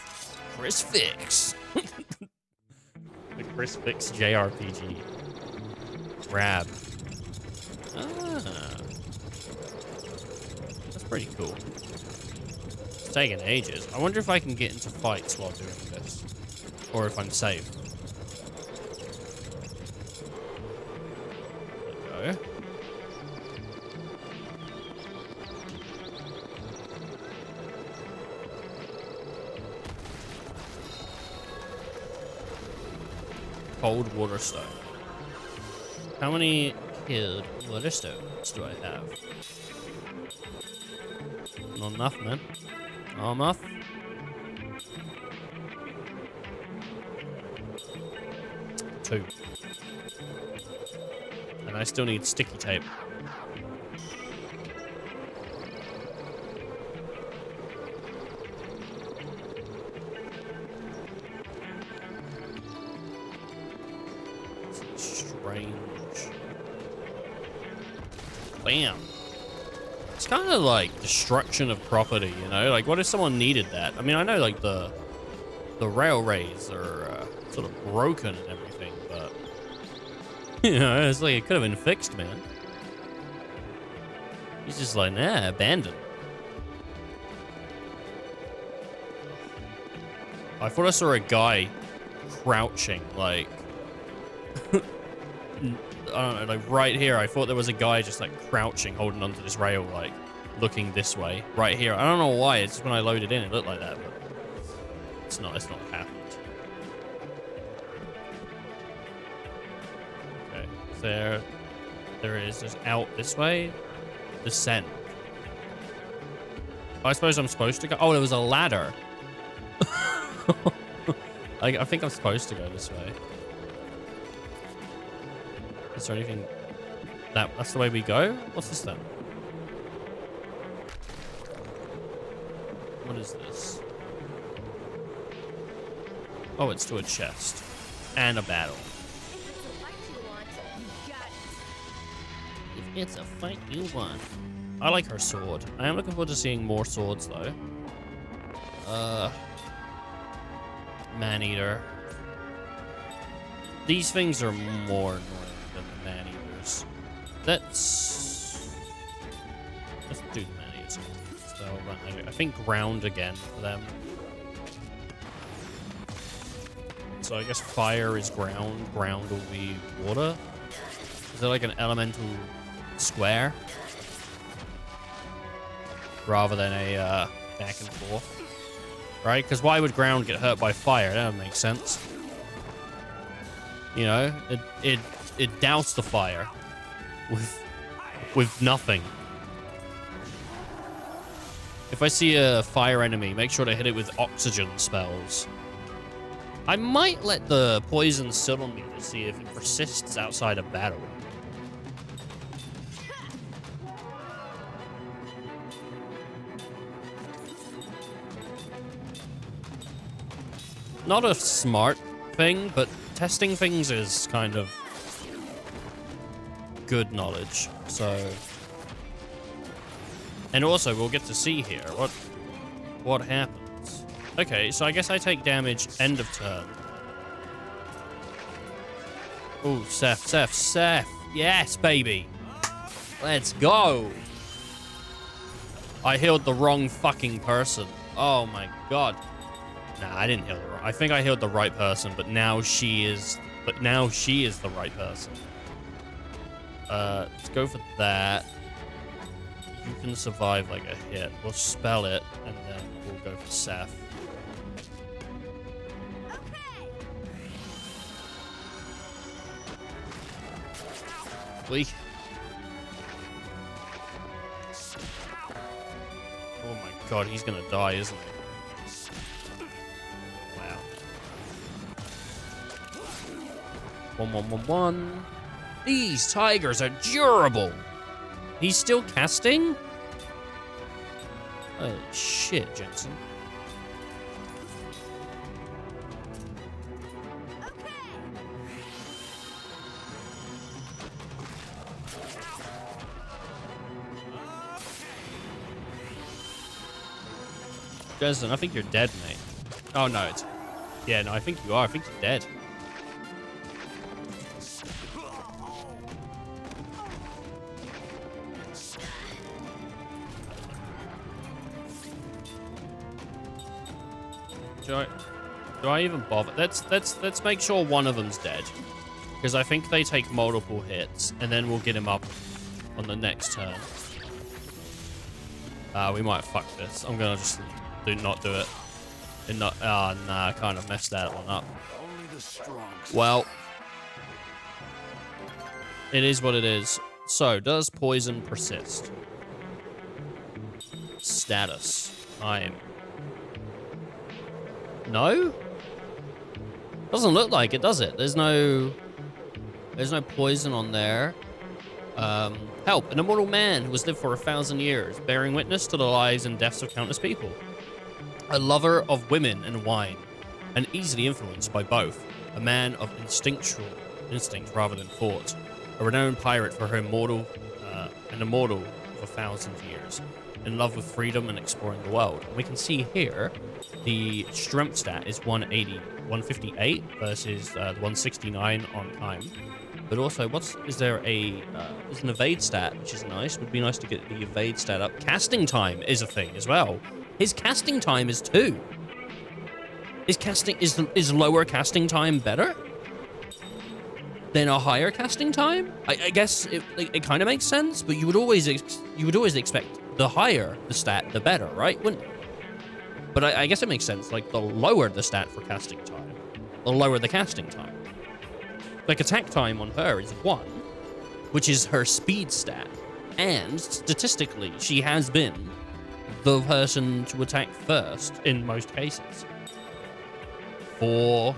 Chris Fix. The Chris Fix JRPG. Grab. Ah. That's pretty cool. It's taking ages. I wonder if I can get into fights while doing this. Or if I'm safe. There we go. Cold water stone. How many killed water stones do I have? Not enough, man. Not enough. Two. And I still need sticky tape. Bam. It's kind of like destruction of property, you know? Like, what if someone needed that? I mean, I know, like, the railways are sort of broken and everything, but... You know, it's like it could have been fixed, man. He's just like, nah, abandoned. I thought I saw a guy crouching, like... I don't know, like right here, I thought there was a guy just like crouching, holding onto this rail, like looking this way, right here. I don't know why, it's just when I loaded in, it looked like that, but it's not what happened. Okay, there is, there's out this way, descent. I suppose I'm supposed to go, oh, there was a ladder. I think I'm supposed to go this way. Is there anything... That's the way we go? What's this then? What is this? Oh, it's to a chest. And a battle. If it's a fight you want, I like her sword. I am looking forward to seeing more swords, though. Man-eater. These things are more annoying than the man-eaters. Let's do the man-eaters. I think ground again for them. So I guess fire is ground. Ground will be water. Is it like an elemental square? Rather than a back and forth. Right? Because why would ground get hurt by fire? That doesn't make sense. You know, it doused the fire with nothing. If I see a fire enemy, make sure to hit it with oxygen spells. I might let the poison sit on me to see if it persists outside of battle. Not a smart thing, but testing things is kind of good knowledge. So, and also we'll get to see here what happens. Okay, so I guess I take damage end of turn. Oh, Seth. Yes, baby. Let's go. I healed the wrong fucking person. Oh my god. Nah, I didn't heal the right. I think I healed the right person, but now she is the right person. Let's go for that. You can survive like a hit. We'll spell it, and then we'll go for Seth. Okay. Oh my god, he's gonna die, isn't he? Wow. 1. These tigers are durable. He's still casting? Oh shit, Jensen. Jensen, I think you're dead, mate. Oh no, it's... Yeah, no, I think you are. I think you're dead. Do I even bother? Let's make sure one of them's dead, because I think they take multiple hits, and then we'll get him up on the next turn. We might fuck this. I'm gonna just not do it. Nah, I kind of messed that one up. Well, it is what it is. So, does poison persist? Status. No? Doesn't look like it, does it? There's no poison on there. Help, an immortal man who has lived for 1,000 years, bearing witness to the lives and deaths of countless people. A lover of women and wine, and easily influenced by both. A man of instinct rather than thought. A renowned pirate for her an immortal of 1,000 years. In love with freedom and exploring the world. And we can see here the strength stat is 158 versus the 169 on time. But also, is there an evade stat, which is nice. Would be nice to get the evade stat up. Casting time is a thing as well. His casting time is 2. Is lower casting time better than a higher casting time? I guess it kind of makes sense, but you would always expect the higher the stat, the better, right? Wouldn't it? But I guess it makes sense. Like, the lower the stat for casting time, the lower the casting time. Like, attack time on her is 1, which is her speed stat. And statistically, she has been the person to attack first in most cases. 4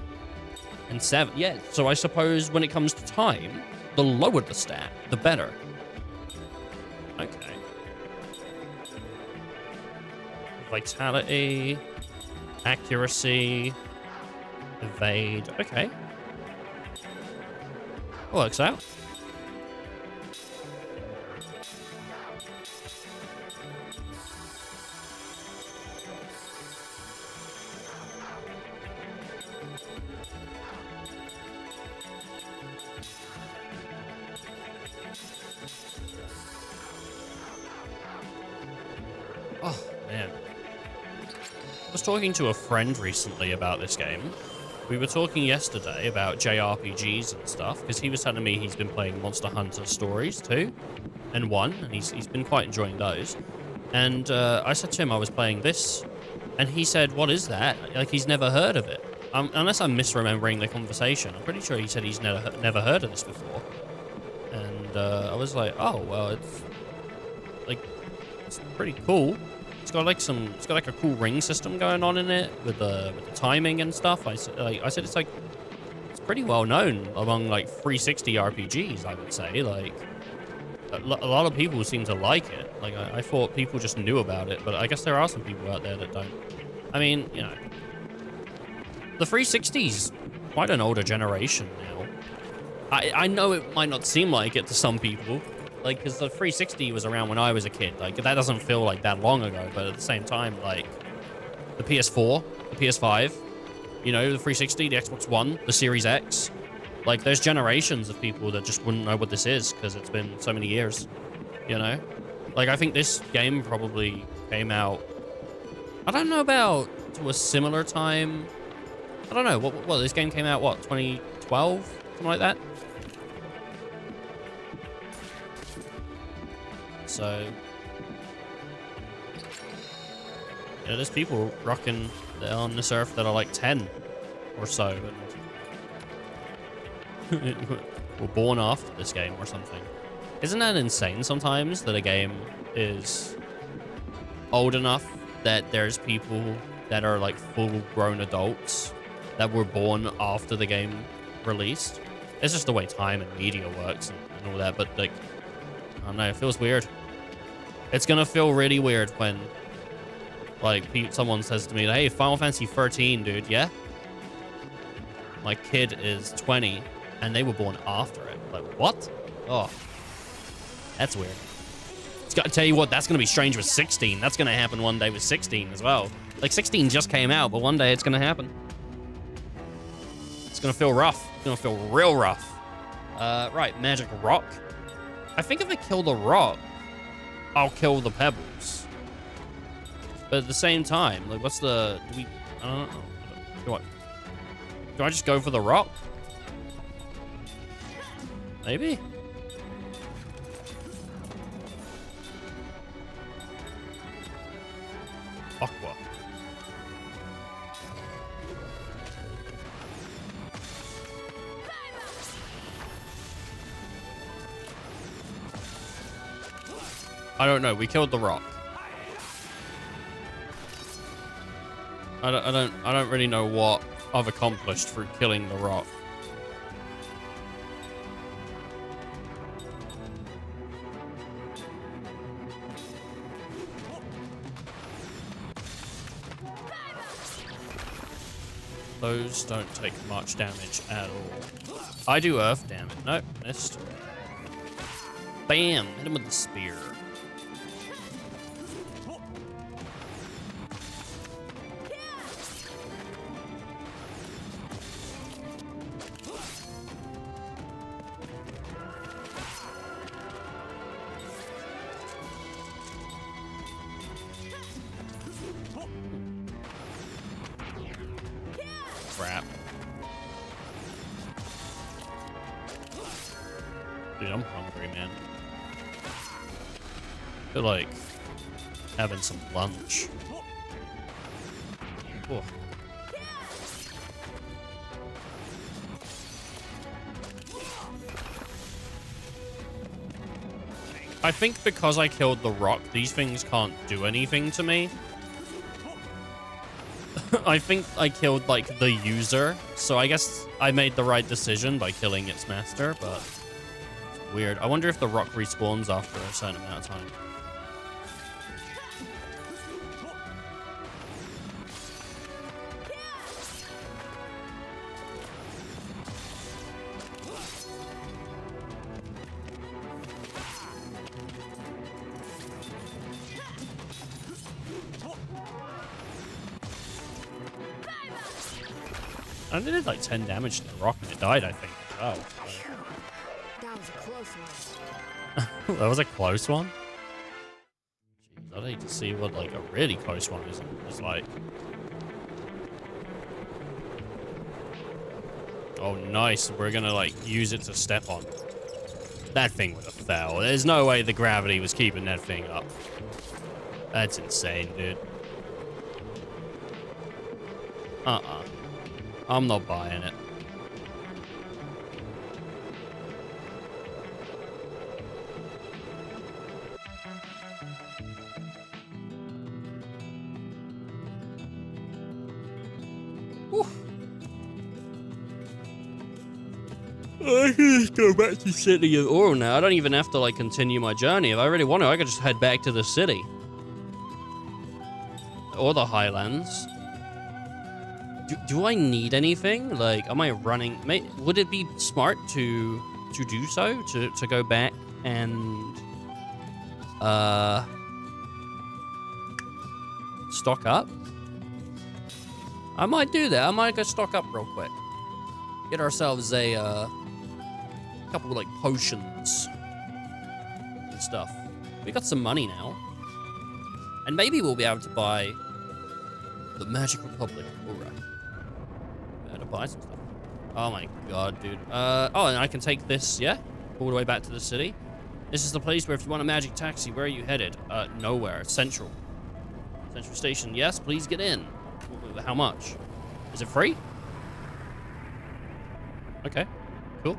and 7. Yeah, so I suppose when it comes to time, the lower the stat, the better. Okay. Vitality, accuracy, evade. Okay. Works out. Oh, man. I was talking to a friend recently about this game. We were talking yesterday about JRPGs and stuff, because he was telling me he's been playing Monster Hunter Stories 2 and 1, and he's been quite enjoying those. And I said to him I was playing this, and he said, what is that? Like, he's never heard of it. Unless I'm misremembering the conversation. I'm pretty sure he said he's never heard of this before. And I was like, oh, well, it's pretty cool. It's got like a cool ring system going on in it with the timing and stuff. I said it's pretty well known among like 360 RPGs. I would say like a lot of people seem to like it. Like I thought people just knew about it, but I guess there are some people out there that don't. I mean, you know, the 360's quite an older generation now. I know it might not seem like it to some people. Like, because the 360 was around when I was a kid. Like, that doesn't feel like that long ago. But at the same time, like, the PS4, the PS5, you know, the 360, the Xbox One, the Series X. Like, there's generations of people that just wouldn't know what this is because it's been so many years, you know? Like, I think this game probably came out, I don't know about to a similar time. I don't know. What this game came out, what, 2012? Something like that? So, yeah, there's people rocking on this earth that are like 10 or so, and were born after this game or something. Isn't that insane sometimes that a game is old enough that there's people that are like full-grown adults that were born after the game released? It's just the way time and media works and all that, but like, I don't know, it feels weird. It's gonna feel really weird when, like, someone says to me, hey, Final Fantasy 13, dude, yeah? My kid is 20, and they were born after it. Like, what? Oh, that's weird. It's got to tell you what, that's gonna be strange with 16. That's gonna happen one day with 16 as well. Like, 16 just came out, but one day it's gonna happen. It's gonna feel rough. It's gonna feel real rough. Right, Magic Rock. I think if I kill the rock, I'll kill the pebbles. But at the same time, like, what's the... I don't know. Do I just go for the rock? Maybe? Aqua. I don't know. We killed the rock. I don't really know what I've accomplished through killing the rock. Those don't take much damage at all. I do earth damage. Nope, missed. Bam! Hit him with the spear. Crap. Dude, I'm hungry, man. I feel like having some lunch. Oh. I think because I killed the rock, these things can't do anything to me. I think I killed, like, the user, so I guess I made the right decision by killing its master, but it's weird. I wonder if the rock respawns after a certain amount of time. I did like 10 damage to the rock and it died, I think. Oh. That was a close one. That was a close one? Jeez, I'd hate to see what like a really close one is like. Oh, nice. We're gonna like use it to step on. That thing would have fell. There's no way the gravity was keeping that thing up. That's insane, dude. I'm not buying it. I can just go back to City of Oro now. I don't even have to like continue my journey. If I really want to, I could just head back to the city. Or the Highlands. Do I need anything? Like, am I running? Would it be smart to do so? To go back and stock up? I might do that. I might go stock up real quick. Get ourselves a couple of like potions and stuff. We got some money now. And maybe we'll be able to buy the Magic Republic Aura. To buy some stuff. Oh my god, dude. Oh, and I can take this, yeah? All the way back to the city. This is the place where if you want a magic taxi, where are you headed? Nowhere. Central. Central Station. Yes, please get in. How much? Is it free? Okay. Cool.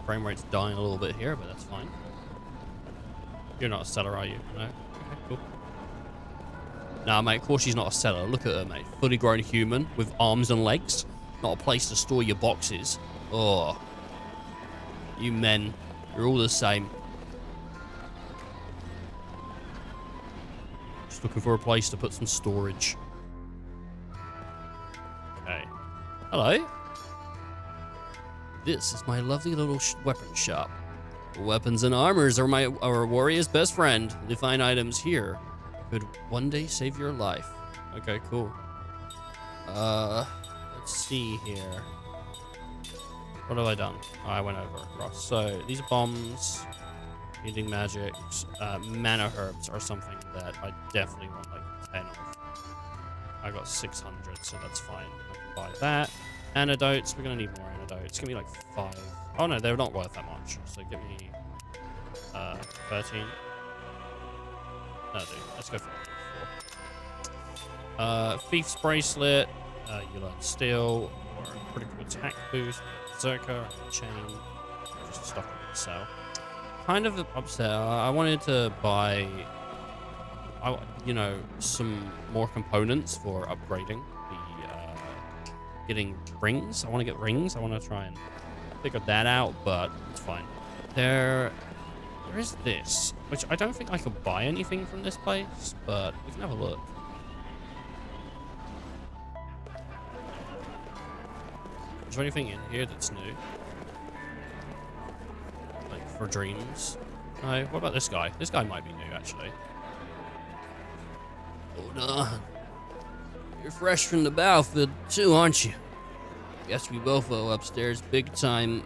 Frame rate's dying a little bit here, but that's fine. You're not a seller, are you? No? Okay, cool. Nah, mate, of course she's not a seller. Look at her, mate. Fully grown human with arms and legs. Not a place to store your boxes. Oh. You men. You're all the same. Just looking for a place to put some storage. Okay. Hello. This is my lovely little weapon shop. Weapons and armors are our warrior's best friend. The fine items here could one day save your life. Okay, cool. Let's see here. What have I done? Oh, I went over across. So these are bombs, healing magics, mana herbs are something that I definitely want like 10 of. I got 600, so that's fine. I can buy that. Antidotes, we're gonna need more antidotes. Give me like 5. Oh no, they're not worth that much. So give me 13. No, dude, let's go for 4. Thief's Bracelet, you learn Steel, or critical attack boost, Berserker, Chain, just stuff I can sell. Kind of upset. I wanted to buy, you know, some more components for upgrading getting rings. I want to get rings. I want to try and figure that out, but it's fine. There is this, which I don't think I could buy anything from this place, but we can have a look. Is there anything in here that's new? Like for dreams? No. What about this guy? This guy might be new, actually. Hold on. You're fresh from the battlefield too, aren't you? Guess we both owe upstairs big time.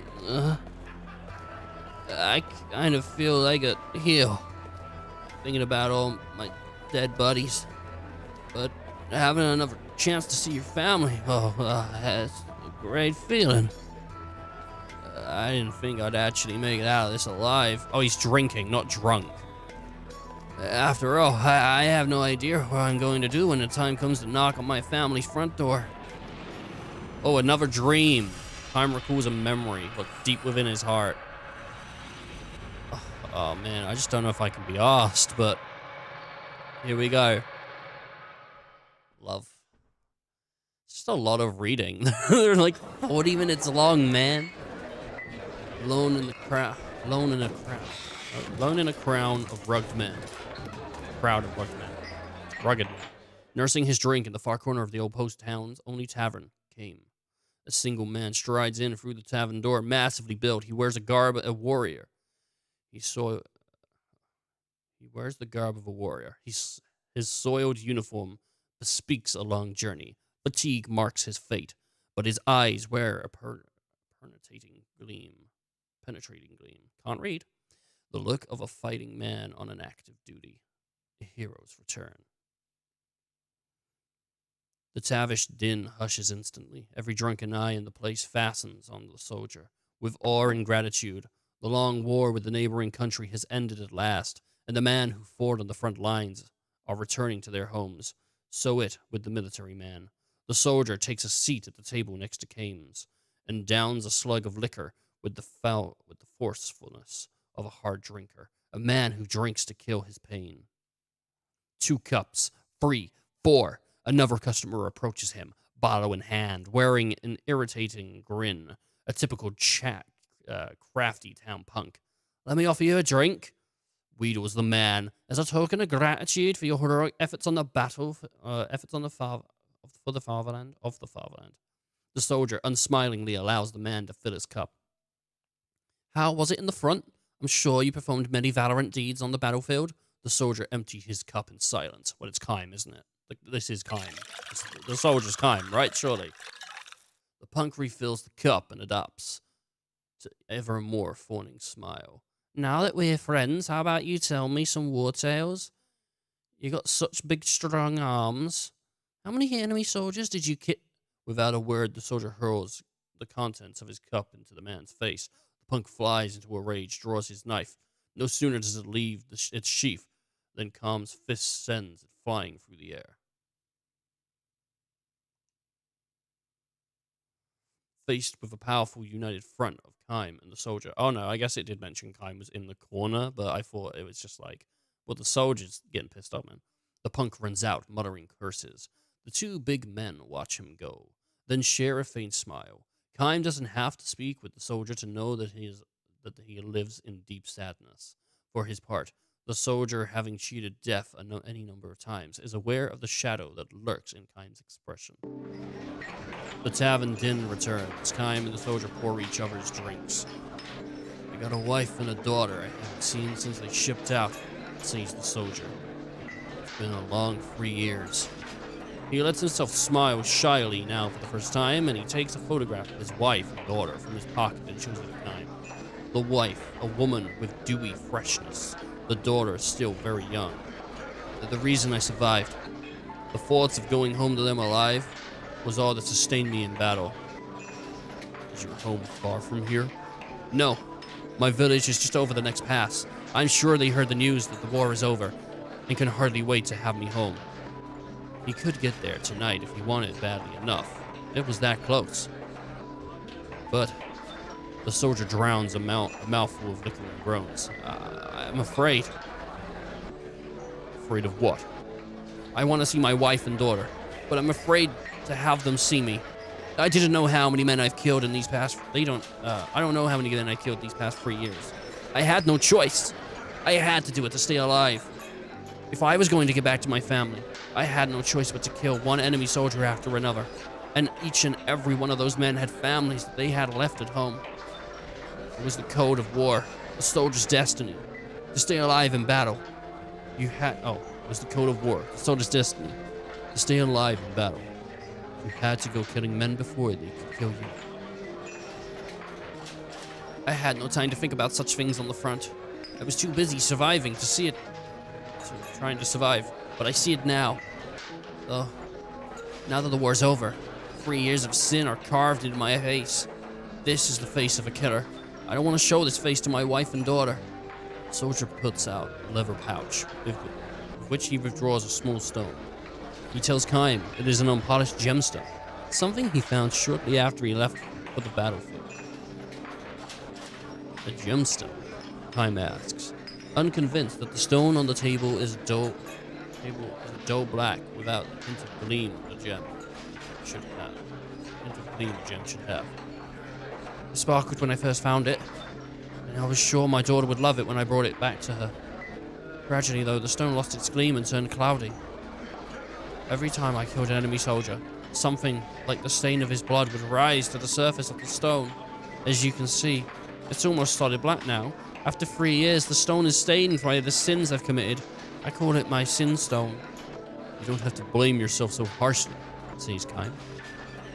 I kind of feel like a heel, thinking about all my dead buddies. But having another chance to see your family, that's a great feeling. I didn't think I'd actually make it out of this alive. Oh, he's drinking, not drunk. After all, I have no idea what I'm going to do when the time comes to knock on my family's front door. Oh, another dream. Time recalls a memory, look deep within his heart. Oh man, I just don't know if I can be asked, but here we go. Love. It's just a lot of reading. They're like 40 minutes long, man. Alone in the crowd. Alone in a crowd. Alone in a crown of rugged men. Crowd of rugged men. Rugged men. Nursing his drink in the far corner of the old post town's only tavern came. A single man strides in through the tavern door, massively built. He wears a garb of a warrior. He He wears the garb of a warrior. His soiled uniform bespeaks a long journey. Fatigue marks his fate, but his eyes wear a penetrating gleam. Can't read. The look of a fighting man on an active duty. A hero's return. The tavish din hushes instantly. Every drunken eye in the place fastens on the soldier. With awe and gratitude, the long war with the neighboring country has ended at last, and the men who fought on the front lines are returning to their homes. So it with the military man. The soldier takes a seat at the table next to Kames, and downs a slug of liquor with the forcefulness of a hard drinker, a man who drinks to kill his pain. 2 cups, 3, 4. Another customer approaches him, bottle in hand, wearing an irritating grin, a typical crafty town punk. Let me offer you a drink, wheedles the man, as a token of gratitude for your heroic efforts on the battle, for the fatherland. The soldier unsmilingly allows the man to fill his cup. How was it in the front? I'm sure you performed many valorant deeds on the battlefield. The soldier emptied his cup in silence. Well, it's Kime, isn't it? This is Kime. The soldier's Kime, right? Surely. The punk refills the cup and adopts to ever more fawning smile. Now that we're friends, how about you tell me some war tales? You got such big, strong arms. How many enemy soldiers did you kill? Without a word, the soldier hurls the contents of his cup into the man's face. The punk flies into a rage, draws his knife. No sooner does it leave its sheath than Calm's fist sends it flying through the air. Faced with a powerful united front of Kime and the soldier. Oh no, I guess it did mention Kime was in the corner, but I thought it was just like, well, the soldier's getting pissed off, man. The punk runs out, muttering curses. The 2 big men watch him go, then share a faint smile. Kime doesn't have to speak with the soldier to know that he lives in deep sadness. For his part, the soldier, having cheated death any number of times, is aware of the shadow that lurks in Kime's expression. The tavern din returns. Kime and the soldier pour each other's drinks. I got a wife and a daughter I haven't seen since they shipped out, says the soldier. It's been a long 3 years. He lets himself smile shyly now for the first time, and he takes a photograph of his wife and daughter from his pocket and shows it to Kime. The wife, a woman with dewy freshness. The daughter, still very young. They're the reason I survived. The thoughts of going home to them alive was all that sustained me in battle. Is your home far from here? No. My village is just over the next pass. I'm sure they heard the news that the war is over, and can hardly wait to have me home. He could get there tonight if he wanted badly enough. It was that close. But the soldier drowns a mouthful of liquor and groans. I'm afraid. Afraid of what? I want to see my wife and daughter, but I'm afraid to have them see me. I didn't know how many men I've killed in these past... I don't know how many men I killed these past 3 years. I had no choice. I had to do it to stay alive. If I was going to get back to my family, I had no choice but to kill one enemy soldier after another. And each and every one of those men had families that they had left at home. It was the code of war, the soldier's destiny, to stay alive in battle. It was the code of war, the soldier's destiny, to stay alive in battle. You had to go killing men before they could kill you. I had no time to think about such things on the front. I was too busy surviving to see it. Trying to survive, but I see it now. Oh, now that the war's over, 3 years of sin are carved into my face. This is the face of a killer. I don't want to show this face to my wife and daughter. The soldier puts out a leather pouch, with which he withdraws a small stone. He tells Kime it is an unpolished gemstone, something he found shortly after he left for the battlefield. A gemstone? Kime asks, unconvinced that the stone on the table is dull black without the hint of gleam a gem should have. It sparkled when I first found it, and I was sure my daughter would love it when I brought it back to her. Gradually, though, the stone lost its gleam and turned cloudy. Every time I killed an enemy soldier, something like the stain of his blood would rise to the surface of the stone. As you can see, it's almost solid black now, After 3 years, the stone is stained by the sins I've committed. I call it my sin stone. You don't have to blame yourself so harshly, says Kaim.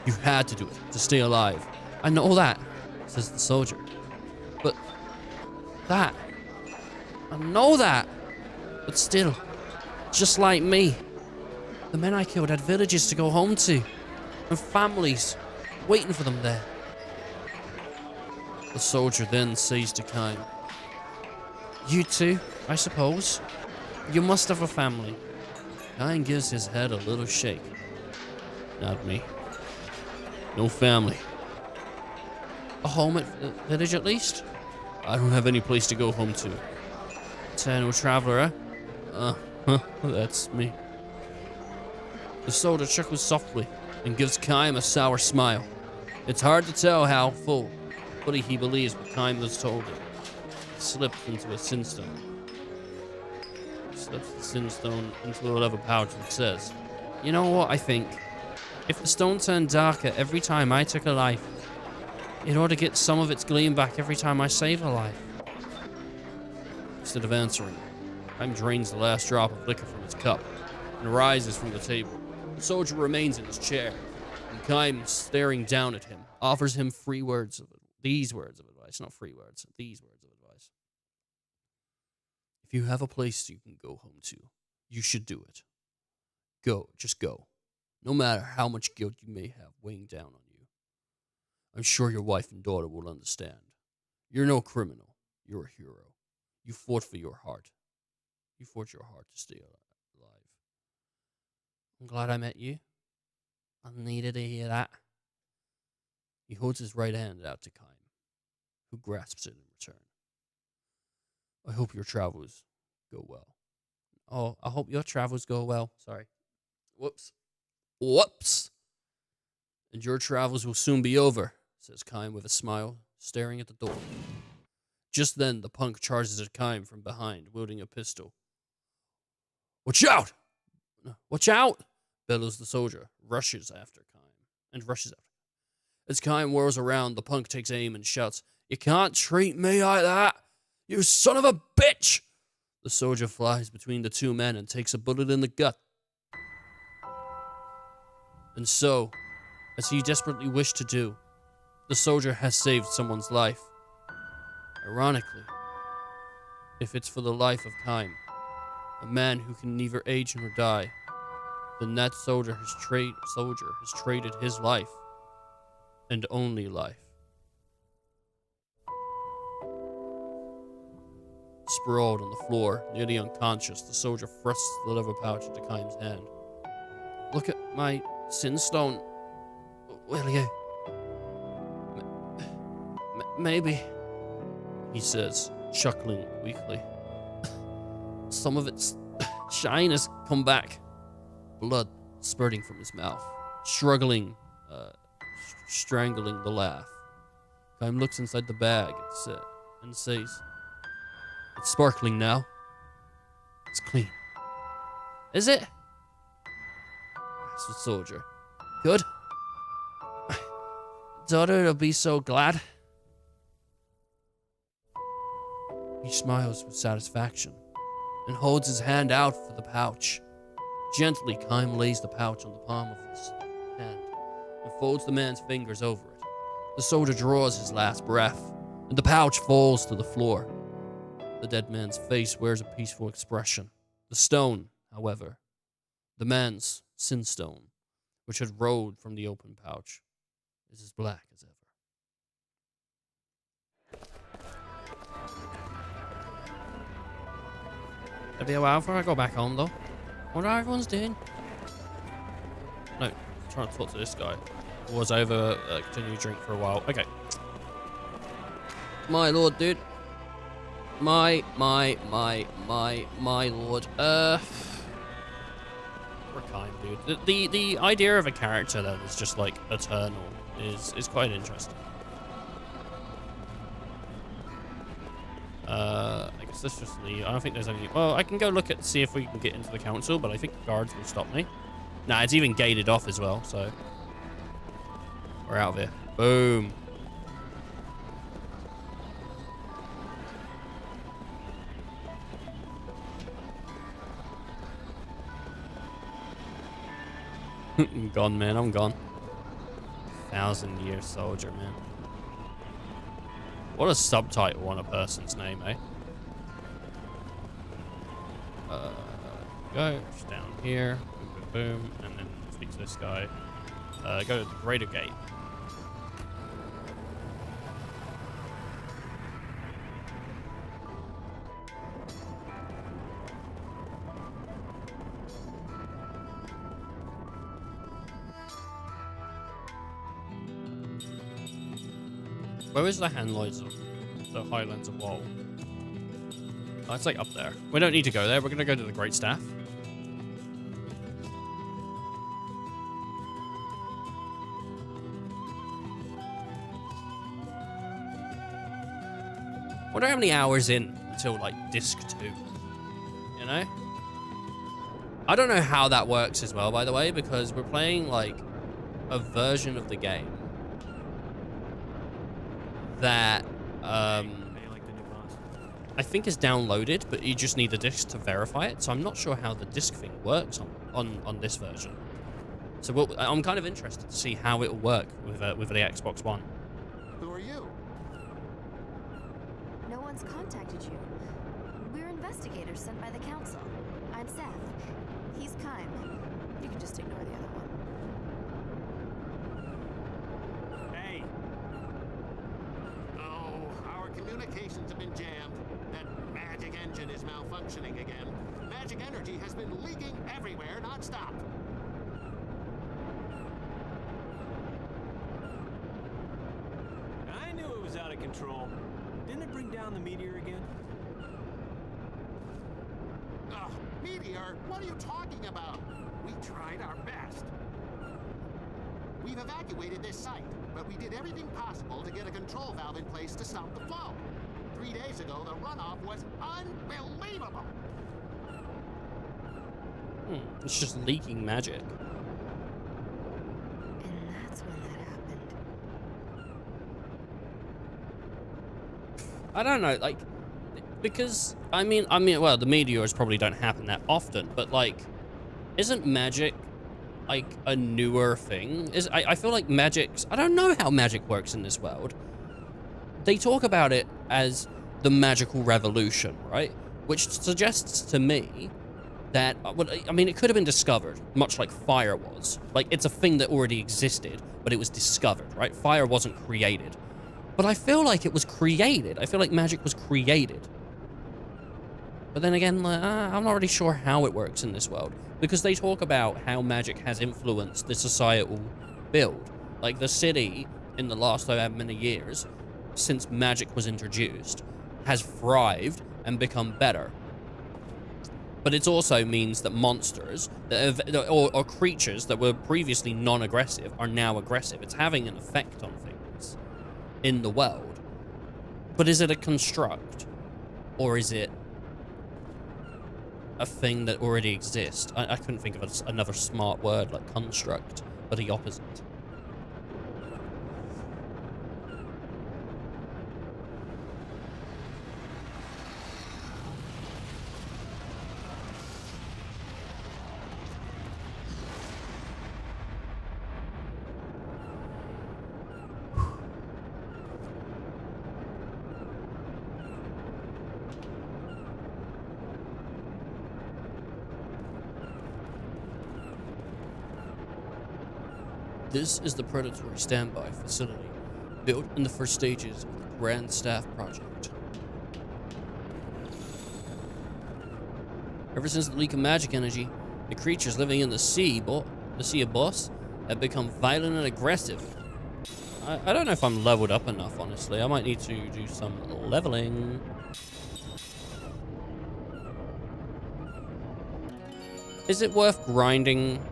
You had to do it to stay alive. I know that, says the soldier. But that... I know that. But still, just like me, the men I killed had villages to go home to, and families waiting for them there. The soldier then says to Kaim, you too, I suppose. You must have a family. Kaim gives his head a little shake. Not me. No family. A home at the village at least? I don't have any place to go home to. Eternal traveler, that's me. The soldier chuckles softly and gives Kaim a sour smile. It's hard to tell how fully he believes what Kaim has told him. He slips into a sinstone. He slips the sinstone into a leather pouch and says, you know what I think? If the stone turned darker every time I took a life, it ought to get some of its gleam back every time I save a life. Instead of answering, Kaim drains the last drop of liquor from his cup and rises from the table. The soldier remains in his chair, and Kaim, staring down at him, offers him these words of advice. If you have a place you can go home to, you should do it. Just go. No matter how much guilt you may have weighing down on you. I'm sure your wife and daughter will understand. You're no criminal. You're a hero. You fought for your heart. You fought your heart to stay alive. I'm glad I met you. I needed to hear that. He holds his right hand out to Kaim, who grasps it in return. I hope your travels go well. Oh, I hope your travels go well. Sorry. Whoops. And your travels will soon be over, says Kaim with a smile, staring at the door. Just then, the punk charges at Kaim from behind, wielding a pistol. Watch out! Watch out! Bellows the soldier, rushes after Kaim. As Kaim whirls around, the punk takes aim and shouts, You can't treat me like that! You son of a bitch! The soldier flies between the two men and takes a bullet in the gut. And so, as he desperately wished to do, the soldier has saved someone's life. Ironically, if it's for the life of Kaim, a man who can neither age nor die, then that soldier has traded his life, and only life. Sprawled on the floor, nearly unconscious, the soldier thrusts the leather pouch into Kaim's hand. Look at my sin stone, will you? Maybe, he says, chuckling weakly. Some of its shine has come back. Blood spurting from his mouth, strangling the laugh. Kaim looks inside the bag and says, It's sparkling now. It's clean. Is it? Asked the soldier. Good. My daughter will be so glad. He smiles with satisfaction and holds his hand out for the pouch. Gently, Kaim lays the pouch on the palm of his hand and folds the man's fingers over it. The soldier draws his last breath, and the pouch falls to the floor. The dead man's face wears a peaceful expression. The stone, however, the man's sin stone, which had rolled from the open pouch, is as black as ever. It'll be a while before I go back home, though. Wonder how everyone's doing. No, I'm trying to talk to this guy. Was over continue to drink for a while. Okay. My lord, dude. My lord. We're kind, dude. The idea of a character that is just like eternal is quite interesting. I guess let's just leave. I don't think there's any. Well, I can go look at see if we can get into the council, but I think the guards will stop me. Nah, it's even gated off as well, so we're out of here. Boom. I'm gone, man. I'm gone. 1,000-year soldier, man. What a subtitle on a person's name, eh? Go just down here. Boom, boom, boom. And then speak to this guy. Go to the greater gate. Where is the Highlands of Wall? Oh, it's like up there. We don't need to go there. We're going to go to the Great Staff. Wonder how many hours in until like disc 2. You know? I don't know how that works as well, by the way, because we're playing like a version of the game that I think is downloaded, but you just need the disc to verify it. So I'm not sure how the disc thing works on this version. So I'm kind of interested to see how it will work with the Xbox One. Who are you? No one's contacted you. We're investigators sent by the council. I'm Seth. He's Kime. You can just ignore the other one. Hey. Oh, our communications have been jammed. That magic engine is malfunctioning again. Magic energy has been leaking everywhere nonstop. I knew it was out of control. Didn't it bring down the meteor again? Ugh, meteor? What are you talking about? We tried our best. We've evacuated this site, but we did everything possible to get a control valve in place to stop the flow. 3 days ago, the runoff was unbelievable. It's just leaking magic. And that's when that happened. I don't know, like, because I mean, well, the meteors probably don't happen that often, but like, isn't magic like a newer thing? I feel like magic's, I don't know how magic works in this world. They talk about it as the magical revolution, right? Which suggests to me that, well, I mean, it could have been discovered, much like fire was. Like, it's a thing that already existed, but it was discovered, right? Fire wasn't created. But I feel like it was created. I feel like magic was created. But then again, I'm not really sure how it works in this world. Because they talk about how magic has influenced the societal build. Like, the city, in the last however many years, since magic was introduced, has thrived and become better. But it also means that monsters, or creatures that were previously non-aggressive, are now aggressive. It's having an effect on things in the world. But is it a construct? Or is it a thing that already exists? I couldn't think of another smart word like construct, but the opposite. This is the predatory standby facility, built in the first stages of the Grand Staff project. Ever since the leak of magic energy, the creatures living in the sea of boss, have become violent and aggressive. I don't know if I'm leveled up enough, honestly. I might need to do some leveling. Is it worth grinding?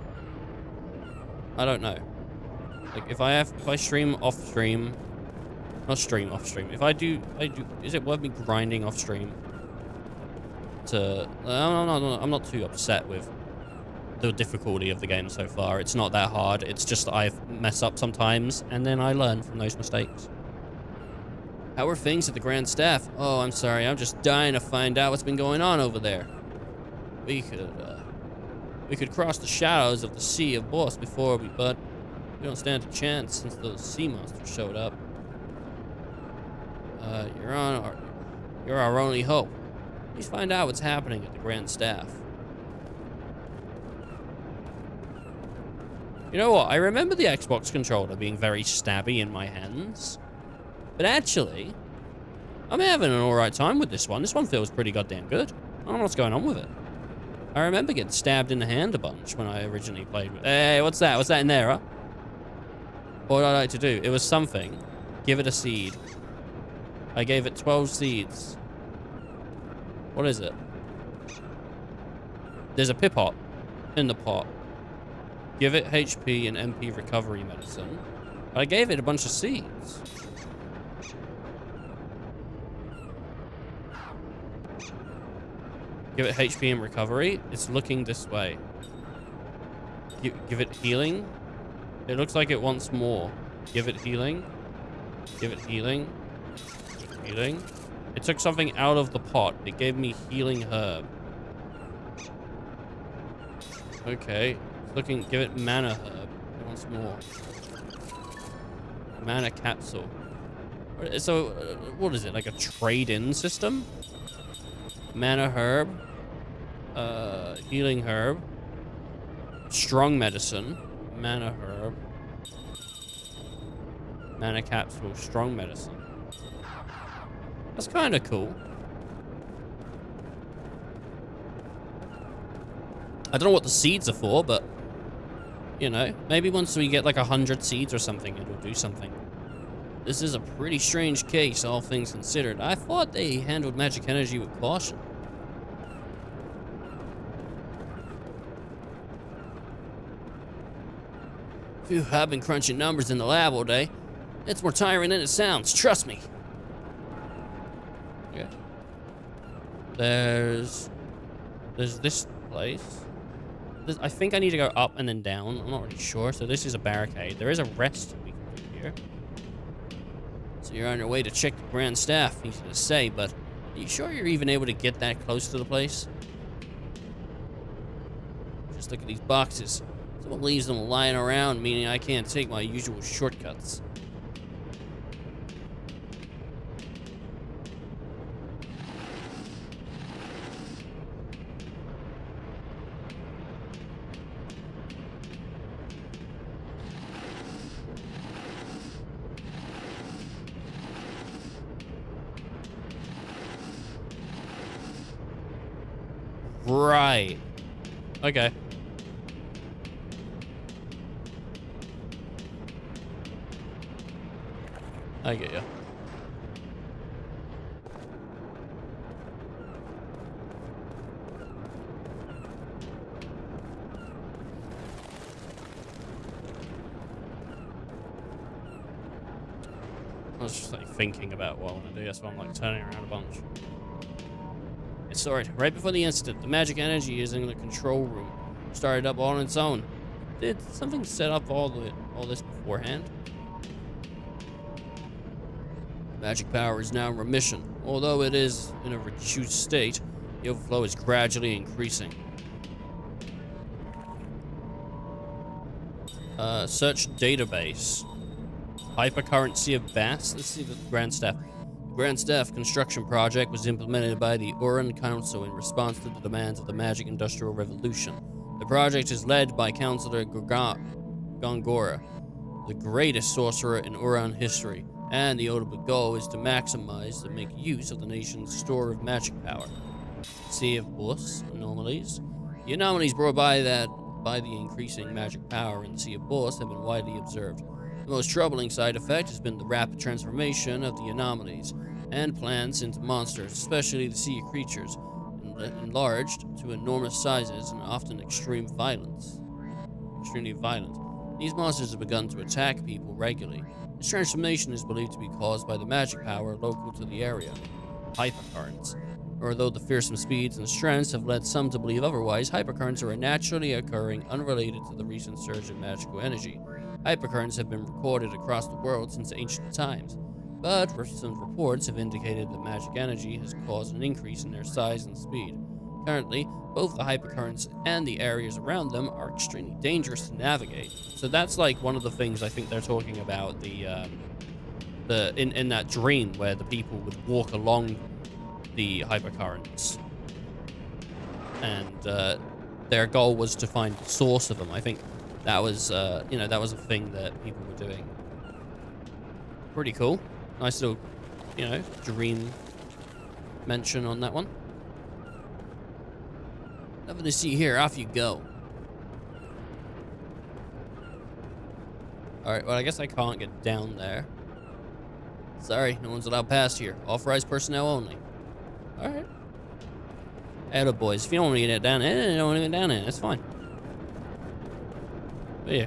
I don't know. Like, if I stream off stream, not stream off stream. If I do, is it worth me grinding off stream? I'm not too upset with the difficulty of the game so far. It's not that hard. It's just that I mess up sometimes, and then I learn from those mistakes. How are things at the Grand Staff? Oh, I'm sorry. I'm just dying to find out what's been going on over there. We could We could cross the shadows of the Sea of Boss before we, but we don't stand a chance since those sea monsters showed up. You're our only hope. Please find out what's happening at the Grand Staff. You know what? I remember the Xbox controller being very stabby in my hands. But actually, I'm having an alright time with this one. This one feels pretty goddamn good. I don't know what's going on with it. I remember getting stabbed in the hand a bunch when I originally played with it. Hey, what's that? What's that in there, huh? What would I like to do? It was something. Give it a seed. I gave it 12 seeds. What is it? There's a pipot in the pot. Give it HP and MP recovery medicine. But I gave it a bunch of seeds. Give it HP and recovery. It's looking this way. Give it healing. It looks like it wants more. Give it healing. Give it healing. Give it healing. It took something out of the pot. It gave me healing herb. Okay. It's looking. Give it mana herb. It wants more. Mana capsule. So, what is it? Like a trade-in system? Mana herb. Healing herb. Strong medicine. Mana herb. Mana capsule. Strong medicine. That's kind of cool. I don't know what the seeds are for, but you know, maybe once we get like 100 seeds or something, it'll do something. This is a pretty strange case, all things considered. I thought they handled magic energy with caution. Phew, I've been crunching numbers in the lab all day. It's more tiring than it sounds, trust me. Okay. There's this place. I think I need to go up and then down. I'm not really sure. So this is a barricade. There is a rest we can do here. So you're on your way to check the Grand Staff, easy to say, but are you sure you're even able to get that close to the place? Just look at these boxes. Someone leaves them lying around, meaning I can't take my usual shortcuts. Right. Okay. I get you. I was just like thinking about what I want to do. That's why I'm like turning around a bunch. It's alright. Right before the incident, the magic energy is in the control room. Started up all on its own. Did something set up all this beforehand? Magic power is now in remission. Although it is in a reduced state, the overflow is gradually increasing. Search database. Hypercurrency of Bass. Let's see the Grand Staff. The Grand Staff construction project was implemented by the Uran Council in response to the demands of the Magic Industrial Revolution. The project is led by Councillor Gongora, the greatest sorcerer in Uran history, and the ultimate goal is to maximize and make use of the nation's store of magic power. Sea of Boss anomalies. The anomalies brought by the increasing magic power in the Sea of Boss have been widely observed. The most troubling side effect has been the rapid transformation of the anomalies and plants into monsters, especially the sea creatures, enlarged to enormous sizes and often extremely violent. These monsters have begun to attack people regularly. This transformation is believed to be caused by the magic power local to the area, hypercurrents. Although the fearsome speeds and strengths have led some to believe otherwise, hypercurrents are naturally occurring unrelated to the recent surge in magical energy. Hypercurrents have been recorded across the world since ancient times, but recent reports have indicated that magic energy has caused an increase in their size and speed. Currently, both the hypercurrents and the areas around them are extremely dangerous to navigate. So that's like one of the things I think they're talking about, in that dream where the people would walk along the hypercurrents. And their goal was to find the source of them. I think that was, that was a thing that people were doing. Pretty cool. Nice little, dream mention on that one. Nothing to see here. Off you go. Alright, well, I guess I can't get down there. Sorry, no one's allowed past here. Authorized personnel only. Alright. Atta boys, if you don't want to get down there, you don't want to get down there. That's fine. But yeah.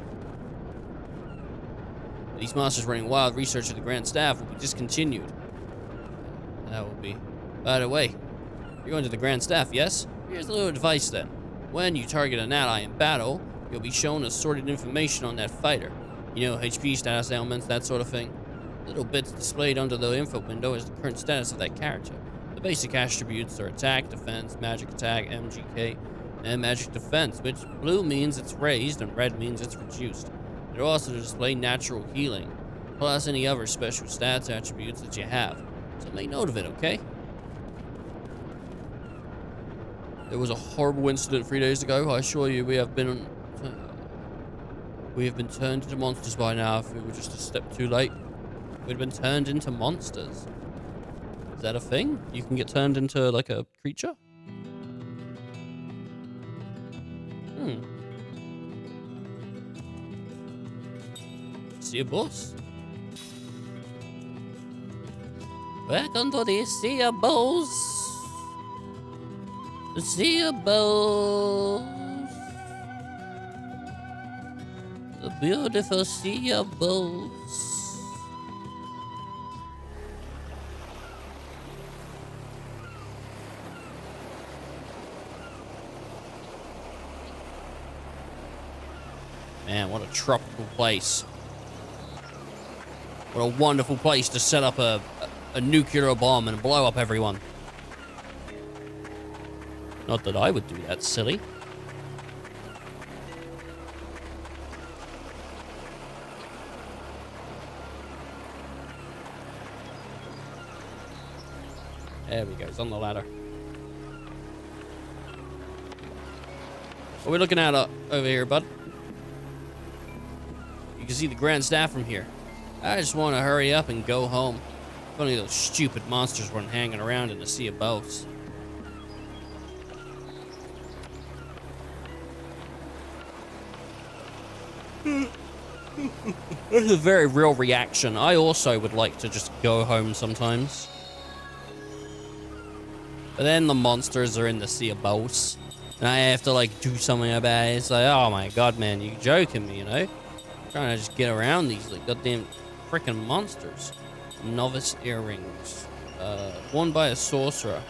These monsters running wild, research of the Grand Staff will be discontinued. That will be. By the way, you're going to the Grand Staff, yes? Here's a little advice then. When you target an ally in battle, you'll be shown assorted information on that fighter. HP status ailments, that sort of thing. Little bits displayed under the info window is the current status of that character. The basic attributes are attack, defense, magic attack, MGK, and magic defense, which blue means it's raised and red means it's reduced. It'll also display natural healing, plus any other special stats attributes that you have. So make note of it, okay? There was a horrible incident 3 days ago. I assure you we have been turned into monsters by now if we were just a step too late. We'd been turned into monsters. Is that a thing? You can get turned into like a creature? See a boss? Welcome to the Sea of Bulls. The Sea of Bulls. The beautiful Sea of Bulls. Man, what a tropical place. What a wonderful place to set up a nuclear bomb and blow up everyone. Not that I would do that, silly. There we go, it's on the ladder. What are we looking at over here, bud? You can see the Grand Staff from here. I just want to hurry up and go home. If only those stupid monsters weren't hanging around in the Sea of Boats. That's a very real reaction. I also would like to just go home sometimes. But then the monsters are in the Sea of Boats. And I have to, like, do something about it. It's like, oh my god, man, you're joking me, Trying to just get around these, like, goddamn freaking monsters. Novice earrings. Worn by a sorcerer.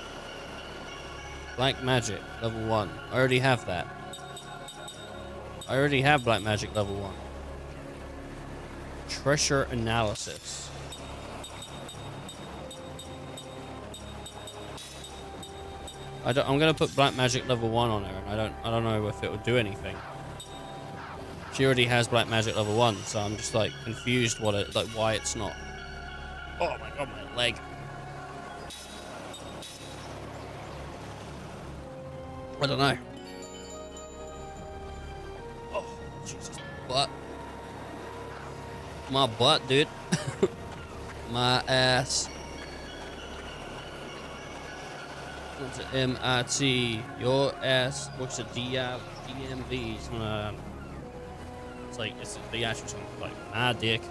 Black magic, level 1. I already have that. I already have black magic level 1. Treasure analysis. I'm gonna put black magic level 1 on her, and I don't know if it would do anything. She already has black magic level 1, so I'm just like confused why it's not. Oh my god, my leg. I don't know. Oh, Jesus, butt. My butt, dude. My ass. What's it? MIT. Your ass. What's it? DMV. It's like, it's the actual song, like, my dick.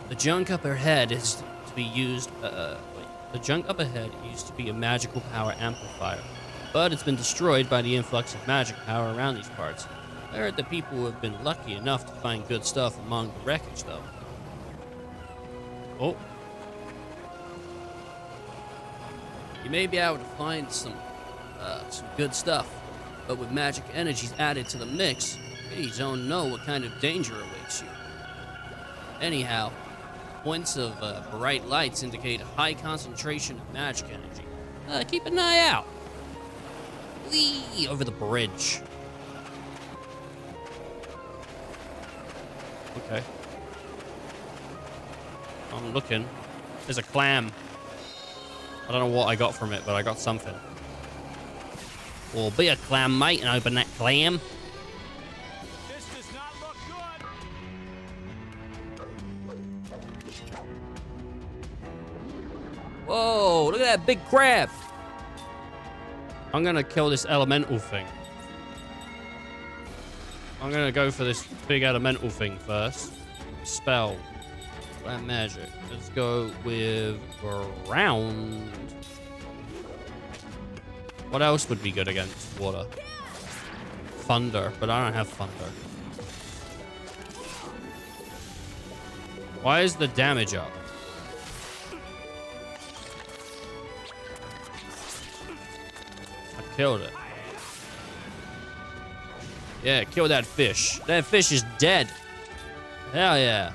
The junk up ahead is to be used, The junk up ahead used to be a magical power amplifier, but it's been destroyed by the influx of magic power around these parts. I heard that people have been lucky enough to find good stuff among the wreckage, though. Oh. You may be able to find some good stuff, but with magic energies added to the mix, you don't know what kind of danger awaits you. Anyhow, points of bright lights indicate a high concentration of magic energy. Keep an eye out. Whee! Over the bridge. Okay. I'm looking. There's a clam. I don't know what I got from it, but I got something. Or be a clam, mate, and open that clam. This does not look good. Whoa, look at that big crab. I'm gonna kill this elemental thing. I'm gonna go for this big elemental thing first. Spell. That magic. Let's go with ground. What else would be good against water? Thunder, but I don't have thunder. Why is the damage up? I killed it. Yeah, kill that fish. That fish is dead. Hell yeah.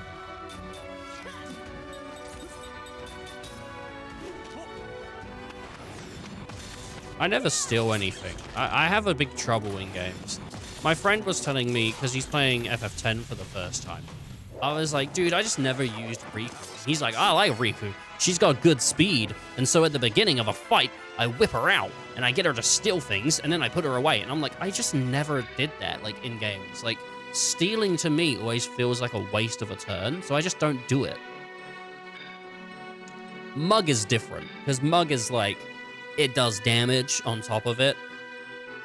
I never steal anything. I have a big trouble in games. My friend was telling me, because he's playing FF10 for the first time. I was like, dude, I just never used Riku. He's like, I like Riku. She's got good speed. And so at the beginning of a fight, I whip her out and I get her to steal things and then I put her away. And I'm like, I just never did that, like, in games. Like, stealing to me always feels like a waste of a turn, so I just don't do it. Mug is different, because Mug is like, it does damage on top of it,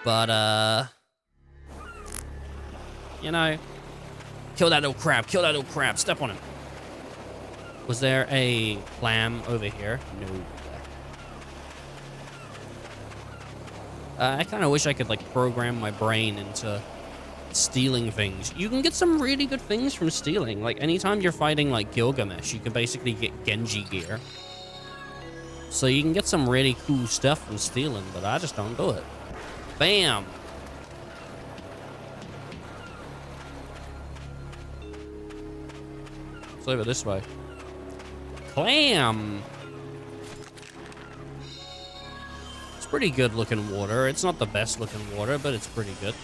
but, you know, kill that little crab, step on him. Was there a clam over here? No. I kind of wish I could, like, program my brain into stealing things. You can get some really good things from stealing. Like, anytime you're fighting, like, Gilgamesh, you can basically get Genji gear. So you can get some really cool stuff from stealing, but I just don't do it. Bam! It's over this way. Clam! It's pretty good looking water. It's not the best looking water, but it's pretty good.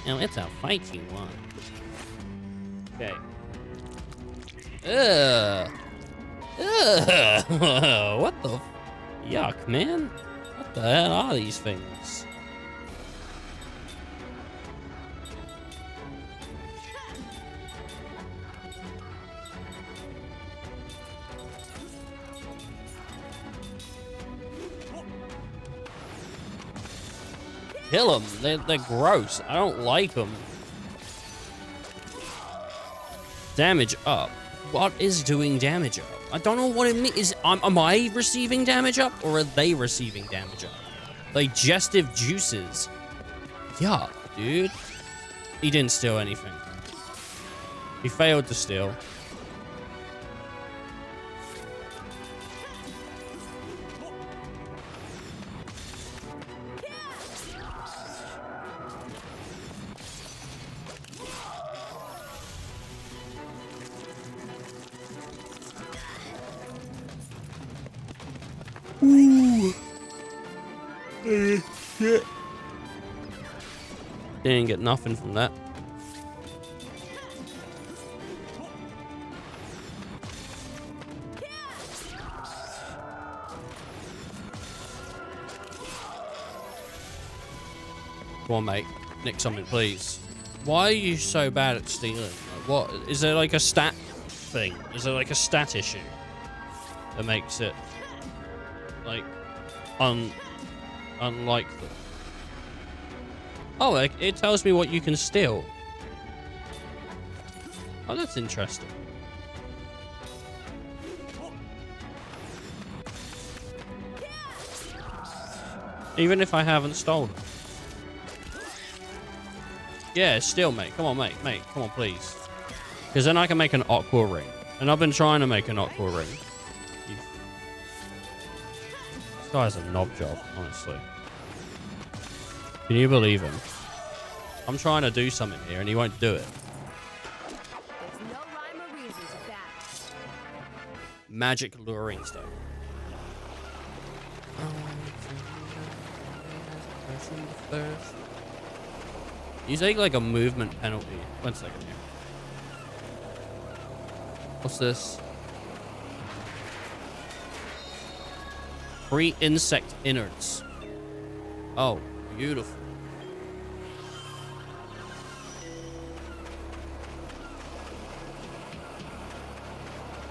No, it's a fight you want. Okay. Ugh. Ugh. What the yuck, man? What the hell are these things? Kill them. They're gross. I don't like them. Damage up. What is doing damage up? I don't know what it means. Am I receiving damage up, or are they receiving damage up? Digestive juices. Yuck, dude. He didn't steal anything. He failed to steal. Ooh. Shit. Didn't get nothing from that. Come on, mate. Nick something, please. Why are you so bad at stealing? Like, what? Is there like a stat thing? Is there like a stat issue that makes it like unlike them? Oh, it tells me what you can steal. Oh, that's interesting. Even if I haven't stolen. Yeah, steal, mate. Come on, mate. Mate, come on, please. Because then I can make an aqua ring. And I've been trying to make an aqua ring. This guy's a knob job, honestly. Can you believe him? I'm trying to do something here and he won't do it. There's no rhyme or reason to that. Magic luring stuff. from the first. You take like a movement penalty. 1 second here. What's this? Free insect innards. Oh, beautiful.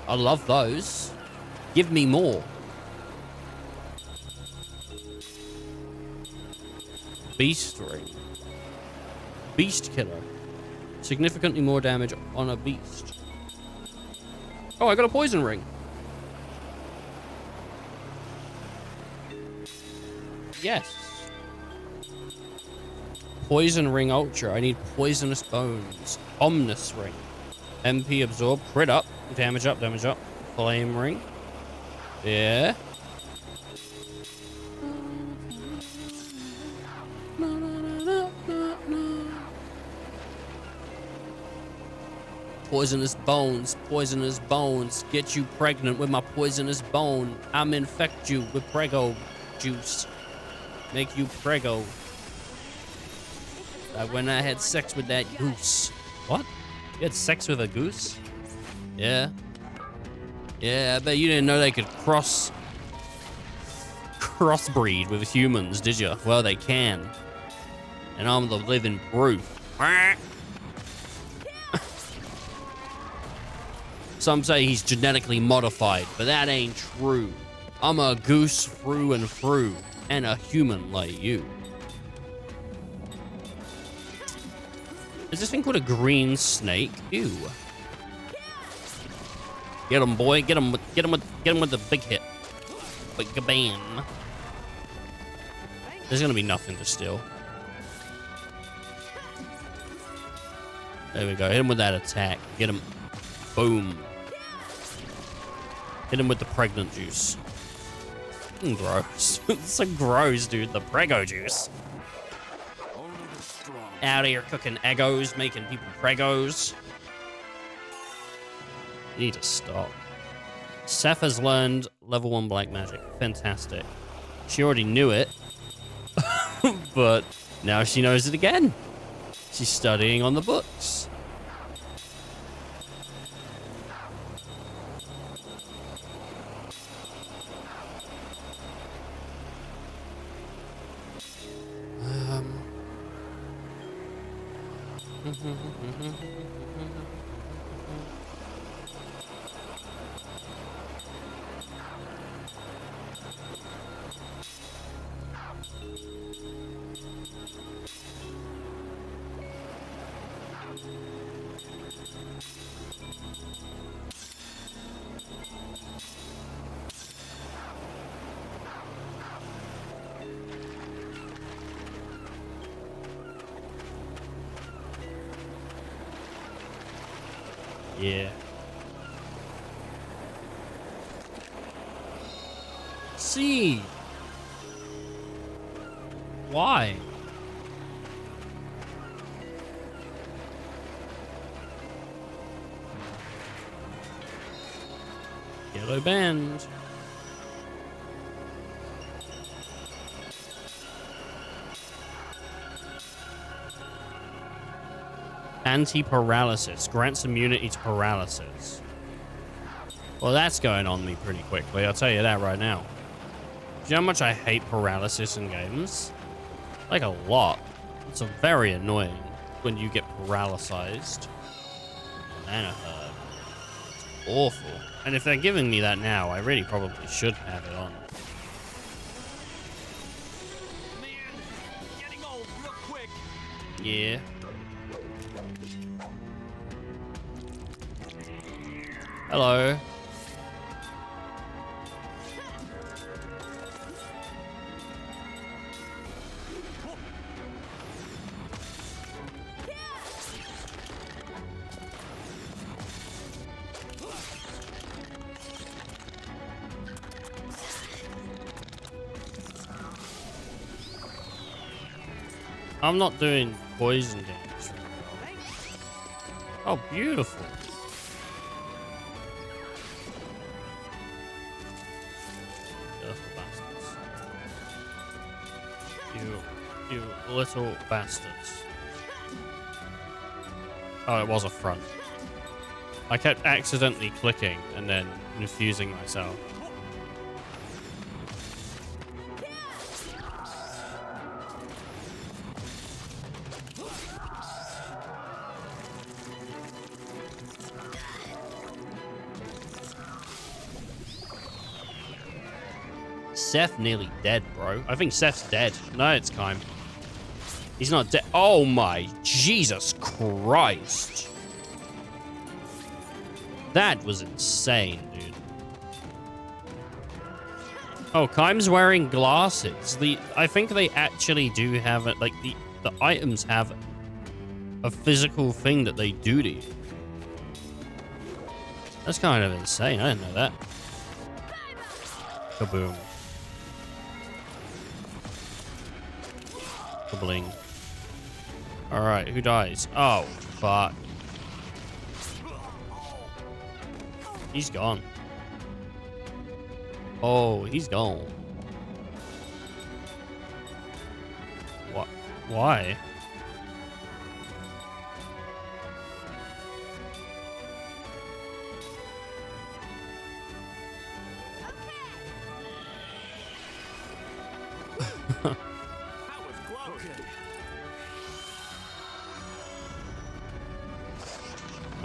I love those. Give me more. Beast ring. Beast killer. Significantly more damage on a beast. Oh, I got a poison ring. Yes. Poison ring ultra. I need poisonous bones. Omnis ring. MP absorb. Crit up. Damage up. Damage up. Flame ring. Yeah. Poisonous bones, poisonous bones. Get you pregnant with my poisonous bone. I'm infect you with prego juice. Make you prego. Like when I had sex with that goose. What? You had sex with a goose? Yeah. Yeah, I bet you didn't know they could crossbreed with humans, did you? Well, they can. And I'm the living proof. Some say he's genetically modified, but that ain't true. I'm a goose through and through, and a human like you. Is this thing called a green snake? Ew. Get him, boy. Get him with the big hit. Big bam. There's gonna be nothing to steal. There we go. Hit him with that attack. Get him. Boom. Hit him with the pregnant juice. Gross. It's so gross, dude. The prego juice. Out here cooking egos, making people pregos. You need to stop. Seth has learned level 1 black magic. Fantastic. She already knew it. But now she knows it again. She's studying on the books. Yeah. See. Why? Yellow band. Anti-paralysis. Grants immunity to paralysis. Well, that's going on me pretty quickly. I'll tell you that right now. Do you know how much I hate paralysis in games? Like a lot. It's very annoying when you get paralyzed. Man, it's awful. And if they're giving me that now, I really probably should have it on. Getting old real quick. Yeah. Hello. I'm not doing poison damage. Oh, beautiful. You little bastards. Oh, it was a front. I kept accidentally clicking and then confusing myself. Seth nearly dead, bro. I think Seth's dead. No, it's Kime. He's not dead. Oh my Jesus Christ. That was insane, dude. Oh, Kime's wearing glasses. I think they actually do have it. Like the items have a physical thing that they do to you. That's kind of insane. I didn't know that. Kaboom. Kabling. Alright, who dies? Oh, fuck. He's gone. Oh, he's gone. What? Why?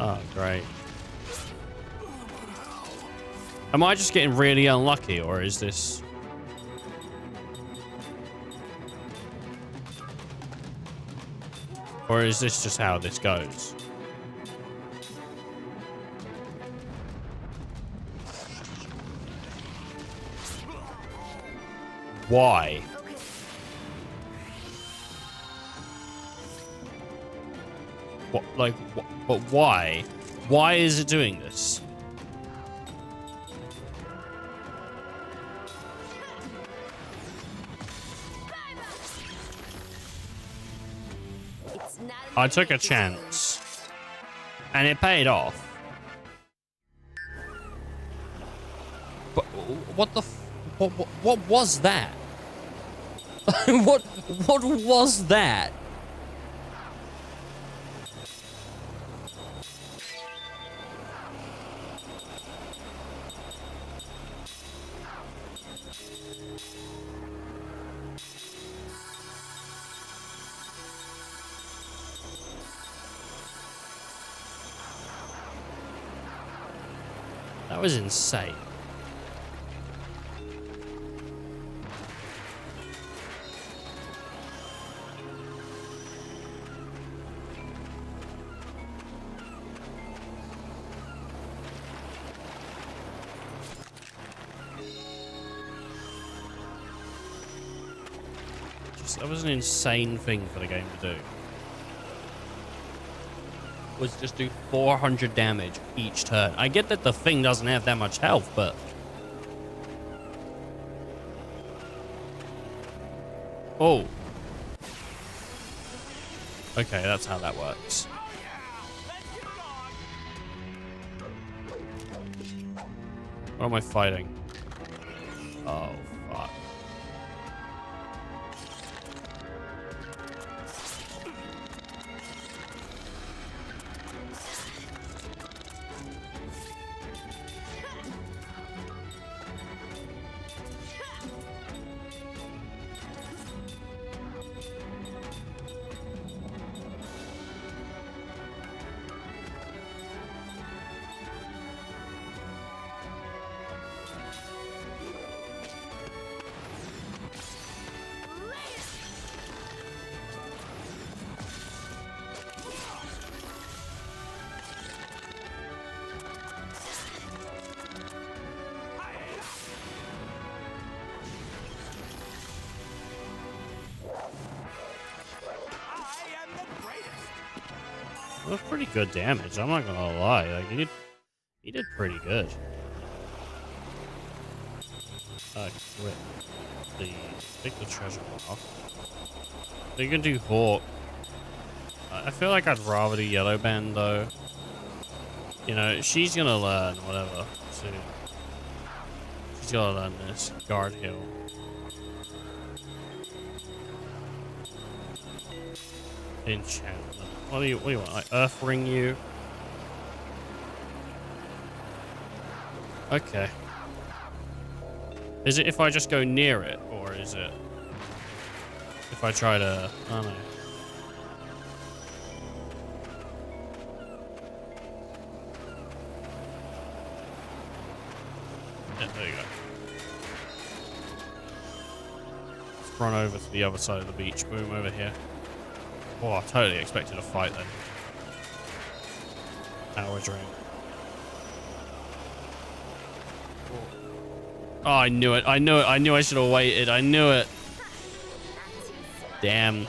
Oh, great. Am I just getting really unlucky, or is this... Or is this just how this goes? Why? What, like, what, but why? Why is it doing this? I took a chance, and it paid off. But what the? What was that? What was that? That was insane. That was an insane thing for the game to do. Was just do 400 damage each turn. I get that the thing doesn't have that much health, but... Oh. Okay, that's how that works. What am I fighting? Oh, fuck. That was pretty good damage, I'm not gonna lie. Like, he did pretty good. Quit. Please. Take the treasure off. So you can do Hawk. I feel like I'd rather do Yellow Band, though. You know, she's gonna learn whatever soon. She's gonna learn this. Guard Hill. Enchantment. What do you want? Like Earth Ring you? Okay. Is it if I just go near it, or is it if I try to? I don't know. Yeah, there you go. Let's run over to the other side of the beach. Boom, over here. Oh, I totally expected a fight then. Power drain. Oh, I knew it. I knew it. I knew I should have waited. I knew it. Damn.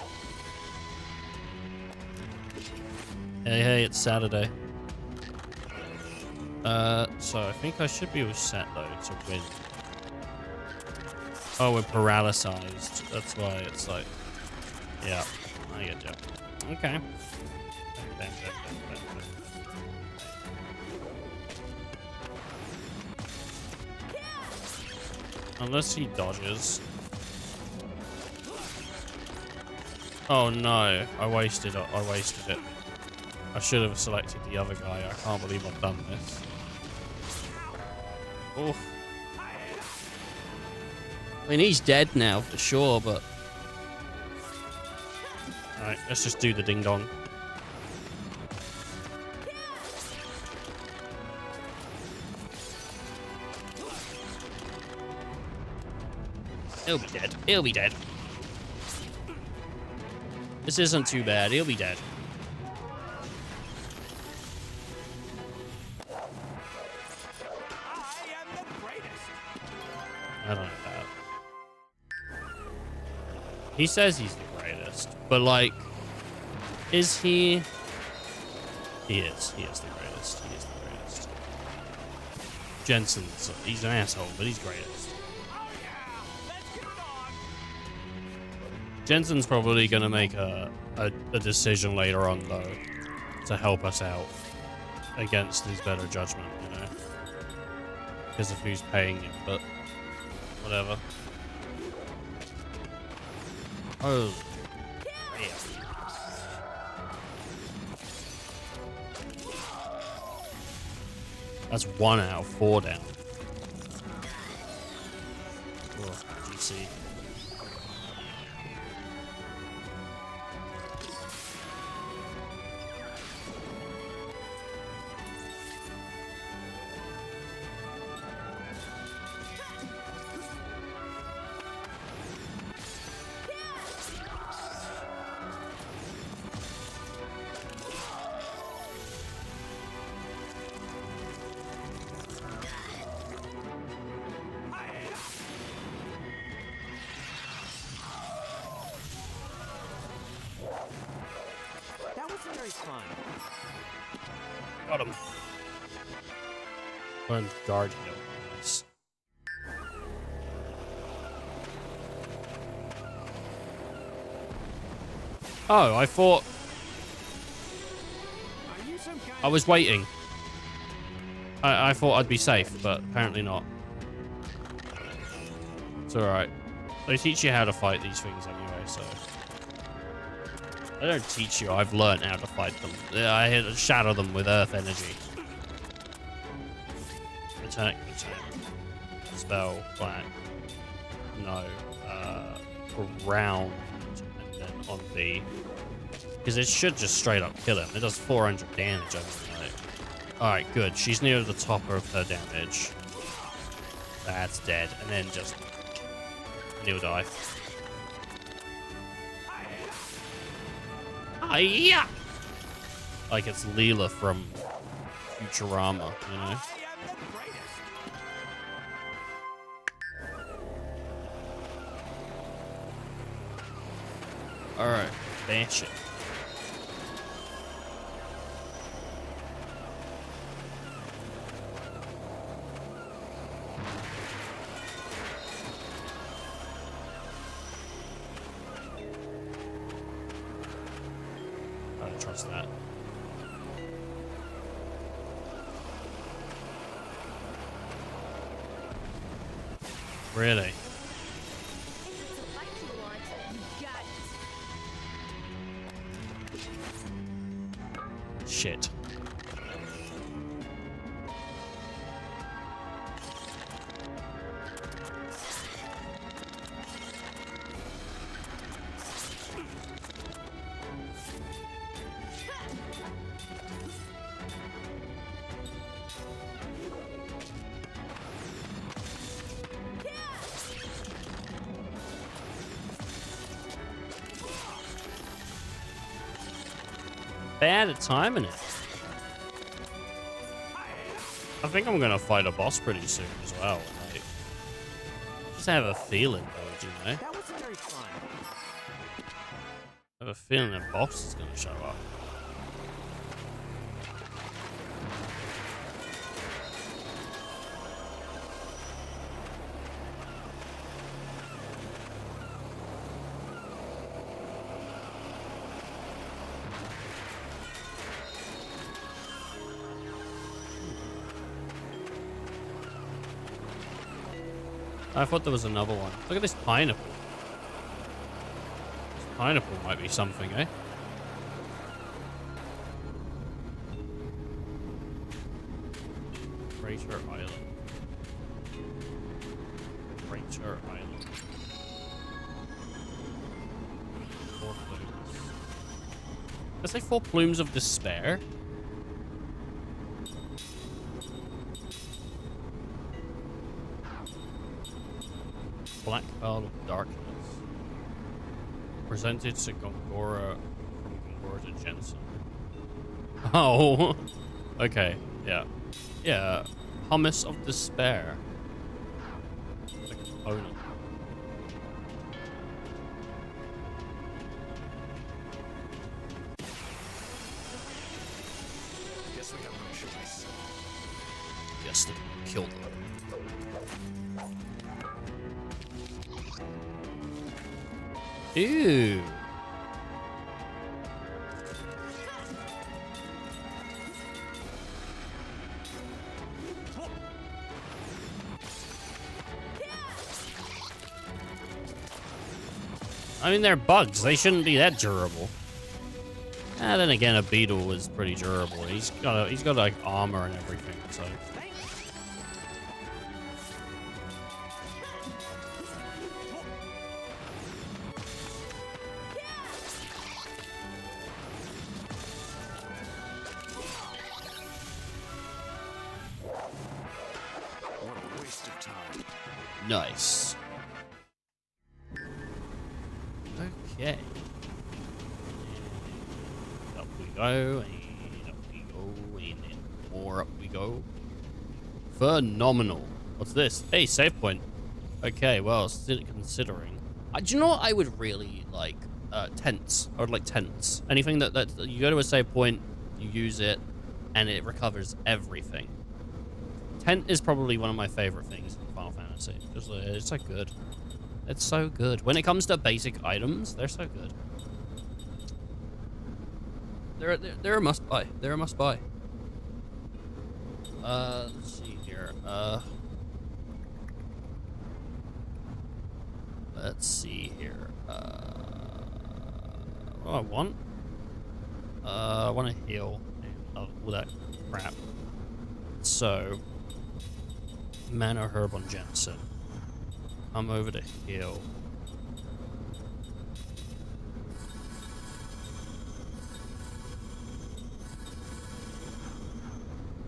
Hey, it's Saturday. So I think I should be all set though to win. Oh, we're paralyzed. That's why it's like, yeah, I get you. Okay. Unless he dodges. Oh no, I wasted it. I should have selected the other guy. I can't believe I've done this. Oof. I mean, he's dead now for sure, but... Alright, let's just do the ding-dong. He'll be dead. He'll be dead. This isn't too bad. He'll be dead. I don't know that. He says he's the greatest, but like, is he? He is. He is the greatest. He is the greatest. Jensen's, he's an asshole, but he's greatest. Jensen's probably gonna make a decision later on though, to help us out against his better judgment, you know, because of who's paying him, but whatever. Oh, yeah. That's 1 out of 4 down. Oh, GC. Got him. One guard heal. Nice. Oh, I thought I was waiting. I thought I'd be safe, but apparently not. It's alright. They teach you how to fight these things anyway, so... They don't teach you, I've learned how to fight them. I shatter them with earth energy. Attack. Spell, black. No. Round. And then on B. Because it should just straight up kill him. It does 400 damage overnight. Alright, good. She's near the top of her damage. That's dead. And then just... he'll die. Yeah. Like it's Leela from Futurama, you know? Alright, bash it. I don't trust that. Really? shit. Bad at timing it. I think I'm gonna fight a boss pretty soon as well. Like, just have a feeling, though, you know. That wasn't very fun. I have a feeling that boss is gonna show up. I thought there was another one. Look at this pineapple. This pineapple might be something, eh? Crater Island. Crater Island. 4 plumes. Did I say 4 plumes of despair? Black Cloud of Darkness. Presented to Gongora from Gongora to Jensen. Oh, okay, yeah. Yeah, Hummus of Despair. The component. Guess we have no choice. Yes, they killed them. Ew. I mean, they're bugs. They shouldn't be that durable. Ah, then again, a beetle is pretty durable. He's got like armor and everything, so. What a waste of time. Nice. Okay. Up we go, and up we go, and then more up we go. Phenomenal. What's this? Hey, save point. Okay, well, still considering. Do you know what I would really like? Tents. I would like tents. Anything that you go to a save point, you use it, and it recovers everything. Tent is probably one of my favorite things in Final Fantasy. Because it's so good. It's so good. When it comes to basic items, they're so good. They're a must buy. They're a must buy. Let's see here. Let's see here. What do I want? I want to heal all that crap. So, mana herb on Jensen. I'm over to heal.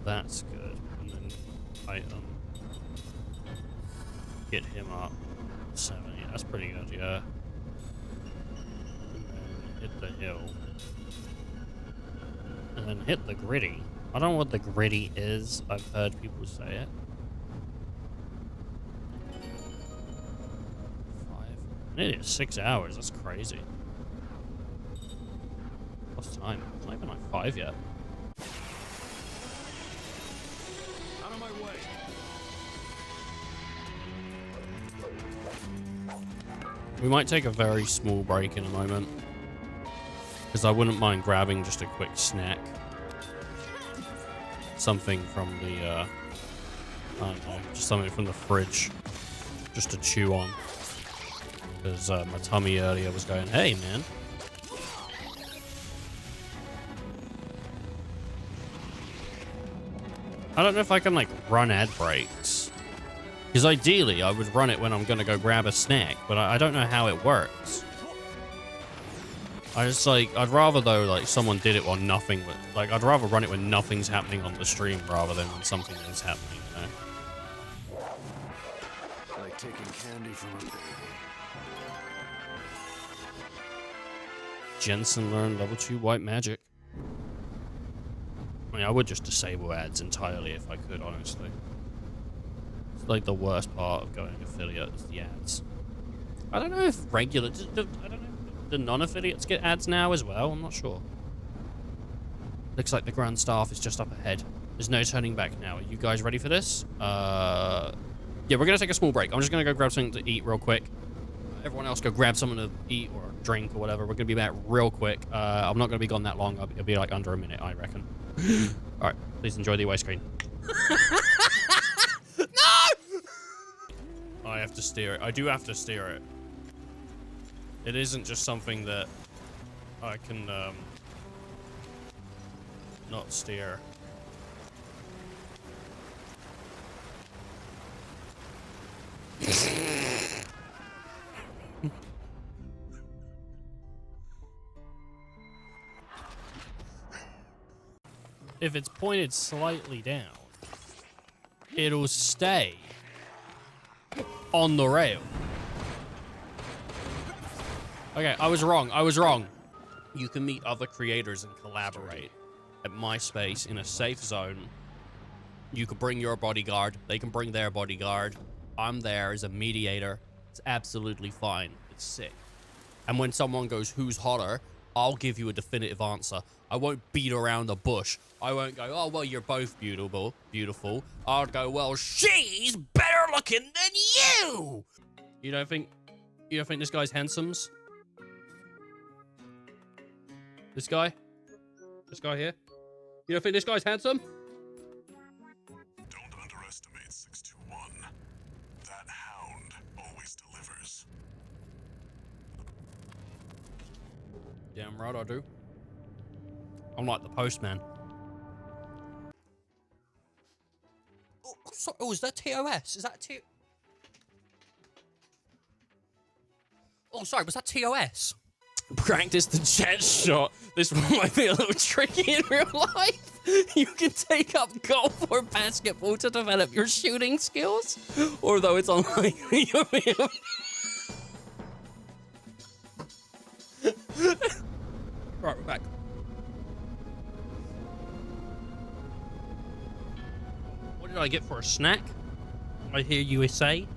That's good. And then item. Get him up. 70. That's pretty good, yeah. And then hit the hill. And then hit the gritty. I don't know what the gritty is. I've heard people say it. 5. Nearly 6 hours. That's crazy. What's time? It's not even like 5 yet. Out of my way. We might take a very small break in a moment. Because I wouldn't mind grabbing just a quick snack. Something from the, I don't know, just something from the fridge. Just to chew on. Because my tummy earlier was going, hey, man. I don't know if I can, like, run ad breaks. Because ideally, I would run it when I'm going to go grab a snack, but I don't know how it works. I just, like, I'd rather, though, like, someone did it while nothing was... Like, I'd rather run it when nothing's happening on the stream rather than when something is happening, you know? Like taking candy from a baby. Jensen learned level 2 white magic. I mean, I would just disable ads entirely if I could, honestly. It's like the worst part of going affiliate is the ads. I don't know if regular... I don't know. Do non-affiliates get ads now as well? I'm not sure. Looks like the Grand Staff is just up ahead. There's no turning back now. Are you guys ready for this? Yeah, we're going to take a small break. I'm just going to go grab something to eat real quick. Everyone else go grab something to eat or drink or whatever. We're going to be back real quick. I'm not going to be gone that long. It'll be like under a minute, I reckon. All right, please enjoy the away screen. No! I have to steer it. I do have to steer it. It isn't just something that I can not steer. If it's pointed slightly down, it'll stay on the rail. Okay, I was wrong. I was wrong. You can meet other creators and collaborate at MySpace in a safe zone. You can bring your bodyguard. They can bring their bodyguard. I'm there as a mediator. It's absolutely fine. It's sick. And when someone goes, who's hotter? I'll give you a definitive answer. I won't beat around the bush. I won't go, oh, well, you're both beautiful. I'll go, well, she's better looking than you. You don't think this guy's handsomes? This guy? This guy here? You don't think this guy's handsome? Don't underestimate 621. That hound always delivers. Damn right I do. I'm like the postman. Oh, is that TOS? Is that T... Oh, sorry, was that TOS? Practice the jet shot. This one might be a little tricky in real life. You can take up golf or basketball to develop your shooting skills. Although it's unlikely you'll be able... Right, we're back. What did I get for a snack? I hear you say.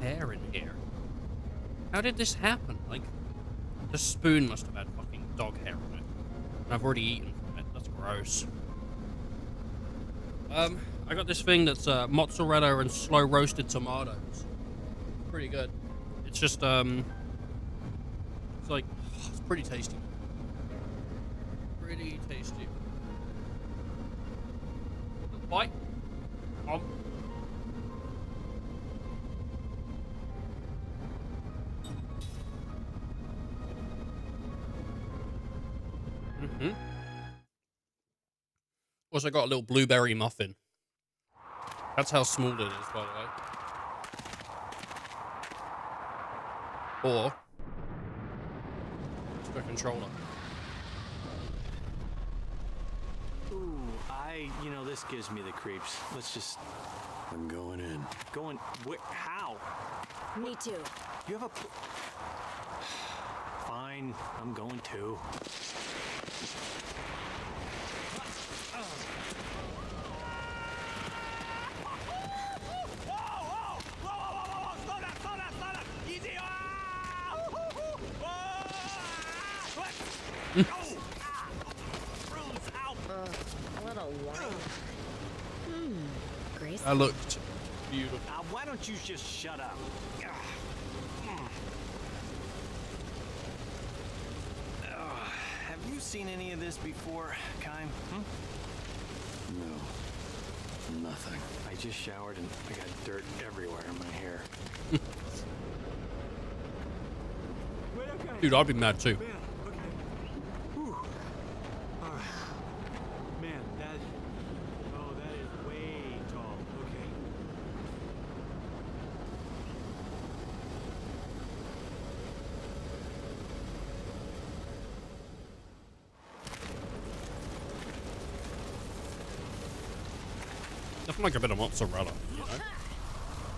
Hair in here. How did this happen? Like, the spoon must have had fucking dog hair on it. And I've already eaten from it. That's gross. I got this thing that's mozzarella and slow roasted tomatoes. Pretty good. It's just it's like it's pretty tasty. Pretty tasty. Bite. Also got a little blueberry muffin. That's how small it is, by the way. Or it's a controller. Ooh, you know, this gives me the creeps. Let's just... I'm going in. Going... Where? How? Me too. You have a... Fine, I'm going too. I looked beautiful. Now, why don't you just shut up? Have you seen any of this before, Kime? No, nothing. I just showered and I got dirt everywhere in my hair. Dude, I'd be mad too. Man, okay. Whew. All right. Man, that is way tall. Okay. Nothing like a bit of mozzarella, you know?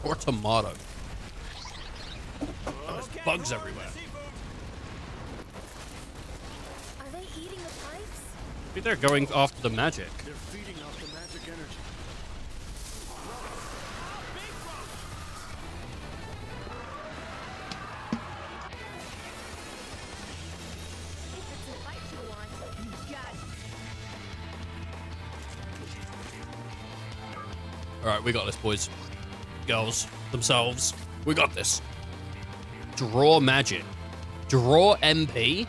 Or tomato. Oh, there's bugs everywhere. Are they eating the pipes? Maybe they're going after the magic. They're feeding off the magic energy. If it's a fight you want, you got it. Alright, we got this, boys. Girls. Themselves. We got this. Draw magic. Draw MP?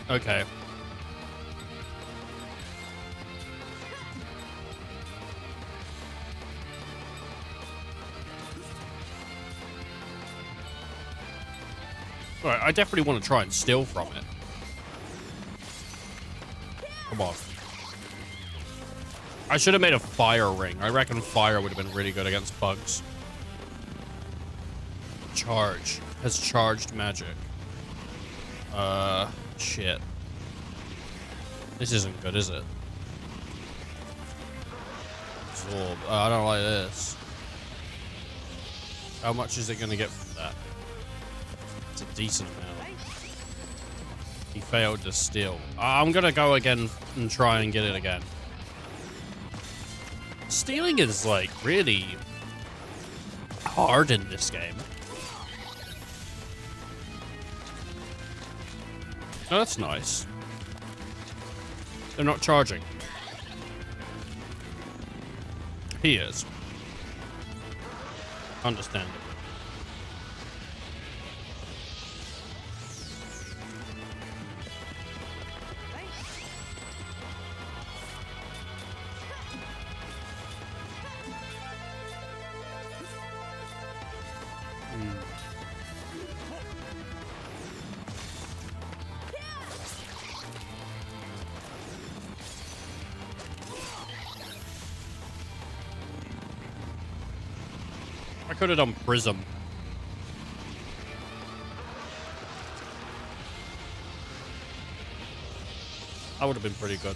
Okay. Alright, I definitely want to try and steal from it. Come on. I should have made a fire ring. I reckon fire would have been really good against bugs. Charge. Has charged magic. Shit. This isn't good, is it? Absorb. I don't like this. How much is it going to get from that? It's a decent amount. He failed to steal. I'm going to go again and try and get it again. Stealing is, like, really hard in this game. Oh, that's nice. They're not charging. He is. Understandable. I could have done Prism. That would have been pretty good.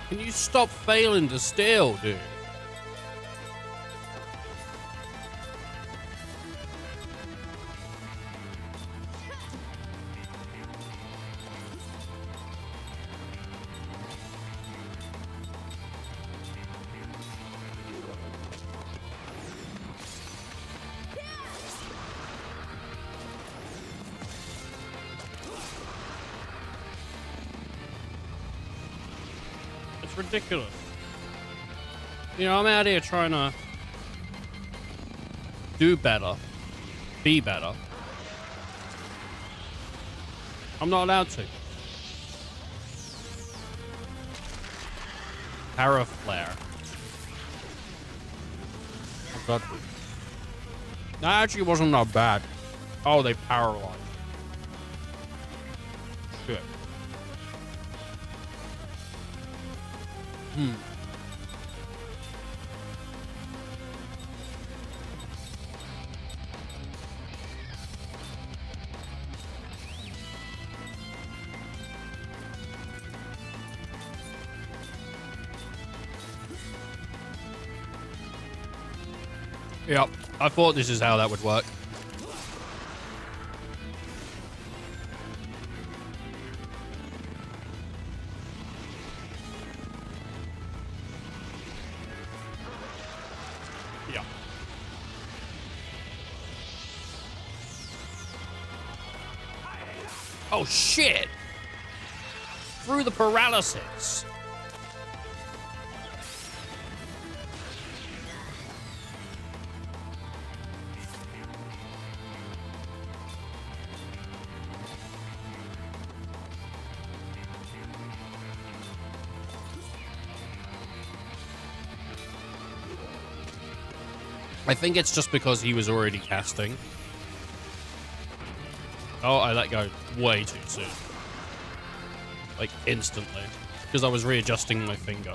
Can you stop failing to steal, dude? It's ridiculous. You know, I'm out here trying to do better, be better. I'm not allowed to. Para flare. Oh, God. That actually wasn't that bad. Oh, they paralyzed. Shit. Yep, I thought this is how that would work. Yeah. Oh shit! Through the paralysis. I think it's just because he was already casting. Oh, I let go way too soon. Like, instantly. Because I was readjusting my finger.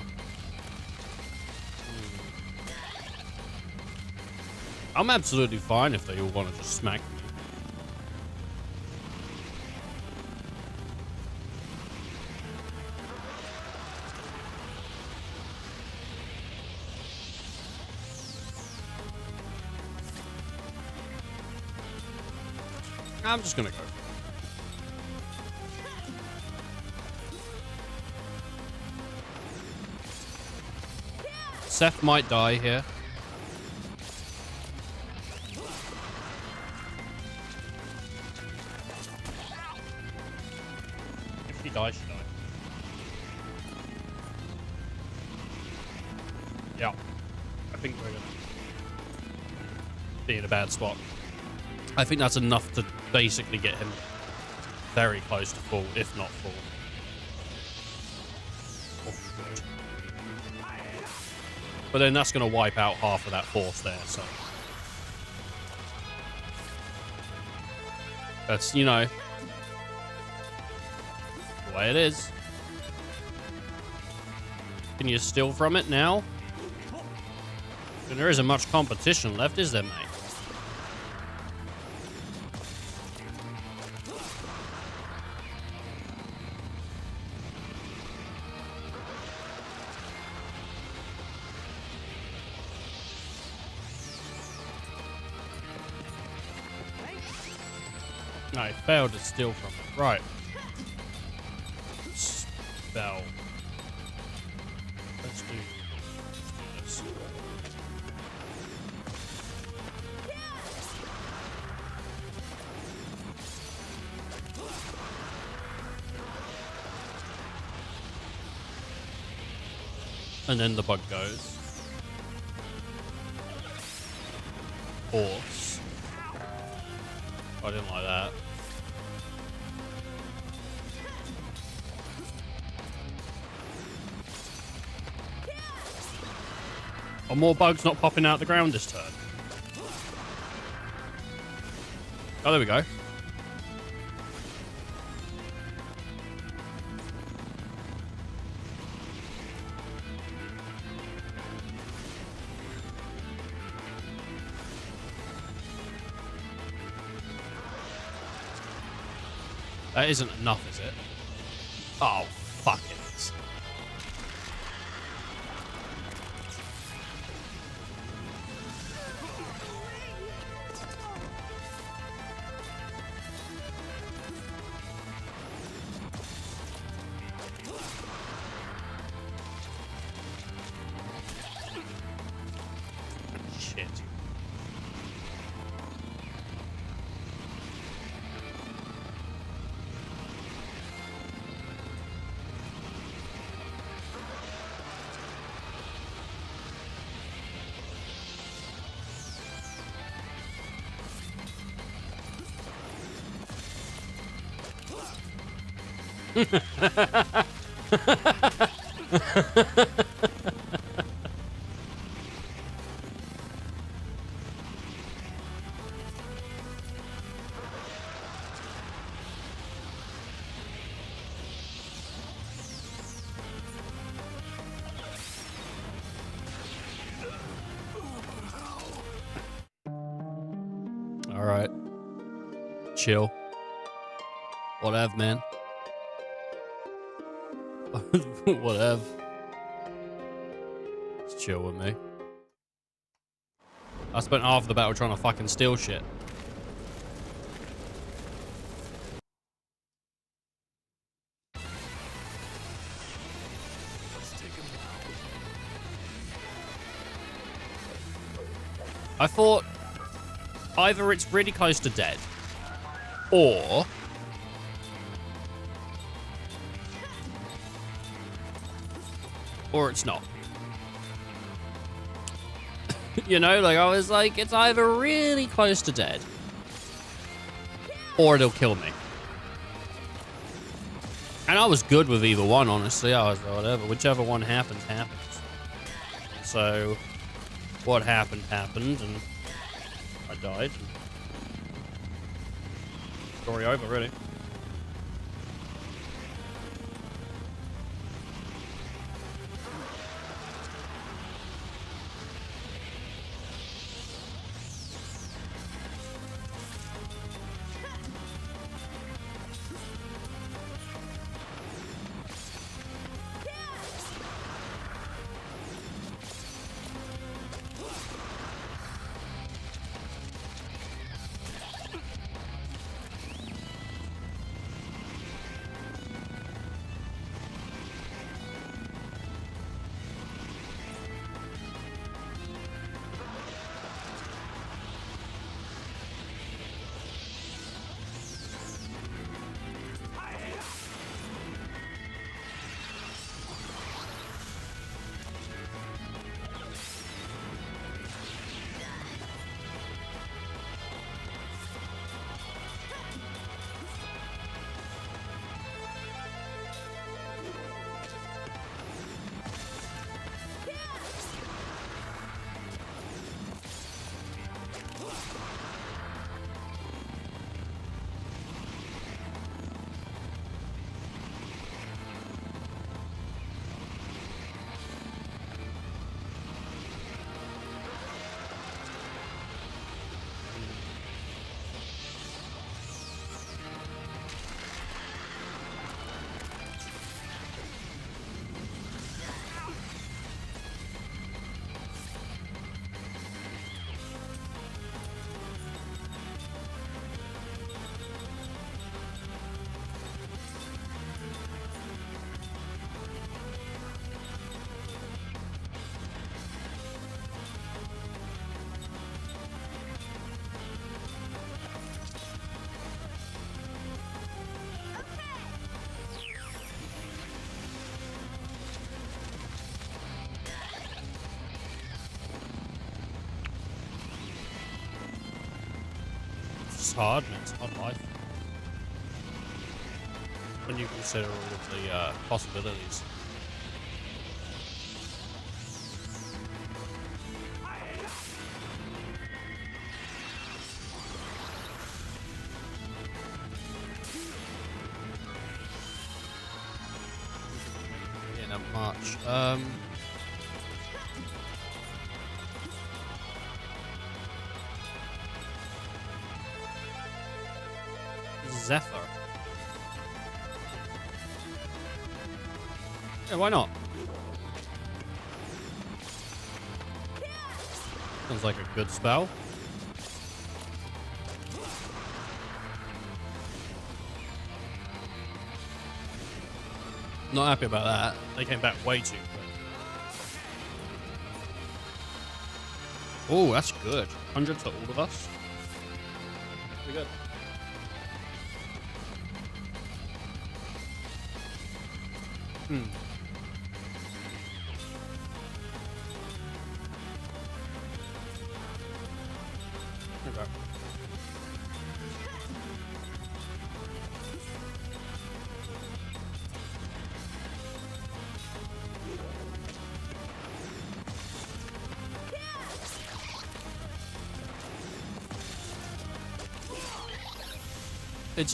I'm absolutely fine if they all want to just smack me. I'm just gonna go. Seth might die here. If she dies, she dies. Yeah. I think we're gonna be in a bad spot. I think that's enough to basically get him very close to full, if not full. Oh, good. But then that's going to wipe out half of that force there, so. That's, you know, the way it is. Can you steal from it now? And there isn't much competition left, is there, mate? I failed to steal from it. Right. Spell. Let's do this. And then the bug goes. Horse. I didn't like that. Are more bugs not popping out the ground this turn? Oh, there we go. That isn't enough, is it? Oh, fuck it. Shit. chill. Whatever, man. Whatever. Just chill with me. I spent half the battle trying to fucking steal shit. I thought either it's really close to dead, or it's not. You know, like I was like, it's either really close to dead, or it'll kill me. And I was good with either one, honestly. I was like, whatever, whichever one happens, happens. So what happened, happened, and I died. Story over, really. It's hard, man. It's hard life. When you consider all of the possibilities. Yeah, not much. Zephyr. Yeah, why not? Sounds like a good spell. Not happy about that. They came back way too quick. Oh, that's good. 100 to all of us. Pretty good. Hmm. Okay.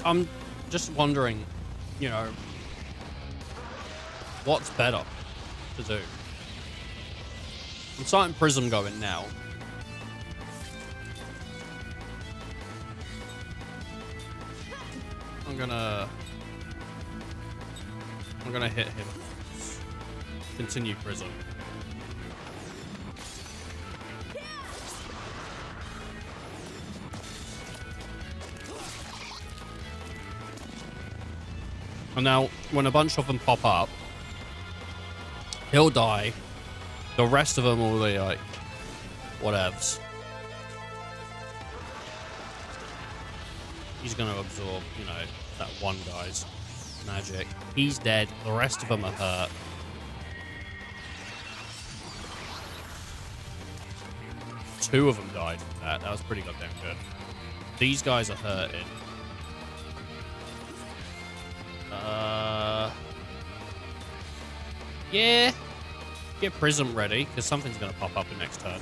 I'm just wondering, you know, what's better to do? I'm starting Prism going now. I'm gonna hit him. Continue Prism. And now, when a bunch of them pop up, he'll die. The rest of them will be like, whatevs. He's gonna absorb, you know, that one guy's magic. He's dead. The rest of them are hurt. Two of them died from that. That was pretty goddamn good. These guys are hurting. Yeah. Get Prism ready, because something's going to pop up in next turn.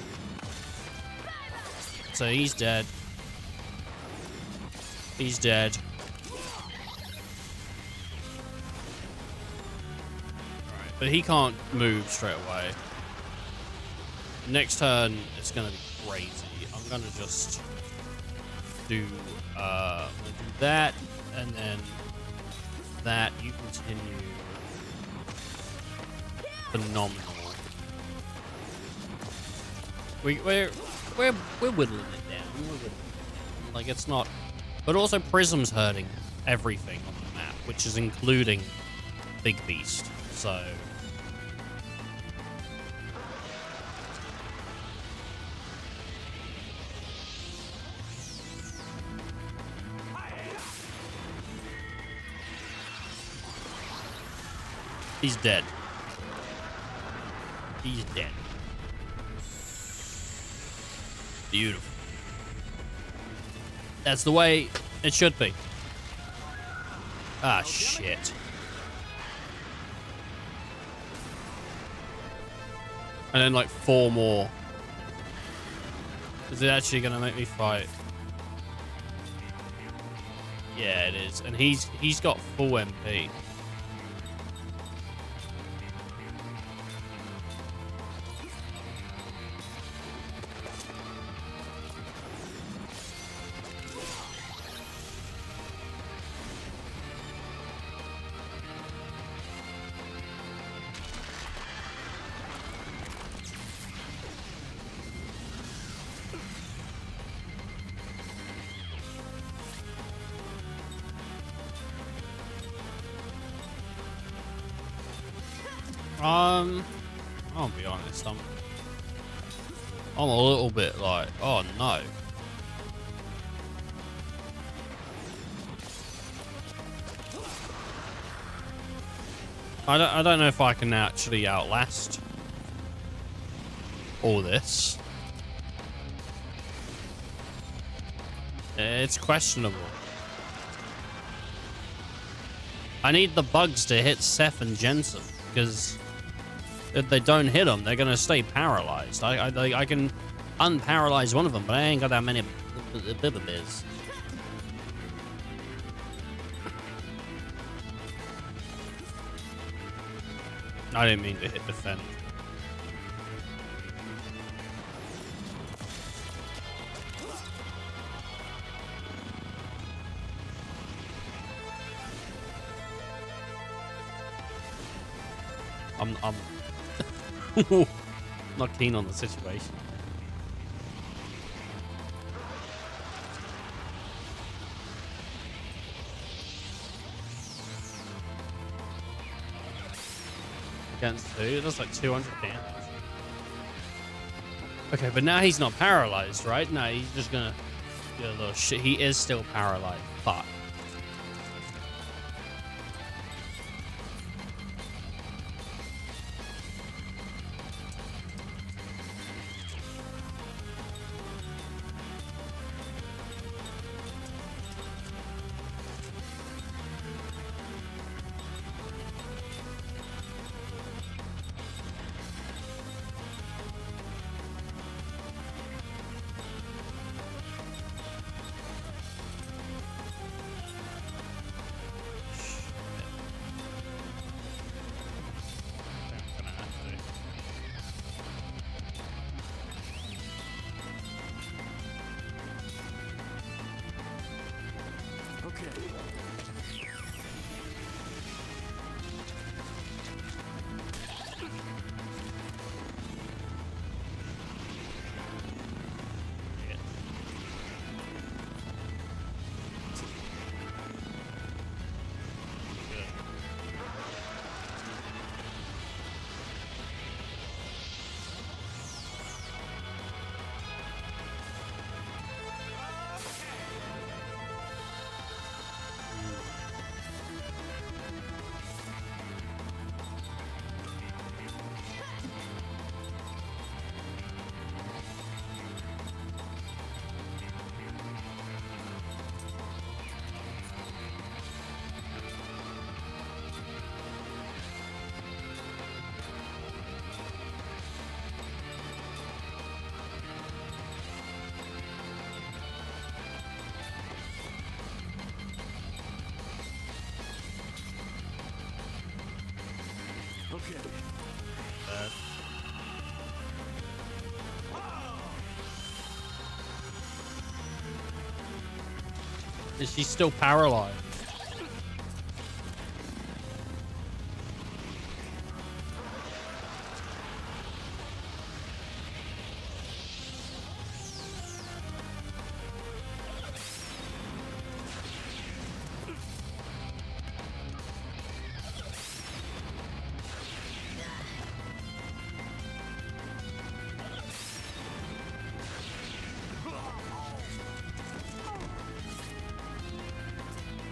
So he's dead. He's dead. Alright, but he can't move straight away. Next turn, it's going to be crazy. I'm going to just do, I'm going to do that, and then that. You continue. Phenomenal. We're whittling it down. We're whittling it down. Like, it's not... But also Prism's hurting everything on the map, which is including Big Beast. So... He's dead. He's dead. Beautiful. That's the way it should be. Ah, shit. And then like 4 more. Is it actually gonna make me fight? Yeah, it is. And he's got full MP. I'll be honest, I'm a little bit like, oh no. I don't know if I can actually outlast all this. It's questionable. I need the bugs to hit Seth and Jensen, because if they don't hit them, they're gonna stay paralyzed. I can unparalyze one of them, but I ain't got that many bibbies. I didn't mean to hit defend. I'm not keen on the situation. Against 2, that's like 200 damage. Okay, but now he's not paralyzed, right? No, he's just gonna do a little shit. He is still paralyzed. Fuck. Okay. Is she still paralyzed?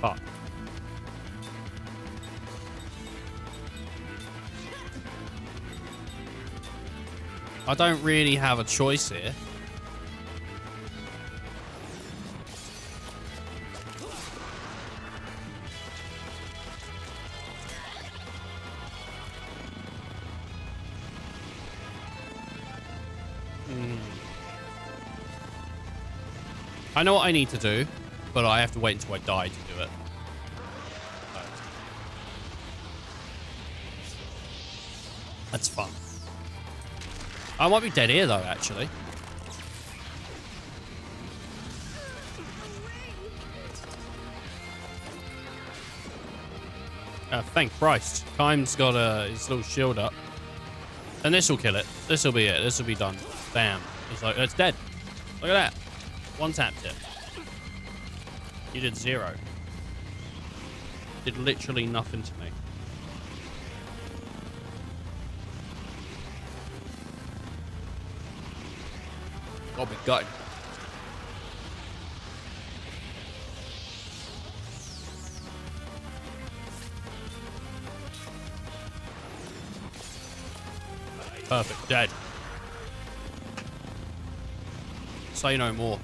Fuck. I don't really have a choice here. I know what I need to do, but I have to wait until I die to do it. That's fun. I might be dead here, though, actually. Thank Christ. Kime's got his little shield up. And this will kill it. This will be it. This will be done. Bam. It's like, it's dead. Look at that. One tapped it. You did 0. Did literally nothing to me. I'll be gutted. Perfect. Dead. Say no more.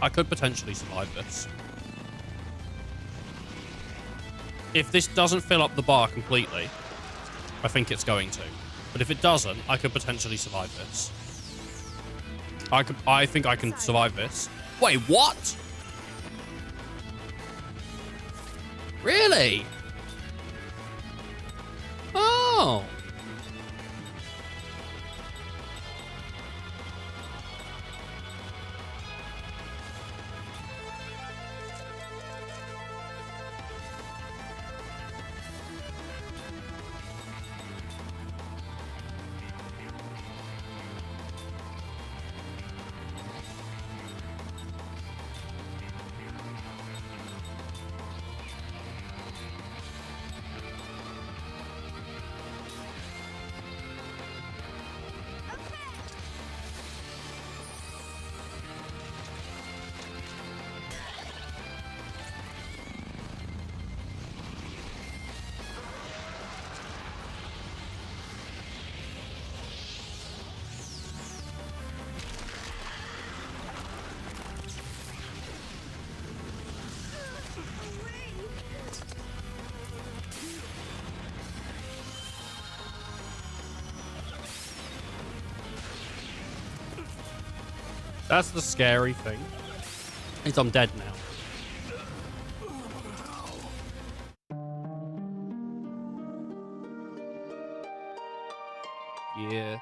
I could potentially survive this. If this doesn't fill up the bar completely, I think it's going to. But if it doesn't, I could potentially survive this. I think I can survive this. Wait, what? Really? Oh. That's the scary thing. Is I'm dead now. Yeah.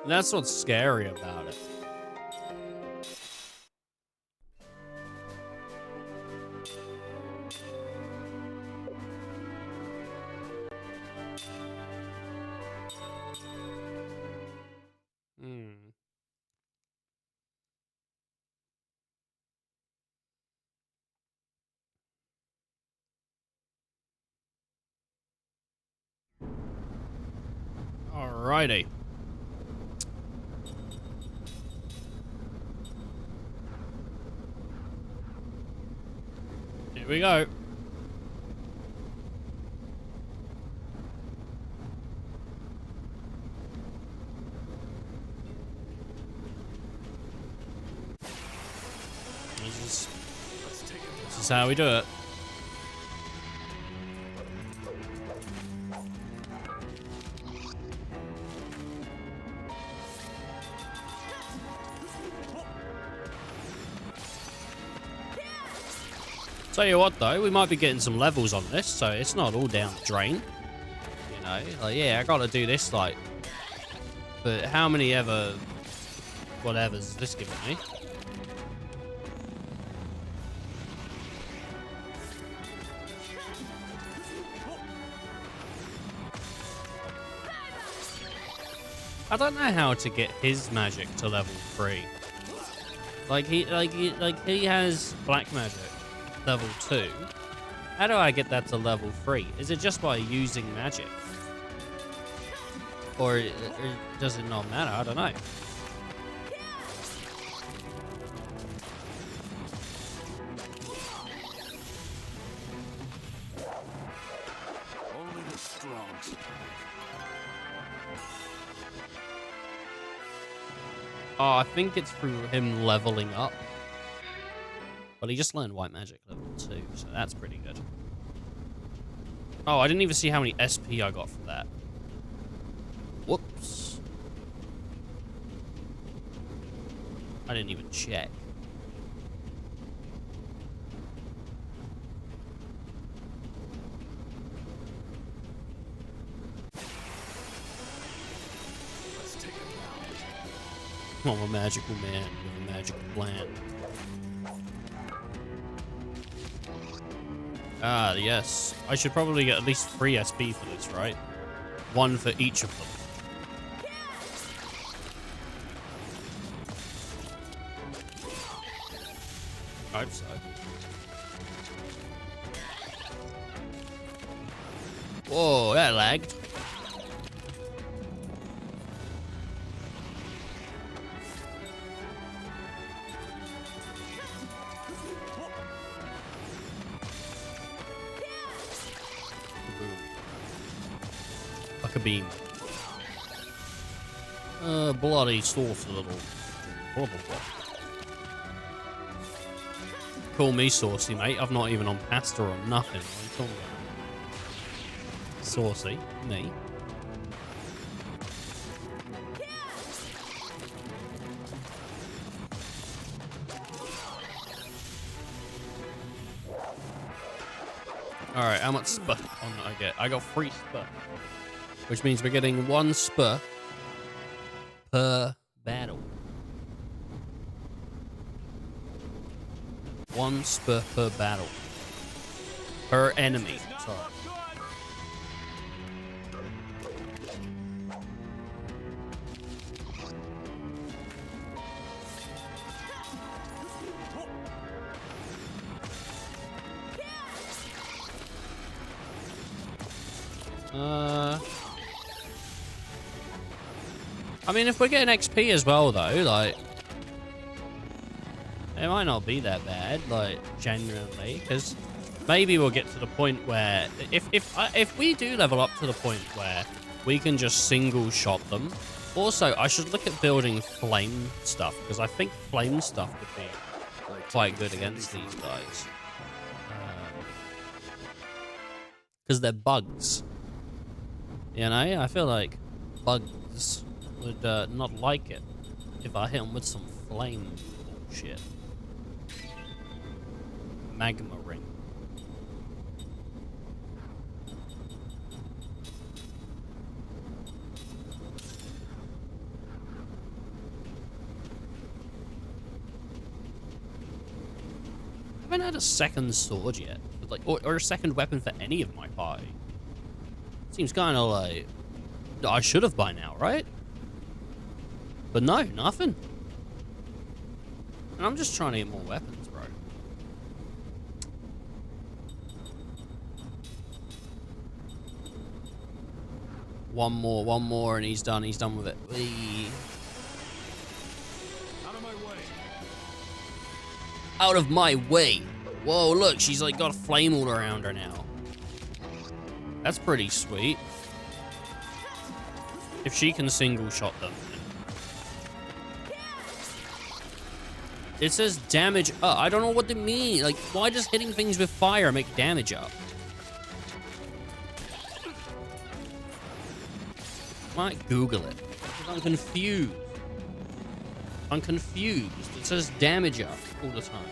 And that's what's scary about it. Alrighty. Here we go. This is how we do it. Tell you what, though, we might be getting some levels on this, so it's not all down the drain. You know, like, yeah, I gotta do this, like... But how many ever... whatever's is this giving me? I don't know how to get his magic to level 3. Like he has black magic level 2. How do I get that to level 3? Is it just by using magic? Or does it not matter? I don't know. Only the strong. Oh, I think it's through him leveling up. But he just learned white magic level 2, so that's pretty good. Oh, I didn't even see how many SP I got for that. Whoops. I didn't even check. Let's take it I'm a magical man with a magical plan. Ah, yes. I should probably get at least 3 SP for this, right? 1 for each of them. I hope so. Whoa, that lagged. Like a beam. Bloody sauce a little. Blah, blah, blah. Call me saucy, mate. I've not even on pasta or nothing. What are you talking about? Saucy, me. Alright, how much spur on I get? I got 3 spur. Which means we're getting 1 spur per battle. 1 spur per battle. Per enemy. Sorry. I mean, if we're getting XP as well, though, like, it might not be that bad, like, genuinely, because maybe we'll get to the point where, if we do level up to the point where we can just single shot them. Also, I should look at building flame stuff, because I think flame stuff would be quite good against these guys. Because they're bugs. You know, I feel like bugs would not like it if I hit them with some flame bullshit. Magma ring. I haven't had a second sword yet, but like, or a second weapon for any of my party. Seems kind of like I should have by now, right? But no, nothing. And I'm just trying to get more weapons, bro. One more, and he's done. He's done with it. Whee. Out of my way. Out of my way. Whoa, look, she's like got a flame all around her now. That's pretty sweet. If she can single shot them. It says damage up. I don't know what they mean. Like, why does hitting things with fire make damage up? Might Google it. I'm confused. I'm confused. It says damage up all the time.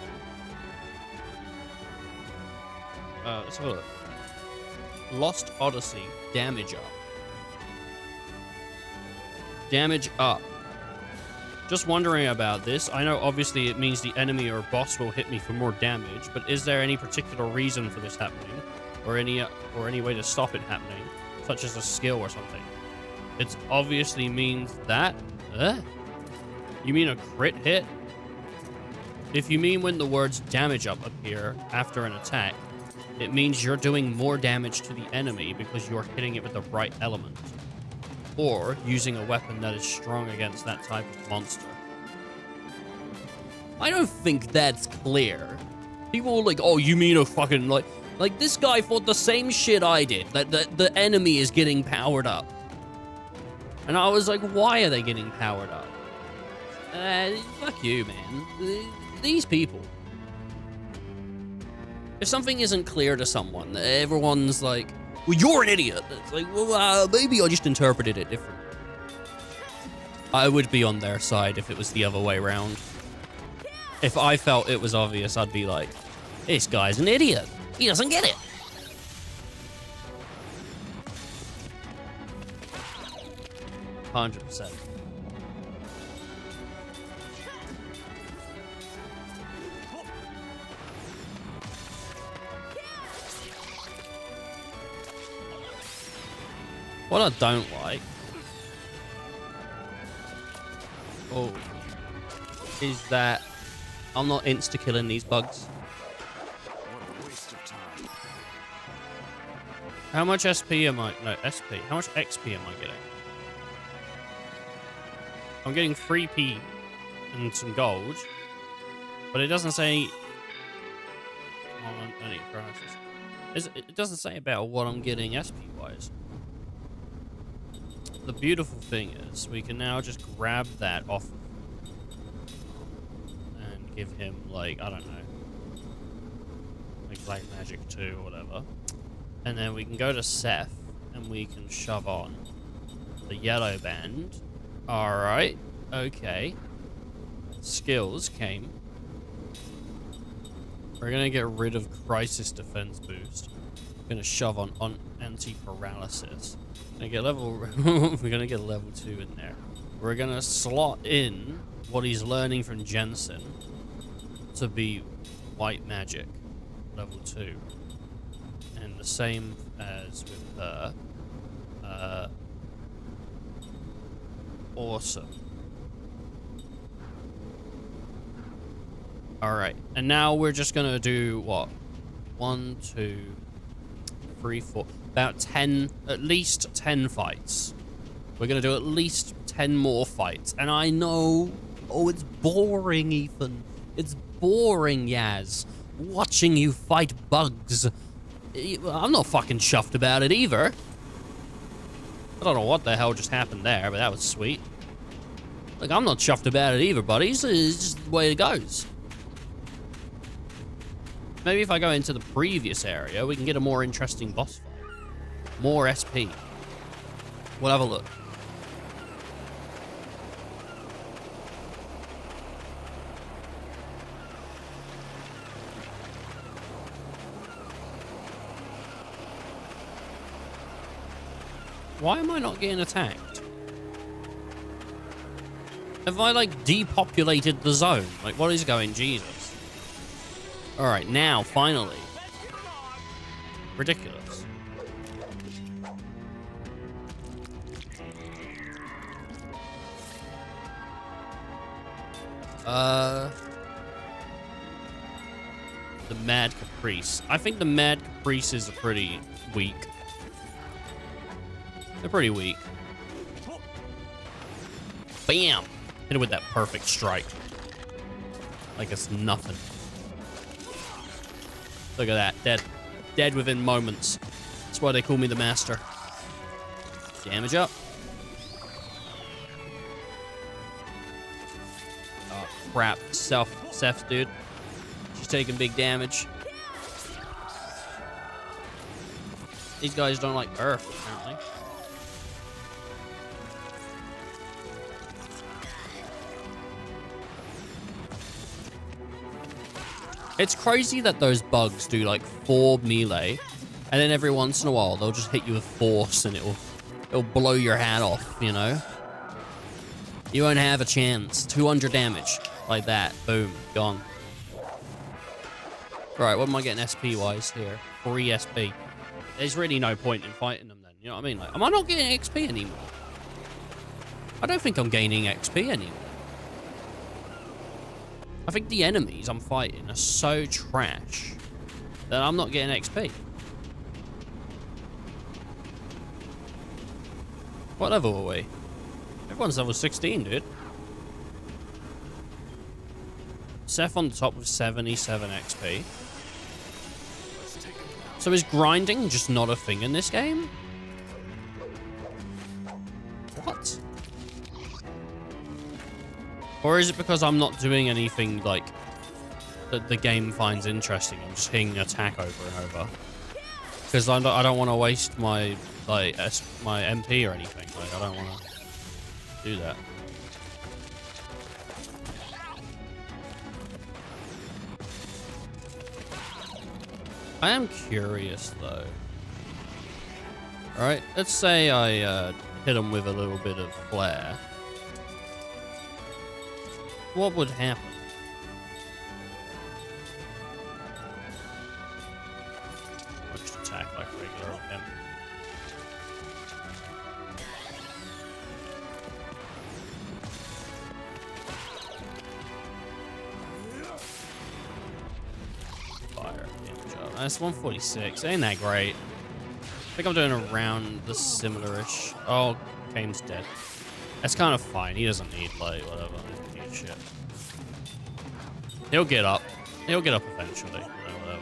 Let's have a look. Lost Odyssey, damage up. Damage up. Just wondering about this. I know obviously it means the enemy or boss will hit me for more damage, but is there any particular reason for this happening? Or any way to stop it happening? Such as a skill or something? It obviously means that... You mean a crit hit? If you mean when the words damage up appear after an attack, it means you're doing more damage to the enemy because you're hitting it with the right element. Or using a weapon that is strong against that type of monster. I don't think that's clear. People are like, oh, you mean a fucking, like this guy thought the same shit I did, that the enemy is getting powered up. And I was like, why are they getting powered up? Fuck you, man. These people. If something isn't clear to someone, everyone's like, well, you're an idiot. It's like, well, maybe I just interpreted it different. I would be on their side if it was the other way around. If I felt it was obvious, I'd be like, this guy's an idiot. He doesn't get it. %. What I don't like, is that I'm not insta-killing these bugs. What a waste of time. How much SP am I? No, SP. How much XP am I getting? I'm getting 3p and some gold, but it doesn't say. I need prices. It doesn't say about what I'm getting SP-wise. The beautiful thing is, we can now just grab that off and give him, like, I don't know, like Black Magic 2 or whatever. And then we can go to Seth and we can shove on the yellow band. Alright, okay. Skills came. We're gonna get rid of Crisis Defense Boost. We're gonna shove on Anti-Paralysis. We're gonna get level 2 in there. We're gonna slot in what he's learning from Jensen to be White Magic, level 2. And the same as with her. Awesome. Alright, and now we're just gonna do what? 1, 2, 3, 4, about 10, at least 10 fights. We're gonna do at least 10 more fights. And I know, oh, it's boring, Ethan. It's boring, Yaz. Watching you fight bugs. I'm not fucking chuffed about it either. I don't know what the hell just happened there, but that was sweet. Like, I'm not chuffed about it either, buddies. It's just the way it goes. Maybe if I go into the previous area, we can get a more interesting boss fight. More SP. We'll have a look. Why am I not getting attacked? Have I, like, depopulated the zone? Like, what is going? Jesus. Alright, now, finally. Ridiculous. The Mad Caprice. I think the Mad Caprices are pretty weak. They're pretty weak. Bam! Hit it with that perfect strike. Like it's nothing. Look at that. Dead. Dead within moments. That's why they call me the master. Damage up. Oh, crap. Seth, dude. She's taking big damage. These guys don't like Earth, apparently. It's crazy that those bugs do like 4 melee, and then every once in a while they'll just hit you with force and it'll blow your hat off, you know? You won't have a chance. 200 damage. Like that. Boom. Gone. Right, what am I getting SP-wise here? 3 SP. There's really no point in fighting them then, you know what I mean? Like, am I not getting XP anymore? I don't think I'm gaining XP anymore. I think the enemies I'm fighting are so trash that I'm not getting XP. What level are we? Everyone's level 16, dude. Seth on the top with 77 XP. So is grinding just not a thing in this game? What? Or is it because I'm not doing anything like that the game finds interesting? I'm just hitting attack over and over. Because I don't want to waste my my MP or anything. Like I don't want to do that. I am curious though. Alright, let's say I hit him with a little bit of flare. What would happen? I'll just attack like regular old him. Fire damage up. That's 146. Ain't that great? I think I'm doing around the similar-ish. Oh, Kane's dead. That's kind of fine. He doesn't need, like, whatever. He doesn't need shit. He'll get up. He'll get up eventually. You know, whatever.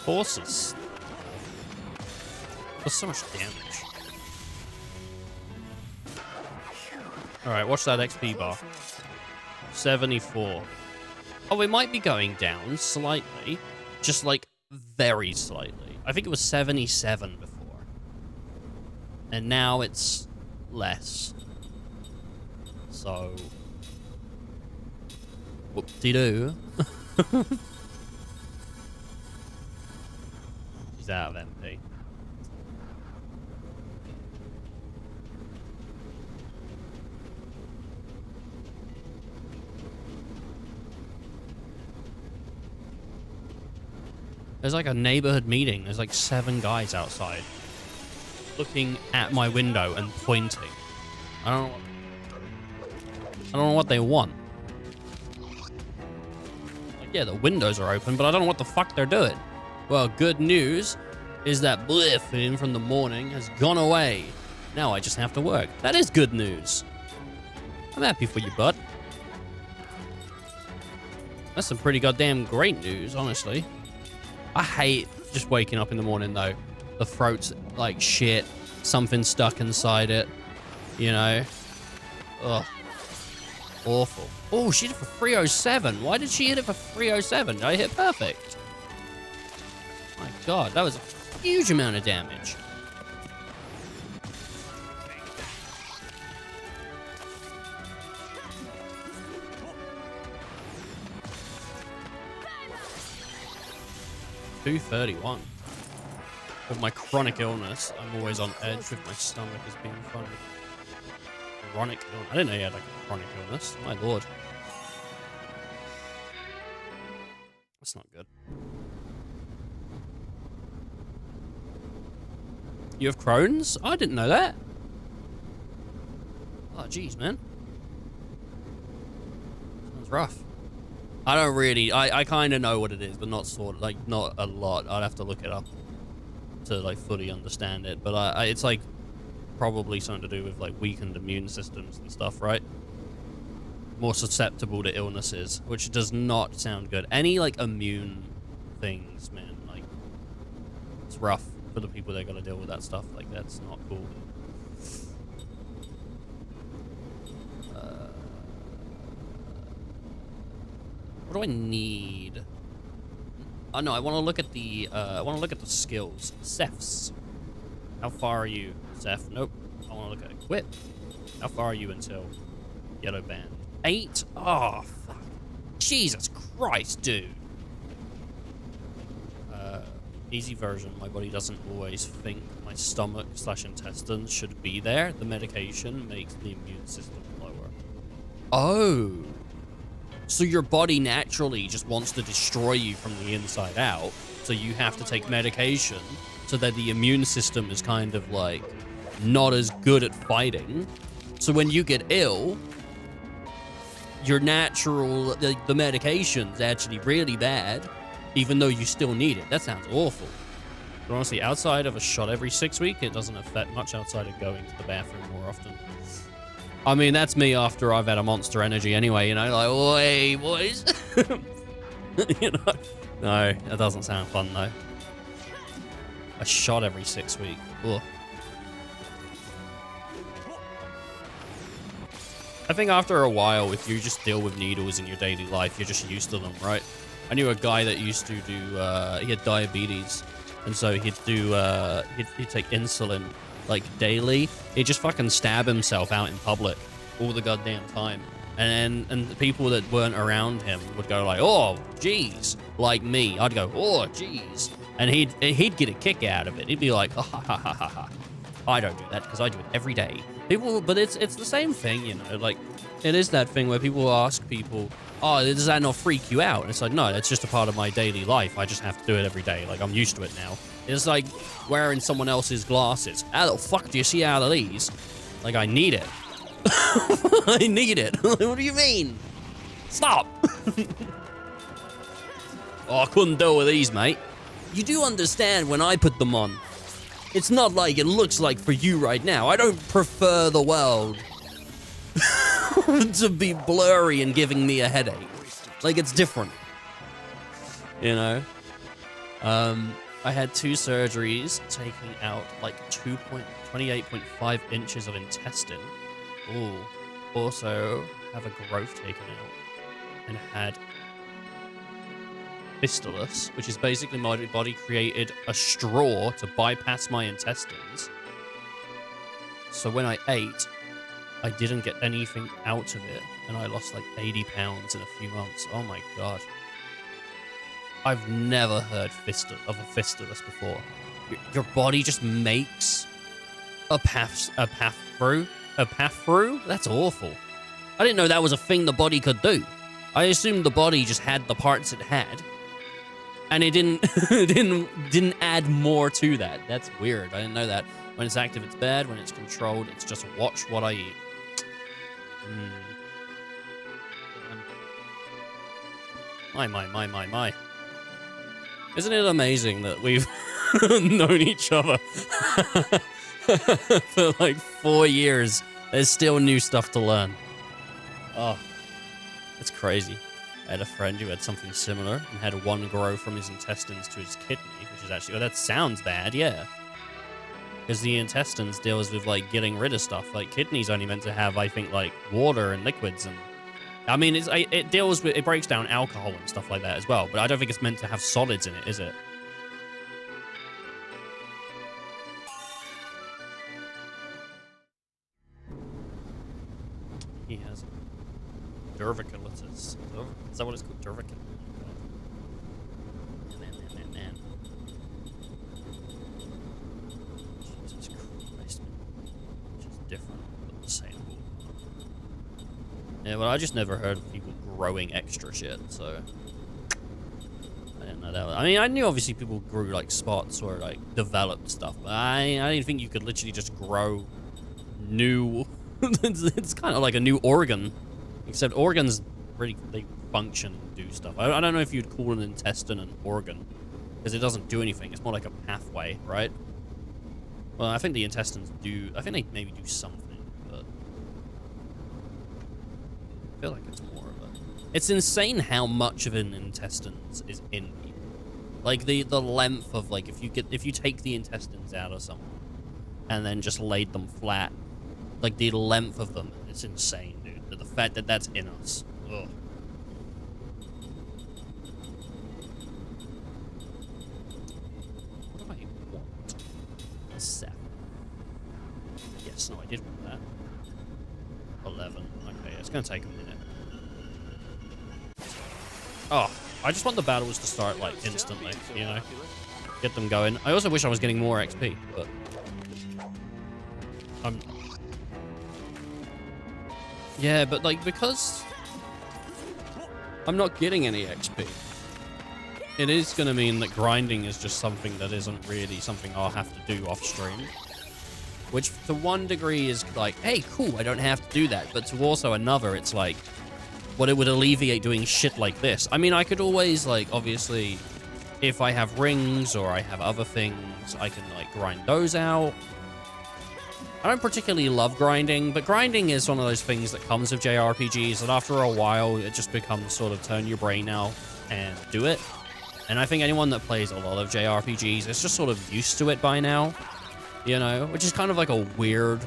Horses. There's so much damage. Alright, watch that XP bar. 74. Oh, it might be going down slightly. Just like very slightly. I think it was 77 before. And now it's less. So whoop-de-doo. She's out of MP. There's like a neighborhood meeting. There's like 7 guys outside looking at my window and pointing. I don't know what they want. Like, yeah, the windows are open, but I don't know what the fuck they're doing. Well, good news is that bliffing from the morning has gone away. Now I just have to work. That is good news. I'm happy for you, bud. That's some pretty goddamn great news, honestly. I hate just waking up in the morning, though. The throat's like shit. Something stuck inside it. You know? Ugh. Awful. Oh, she hit it for 307. Why did she hit it for 307? I hit perfect. My god, that was a huge amount of damage. $231. With my chronic illness, I'm always on edge with my stomach as being funny. Chronic illness. I didn't know you had like a chronic illness. My lord. That's not good. You have Crohn's? I didn't know that. Oh, jeez, man. Sounds rough. I don't really, I kind of know what it is, but not sort of, like, not a lot. I'd have to look it up to, like, fully understand it. But it's, like, probably something to do with, like, weakened immune systems and stuff, right? More susceptible to illnesses, which does not sound good. Any, like, immune things, man, like, it's rough for the people that gotta deal with that stuff. Like, that's not cool. What do I need? Oh no, I want to look at the skills. Seth's. How far are you, Seth? Nope. I want to look at equip. How far are you until yellow band? 8? Oh, fuck. Jesus Christ, dude. Easy version. My body doesn't always think my stomach/intestines should be there. The medication makes the immune system lower. Oh. So your body naturally just wants to destroy you from the inside out. So you have to take medication so that the immune system is kind of like not as good at fighting. So when you get ill, your natural, the medication's actually really bad, even though you still need it. That sounds awful. But honestly, outside of a shot every 6 weeks, it doesn't affect much outside of going to the bathroom more often. I mean, that's me after I've had a Monster Energy anyway, you know, like, hey, boys. You know? No, that doesn't sound fun, though. A shot every 6 weeks. Ugh. I think after a while, if you just deal with needles in your daily life, you're just used to them, right? I knew a guy that used to do, he had diabetes, and so he'd do, he'd take insulin, like, daily. He'd just fucking stab himself out in public all the goddamn time. And the people that weren't around him would go like, oh, geez. Like me, I'd go, oh, geez. And he'd get a kick out of it. He'd be like, oh, ha, ha, ha, ha, ha. I don't do that because I do it every day. People, but it's the same thing, you know, like, it is that thing where people ask people, oh, does that not freak you out? And it's like, no, that's just a part of my daily life. I just have to do it every day. Like, I'm used to it now. It's like wearing someone else's glasses. How the fuck do you see out of these? Like, I need it. I need it. What do you mean? Stop. Oh, I couldn't deal with these, mate. You do understand when I put them on. It's not like it looks like for you right now. I don't prefer the world to be blurry and giving me a headache. Like, it's different. You know? I had 2 surgeries taking out like 28.5 inches of intestine. Ooh. Also have a growth taken out and had fistulus, which is basically my body created a straw to bypass my intestines. So when I ate, I didn't get anything out of it, and I lost like 80 pounds in a few months. Oh my god. I've never heard of a fistulus before. Your body just makes a path through? That's awful. I didn't know that was a thing the body could do. I assumed the body just had the parts it had, and it didn't add more to that. That's weird. I didn't know that. When it's active, it's bad. When it's controlled, it's just watch what I eat. My. Isn't it amazing that we've known each other for like 4 years? There's still new stuff to learn. Oh, it's crazy. I had a friend who had something similar and had one grow from his intestines to his kidney, which is actually, oh, that sounds bad, yeah. Because the intestines deals with, like, getting rid of stuff. Like, kidneys only meant to have, I think, like, water and liquids and... I mean, it deals with... It breaks down alcohol and stuff like that as well, but I don't think it's meant to have solids in it, is it? He has diverticulitis. Is that what it's called? Diverticulitis. Man. Jesus Christ, man. Just different, but the same. Yeah, well, I just never heard of people growing extra shit, so... I didn't know that. I mean, I knew obviously people grew, like, spots or, like, developed stuff, but I didn't think you could literally just grow new... it's kind of like a new organ. Except organs really, they function and do stuff. I don't know if you'd call an intestine an organ, because it doesn't do anything. It's more like a pathway, right? Well, I think the intestines do... I think they maybe do something, but... I feel like it's more of a... It's insane how much of an intestine is in people. Like, the length of, like, if you take the intestines out of someone, and then just laid them flat, like, the length of them, it's insane, dude. The fact that that's in us. Ugh. Yes, no, I did want that. 11. Okay, it's gonna take a minute. Oh, I just want the battles to start, like, instantly, you know? Get them going. I also wish I was getting more XP, but... Yeah, but, like, because... I'm not getting any XP. It is gonna mean that grinding is just something that isn't really something I'll have to do off-stream. Which, to one degree, is like, hey, cool, I don't have to do that. But to also another, it's like... Well, it would alleviate doing shit like this. I mean, I could always, like, obviously... If I have rings or I have other things, I can, like, grind those out. I don't particularly love grinding, but grinding is one of those things that comes with JRPGs, that after a while, it just becomes sort of turn your brain out and do it. And I think anyone that plays a lot of JRPGs is just sort of used to it by now, you know? Which is kind of like a weird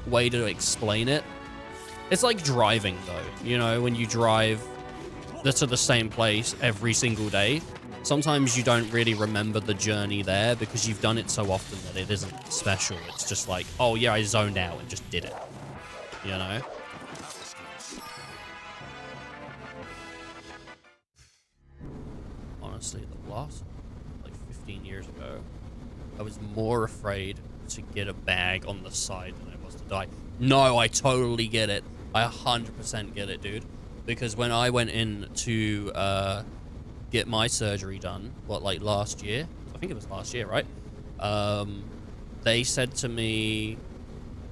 way to explain it. It's like driving, though, you know? When you drive to the same place every single day, sometimes you don't really remember the journey there because you've done it so often that it isn't special. It's just like, oh yeah, I zoned out and just did it. You know? Honestly, the last, like 15 years ago, I was more afraid to get a bag on the side than I was to die. No, I totally get it. I 100% get it, dude. Because when I went in to, get my surgery done, what, like last year? I think it was last year, right? They said to me,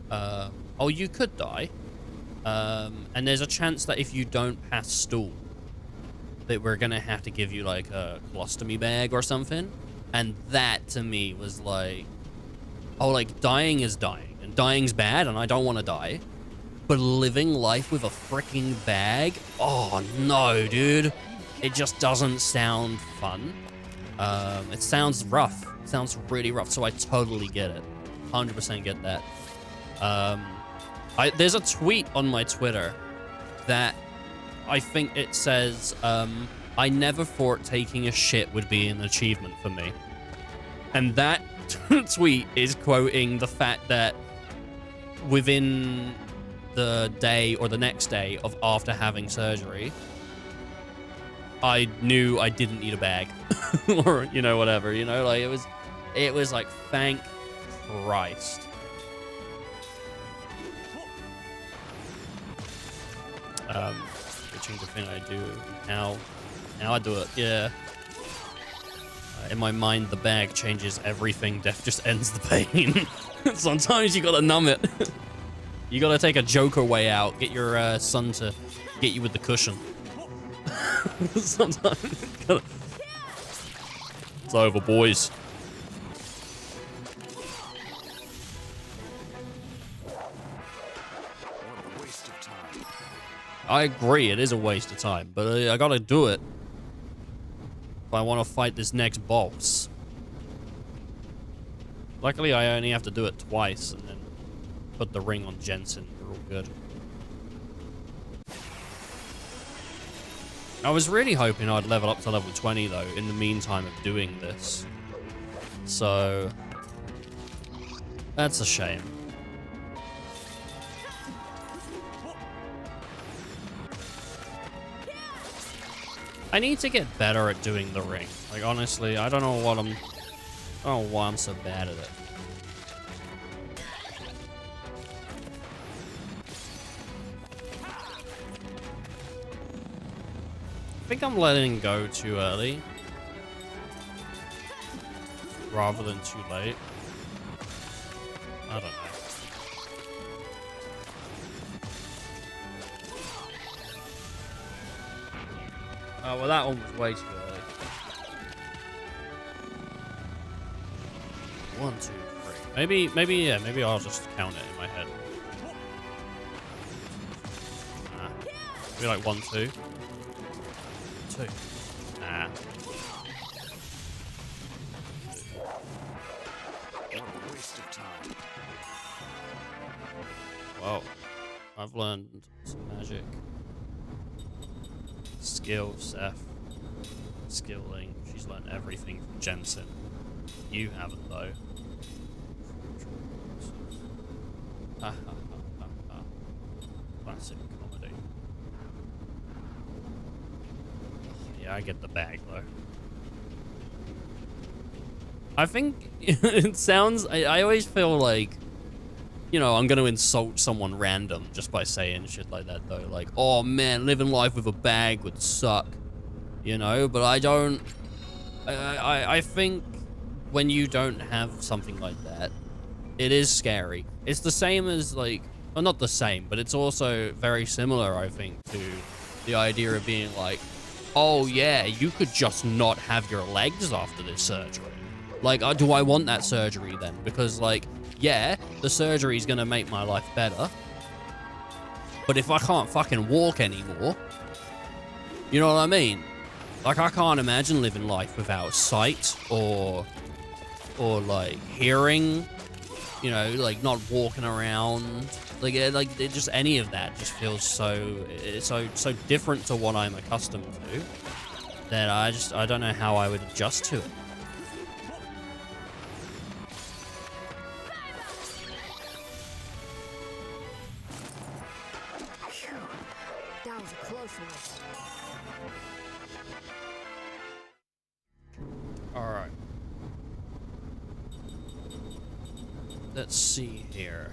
oh, you could die. And there's a chance that if you don't pass stool, that we're gonna have to give you like a colostomy bag or something. And that to me was like, oh, like dying is dying. And dying's bad and I don't want to die. But living life with a freaking bag? Oh, no, dude. It just doesn't sound fun. It sounds rough. It sounds really rough, so I totally get it. 100% get that. There's a tweet on my Twitter that I think it says, I never thought taking a shit would be an achievement for me. And that tweet is quoting the fact that within the day or the next day of after having surgery, I knew I didn't need a bag or, you know, whatever, you know, like it was like, thank Christ. Switching the thing I do now I do it. Yeah. In my mind, the bag changes everything. Death just ends the pain. Sometimes you gotta numb it. You gotta take a Joker way out. Get your son to get you with the cushion. Sometimes it's over, boys. What a waste of time. I agree, it is a waste of time, but I gotta do it if I want to fight this next boss. Luckily, I only have to do it twice and then put the ring on Jensen. We're all good. I was really hoping I'd level up to level 20, though, in the meantime of doing this. So, that's a shame. I need to get better at doing the ring. Like, honestly, I don't know why I'm so bad at it. I think I'm letting go too early rather than too late. I don't know. Oh, well, that one was way too early. 1, 2, 3. Maybe I'll just count it in my head. Nah. Maybe like 1, 2. 2. Nah. What a waste of time. Well, I've learned some magic. Skill, Seth. Skilling. She's learned everything from Jensen. You haven't, though. Classic comedy. Yeah, I get the bag though. I think it sounds. I always feel like, you know, I'm gonna insult someone random just by saying shit like that though. Like, oh man, living life with a bag would suck, you know. But I don't. I think when you don't have something like that, it is scary. It's the same as like, well, not the same, but it's also very similar, I think, to the idea of being like, oh yeah, you could just not have your legs after this surgery. Like, do I want that surgery then? Because like, yeah, the surgery is gonna make my life better, but if I can't fucking walk anymore, you know what I mean? Like, I can't imagine living life without sight or like hearing, you know, like not walking around, like just any of that just feels so different to what I'm accustomed to that I don't know how I would adjust to it. That was a close one. All right. Let's see here.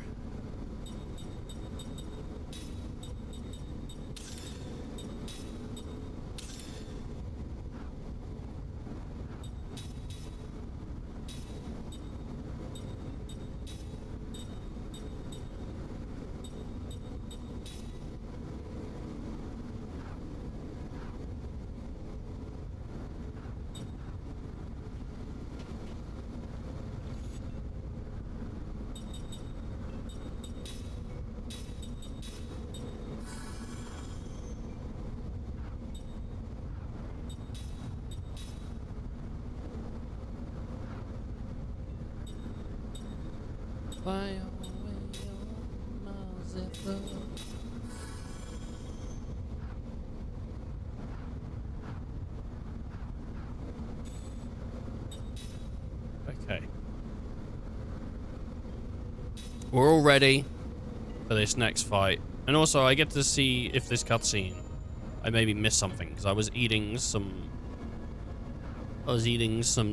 Okay. We're all ready for this next fight. And also, I get to see if this cutscene, I maybe missed something, because I was eating some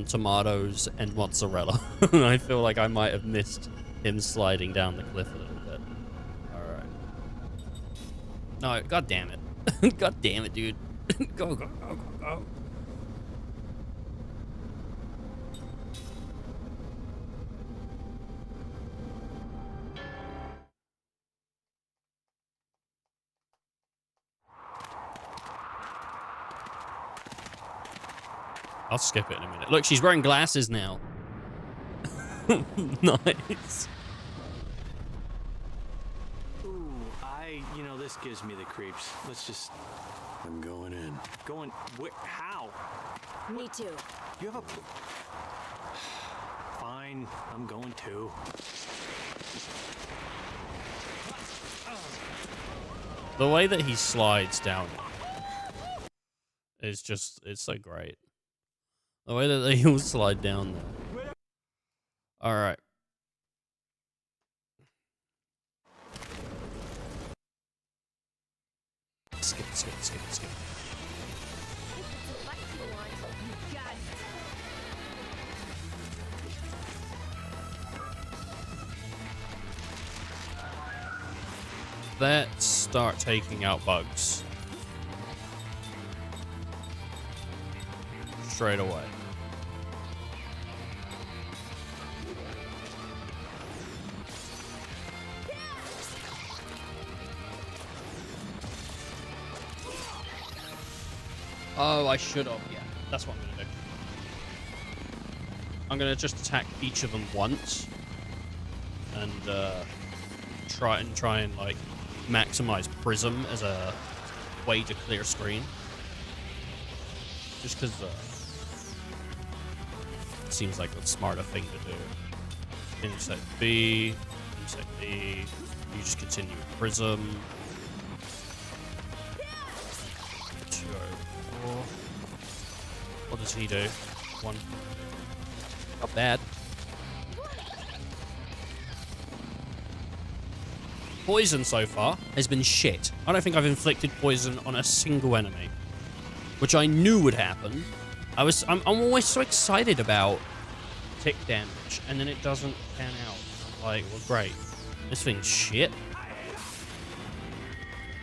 tomatoes and mozzarella. And I feel like I might have missed him sliding down the cliff a little bit. Alright. No, god damn it. God damn it, dude. Go, go, go, go, go. I'll skip it in a minute. Look, she's wearing glasses now. Nice. Ooh, you know, this gives me the creeps. Let's just... I'm going in. Going... How? Me too. You have a... Fine, I'm going too. The way that he slides down is just, it's so great. The way that they all slide down there. All right. Skip, skip, skip, skip. Let's start taking out bugs. Straight away. Oh, I should have. Yeah, that's what I'm going to do. I'm going to just attack each of them once. And try and like maximize Prism as a way to clear screen. Just because it seems like a smarter thing to do. Insect B, insect B. You just continue with Prism. 204. What does he do? 1. Not bad. poison so far has been shit. I don't think I've inflicted poison on a single enemy, which I knew would happen. I'm always so excited about tick damage, and then it doesn't pan out. I'm like, well, great. This thing's shit.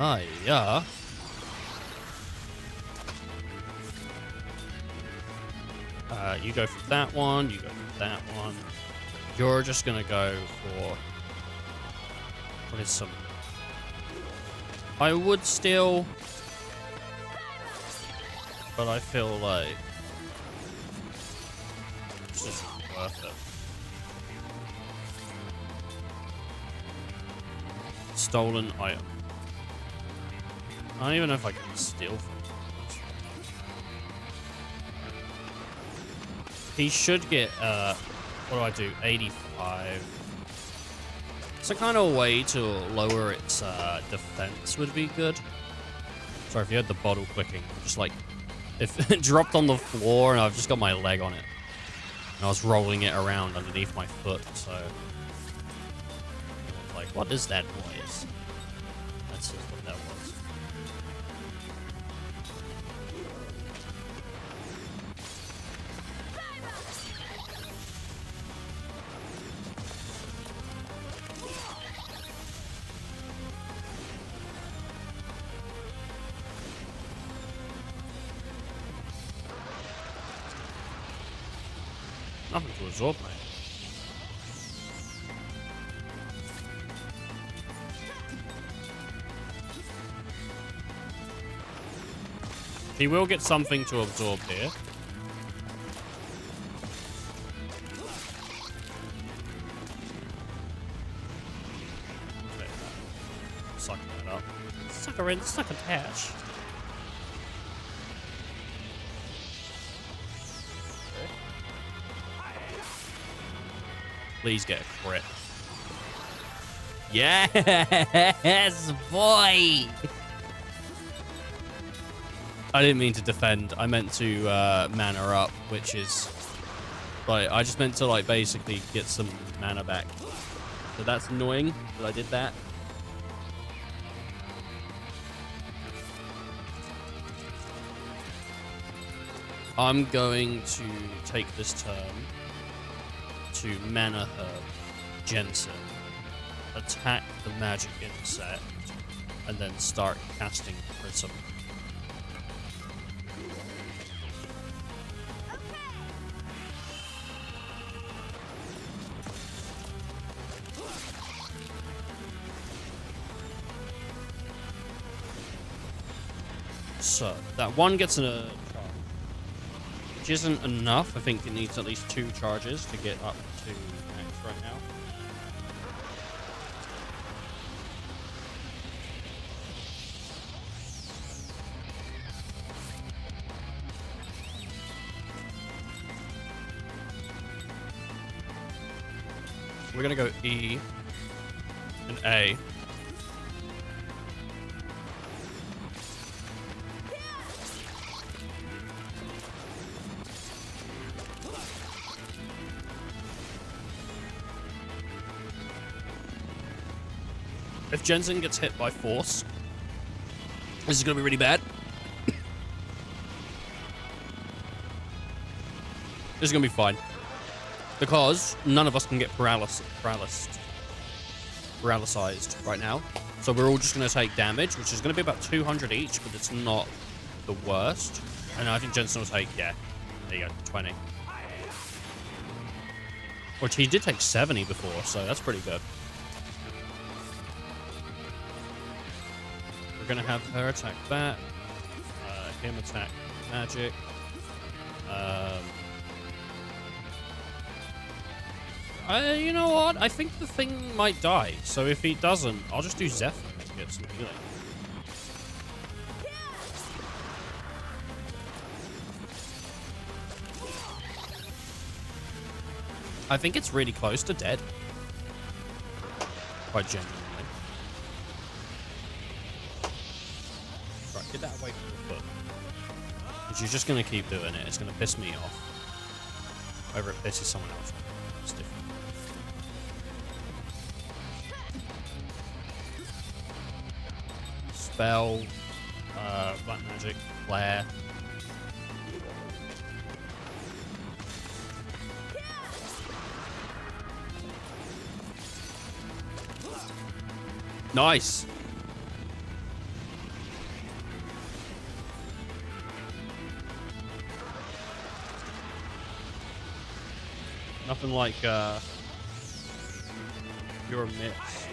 Oh, yeah. You go for that one, you go for that one. You're just gonna go for... What is some... I would still... But I feel like... It's just worth it. Stolen item. I don't even know if I can steal from him. He should get, what do I do? 85. Some kind of way to lower its defense would be good. Sorry if you heard the bottle clicking. Just like, if it dropped on the floor and I've just got my leg on it. And I was rolling it around underneath my foot, so. I was like, what is that noise? That's just what that was. Nothing to absorb, mate. He will get something to absorb here. Suck that up. Sucker in, suck attach. Please get a crit. Yes, boy! I didn't mean to defend. I meant to mana up, which is... Like, I just meant to, like, basically get some mana back. So that's annoying that I did that. I'm going to take this turn to mana herb Jensen, attack the magic insect, and then start casting Prism. So that one gets a charge, which isn't enough. I think it needs at least 2 charges to get up to max right now. We're gonna go E and A. If Jensen gets hit by force, this is going to be really bad. This is going to be fine. Because none of us can get paralyzed right now. So we're all just going to take damage, which is going to be about 200 each, but it's not the worst. And I think Jensen will take, yeah, there you go, 20. Which he did take 70 before, so that's pretty good. We're gonna have her attack that, him attack magic. You know what? I think the thing might die. So if he doesn't, I'll just do Zephyr and get some healing. I think it's really close to dead. Quite genuinely. Right, get that away from the foot. Because you're just going to keep doing it. It's going to piss me off. Whether it pisses someone else off. It's different. spell, black magic, flare. Nice. Nothing like your mix.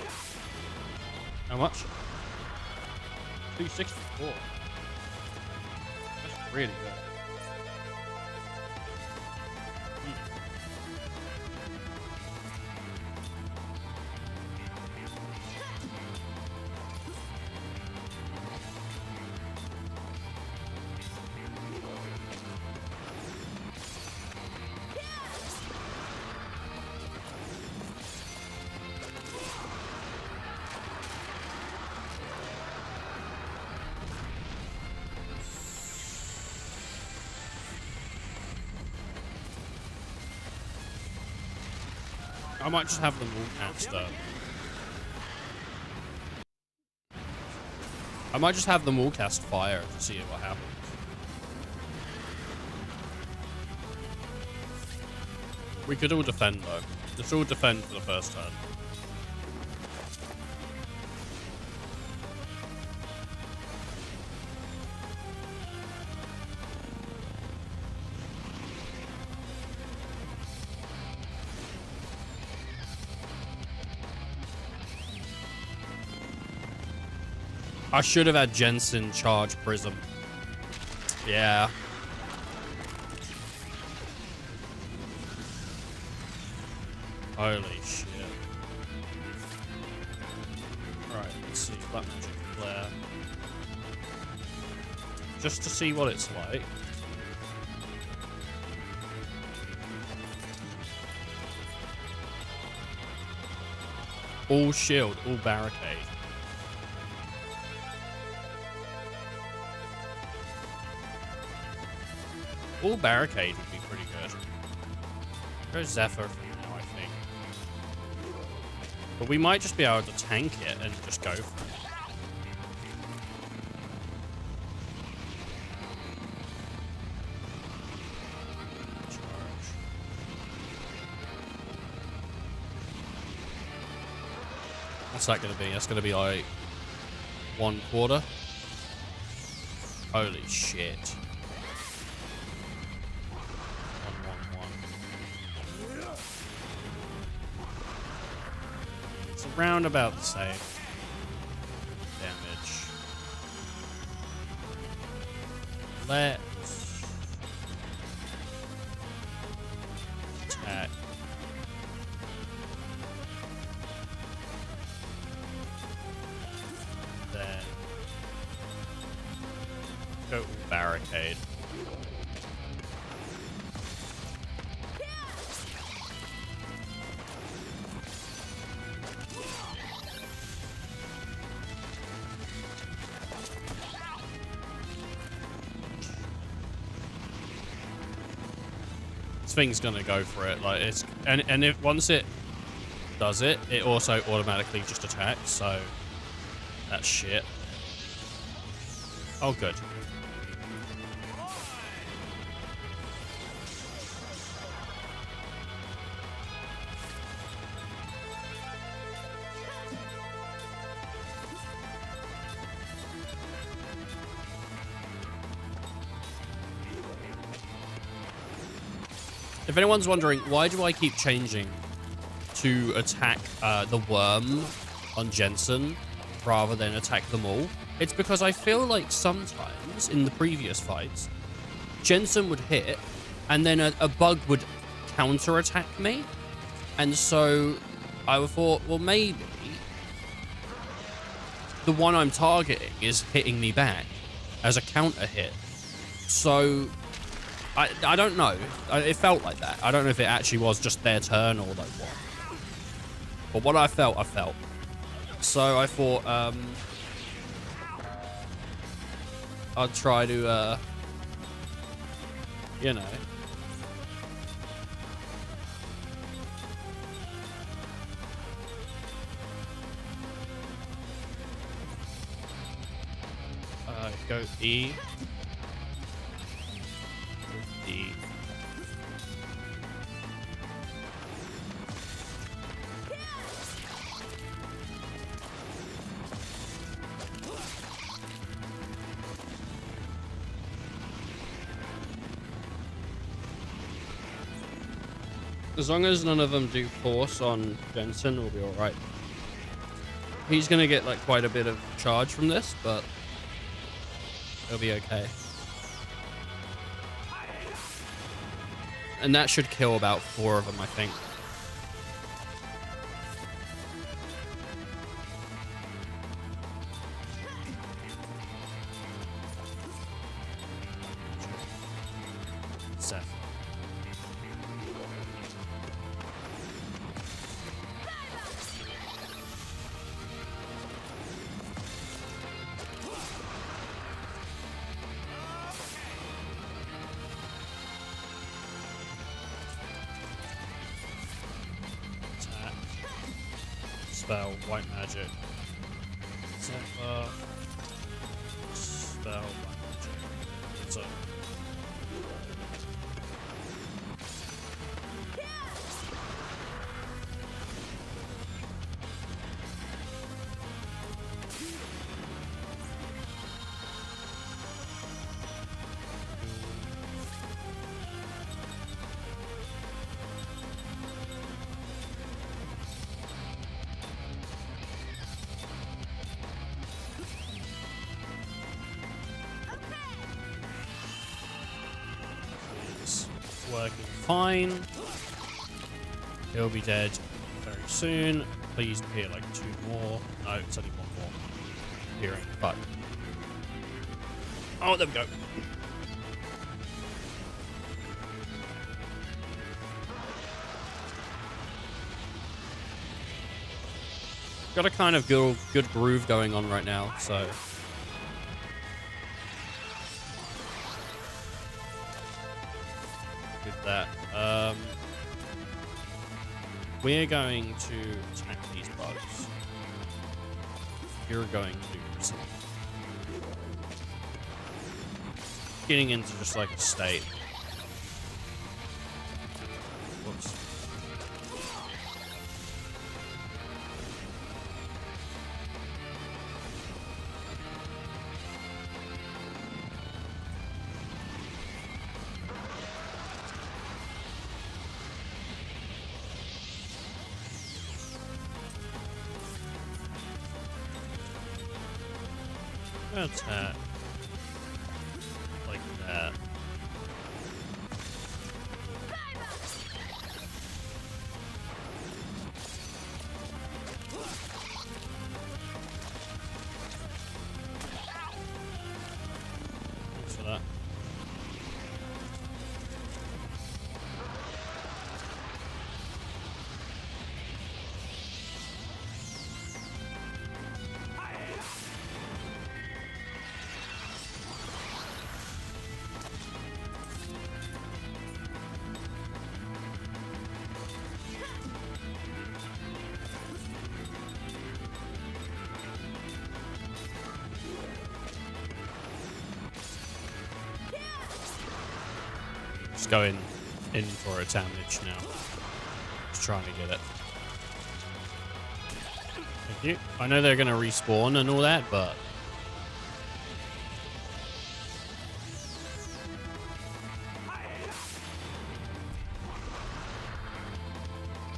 How much? 264. That's really good. I might just have them all cast I might just have them all cast fire to see what happens. We could all defend though. Let's all defend for the first turn. I should have had Jensen charge Prism. Yeah. Holy shit. Alright, let's see. Black Magic Flare. Just to see what it's like. All shield, all barricade. All barricade would be pretty good. Go Zephyr for now, I think. But we might just be able to tank it and just go for it. Charge. What's that going to be? That's going to be like 1/4. Holy shit. Round about the same damage. Let's attack. Then go barricade. Thing's gonna go for it, like it's and if once it does it, it also automatically just attacks, so that's shit. Oh good. If anyone's wondering, why do I keep changing to attack the worm on Jensen rather than attack them all? It's because I feel like sometimes in the previous fights, Jensen would hit and then a bug would counter-attack me. And so I thought, well, maybe the one I'm targeting is hitting me back as a counter hit. So I don't know. It felt like that. I don't know if it actually was just their turn or like what. But what I felt, I felt. So I thought I'd try to, you know. go E. D. As long as none of them do force on Jensen, we'll be alright. He's gonna get like quite a bit of charge from this, but he'll be okay. And that should kill about 4 of them, I think. Seth. Spell, white magic. Zephyr. Spell, white magic. So. Working fine. He'll be dead very soon. Please appear like 2 more. No, it's only 1 more. Appearing, but. Oh, there we go. Got a kind of good groove going on right now, so. That we're going to attack these bugs. You're going to receive. Getting into just like a state. Whoops. Attack like that. Thanks for that. Just going in for a damage now. Just trying to get it. Thank you. I know they're going to respawn and all that, but...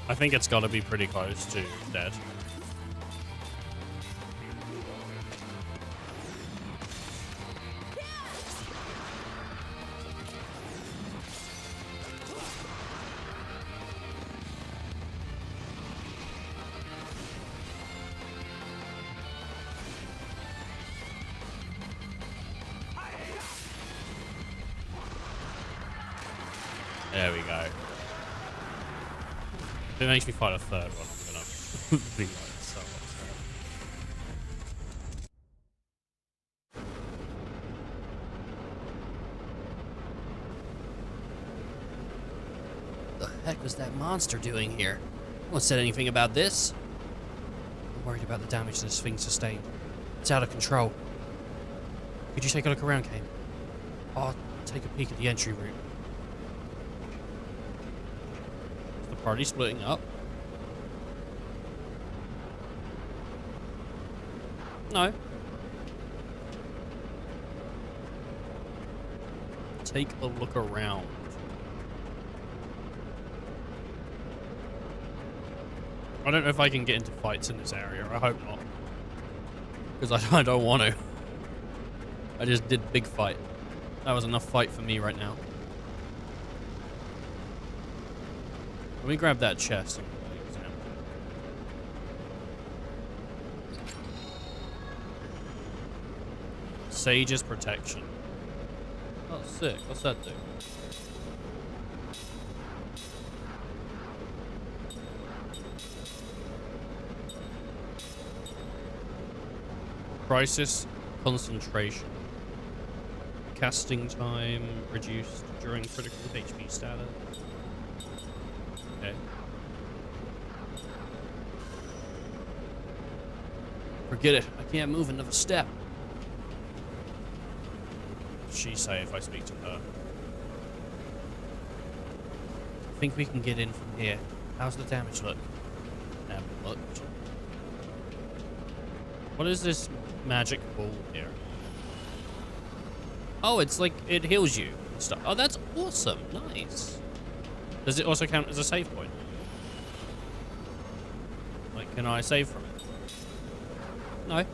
I think it's got to be pretty close to dead. There we go. If it makes me fight a 3rd one, I'm gonna be like so upset. The heck was that monster doing here? No one said anything about this. I'm worried about the damage this thing sustained. It's out of control. Could you take a look around, Kane? I'll take a peek at the entry route. Is the party splitting up? No. Take a look around. I don't know if I can get into fights in this area. I hope not. Because I don't want to. I just did big fight. That was enough fight for me right now. Let me grab that chest. Sage's protection. Oh, sick. What's that do? Crisis concentration. Casting time reduced during critical HP status. Okay. Forget it. I can't move another step. She say if I speak to her. I think we can get in from here. How's the damage look? Not much. What is this magic ball here? Oh, it's like it heals you and stuff. Oh, that's awesome. Nice. Does it also count as a save point? Like, can I save from it? No.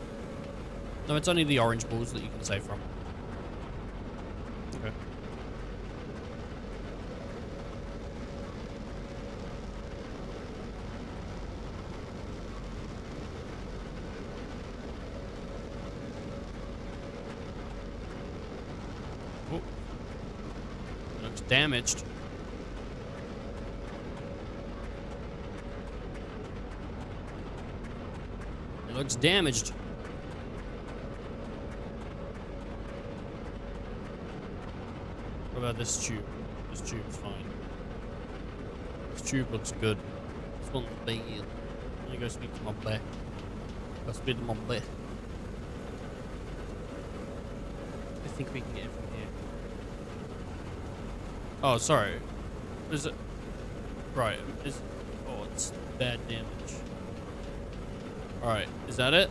No, it's only the orange balls that you can save from. Okay. Oh. Looks damaged. It looks damaged. What about this tube? This tube's fine. This tube looks good. This one's bad. Let me go speak to my bear. Go speak to my bear. I think we can get it from here. Oh, sorry. Is it? Right. Oh, it's bad damage. Alright, is that it?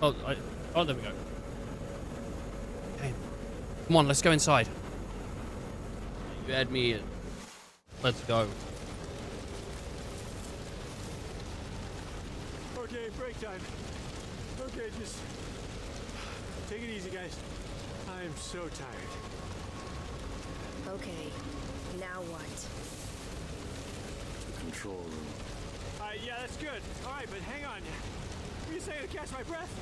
Oh, there we go. Okay. Come on, let's go inside. You add me in. Let's go. Okay, break time. Okay, just take it easy, guys. I am so tired. Okay, now what? The control room. Yeah, that's good. All right, but hang on. You saying to catch my breath?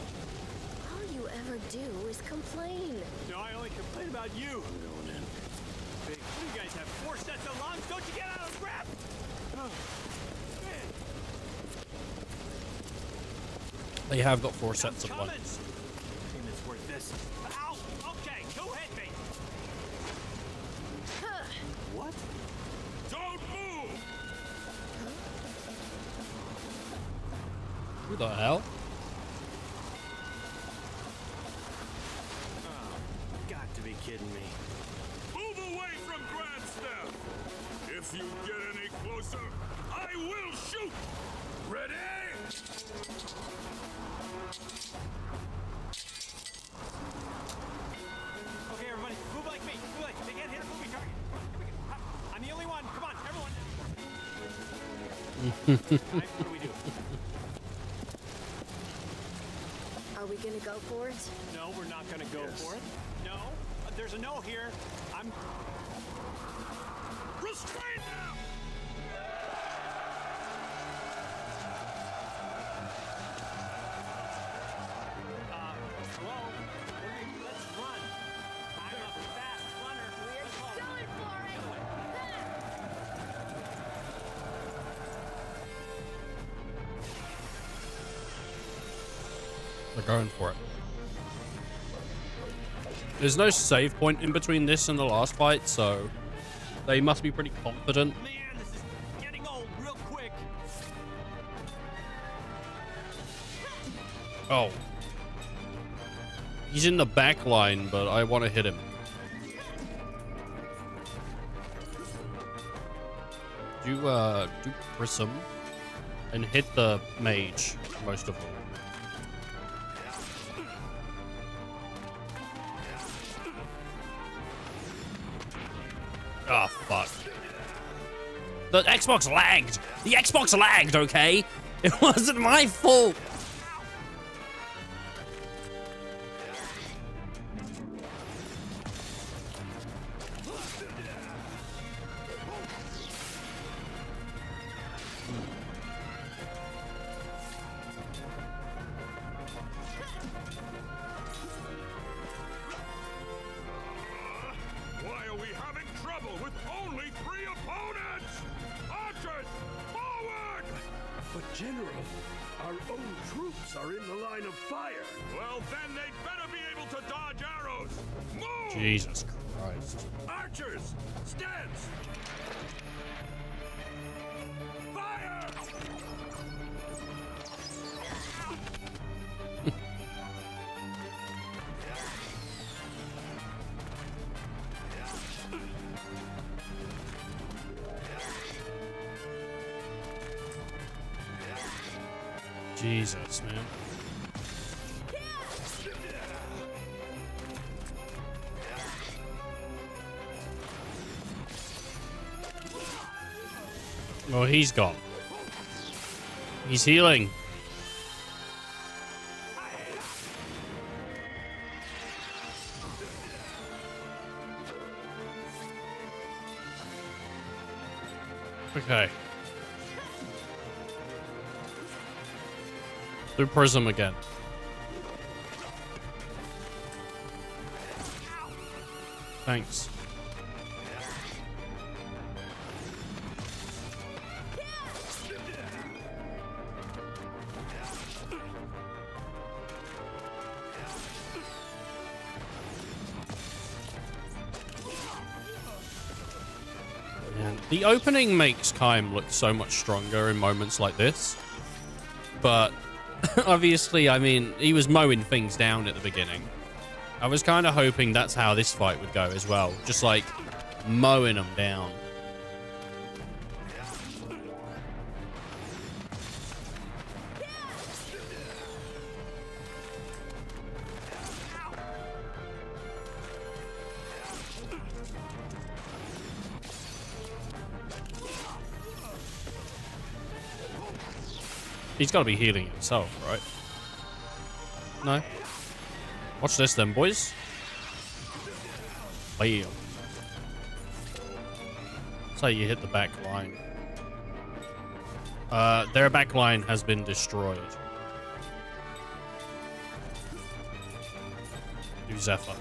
All you ever do is complain. No, I only complain about you. I'm going in. Big, you guys have 4 sets of lungs. Don't you get out of breath? Oh, man. They have got 4 sets of lungs. Damn, it's worth this. Ow! Okay, who hit me? What? Don't move! Who the hell? Oh, got to be kidding me. Move away from Grand Staff! If you get any closer, I will shoot! Ready? Okay, everybody, move like me. Move like they can't hit a moving target. I'm the only one. Come on, everyone. Right, what do we do? Are we gonna go for it? No, we're not gonna go for it. No, there's a no here. I'm restrained now. Hello. Let's run. I'm a fast runner. We're going for it. They're going for it. There's no save point in between this and the last fight, so they must be pretty confident. Man, this is getting old real quick. Oh. He's in the back line, but I want to hit him. Do Prism and hit the mage most of all. Oh, fuck. The Xbox lagged. The Xbox lagged, okay? It wasn't my fault. Why are we having trouble with only 3 opponents? Archers, forward! But General, our own troops are in the line of fire. Well, then they'd better be able to dodge arrows. Move! Jesus Christ. Archers, stance! Fire! Jesus, man. Oh, he's gone. He's healing. Okay. Through Prism again. Thanks. Man, the opening makes Kaim look so much stronger in moments like this. But obviously, I mean, he was mowing things down at the beginning. I was kind of hoping that's how this fight would go as well. Just like mowing them down. He's got to be healing himself, right? No? Watch this then, boys. Bam. That's how you hit the back line. Their back line has been destroyed. Do Zephyr.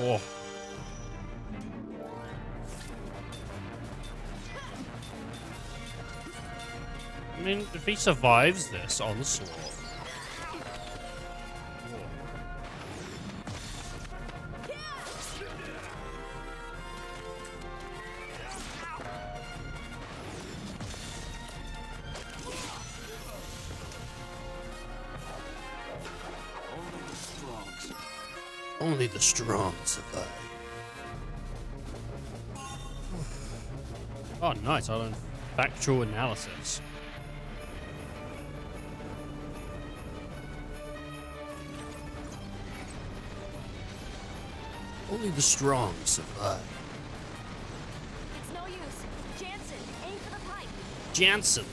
Oh. I mean, if he survives this onslaught. Only the strong survive. Oh, nice. I learned factual analysis. Only the strong survive. It's no use. Jansen, aim for the pipe. Jansen.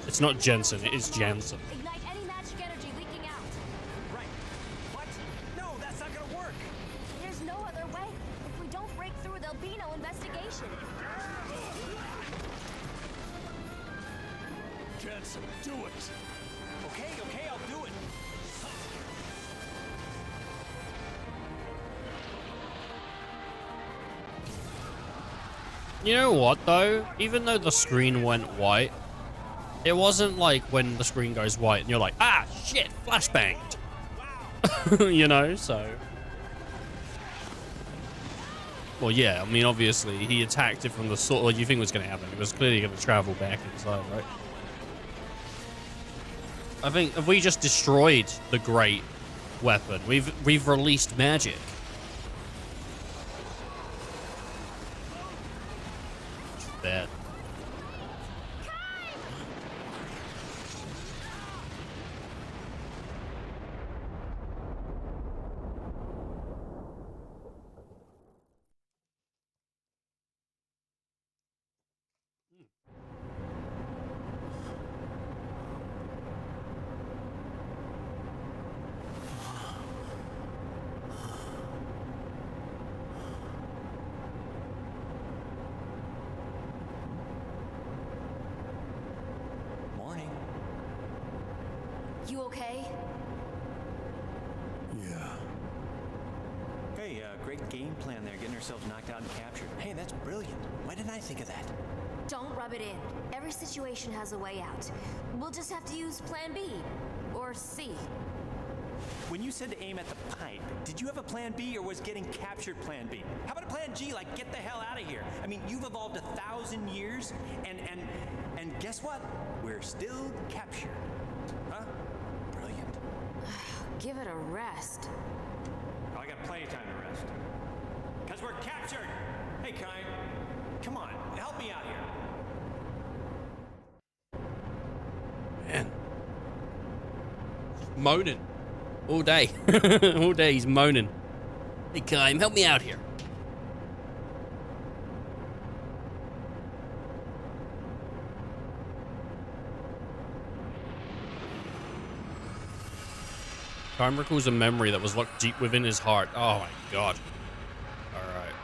It's not Jensen, it is Jansen. Ignite any magic energy leaking out. Right. What? No, that's not gonna work. There's no other way. If we don't break through, there'll be no investigation. Jensen, do it. Okay, I'll do it. You know what, though? Even though the screen went white, It wasn't like when the screen goes white and you're like, ah, shit, flashbanged. You know, so. Well, yeah, I mean, obviously, he attacked it from the source. What do you think was going to happen? It was clearly going to travel back inside, right? I think if we just destroyed the great weapon, we've released magic. It's bad. You okay? Yeah. Hey, great game plan there, getting ourselves knocked out and captured. Hey, that's brilliant. Why didn't I think of that? Don't rub it in. Every situation has a way out. We'll just have to use plan B. Or C. When you said to aim at the pipe, did you have a plan B or was getting captured plan B? How about a plan G, like get the hell out of here? I mean, you've evolved 1,000 years, and guess what? We're still captured. Huh? Brilliant. Give it a rest. Oh, I got plenty of time to rest. Because we're captured! Hey, Kai, come on, help me out here. Man. Moaning. All day. All day he's moaning. Hey, Kai, help me out here. Time recalls a memory that was locked deep within his heart. Oh my god. Alright.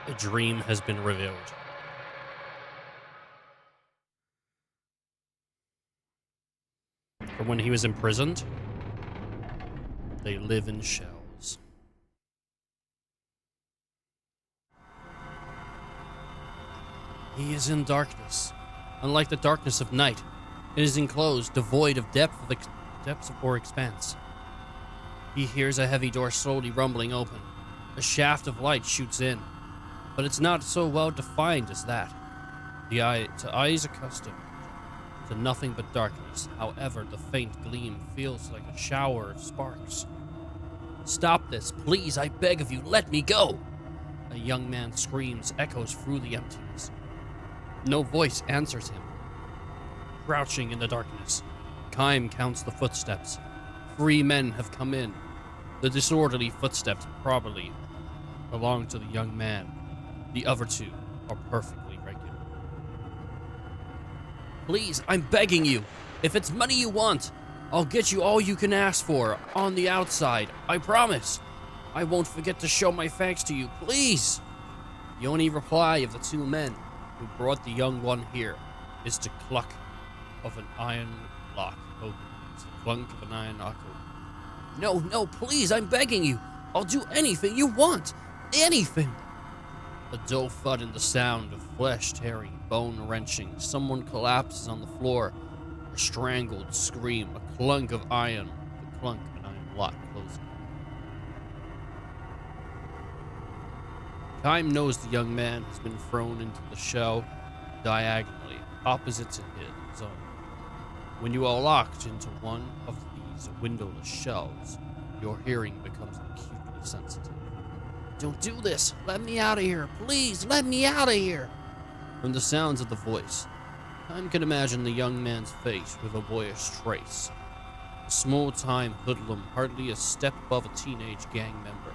A dream has been revealed. From when he was imprisoned, they live in shells. He is in darkness. Unlike the darkness of night, it is enclosed, devoid of depth or expanse. He hears a heavy door slowly rumbling open. A shaft of light shoots in, but it's not so well defined as that. To eyes accustomed to nothing but darkness, however, the faint gleam feels like a shower of sparks. Stop this, please, I beg of you, let me go! A young man screams, echoes through the emptiness. No voice answers him. Crouching in the darkness, Kaim counts the footsteps. 3 men have come in. The disorderly footsteps probably belong to the young man. The other 2 are perfectly regular. Please, I'm begging you. If it's money you want, I'll get you all you can ask for on the outside. I promise. I won't forget to show my thanks to you. Please. The only reply of the 2 men who brought the young one here is to cluck of an iron lock open. It's the clunk of an iron lock open. No, please, I'm begging you. I'll do anything you want. Anything. A dull thud in the sound of flesh tearing, bone wrenching. Someone collapses on the floor. A strangled scream. A clunk of iron. The clunk of an iron lock closing. Kaim knows the young man has been thrown into the shell diagonally, opposite to his own. When you are locked into one of these windowless shells, your hearing becomes acutely sensitive. Don't do this! Let me out of here! Please, let me out of here! From the sounds of the voice, Kaim can imagine the young man's face with a boyish trace. A small-time hoodlum, hardly a step above a teenage gang member.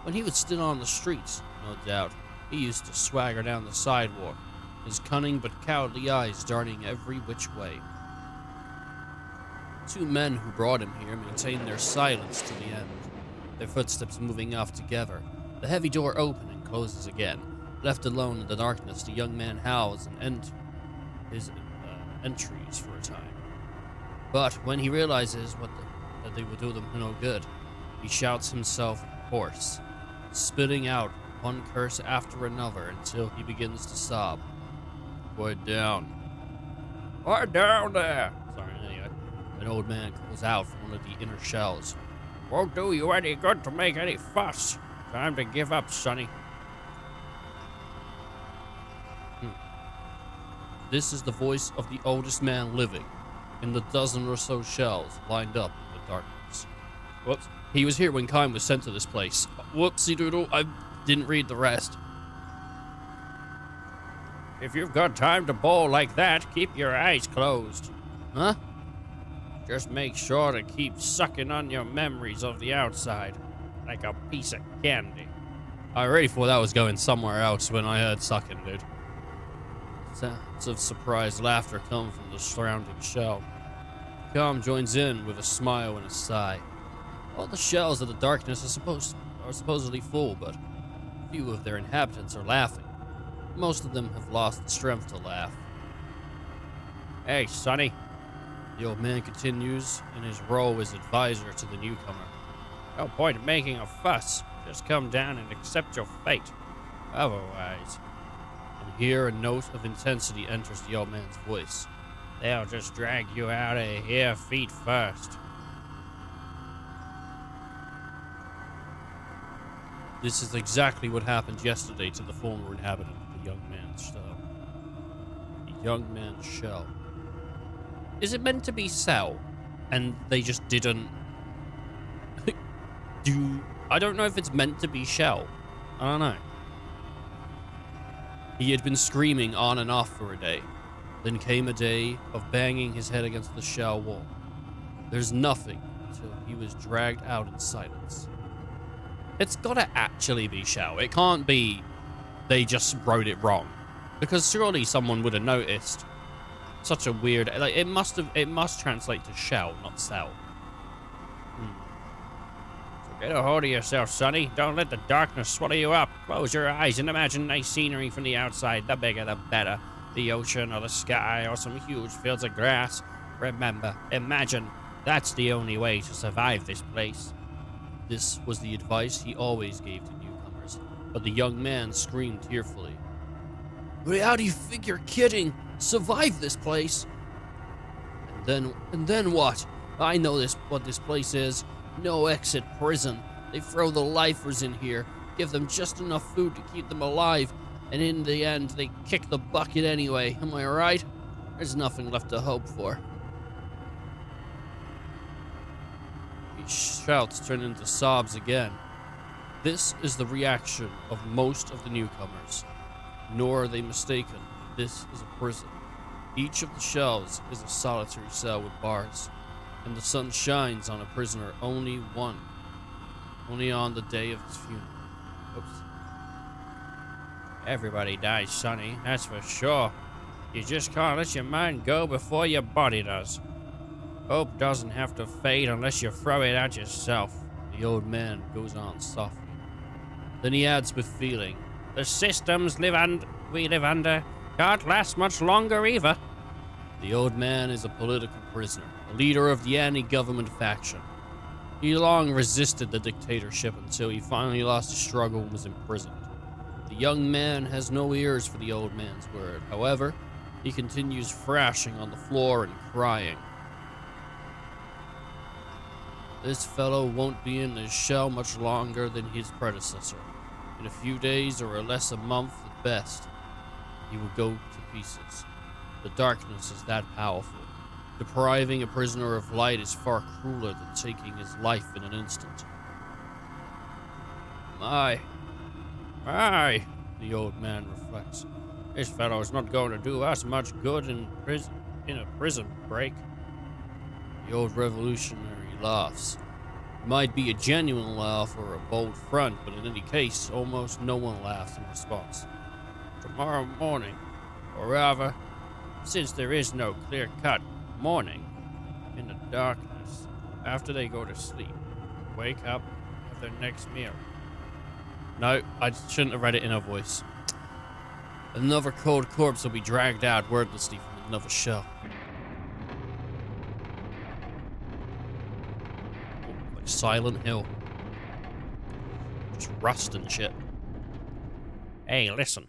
When he was still on the streets, no doubt, he used to swagger down the sidewalk, his cunning but cowardly eyes darting every which way. 2 men who brought him here maintained their silence to the end, their footsteps moving off together. The heavy door opens and closes again. Left alone in the darkness, the young man howls and ends his entries for a time. But when he realizes that they will do them no good, he shouts himself hoarse, spitting out one curse after another until he begins to sob. Quiet down. Right down there. Sorry, anyway. An old man calls out from one of the inner shells. Won't do you any good to make any fuss. Time to give up, Sonny. This is the voice of the oldest man living in the dozen or so shells lined up in the darkness. Whoops. He was here when Kine was sent to this place. Whoopsie doodle, I didn't read the rest. If you've got time to bowl like that, keep your eyes closed. Huh? Just make sure to keep sucking on your memories of the outside, like a piece of candy. I already thought that was going somewhere else when I heard sucking, dude. Sounds of surprised laughter come from the surrounding shell. Calm joins in with a smile and a sigh. All the shells of the darkness are supposedly full, but few of their inhabitants are laughing. Most of them have lost the strength to laugh. Hey, Sonny. The old man continues in his role as advisor to the newcomer. No point in making a fuss. Just come down and accept your fate. Otherwise... And here a note of intensity enters the old man's voice. They'll just drag you out of here feet first. This is exactly what happened yesterday to the former inhabitant of the young man's shell. The young man's shell. Is it meant to be cell? And they just didn't do... I don't know if it's meant to be shell. I don't know. He had been screaming on and off for a day. Then came a day of banging his head against the shell wall. There's nothing until he was dragged out in silence. It's gotta actually be shell. It can't be they just wrote it wrong. Because surely someone would have noticed. Such a weird... Like, it must translate to shell, not cell. So get a hold of yourself, Sonny. Don't let the darkness swallow you up. Close your eyes and imagine nice scenery from the outside. The bigger, the better. The ocean or the sky or some huge fields of grass. Remember, imagine. That's the only way to survive this place. This was the advice he always gave to newcomers, but the young man screamed tearfully. But how do you think you're kidding? Survive this place? And then what? I know what this place is. No exit prison. They throw the lifers in here, give them just enough food to keep them alive, and in the end, they kick the bucket anyway. Am I right? There's nothing left to hope for. Shouts turn into sobs again. This is the reaction of most of the newcomers. Nor are they mistaken. This is a prison. Each of the shells is a solitary cell with bars, and the sun shines on a prisoner only one. Only on the day of his funeral. Oops. Everybody dies, Sonny, that's for sure. You just can't let your mind go before your body does. Hope doesn't have to fade unless you throw it at yourself. The old man goes on softly. Then he adds with feeling, the systems we live under can't last much longer either. The old man is a political prisoner, a leader of the anti-government faction. He long resisted the dictatorship until he finally lost his struggle and was imprisoned. The young man has no ears for the old man's word. However, he continues thrashing on the floor and crying. This fellow won't be in his shell much longer than his predecessor. In a few days or less a month at best, he will go to pieces. The darkness is that powerful. Depriving a prisoner of light is far crueler than taking his life in an instant. My, the old man reflects. This fellow's not going to do us much good in a prison break. The old revolutionary laughs. It might be a genuine laugh or a bold front, but in any case, almost no one laughs in response. Tomorrow morning, or rather, since there is no clear-cut morning, in the darkness, after they go to sleep, wake up, have their next meal. No, I shouldn't have read it in her voice. Another cold corpse will be dragged out wordlessly from another shell. Like Silent Hill. Just rust and shit. Hey, listen.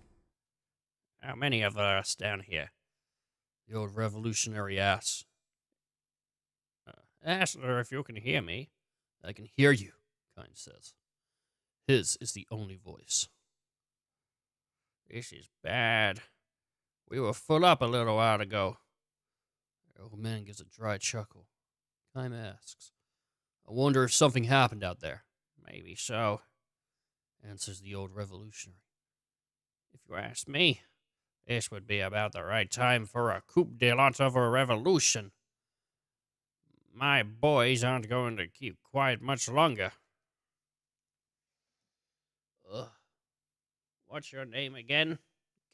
How many of us down here? The old revolutionary asks. Ask her if you can hear me. I can hear you, Kime says. His is the only voice. This is bad. We were full up a little while ago. The old man gives a dry chuckle. Kime asks, I wonder if something happened out there. Maybe so, answers the old revolutionary. If you ask me, this would be about the right time for a coup de lot of a revolution. My boys aren't going to keep quiet much longer. What's your name again?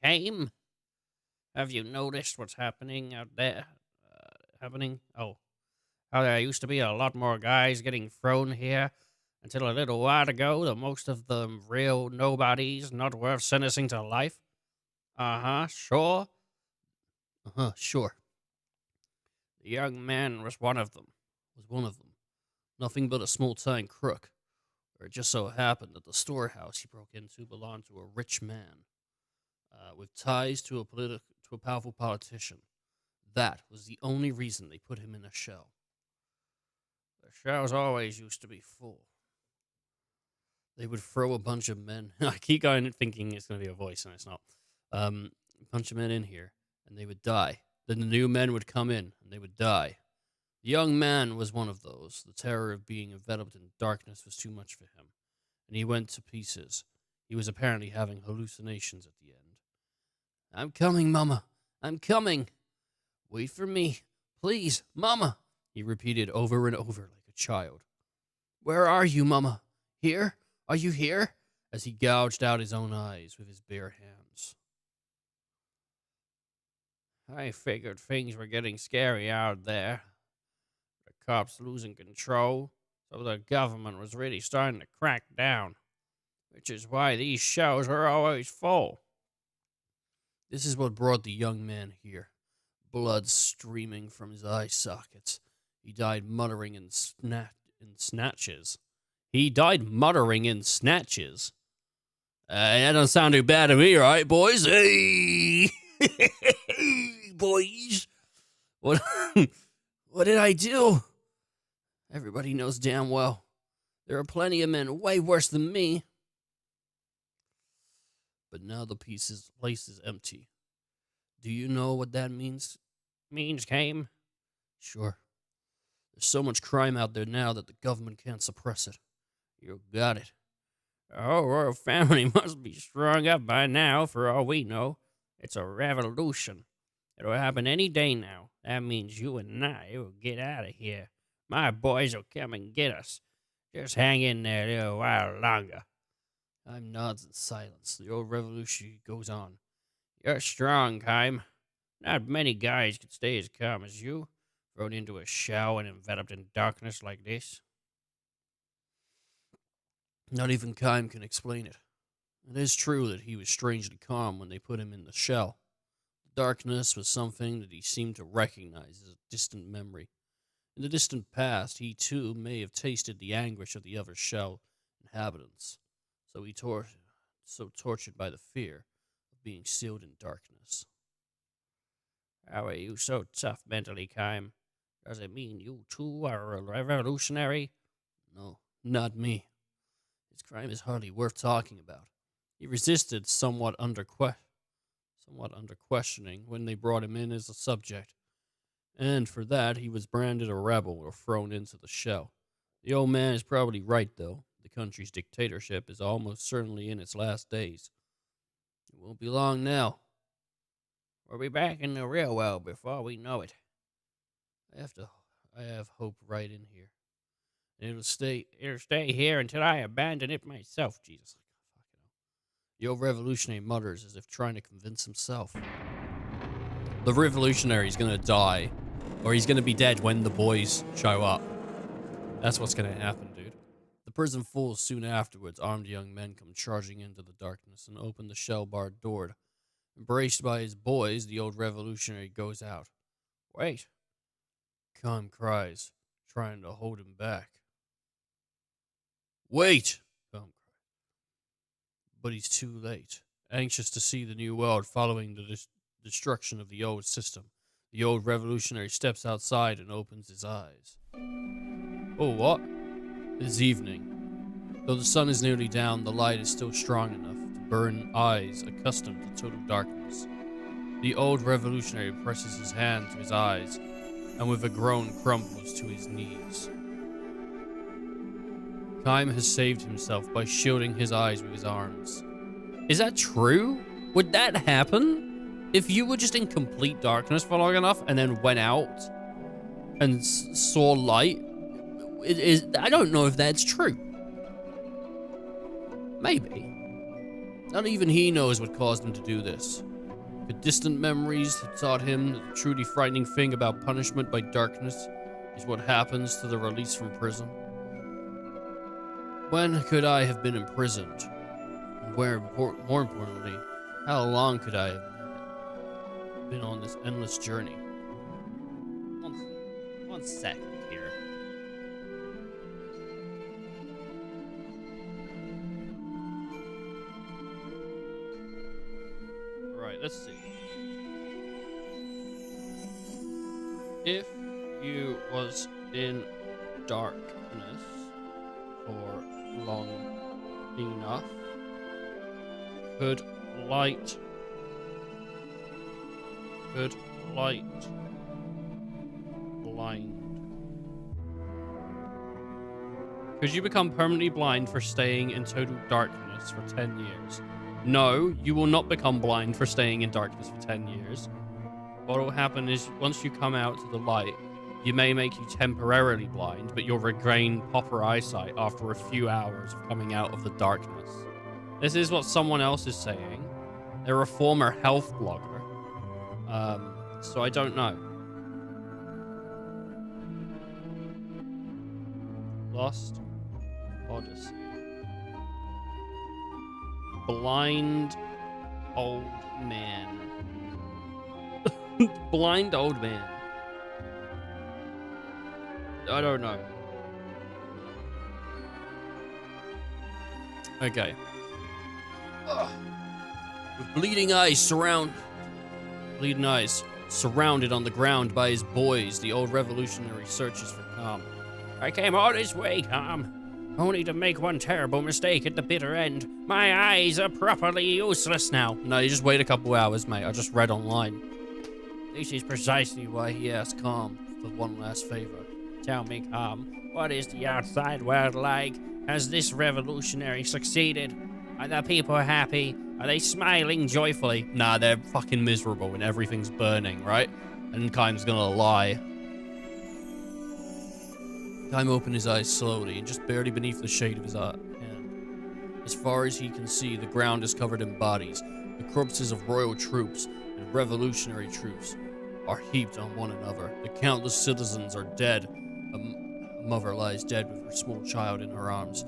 Kame? Have you noticed what's happening out there? Oh, how there used to be a lot more guys getting thrown here until a little while ago, the most of them real nobodies, not worth sentencing to life? Sure. Sure. The young man was one of them. Nothing but a small-time crook. Or it just so happened that the storehouse he broke into belonged to a rich man, with ties to a powerful politician. That was the only reason they put him in a shell. The shells always used to be full. They would throw a bunch of men. I keep going thinking it's going to be a voice, and it's not. A bunch of men in here, and they would die. Then the new men would come in, and they would die. The young man was one of those. The terror of being enveloped in darkness was too much for him, and he went to pieces. He was apparently having hallucinations at the end. I'm coming, Mama. I'm coming. Wait for me. Please, Mama, he repeated over and over like a child. Where are you, Mama? Here? Are you here? As he gouged out his own eyes with his bare hands. I figured things were getting scary out there. The cops losing control, so the government was really starting to crack down, which is why these shows are always full. This is what brought the young man here. Blood streaming from his eye sockets. He died muttering in snatches. That don't sound too bad to me, right, boys? Hey! Boys! What did I do? Everybody knows damn well. There are plenty of men way worse than me. But now the place is empty. Do you know what that means? Kame? Sure. There's so much crime out there now that the government can't suppress it. You got it. The whole royal family must be strung up by now, for all we know. It's a revolution. It'll happen any day now. That means you and I will get out of here. My boys will come and get us. Just hang in there a little while longer. Kime nods in silence. The old revolutionary goes on. You're strong, Kime. Not many guys could stay as calm as you, thrown into a shell and enveloped in darkness like this. Not even Kime can explain it. It is true that he was strangely calm when they put him in the shell. The darkness was something that he seemed to recognize as a distant memory. In the distant past, he too may have tasted the anguish of the other shell inhabitants, so tortured by the fear of being sealed in darkness. How are you so tough mentally, Kime? Does it mean you too are a revolutionary? No, not me. His crime is hardly worth talking about. He resisted somewhat under questioning when they brought him in as a subject, and for that he was branded a rebel or thrown into the shell. The old man is probably right, though. The country's dictatorship is almost certainly in its last days. It won't be long now. We'll be back in the real world before we know it. I have hope right in here. And it'll stay here until I abandon it myself, Jesus. The old revolutionary mutters as if trying to convince himself. The revolutionary is going to die, or he's going to be dead when the boys show up. That's what's going to happen, dude. The prison fools soon afterwards, armed young men come charging into the darkness and open the shell-barred door. Embraced by his boys, the old revolutionary goes out. Wait. Kime cries, trying to hold him back. Wait! Kime cries. But he's too late. Anxious to see the new world following the destruction of the old system, The old revolutionary steps outside and opens his eyes. Oh, what? It is evening. Though the sun is nearly down, the light is still strong enough to burn eyes accustomed to total darkness. The old revolutionary presses his hand to his eyes, and with a groan crumbles to his knees. Kime has saved himself by shielding his eyes with his arms. Is that true? Would that happen? If you were just in complete darkness for long enough and then went out and saw light? I don't know if that's true. Maybe. Not even he knows what caused him to do this. The distant memories had taught him that the truly frightening thing about punishment by darkness is what happens to the release from prison. When could I have been imprisoned? And where, more importantly, how long could I have been on this endless journey? One second here. Alright, let's see. If you was in darkness for long enough, could light blind? Could you become permanently blind for staying in total darkness for 10 years? No, you will not become blind for staying in darkness for 10 years. What will happen is, once you come out to the light, you may make you temporarily blind, but you'll regain proper eyesight after a few hours of coming out of the darkness. This is what someone else is saying. They're a former health blogger. So I don't know. Lost Odyssey. Blind old man. Blind old man. I don't know. Okay. Ugh. With bleeding eyes surrounded on the ground by his boys, the old revolutionary searches for Calm. I came all this way, Calm, only to make one terrible mistake at the bitter end. My eyes are properly useless now. No, you just wait a couple hours, mate. I just read online. This is precisely why he asked Calm for one last favor. Tell me, Calm, what is the outside world like? Has this revolutionary succeeded? Are the people happy? Are they smiling joyfully? Nah, they're fucking miserable and everything's burning, right? And Kime's gonna lie. Kime opened his eyes slowly, and just barely beneath the shade of his hand. As far as he can see, the ground is covered in bodies. The corpses of royal troops and revolutionary troops are heaped on one another. The countless citizens are dead. A mother lies dead with her small child in her arms.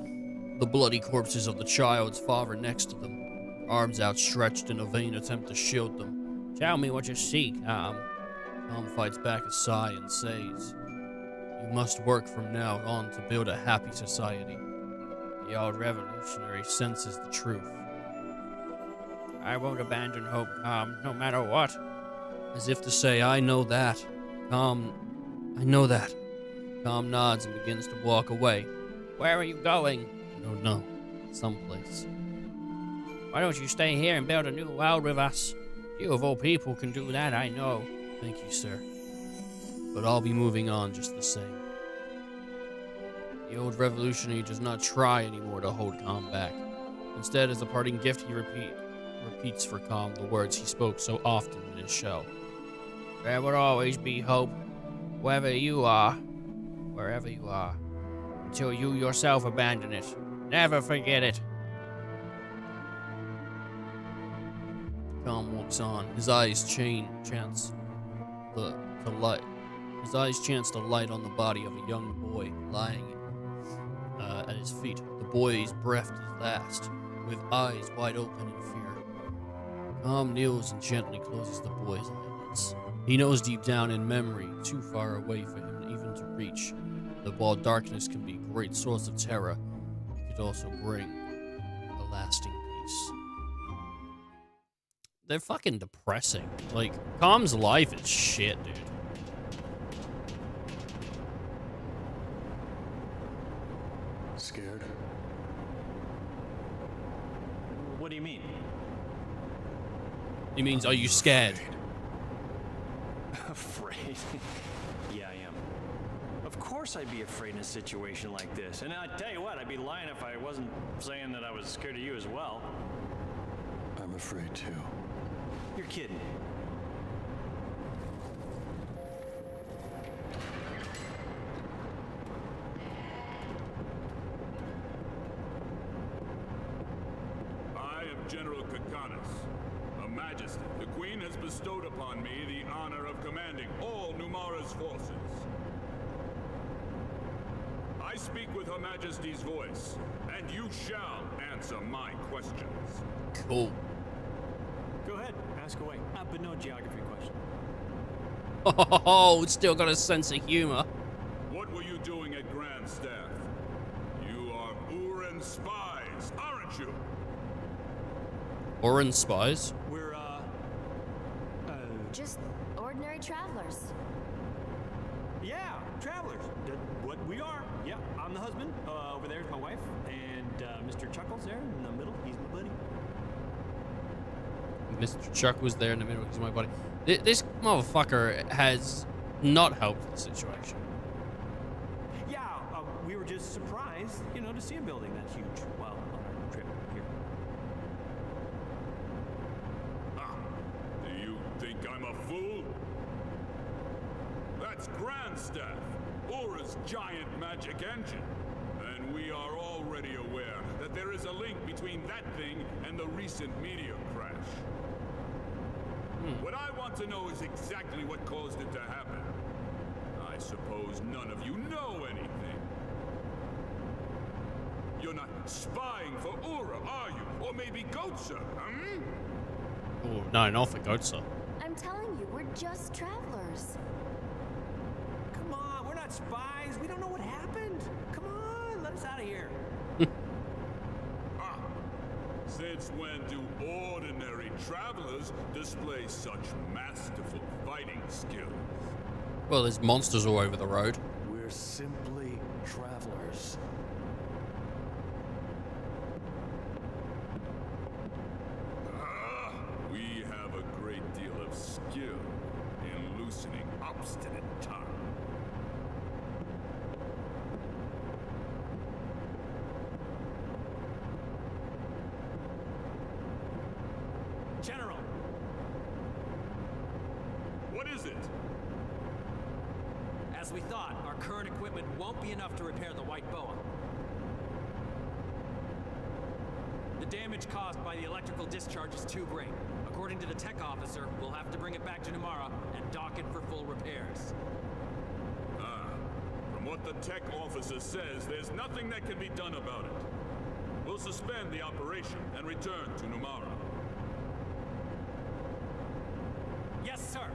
The bloody corpses of the child's father next to them, arms outstretched in a vain attempt to shield them. Tell me what you see, Calm. Calm fights back a sigh and says, you must work from now on to build a happy society. The old revolutionary senses the truth. I won't abandon hope, Calm, no matter what. As if to say, I know that. Calm, I know that. Calm nods and begins to walk away. Where are you going? I don't know. Someplace. Why don't you stay here and build a new world with us? You of all people can do that, I know. Thank you, sir. But I'll be moving on just the same. The old revolutionary does not try anymore to hold Calm back. Instead, as a parting gift, he repeats for Calm the words he spoke so often in his show. There will always be hope, wherever you are, until you yourself abandon it. Never forget it. Calm walks on. His eyes chance the light. His eyes chance the light on the body of a young boy lying at his feet. The boy's breath is last, with eyes wide open in fear. Calm kneels and gently closes the boy's eyelids. He knows deep down in memory, too far away for him even to reach, that while darkness can be a great source of terror, it could also bring a lasting peace. they're fucking depressing. Like, Calm's life is shit, dude. Scared? What do you mean? He means, are you scared? Afraid? Yeah, I am. Of course I'd be afraid in a situation like this. And I tell you what, I'd be lying if I wasn't saying that I was scared of you as well. I'm afraid too. You're kidding. I am General Kakanis, a majesty. The Queen has bestowed upon me the honor of commanding all Numara's forces. I speak with Her Majesty's voice, and you shall answer my questions. Cool. Go ahead, ask away. But no geography question. Oh, still got a sense of humor. What were you doing at Grand Staff? You are Uran spies, aren't you? Oran spies? We're, Just ordinary travelers. yeah, travelers. What we are. Yeah, I'm the husband. Over there's my wife. And Mr. Chuckles there in the middle. He's my buddy. Mr. Chuck was there in the middle. He's my buddy. This motherfucker has not helped the situation. Yeah, we were just surprised, you know, to see a building that huge while on our trip here. Do you think I'm a fool? That's Grand Staff, Ura's giant magic engine. And we are already aware that there is a link between that thing and the recent meteor crash. What I want to know is exactly what caused it to happen. I suppose none of you know anything. You're not spying for Ura, are you? Or maybe Gotza, Oh, no, not for Gotza. I'm telling you, we're just travelers. Come on, we're not spies. We don't know what happened. Come on, let us out of here. Since when do ordinary travelers display such masterful fighting skills? Well, there's monsters all over the road. We're simply travelers. We have a great deal of skill in loosening obstinate tongue. General! What is it? As we thought, our current equipment won't be enough to repair the White Boa. The damage caused by the electrical discharge is too great. According to the tech officer, we'll have to bring it back to Numara and dock it for full repairs. From what the tech officer says, there's nothing that can be done about it. We'll suspend the operation and return to Numara. Yes, sir.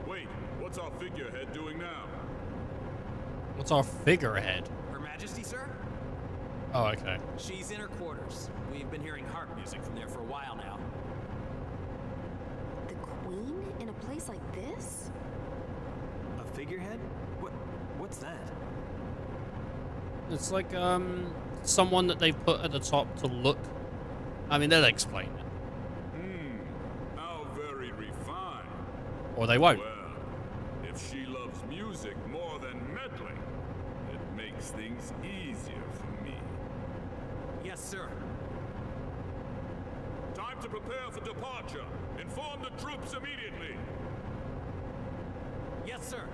Wait, what's our figurehead doing now? What's our figurehead? Her Majesty, sir? Oh, okay. She's in her quarters. We've been hearing harp music from there for a while now. The Queen in a place like this? A figurehead? What's that? It's like, someone that they've put at the top to look. I mean, they'll explain it. How very refined. Or they won't. Well, if she loves music more than meddling, it makes things easier for me. Yes, sir. Time to prepare for departure. Inform the troops immediately. Yes, sir.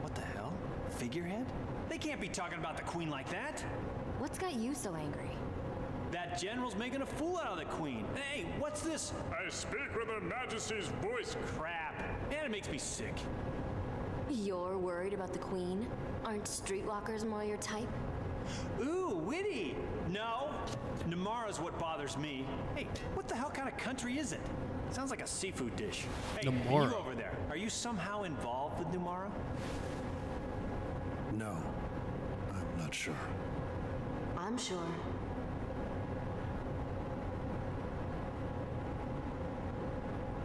What the hell? Figurehead? They can't be talking about the Queen like that. What's got you so angry? That general's making a fool out of the Queen. Hey, what's this? I speak with Her Majesty's voice. Crap. Man, it makes me sick. You're worried about the Queen? Aren't streetwalkers more your type? Ooh, witty. No, Numara's what bothers me. Hey, what the hell kind of country is it? Sounds like a seafood dish. Hey, and Numara. you over there, are you somehow involved with Numara? No, I'm not sure. I'm sure.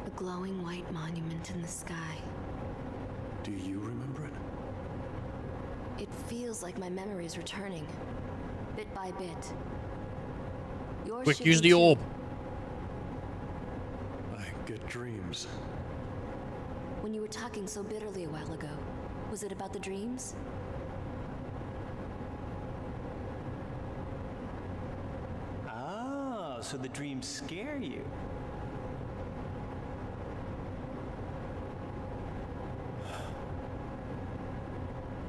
A glowing white monument in the sky. Do you remember it? It feels like my memory is returning, bit by bit. Yours Quick, should use be the too. orb. I get dreams. When you were talking so bitterly a while ago, was it about the dreams? Oh, so the dreams scare you.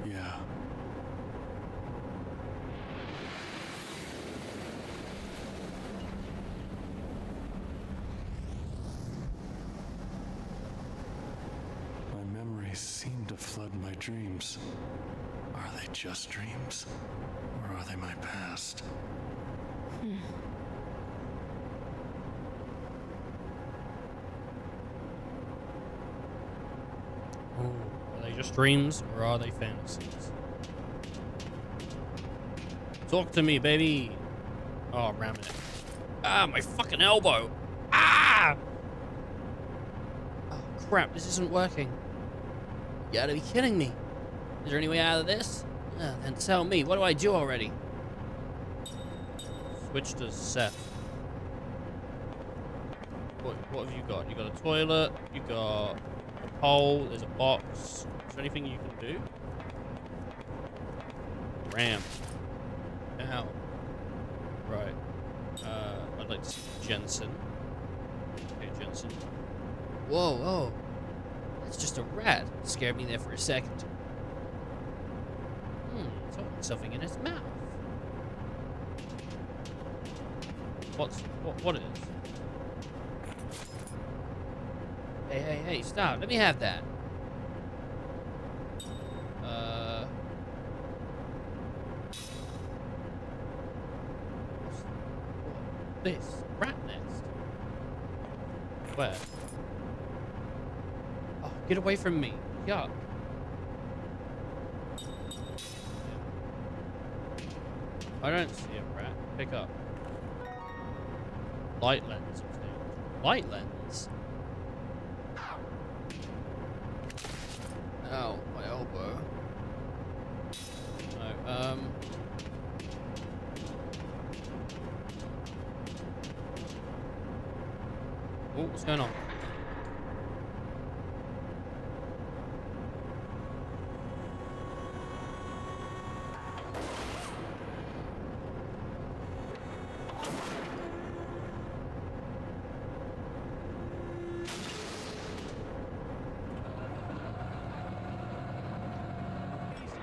Yeah. My memories seem to flood my dreams. Are they just dreams? Or are they my past? Ooh, are they just dreams or are they fantasies? Talk to me, baby. Oh, I'm ramming it. Ah, my fucking elbow. Ah! Oh, crap, this isn't working. You gotta be kidding me. Is there any way out of this? Then tell me, what do I do already? Switch to Seth. What have you got? You got a toilet, you got a pole, there's a box. Is there anything you can do? Ram. Ow. Right. I'd like to see Jensen. Okay, Jensen. Whoa, whoa. That's just a rat. Scared me there for a second. It's holding something in its mouth. What is? Hey, stop. Let me have that. What's this? Rat nest? Where? Oh, get away from me. Yuck. I don't see a rat. Pick up. Light lens. Light lens? Ow, my elbow. No, oh, what's going on?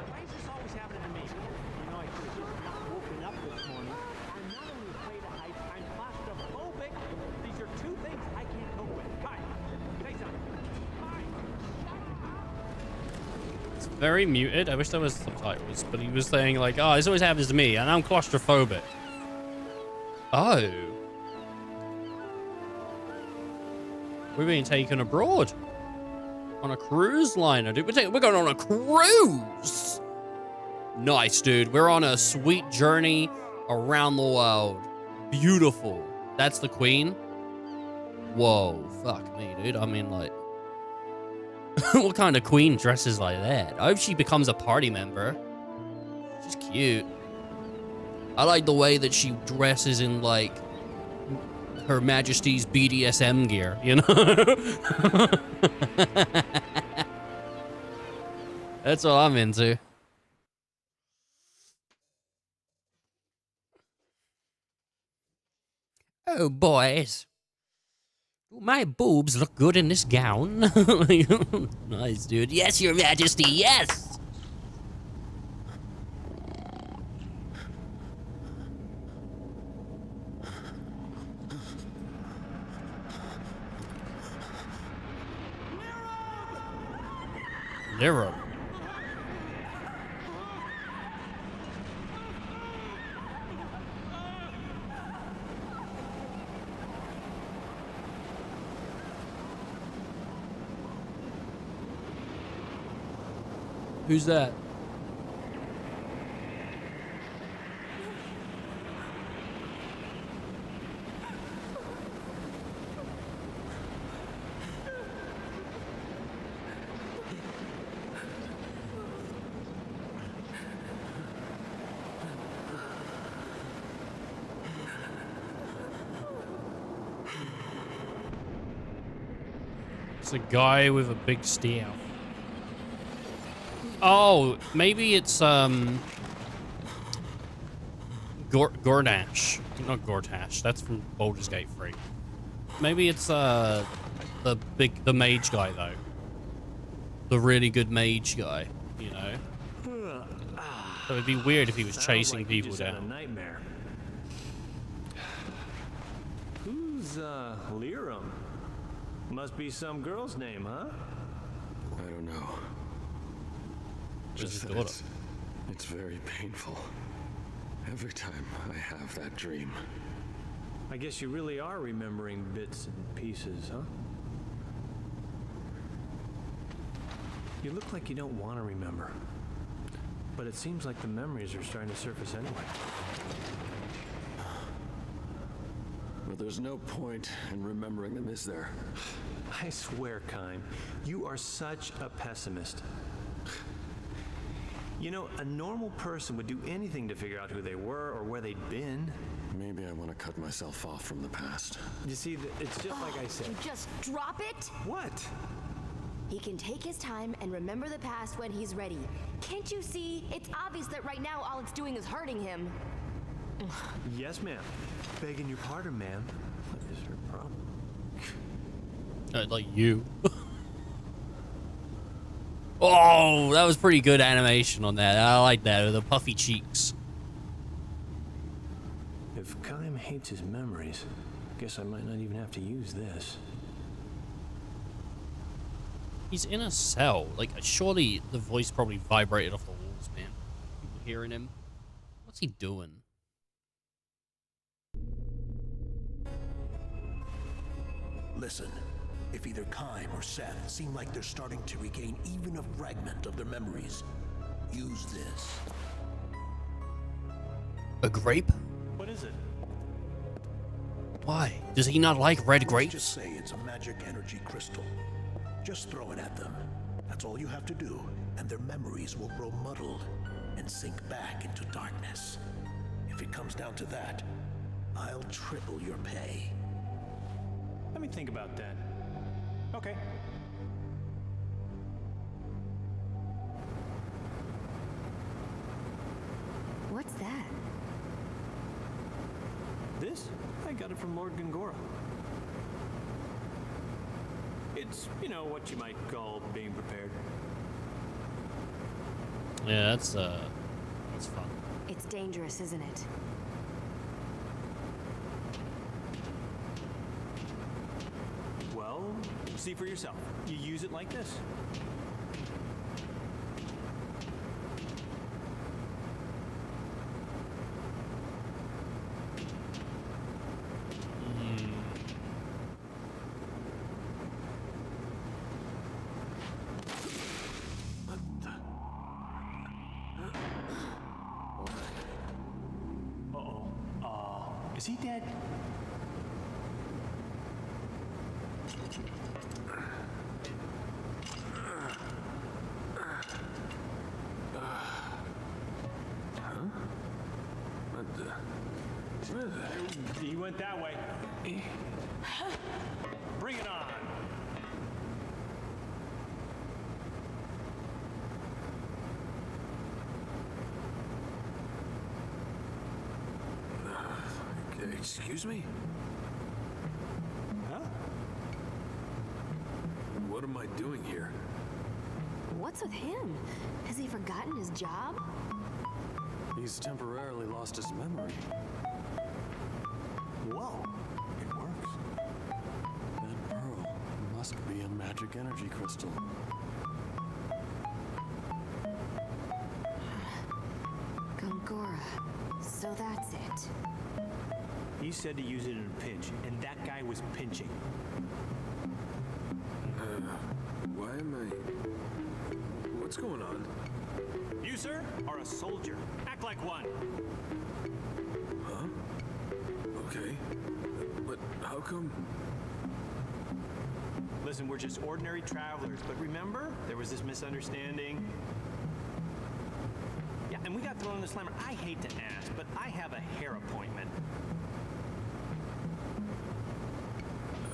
Why is this always happening to me? You know, I could have just not woken up this morning. I'm not only afraid of heights, I'm claustrophobic. These are two things I can't cope with. Kai, say something. It's very muted. I wish there was subtitles, but he was saying like, oh, this always happens to me, and I'm claustrophobic. Oh. We're being taken abroad. On a cruise liner, dude. We're going on a cruise. Nice, dude. We're on a sweet journey around the world. Beautiful. That's the queen. Whoa, fuck me, dude. I mean, like, what kind of queen dresses like that? I hope she becomes a party member. She's cute. I like the way that she dresses in, like, Her Majesty's BDSM gear, you know? That's all I'm into. Oh, boys. My boobs look good in this gown. Nice, dude. Yes, Your Majesty, yes! Nero. Who's that? It's a guy with a big staff. Oh, maybe it's Gordash. Not Gortash. That's from Baldur's Gate 3. Maybe it's the mage guy though. The really good mage guy, you know. So it'd be weird if he was chasing like people just had a down. nightmare. Who's Lirum? Must be some girl's name, huh? I don't know. Where's his Just that daughter? it's very painful. Every time I have that dream. I guess you really are remembering bits and pieces, huh? You look like you don't want to remember. But it seems like the memories are starting to surface anyway. But there's no point in remembering them, is there? I swear, Kime, you are such a pessimist. You know, a normal person would do anything to figure out who they were or where they'd been. Maybe I want to cut myself off from the past. You see, it's just like I said. You just drop it? What? He can take his time and remember the past when he's ready. Can't you see? It's obvious that right now all it's doing is hurting him. Yes, ma'am. Begging your pardon, ma'am. What is her problem? Like you. Oh, that was pretty good animation on that. I like that with the puffy cheeks. If Kime hates his memories, guess I might not even have to use this. He's in a cell. Like, surely the voice probably vibrated off the walls, man. People hearing him. What's he doing? Listen, if either Kime or Seth seem like they're starting to regain even a fragment of their memories, use this. A grape? What is it? Why? Does he not like red Let's grapes? just say it's a magic energy crystal. Just throw it at them. That's all you have to do, and their memories will grow muddled and sink back into darkness. If it comes down to that, I'll triple your pay. Let me think about that. Okay. What's that? This? I got it from Lord Gongora. It's, you know, what you might call being prepared. Yeah, that's fun. It's dangerous, isn't it? Well, see for yourself. You use it like this. Is he dead? He went that way. Bring it on. Excuse me? Huh? What am I doing here? What's with him? Has he forgotten his job? He's temporarily lost his memory. Whoa, it works. That pearl must be a magic energy crystal. Gongora. So that's it. He said to use it in a pinch, and that guy was pinching. Why am I... What's going on? You, sir, are a soldier. Act like one. Huh? Okay. But how come... Listen, we're just ordinary travelers, but remember, there was this misunderstanding. Yeah, and we got thrown in the slammer. I hate to ask, but I have a hair appointment.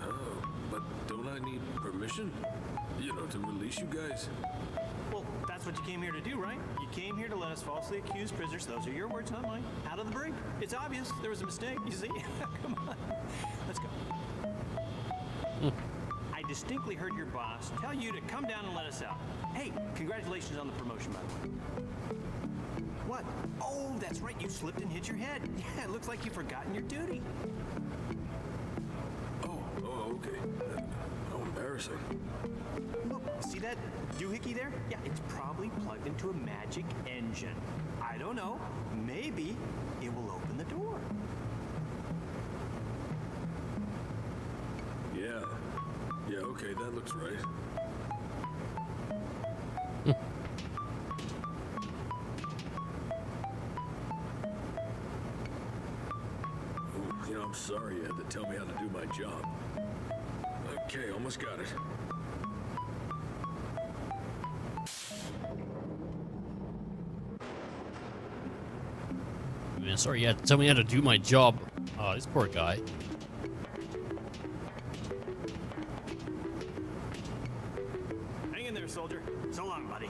Oh, but don't I need permission? You know, to release you guys? Well, that's what you came here to do, right? You came here to let us falsely accuse prisoners, those are your words, not mine, out of the brink. It's obvious there was a mistake, you see? Come on, let's go. I distinctly heard your boss tell you to come down and let us out. Hey, congratulations on the promotion, by the way. What? Oh, that's right, you slipped and hit your head. Yeah, it looks like you've forgotten your duty. Oh, okay. How embarrassing. Look, see that doohickey there? Yeah, it's probably plugged into a magic engine. I don't know. Maybe it will open the door. Yeah, okay, that looks right. Oh, you know, I'm sorry you had to tell me how to do my job. Okay, almost got it. Man, sorry you had to tell me how to do my job. Oh, this poor guy. Hang in there, soldier. So long, buddy.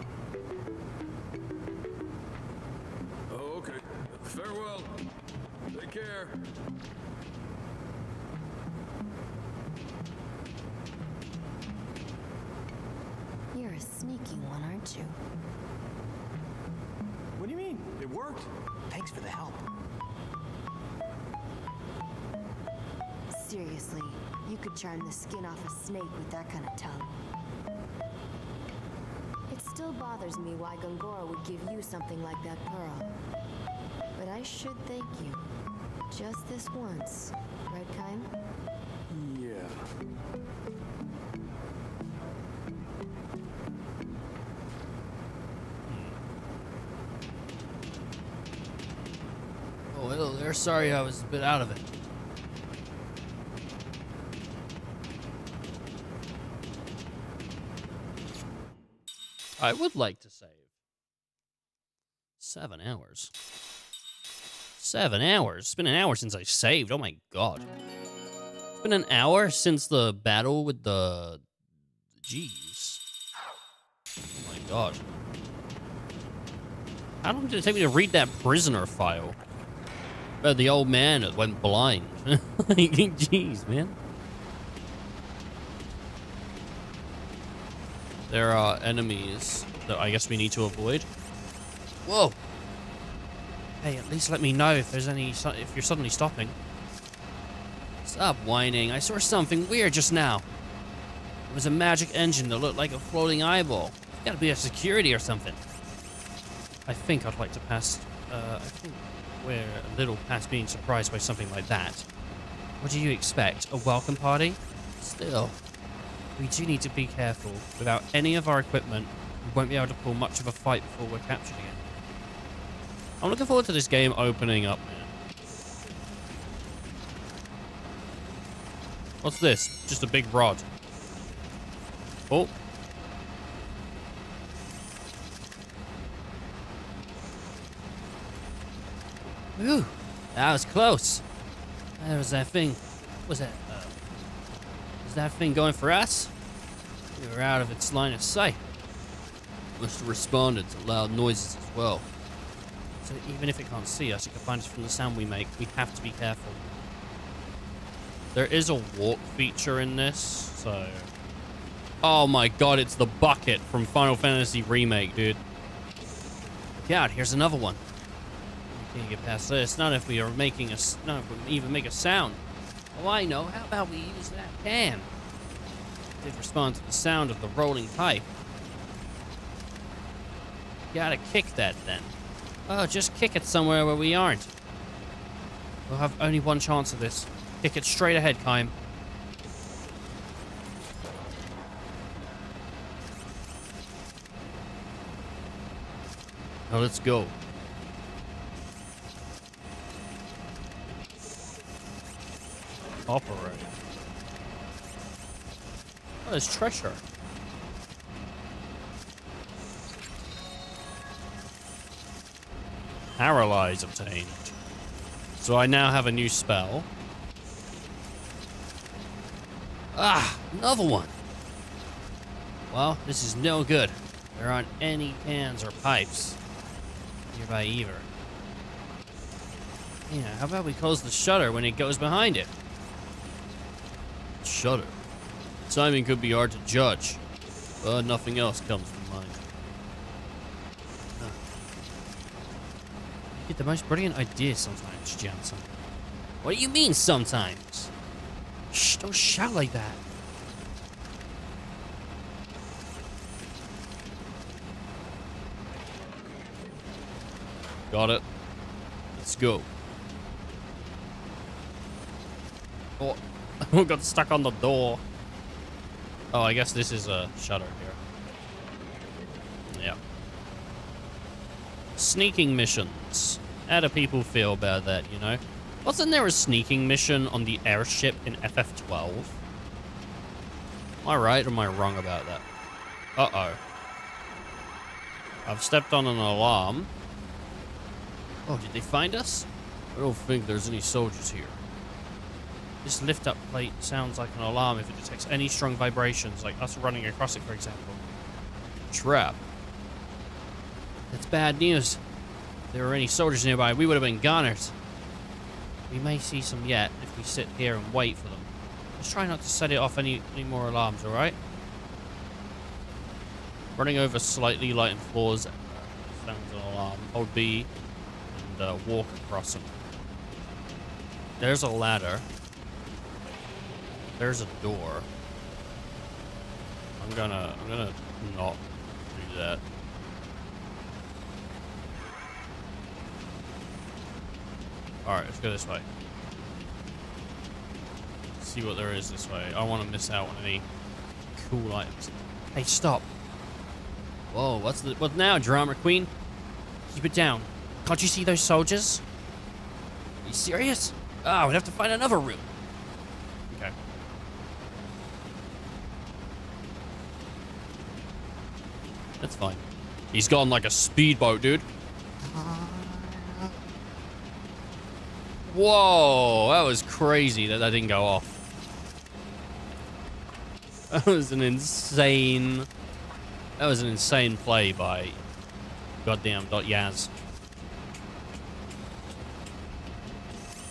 Oh, okay. Farewell. Take care. You're a sneaky one, aren't you? What do you mean? It worked. Thanks for the help. Seriously, you could charm the skin off a snake with that kind of tongue. It still bothers me why Gongora would give you something like that pearl. But I should thank you. Just this once. Right, Kaim? Yeah. Oh, hello there. Sorry I was a bit out of it. I would like to save. 7 hours. 7 hours? It's been an hour since I saved. Oh my god. It's been an hour since the battle with the G's. Oh my god. How long did it take me to read that prisoner file? The old man that went blind. Jeez, man. There are enemies that I guess we need to avoid. Whoa! Hey, at least let me know if there's if you're suddenly stopping. Stop whining. I saw something weird just now. It was a magic engine that looked like a floating eyeball. It's gotta be a security or something. I think I'd like to pass. I think we're a little past being surprised by something like that. What do you expect? A welcome party? Still. We do need to be careful. Without any of our equipment, we won't be able to pull much of a fight before we're captured again. I'm looking forward to this game opening up, man. What's this? Just a big rod. Oh. Whew. That was close. There was that thing. What was that? Is that thing going for us? We were out of its line of sight. Must have responded to loud noises as well. So even if it can't see us, it can find us from the sound we make. We have to be careful. There is a walk feature in this, so... Oh my god, it's the bucket from Final Fantasy Remake, dude. God, here's another one. We can't get past this. Not if we are making a... Not if we even make a sound. Oh, I know. How about we use that can? It did respond to the sound of the rolling pipe. Gotta kick that, then. Oh, just kick it somewhere where we aren't. We'll have only one chance of this. Kick it straight ahead, Kaim. Now let's go. Operate. Oh, there's treasure. Paralyze obtained. So I now have a new spell. Ah, another one. Well, this is no good. There aren't any cans or pipes nearby either. Yeah, how about we close the shutter when it goes behind it? Shutter. Timing could be hard to judge, but nothing else comes to mind. Huh. You get the most brilliant ideas sometimes, Johnson. What do you mean sometimes? Shh, don't shout like that. Got it. Let's go. Oh, I got stuck on the door. Oh, I guess this is a shutter here. Yeah. Sneaking missions. How do people feel about that, you know? Wasn't there a sneaking mission on the airship in FF12? Am I right or am I wrong about that? Uh-oh. I've stepped on an alarm. Oh, did they find us? I don't think there's any soldiers here. This lift-up plate sounds like an alarm if it detects any strong vibrations, like us running across it, for example. Trap. That's bad news. If there were any soldiers nearby, we would have been goners. We may see some yet if we sit here and wait for them. Just try not to set it off any more alarms, alright? Running over slightly lightened floors sounds an alarm. Hold B and walk across them. There's a ladder. There's a door. I'm gonna not do that. Alright, let's go this way. See what there is this way. I don't want to miss out on any cool items. Hey, stop. Whoa, what now, drama queen? Keep it down. Can't you see those soldiers? Are you serious? Ah, we'd have to find another route. Okay. That's fine. He's gone like a speedboat, dude. Whoa, that was crazy that didn't go off. That was an insane play by goddamn .yaz.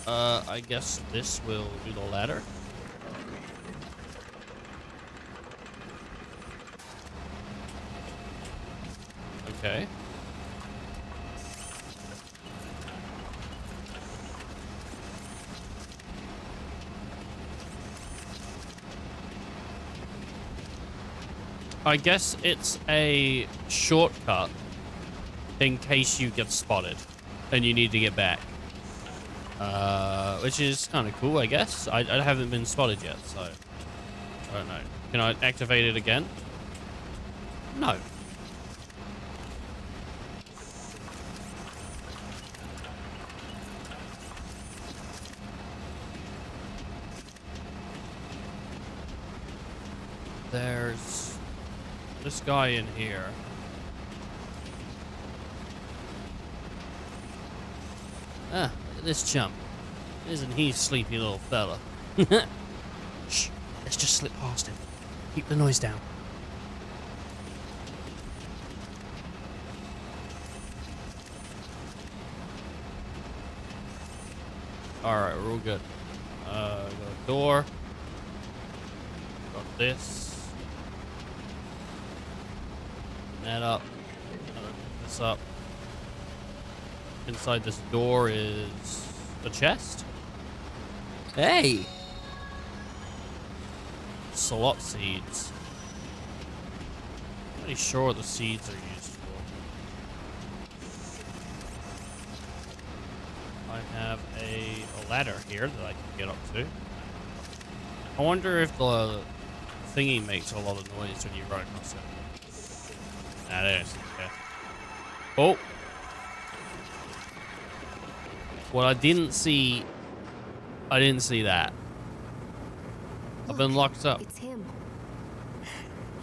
I guess this will do the ladder. Okay. I guess it's a shortcut in case you get spotted and you need to get back. Which is kind of cool, I guess. I haven't been spotted yet, so I don't know. Can I activate it again? No. There's this guy in here. Ah, look at this chump. Isn't he a sleepy little fella? Shh, let's just slip past him. Keep the noise down. Alright, we're all good. Got a door. Got this. That up. This up. Inside this door is a chest. Hey! Slot seeds. I'm not really sure what the seeds are used for. I have a ladder here that I can get up to. I wonder if the thingy makes a lot of noise when you run across it. That is. Okay. Oh! Well, I didn't see that. I've been locked up. It's him.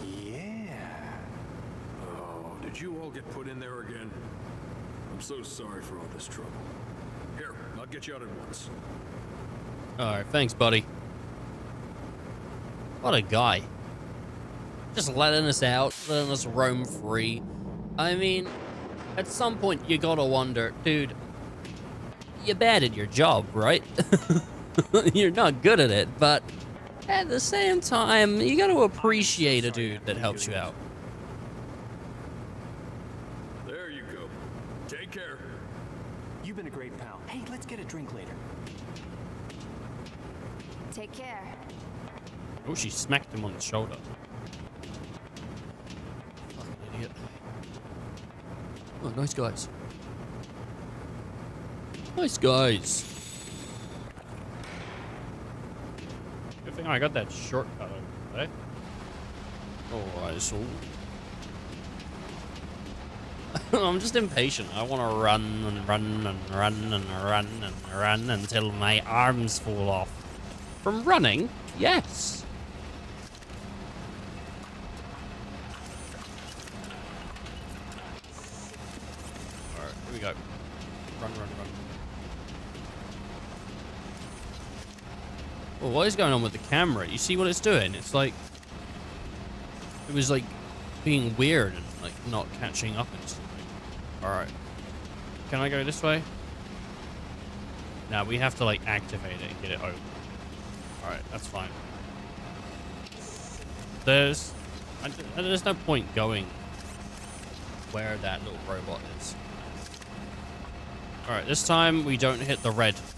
Yeah. Oh, did you all get put in there again? I'm so sorry for all this trouble. Here, I'll get you out at once. Alright, thanks, buddy. What a guy. Just letting us out, letting us roam free. I mean, at some point you gotta wonder, dude, you're bad at your job, right? You're not good at it, but at the same time, you gotta appreciate a dude that helps you out. There you go. Take care. You've been a great pal. Hey, let's get a drink later. Take care. Oh, she smacked him on the shoulder. Fucking idiot. Oh, nice guys. Nice guys. Good thing I got that shortcut over there. Oh, I saw. I'm just impatient. I want to run and run and run and run and run until my arms fall off. From running? Yes. Alright, here we go. Run, run, run. Well, what is going on with the camera? You see what it's doing? It's like... It was like being weird and like not catching up instantly. Alright. Can I go this way? Now we have to like activate it and get it open. Alright, that's fine. There's no point going where that little robot is. Alright, this time we don't hit the red. This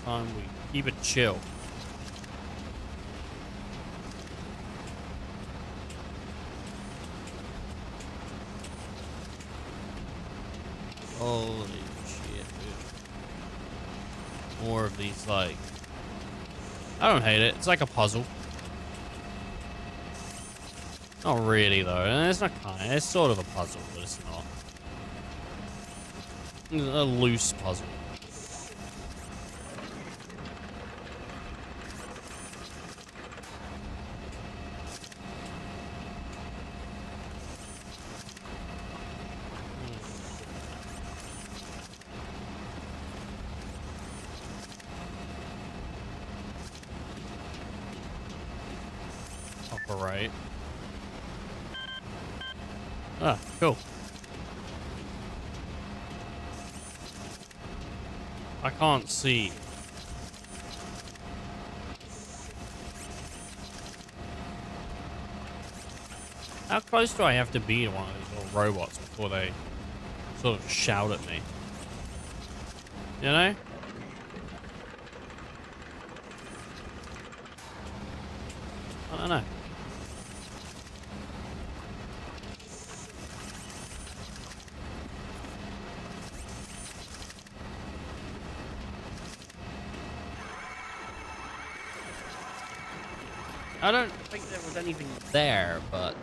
time we keep it chill. Holy shit, dude. More of these, like... I don't hate it. It's like a puzzle. Not really, though. It's not kind of. It's sort of a puzzle, but it's not. It's a loose puzzle. Right. Ah, cool. I can't see. How close do I have to be to one of these little robots before they sort of shout at me? You know? I don't know. I don't think there was anything there, but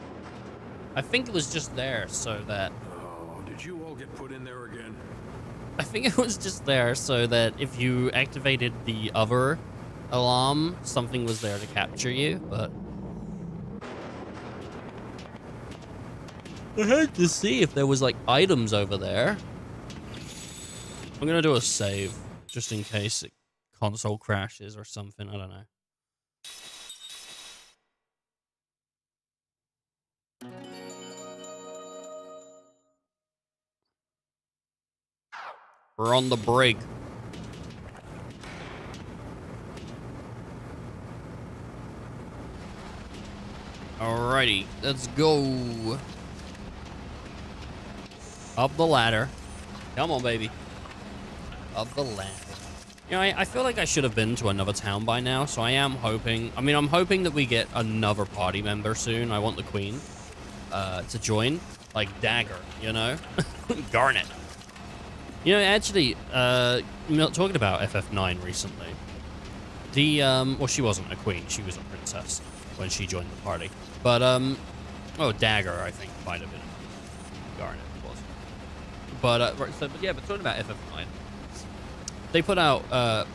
I think it was just there so that... Oh, did you all get put in there again? I think it was just there so that if you activated the other alarm, something was there to capture you, but... I had to see if there was, like, items over there. I'm gonna do a save, just in case the console crashes or something, I don't know. We're on the brig. Alrighty, let's go. Up the ladder. Come on, baby. Up the ladder. You know, I feel like I should have been to another town by now, so I am hoping... I mean, I'm hoping that we get another party member soon. I want the queen to join. Like Dagger, you know? Garnet. You know, actually, talking about FF9 recently, the, well, she wasn't a queen, she was a princess when she joined the party. But, oh, Dagger, I think, might have been. Garnet was. But, but yeah, but talking about FF9, they put out,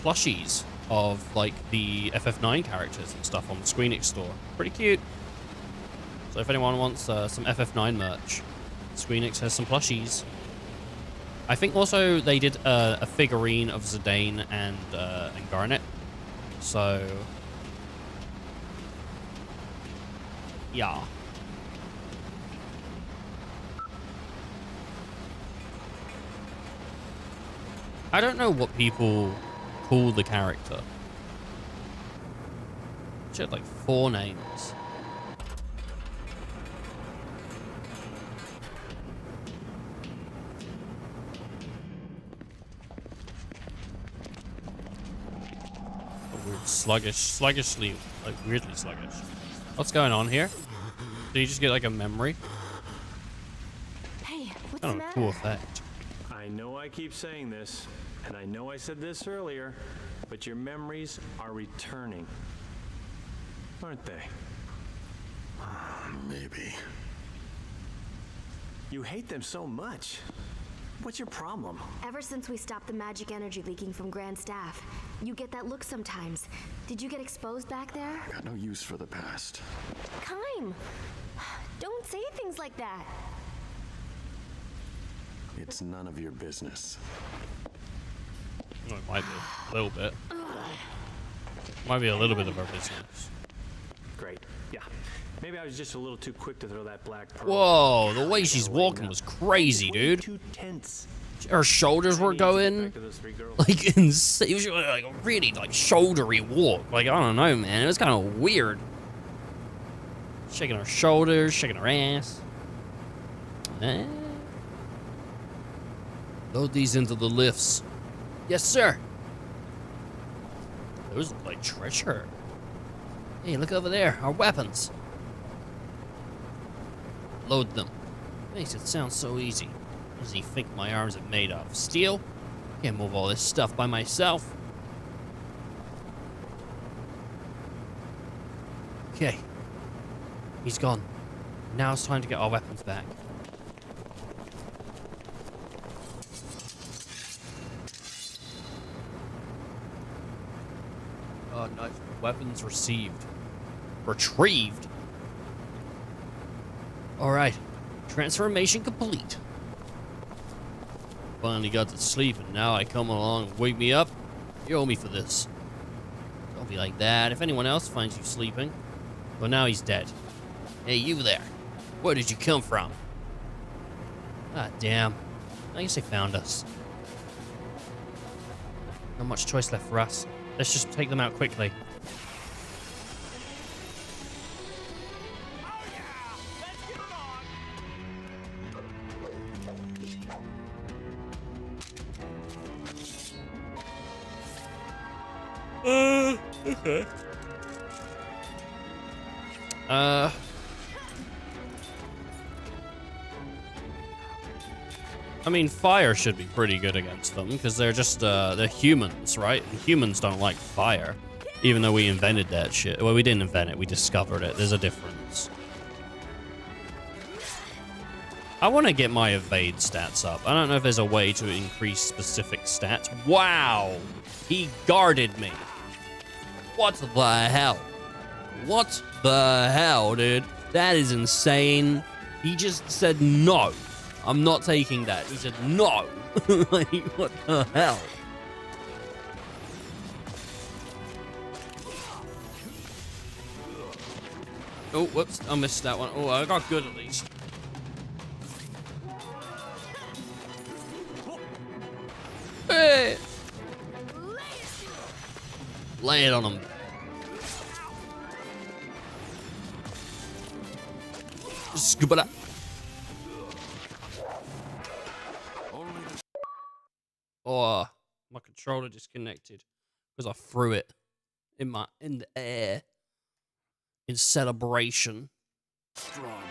plushies of, like, the FF9 characters and stuff on the Squeenix store. Pretty cute. So if anyone wants, some FF9 merch, Squeenix has some plushies. I think also they did a figurine of Zidane and Garnet. So yeah. I don't know what people call the character. She had like 4 names. Weird sluggishly, like weirdly sluggish. What's going on here? Did you just get like a memory? Hey, what's Kind the of a cool matter? effect. I know I keep saying this, and I know I said this earlier, but your memories are returning. Aren't they? Maybe. You hate them so much. What's your problem? Ever since we stopped the magic energy leaking from Grand Staff, you get that look sometimes. Did you get exposed back there? Got no use for the past. Kime! Don't say things like that. It's none of your business. Well, it might be a little bit. Might be a little bit of our business. Great. Yeah. Maybe I was just a little too quick to throw that black pearl. Whoa, the way she's walking was crazy, dude. Too tense. Her shoulders were going like insane. It was like a really like shouldery walk. Like, I don't know, man. It was kind of weird. Shaking her shoulders, shaking her ass. Load these into the lifts. Yes, sir. Those look like treasure. Hey, look over there. Our weapons. Load them. Makes it sound so easy. What does he think my arms are made of? Steel? Can't move all this stuff by myself. Okay. He's gone. Now it's time to get our weapons back. Oh, no. Weapons received. Retrieved. Alright. Transformation complete. Finally got to sleep, and now I come along and wake me up. You owe me for this. Don't be like that. If anyone else finds you sleeping. Well, now he's dead. Hey, you there. Where did you come from? Ah, damn. I guess they found us. Not much choice left for us. Let's just take them out quickly. Okay. I mean, fire should be pretty good against them, because they're just, they're humans, right? And humans don't like fire, even though we invented that shit. Well, we didn't invent it, we discovered it. There's a difference. I want to get my evade stats up. I don't know if there's a way to increase specific stats. Wow! He guarded me. What the hell? What the hell, dude? That is insane. He just said no. I'm not taking that. He said no. Like, what the hell? Oh, whoops. I missed that one. Oh, I got good at least. Hey! Lay it on him. Scuba that. Oh, my controller disconnected because I threw it in the air in celebration. Strong.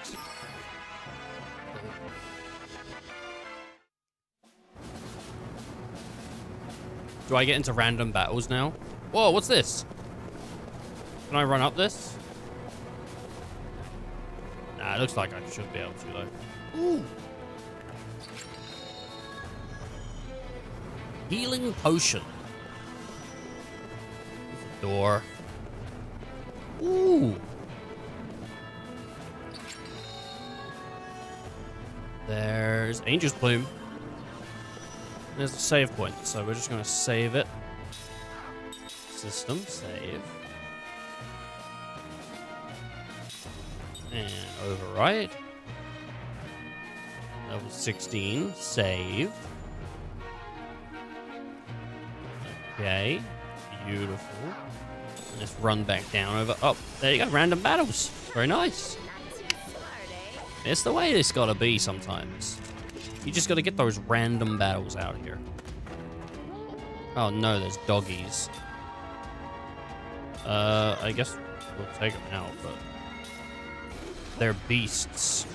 Do I get into random battles now? Whoa, what's this? Can I run up this? Nah, it looks like I should be able to though. Ooh. Healing potion. There's a door. Ooh. There's Angel's Plume. There's a save point, so we're just going to save it. System, save. And override. Level 16, save. Okay, beautiful. Let's run back down over. Oh, there you go, random battles. Very nice. It's the way it's gotta be sometimes. You just gotta get those random battles out here. Oh no, there's doggies. I guess we'll take them out, but they're beasts.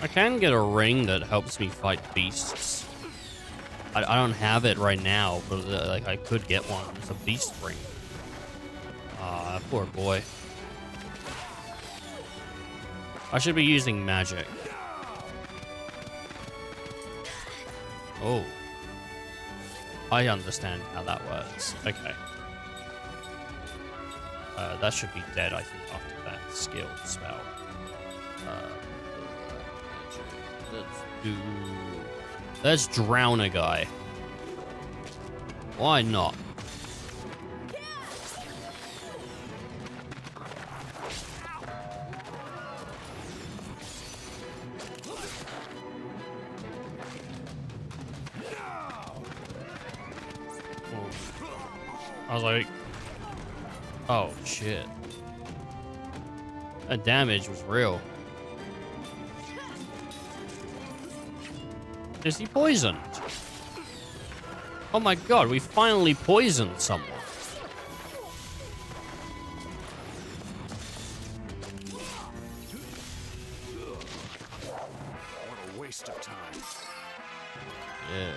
I can get a ring that helps me fight beasts. I don't have it right now, but like I could get one. It's a beast ring. Ah, poor boy. I should be using magic. Oh. I understand how that works. Okay. That should be dead, I think, after that skill spell. Let's drown a guy. Why not? I was like, oh shit. That damage was real. Is he poisoned? Oh my god, we finally poisoned someone. What a waste of time. Yeah.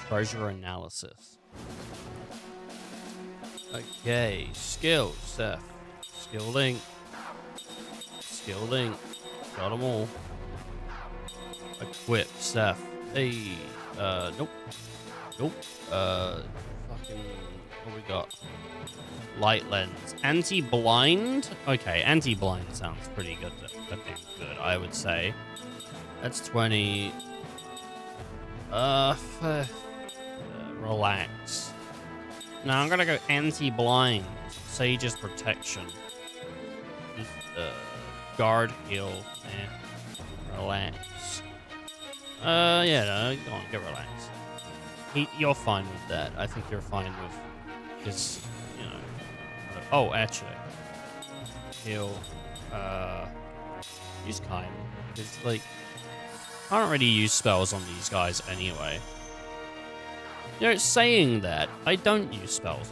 Treasure analysis. Okay, skills, Seth. Skill link. Skill link. Got them all. Equip, Seth. Hey, nope. Nope. Fucking, what we got? Light lens. Anti-blind? Okay, anti-blind sounds pretty good. Good, I would say. That's 20. Relax. No, I'm gonna go anti-blind. Sage's protection. Guard heal. Relax. Yeah, no, go on, get relaxed. You're fine with that. I think you're fine with, because, you know. Oh, actually. Heal. Use kind. It's like, I don't really use spells on these guys anyway. You know, saying that, I don't use spells.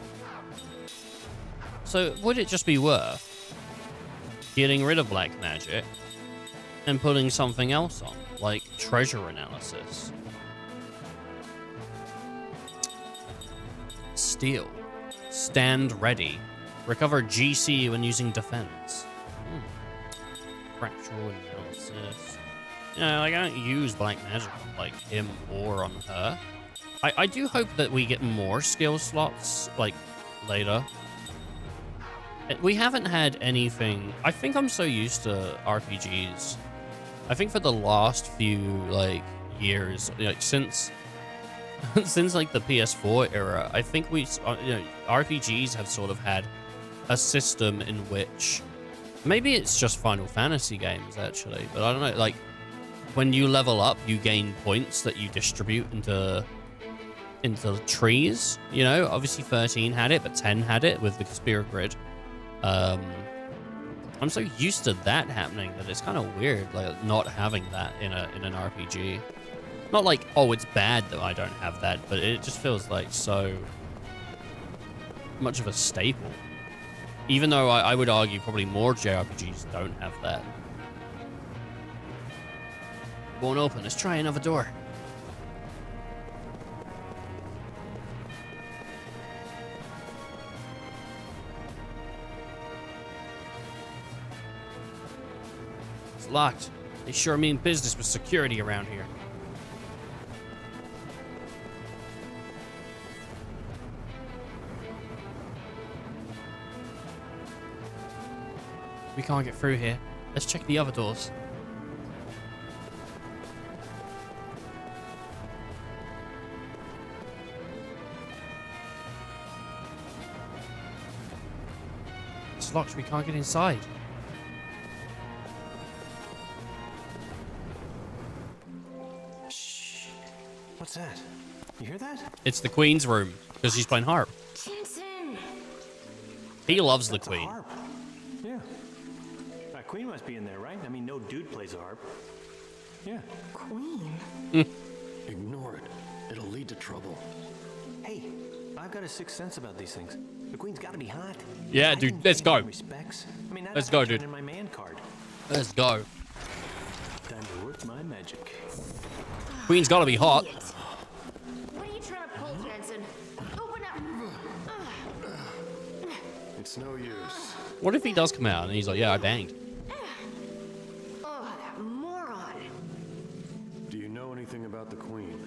So, would it just be worth getting rid of black magic and putting something else on, like treasure analysis? Steal. Stand ready. Recover GC when using defense. Fractal analysis. You know, like, I don't use black magic on, like, him or on her. I do hope that we get more skill slots, like, later. We haven't had anything... I think I'm so used to RPGs. I think for the last few, like, years, like, since like, the PS4 era, I think we... you know, RPGs have sort of had a system in which... Maybe it's just Final Fantasy games, actually, but I don't know, like, when you level up, you gain points that you distribute into trees, you know? Obviously 13 had it, but 10 had it with the Spirit Grid. I'm so used to that happening that it's kind of weird, like, not having that in an RPG. Not like, oh, it's bad that I don't have that, but it just feels like so much of a staple. Even though I would argue probably more JRPGs don't have that. Won't open. Let's try another door. It's locked. They sure mean business with security around here. We can't get through here. Let's check the other doors. It's locked. We can't get inside. Shh. What's that? You hear that? It's the Queen's room because she's playing harp. Jensen! He loves the That's a Queen. harp. Yeah. That Queen must be in there, right? I mean, no dude plays a harp. Yeah. Queen? Ignore it. It'll lead to trouble. Hey, I've got a sixth sense about these things. The Queen's got to be hot. Yeah, I dude, can let's pay go. my respects. I mean, Let's go, dude. In my man card. Let's go. Time to work my magic. Queen's gotta be hot. What are you trying to pull, Jensen? Open up! It's no use. What if he does come out and he's like, yeah, I banged? Oh, that moron. Do you know anything about the Queen?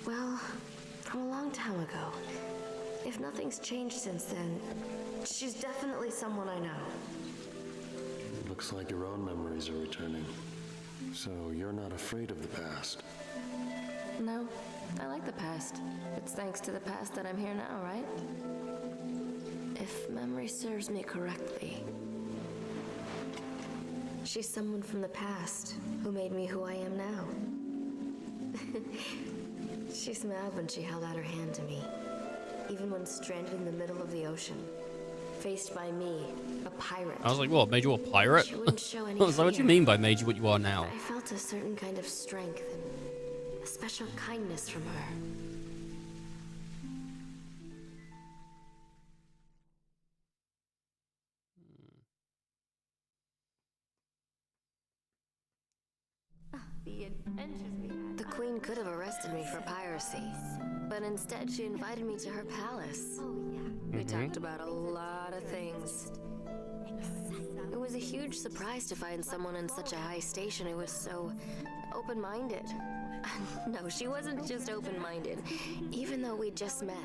Well, from a long time ago. If nothing's changed since then, she's definitely someone I know. Looks like your own memories are returning. So you're not afraid of the past? No, I like the past. It's thanks to the past that I'm here now, right? If memory serves me correctly. She's someone from the past who made me who I am now. She smiled when she held out her hand to me. Even when stranded in the middle of the ocean. Faced by me, a pirate. I was like, what, made you a pirate? She wouldn't show any I was like, what do you fear. mean by made you what you are now? I felt a certain kind of strength and a special kindness from her. The Queen could have arrested me for piracy, but instead she invited me to her palace. We talked about a lot of things. It was a huge surprise to find someone in such a high station who was so open-minded. No, she wasn't just open-minded. Even though we just met,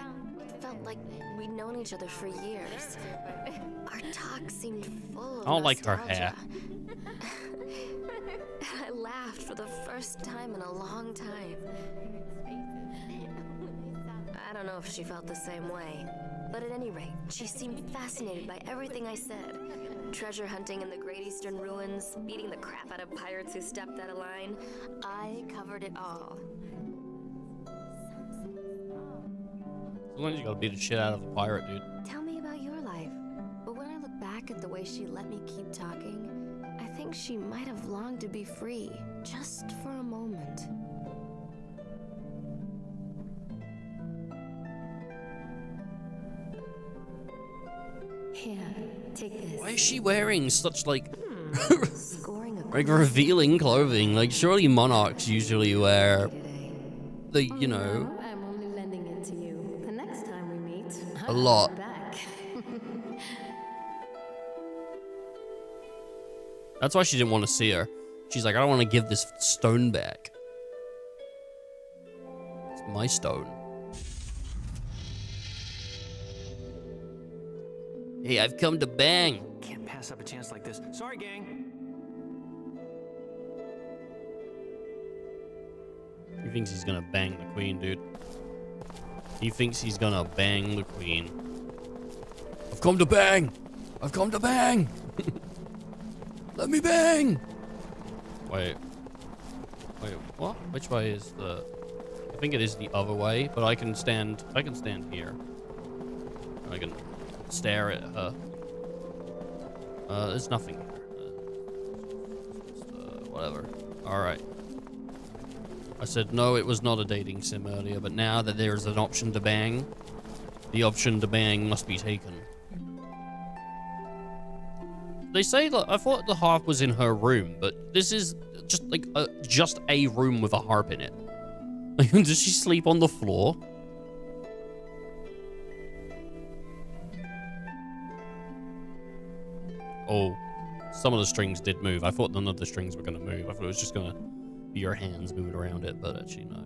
it felt like we'd known each other for years. Our talk seemed full of I don't like her hair. I laughed for the first time in a long time. I don't know if she felt the same way, but at any rate, she seemed fascinated by everything I said. Treasure hunting in the Great Eastern Ruins, beating the crap out of pirates who stepped out of line. I covered it all. Sometimes you gotta beat the shit out of a pirate, dude. Tell me about your life. But when I look back at the way she let me keep talking, I think she might have longed to be free, just for a moment. Here, take this. Why is she wearing such, like, Scoring a like, revealing clothing? Like, surely monarchs usually wear the, you know, I'm only lending it to you. The next time we meet, a lot. back. That's why she didn't want to see her. She's like, I don't want to give this stone back. It's my stone. Hey, I've come to bang. Can't pass up a chance like this. Sorry, gang. He thinks he's gonna bang the queen, dude. He thinks he's gonna bang the queen. I've come to bang! I've come to bang! Let me bang! Wait, what? Which way is the... I think it is the other way, but I can stand here. I can stare at her. There's nothing here. Whatever. Alright. I said no, it was not a dating sim earlier, but now that there is an option to bang, the option to bang must be taken. They say that I thought the harp was in her room, but this is just like just a room with a harp in it. Like, does she sleep on the floor? Oh, some of the strings did move. I thought none of the strings were going to move. I thought it was just going to be your hands moving around it, but actually no.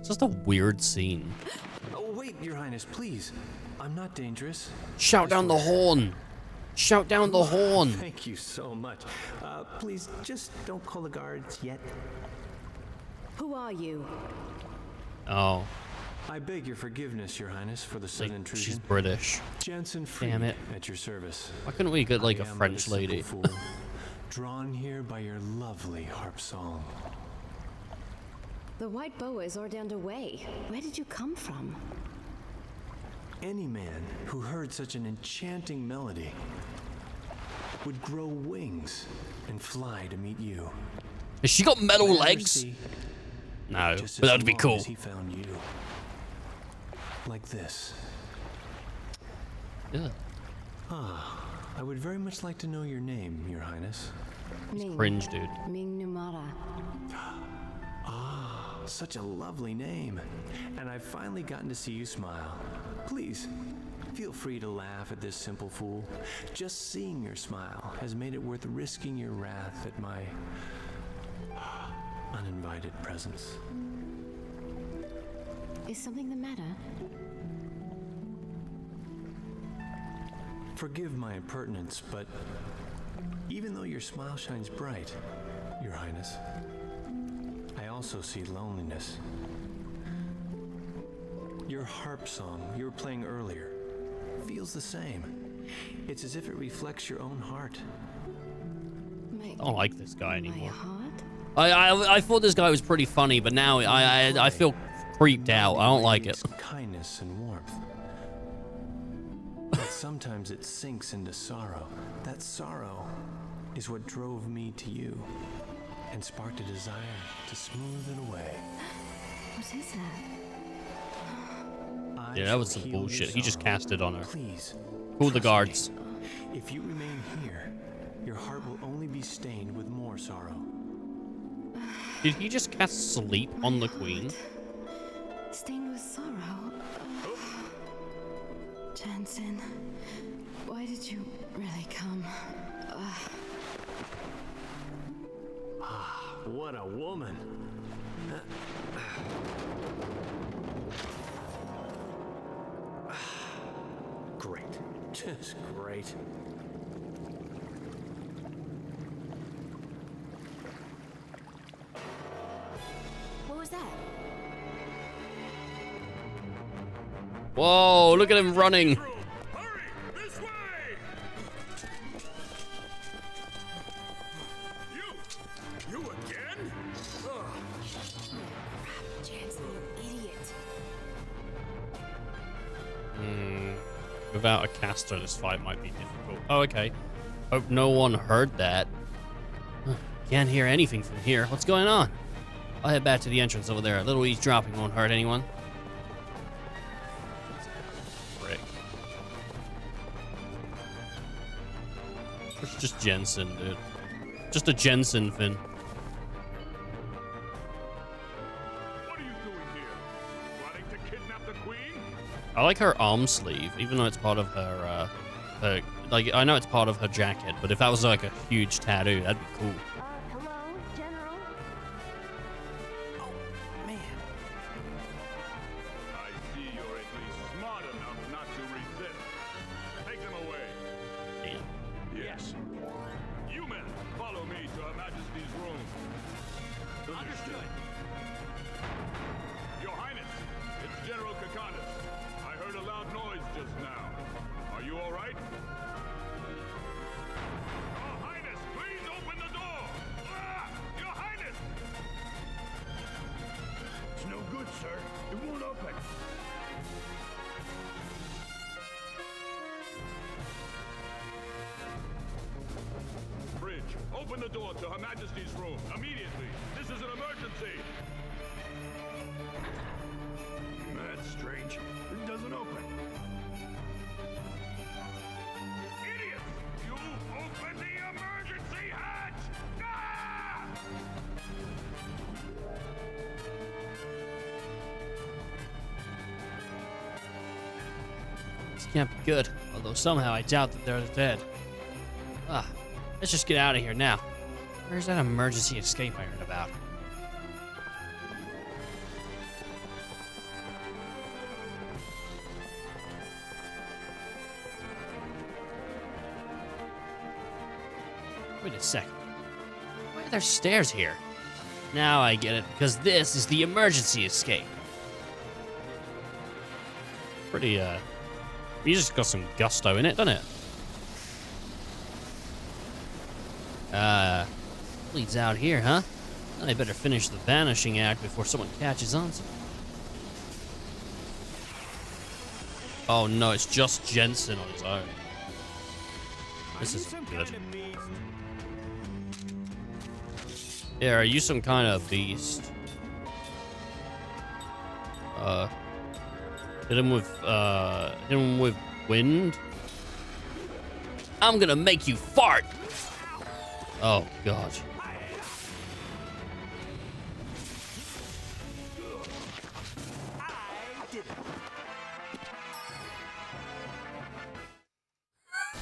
It's just a weird scene. Oh, wait, Your Highness, please. I'm not dangerous. Shout down the horn. Shout down the horn. Thank you so much. Please, just don't call the guards yet. Who are you? Oh. I beg your forgiveness, Your Highness, for the sudden intrusion. She's British. Jensen Freed, Damn it. at your service. Why couldn't we get like I a am French but lady? simple fool, drawn here by your lovely harp song. The white boa is ordained away. Where did you come from? Any man who heard such an enchanting melody would grow wings and fly to meet you. Has she got metal legs? Majesty, No, just but as that'd be long cool. as he found you. Like this. Yeah. I would very much like to know your name, Your Highness. Ming. Cringe, dude. Ming Numara. Such a lovely name. And I've finally gotten to see you smile. Please, feel free to laugh at this simple fool. Just seeing your smile has made it worth risking your wrath at my uninvited presence. Is something the matter? Forgive my impertinence, but even though your smile shines bright, Your Highness, I also see loneliness. Your harp song you were playing earlier feels the same. It's as if it reflects your own heart. I don't like this guy anymore. My heart? I thought this guy was pretty funny, but now I feel creeped out. I don't like it. Kindness and warmth. But sometimes it sinks into sorrow. That sorrow is what drove me to you and sparked a desire to smooth it away. What is that? Yeah, that was some bullshit. He just cast it on her. Please. Call the guards. If you remain here, your heart will only be stained with more sorrow. Did he just cast sleep on the queen? Stained with sorrow. Jensen, why did you really come? What a woman. Great. Just great. What was that? Whoa, look at him running. You again? Jensen, you idiot. Without a caster, this fight might be difficult. Oh, okay. Hope no one heard that. Can't hear anything from here. What's going on? I'll head back to the entrance over there. A little eavesdropping won't hurt anyone. Frick. It's just Jensen, dude. Just a Jensen fin. What are you doing here? Plotting to kidnap the queen? I like her arm sleeve, even though it's part of her, like, I know it's part of her jacket, but if that was like a huge tattoo, that'd be cool. Hello, General? Oh, man. I see you're at least smart enough not to resist. Take them away. Damn. Yes. You men, follow me to Her Majesty's room. Understood. Your Highness, it's General Kakanis. I heard a loud noise just now. Are you all right? Your Highness, please open the door! Ah! Your Highness! It's no good, sir. It won't open. Bridge, open the door to Her Majesty's room, immediately! This is an emergency! That's strange. It doesn't open. Idiots! You open the emergency hatch! Ah! This can't be good, although somehow I doubt that they're dead. Let's just get out of here now. Where's that emergency escape I heard about? Wait a second. Why are there stairs here? Now I get it, because this is the emergency escape. Pretty, you just got some gusto in it, doesn't it? Leads out here, huh? I better finish the vanishing act before someone catches on to me. Oh no, it's just Jensen on his own. This is good. Yeah, are you some kind of beast? Hit him with wind. I'm gonna make you fart. Oh god.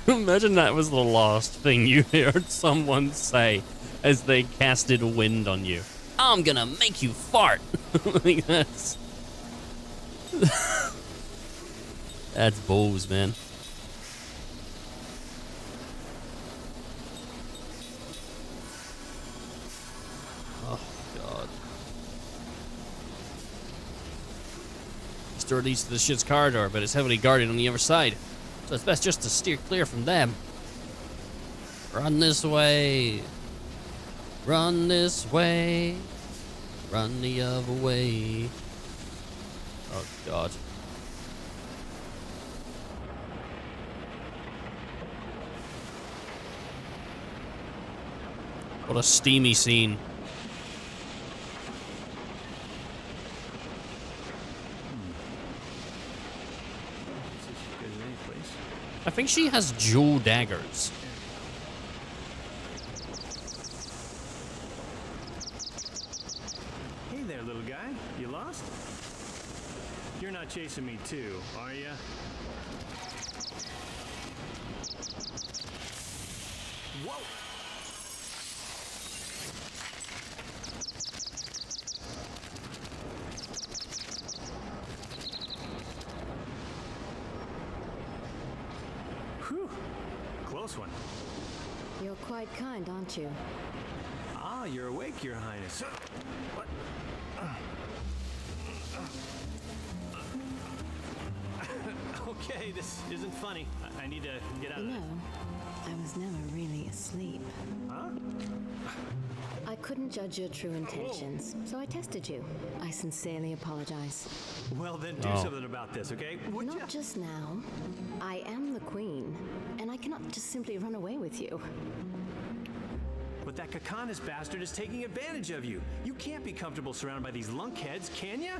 Imagine that was the last thing you heard someone say as they casted wind on you. I'm gonna make you fart. Like that's that's balls, man. Oh god. This door leads to the shit's corridor, but it's heavily guarded on the other side. So it's best just to steer clear from them. Run this way. Run this way. Run the other way. Oh, God. What a steamy scene. I think she has dual daggers. Hey there, little guy. You lost? You're not chasing me too, are ya? Whoa! Whew. Close one. You're quite kind, aren't you? Ah, you're awake, Your Highness. What? Okay, this isn't funny. I need to get out of this. I was never really asleep. Huh? I couldn't judge your true intentions, so I tested you. I sincerely apologize. Well, then do something about this, okay? Not just now. I am the queen, and I cannot just simply run away with you. But that Kakanas bastard is taking advantage of you. You can't be comfortable surrounded by these lunkheads, can you?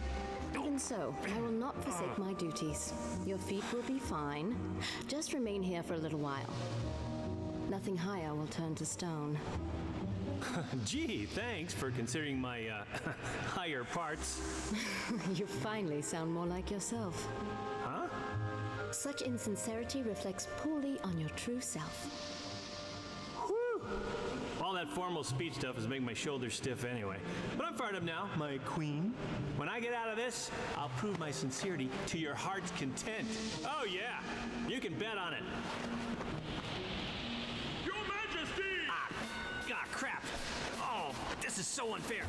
Even so, I will not forsake my duties. Your feet will be fine. Just remain here for a little while. Nothing higher will turn to stone. Gee, thanks for considering my higher parts. You finally sound more like yourself. Huh? Such insincerity reflects poorly on your true self. All that formal speech stuff is making my shoulders stiff anyway. But I'm fired up now, my queen. When I get out of this, I'll prove my sincerity to your heart's content. Oh yeah, you can bet on it. Your Majesty! Ah, crap. Oh, this is so unfair.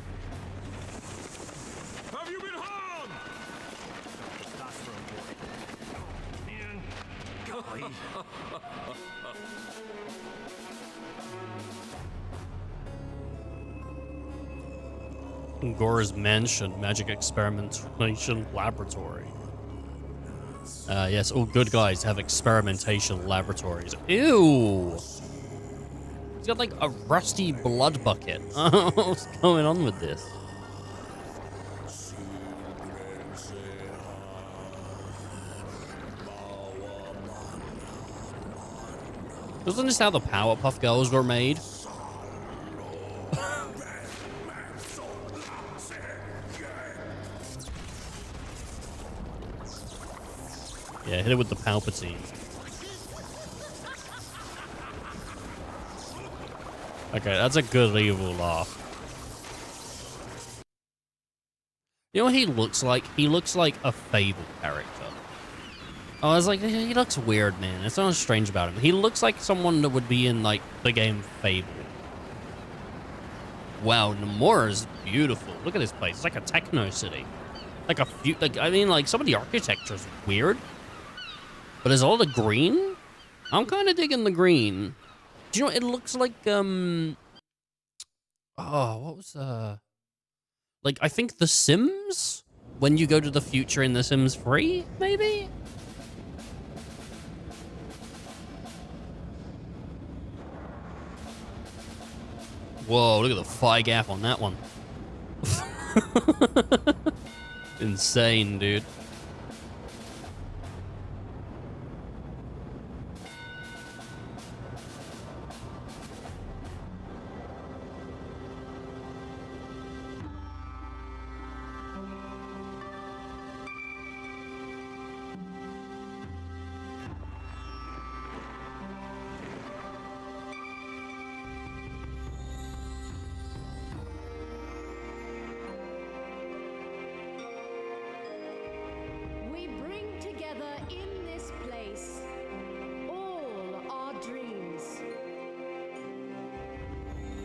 Have you been harmed? Testosterone boy. Man, golly. Gora's Mansion, Magic Experimentation Laboratory. Yes, all good guys have experimentation laboratories. Ew! He's got like a rusty blood bucket. What's going on with this? Wasn't this how the Powerpuff Girls were made? Yeah, hit it with the Palpatine. Okay, that's a good evil laugh. You know what he looks like? He looks like a Fable character. I was like, he looks weird, man. There's something strange about him. He looks like someone that would be in, like, the game Fable. Wow, Nomura's beautiful. Look at this place. It's like a techno city. Like a few, like, I mean, like, some of the architecture is weird. But there's all the green. I'm kind of digging the green. Do you know, it looks like, oh, what was, like, I think The Sims? When you go to the future in The Sims 3, maybe? Whoa, look at the phi gap on that one. Insane, dude. We bring together in this place all our dreams,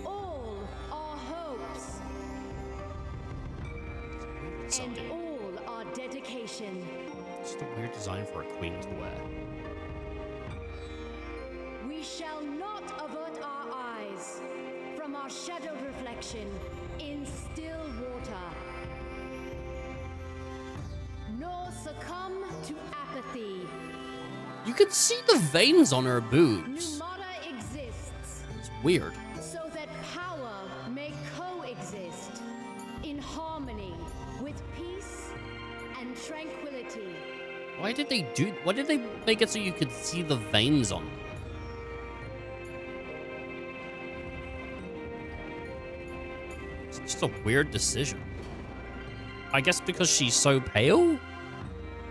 all our hopes, and all our dedication. Just a weird design for a queen to wear. We shall not avert our eyes from our shadowed reflection in still water, nor succumb to apathy. You can see the veins on her boobs. Numata exists It's weird. so that power may coexist in harmony with peace and tranquility. Why did they make it so you could see the veins on them? It's just a weird decision. I guess because she's so pale?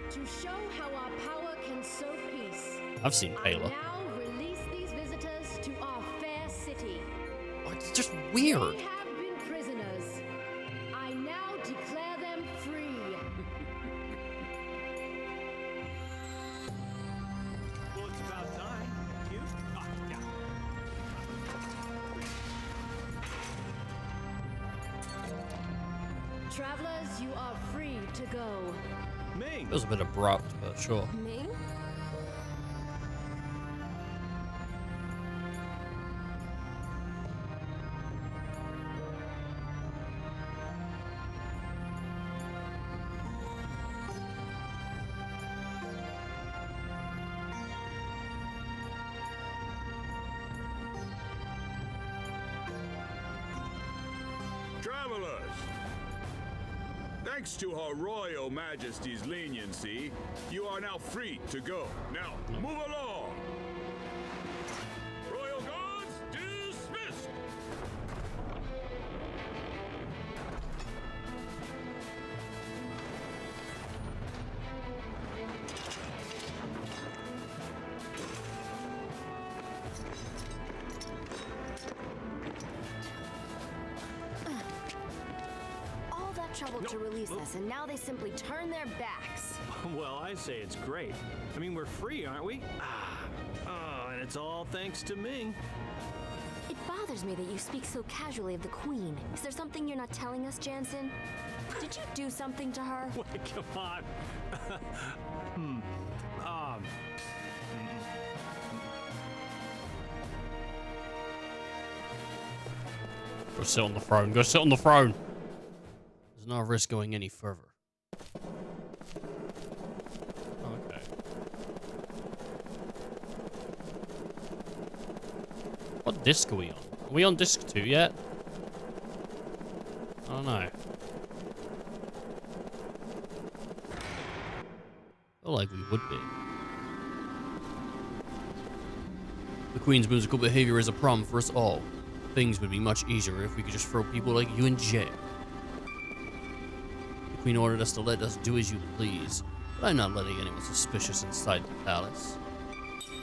To show how our power can sow peace, I've seen paler. now release these visitors to our fair city. Oh, it's just weird. They have been prisoners. I now declare them free. Well, it's about time. You? Ah, yeah. Travelers, you are free to go. Ming. It was a bit abrupt, but sure. Ming? Travelers, thanks to Her Royal Majesty's leniency, you are now free to go. Now, move along. Royal Guards, dismissed. All that trouble to release us, and now they simply turn their backs. Well, I say it's great. I mean, we're free, aren't we? Oh, and it's all thanks to Ming. It bothers me that you speak so casually of the Queen. Is there something you're not telling us, Jansen? Did you do something to her? Wait, come on. Go sit on the throne. Go sit on the throne. There's no risk going any further. Okay. What disc are we on? Are we on disc 2 yet? I don't know. Feel like we would be. The Queen's musical behavior is a problem for us all. Things would be much easier if we could just throw people like you in jail. The Queen ordered us to let us do as you please, but I'm not letting anyone suspicious inside the palace.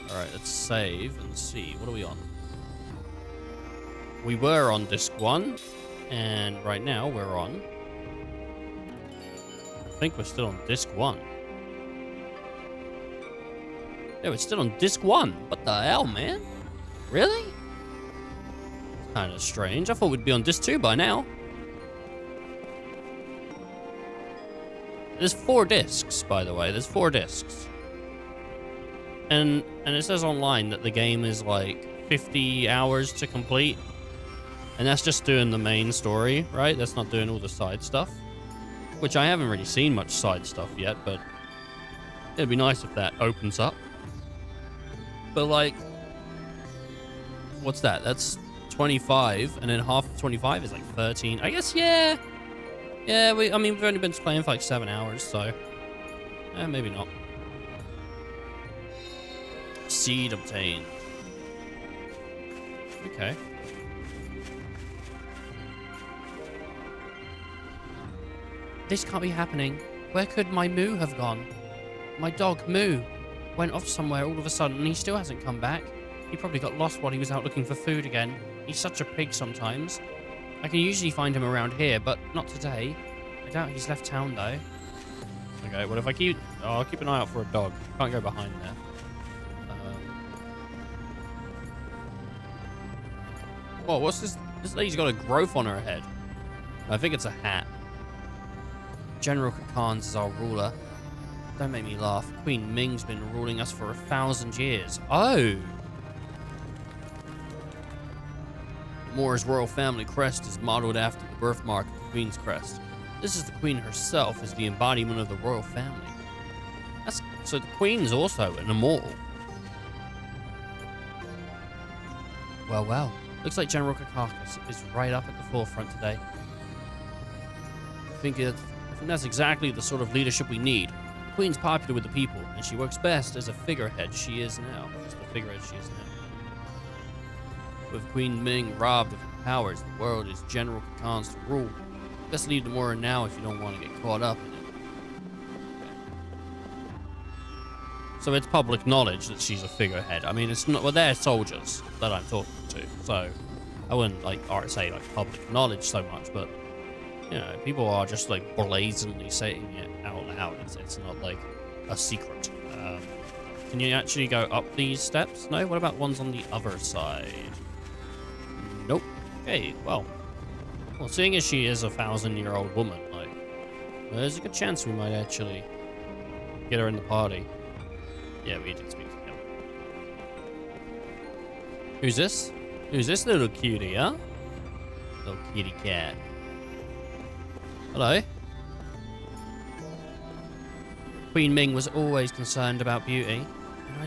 Alright, let's save and see. What are we on? We were on disc 1, and right now we're on... I think we're still on disc 1. Yeah, we're still on disc 1. What the hell, man? Really? kind of strange. I thought we'd be on disc 2 by now. There's 4 discs, by the way. There's 4 discs. And it says online that the game is like 50 hours to complete. And that's just doing the main story, right? That's not doing all the side stuff. Which I haven't really seen much side stuff yet, but it'd be nice if that opens up. But like, what's that? That's 25, and then half of 25 is like 13. I guess, yeah. Yeah, I mean, we've only been playing for like 7 hours, so maybe not. Seed obtained. Okay. This can't be happening. Where could my Moo have gone? My dog, Moo, went off somewhere all of a sudden and he still hasn't come back. He probably got lost while he was out looking for food again. He's such a pig sometimes. I can usually find him around here, but not today. I doubt he's left town, though. Okay, well, if I keep... Oh, I'll keep an eye out for a dog. Can't go behind there. Whoa, what's this? This lady's got a growth on her head. I think it's a hat. General Kakans is our ruler. Don't make me laugh. Queen Ming's been ruling us for 1,000 years. Oh! Mora's royal family crest is modeled after the birthmark of the Queen's crest. This is the Queen herself as the embodiment of the royal family. So the Queen's also an immortal. Well, well. Looks like General Kakakis is right up at the forefront today. I think that's exactly the sort of leadership we need. The Queen's popular with the people, and she works best as a figurehead she is now. As the figurehead she is now. With Queen Ming robbed of her powers, the world is General Kakan's to rule. Best leave Mora now if you don't want to get caught up in it. So it's public knowledge that she's a figurehead. I mean, it's not. Well, they're soldiers that I'm talking to, so I wouldn't say public knowledge so much, but you know, people are just like blazingly saying it out loud. It's not like a secret. Can you actually go up these steps? No. What about ones on the other side? Nope. Okay. Well, seeing as she is a 1,000-year-old woman, like, there's a good chance we might actually get her in the party. Yeah, we did speak to him. Who's this? Who's this little cutie, huh? Little kitty cat. Hello? Queen Ming was always concerned about beauty, and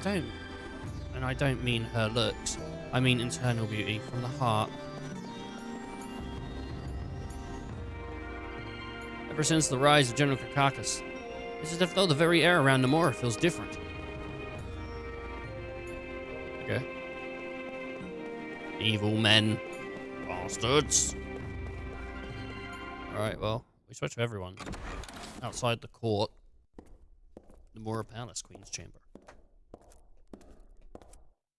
I don't mean her looks. I mean internal beauty from the heart. Ever since the rise of General Kakakis, it's as though the very air around Namora feels different. Okay. Evil men. Bastards. Alright, well, we switch with everyone. Outside the court. Namora Palace, Queen's Chamber.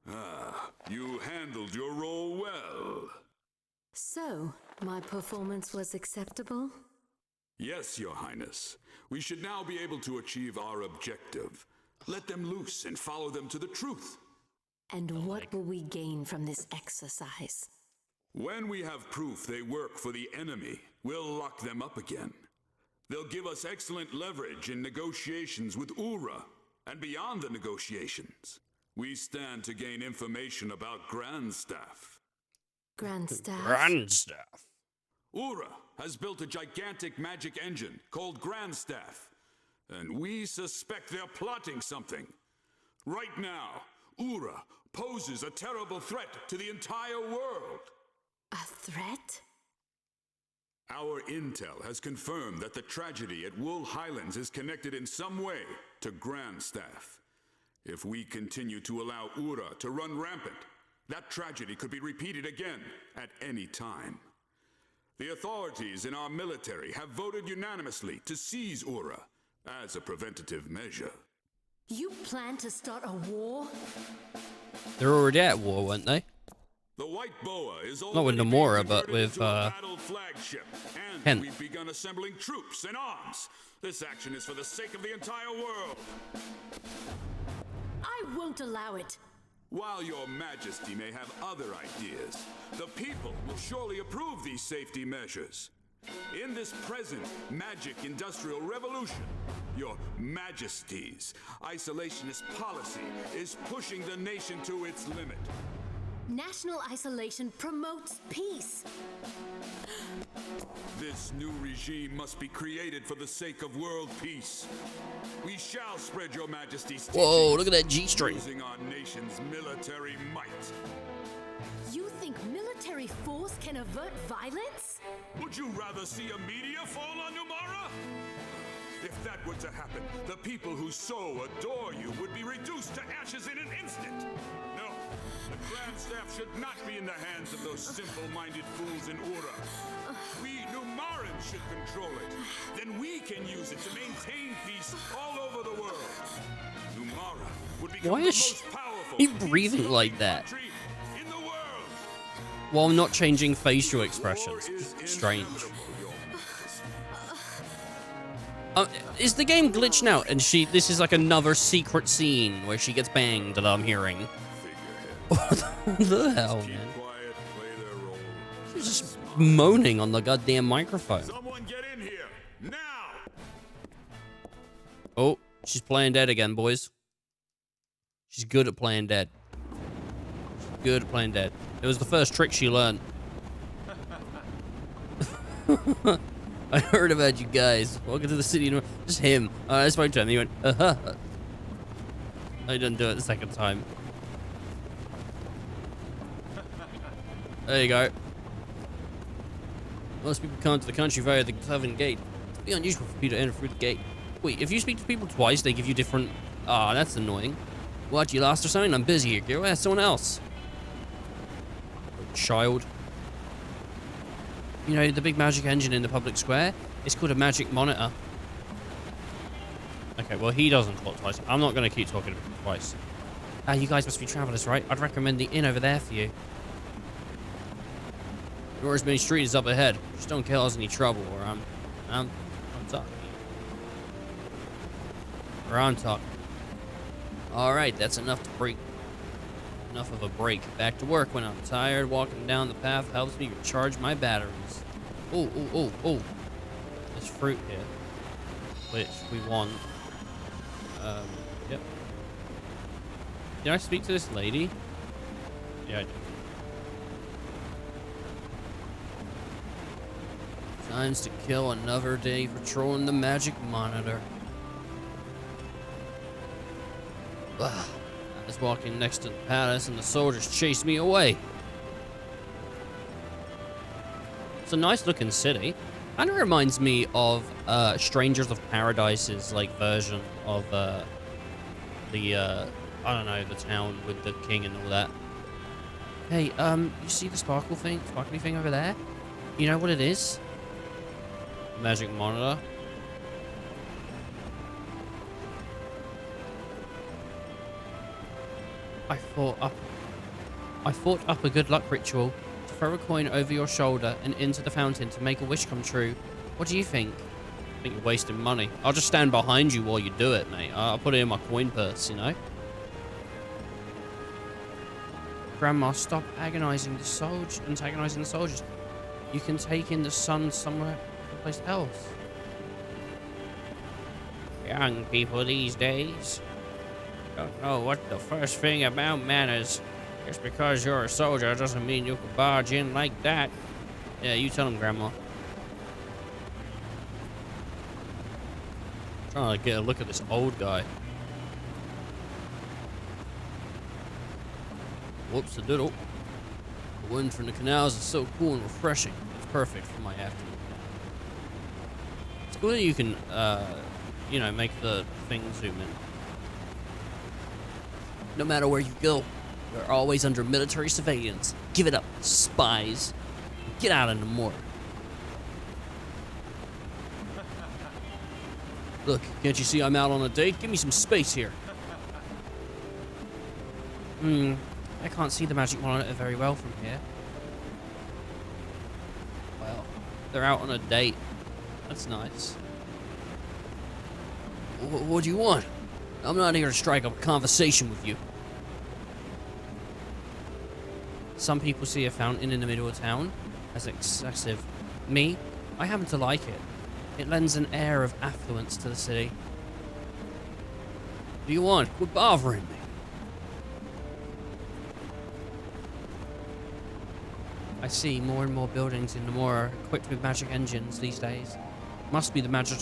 Ah, you handled your role well. So, my performance was acceptable? Yes, Your Highness. We should now be able to achieve our objective. Let them loose and follow them to the truth. And what will we gain from this exercise? When we have proof they work for the enemy, we'll lock them up again. They'll give us excellent leverage in negotiations with Ura, and beyond the negotiations, we stand to gain information about Grandstaff. Grandstaff? Grandstaff. Ura has built a gigantic magic engine called Grandstaff, and we suspect they're plotting something. Right now, Ura poses a terrible threat to the entire world. A threat? Our intel has confirmed that the tragedy at Wool Highlands is connected in some way to Grandstaff. If we continue to allow Ura to run rampant, that tragedy could be repeated again at any time. The authorities in our military have voted unanimously to seize Ura as a preventative measure. You plan to start a war? They're already at war, weren't they? The White Boa is not with Namora, but with battle flagship, and Kent. we've begun assembling troops and arms. This action is for the sake of the entire world. I won't allow it. While your majesty may have other ideas, the people will surely approve these safety measures. In this present magic industrial revolution, your majesty's isolationist policy is pushing the nation to its limit. National isolation promotes peace. This new regime must be created for the sake of world peace. We shall spread your majesty's Whoa, look at that G-string. Using our nation's military might. You think military force can avert violence? Would you rather see a meteor fall on Numara? If that were to happen, the people who so adore you would be reduced to ashes in an instant. No, the Grand Staff should not be in the hands of those simple-minded fools in Ura. We Numarans should control it. Then we can use it to maintain peace all over the world. Numara would become Why the is most powerful, he breathing like that? While not changing facial expressions. Strange. Is the game glitching out and this is like another secret scene where she gets banged that I'm hearing? What the hell, man? She's just moaning on the goddamn microphone. Someone get in here now! Oh, she's playing dead again, boys. She's good at playing dead. She's good at playing dead. It was the first trick she learned. I heard about you guys. Welcome to the city. Just him. I spoke to him. He went, I didn't do it the second time. There you go. Most people come to the country via the southern gate. It'd be unusual for people to enter through the gate. Wait, if you speak to people twice, they give you different... Ah, that's annoying. What, you lost or something? I'm busy here. Go ask someone else. Child. You know, the big magic engine in the public square? It's called a magic monitor. Okay, well, he doesn't talk twice. I'm not going to keep talking about it twice. You guys must be travelers, right? I'd recommend the inn over there for you. Rosemary Street is up ahead. Just don't cause any trouble, or I'm talking. Or I'm talking. Alright, that's enough to break. Enough of a break. Back to work when I'm tired. Walking down the path helps me recharge my batteries. Oh. There's fruit here. Which we want. Yep. Did I speak to this lady? Yeah, I did. Times to kill another day patrolling the magic monitor. Ugh. I was walking next to the palace and the soldiers chased me away. It's a nice looking city. Kind of reminds me of Strangers of Paradise's like version of I don't know, the town with the king and all that. Hey, you see the sparkly thing over there? You know what it is? Magic monitor. I thought up a good luck ritual to throw a coin over your shoulder and into the fountain to make a wish come true. What do you think? I think you're wasting money. I'll just stand behind you while you do it, mate. I'll put it in my coin purse, you know? Grandma, stop antagonizing the soldiers. You can take in the sun someplace else. Young people these days don't know what the first thing about manners. Just because you're a soldier doesn't mean you can barge in like that. Yeah, you tell him, Grandma. Trying to get a look at this old guy. Whoops a doodle. The wind from the canals is so cool and refreshing. It's perfect for my afternoon. It's cool that you can, you know, make the thing zoom in. No matter where you go, you're always under military surveillance. Give it up, spies. Get out in the mortar. Look, can't you see I'm out on a date? Give me some space here. I can't see the magic monitor very well from here. Well, they're out on a date. That's nice. What do you want? I'm not here to strike up a conversation with you. Some people see a fountain in the middle of town as excessive. Me, I happen to like it. It lends an air of affluence to the city. What do you want? Quit bothering me. I see more and more buildings in Namora equipped with magic engines these days. Must be the magic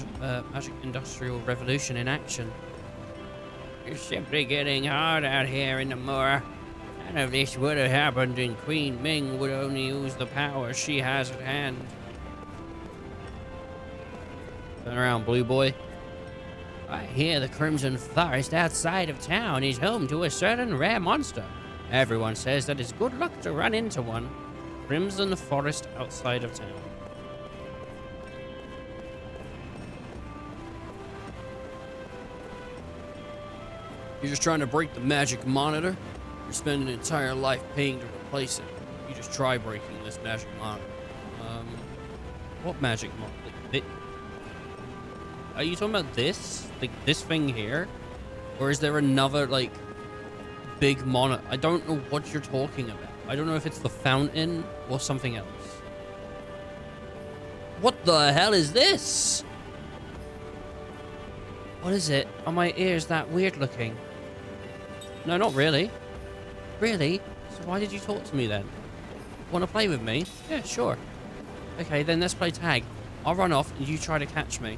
industrial revolution in action. It's simply getting hard out here in Namora. None of this would have happened and Queen Ming would only use the power she has at hand. Turn around, blue boy. I hear the Crimson Forest outside of town is home to a certain rare monster. Everyone says that it's good luck to run into one. Crimson Forest outside of town. You're just trying to break the magic monitor? You're spending an entire life paying to replace it. You just try breaking this magic monitor. What magic monitor? Are you talking about this? Like, this thing here? Or is there another, like, big monitor? I don't know what you're talking about. I don't know if it's the fountain or something else. What the hell is this? What is it? Are my ears that weird looking? No, not really. Really? So why did you talk to me then? Want to play with me? Yeah, sure. Okay, then let's play tag. I'll run off and you try to catch me.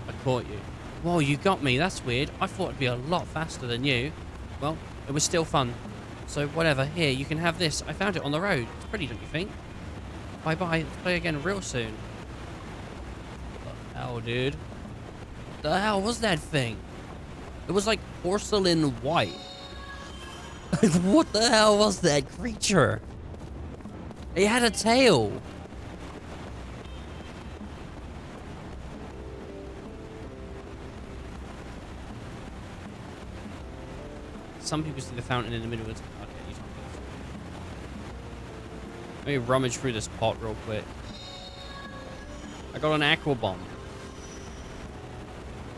I caught you. Whoa, you got me. That's weird. I thought it'd be a lot faster than you. Well, it was still fun. So whatever. Here, you can have this. I found it on the road. It's pretty, don't you think? Bye-bye. Let's play again real soon. What the hell, dude? What the hell was that thing? It was like porcelain white. What the hell was that creature? It had a tail. Some people see the fountain in the middle of the... Okay, you don't. Let me rummage through this pot real quick. I got an aqua bomb.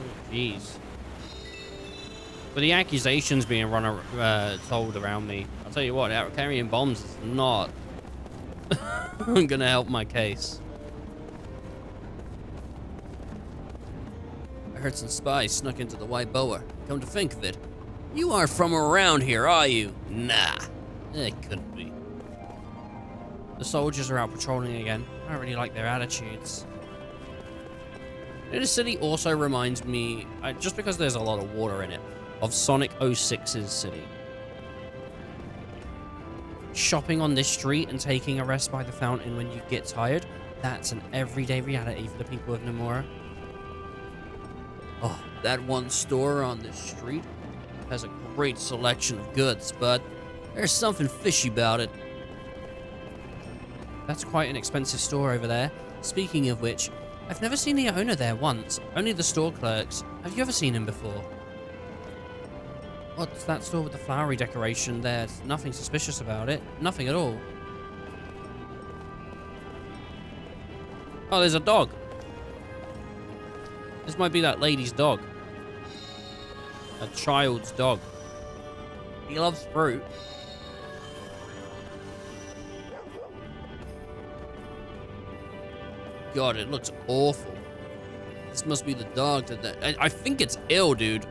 Oh, jeez. But the accusations being told around me, I'll tell you what, carrying bombs is not gonna help my case. I heard some spies snuck into the White Boa. Come to think of it, you aren't from around here, are you? Nah, it couldn't be. The soldiers are out patrolling again. I don't really like their attitudes. The city also reminds me, just because there's a lot of water in it, of Sonic 06's city. Shopping on this street and taking a rest by the fountain when you get tired, that's an everyday reality for the people of Namora. Oh, that one store on this street has a great selection of goods, but there's something fishy about it. That's quite an expensive store over there. Speaking of which, I've never seen the owner there once, only the store clerks. Have you ever seen him before? What's that store with the flowery decoration? There's nothing suspicious about it. Nothing at all. Oh, there's a dog. This might be that lady's dog. A child's dog. He loves fruit. God, it looks awful. This must be the dog that... I think it's ill, dude.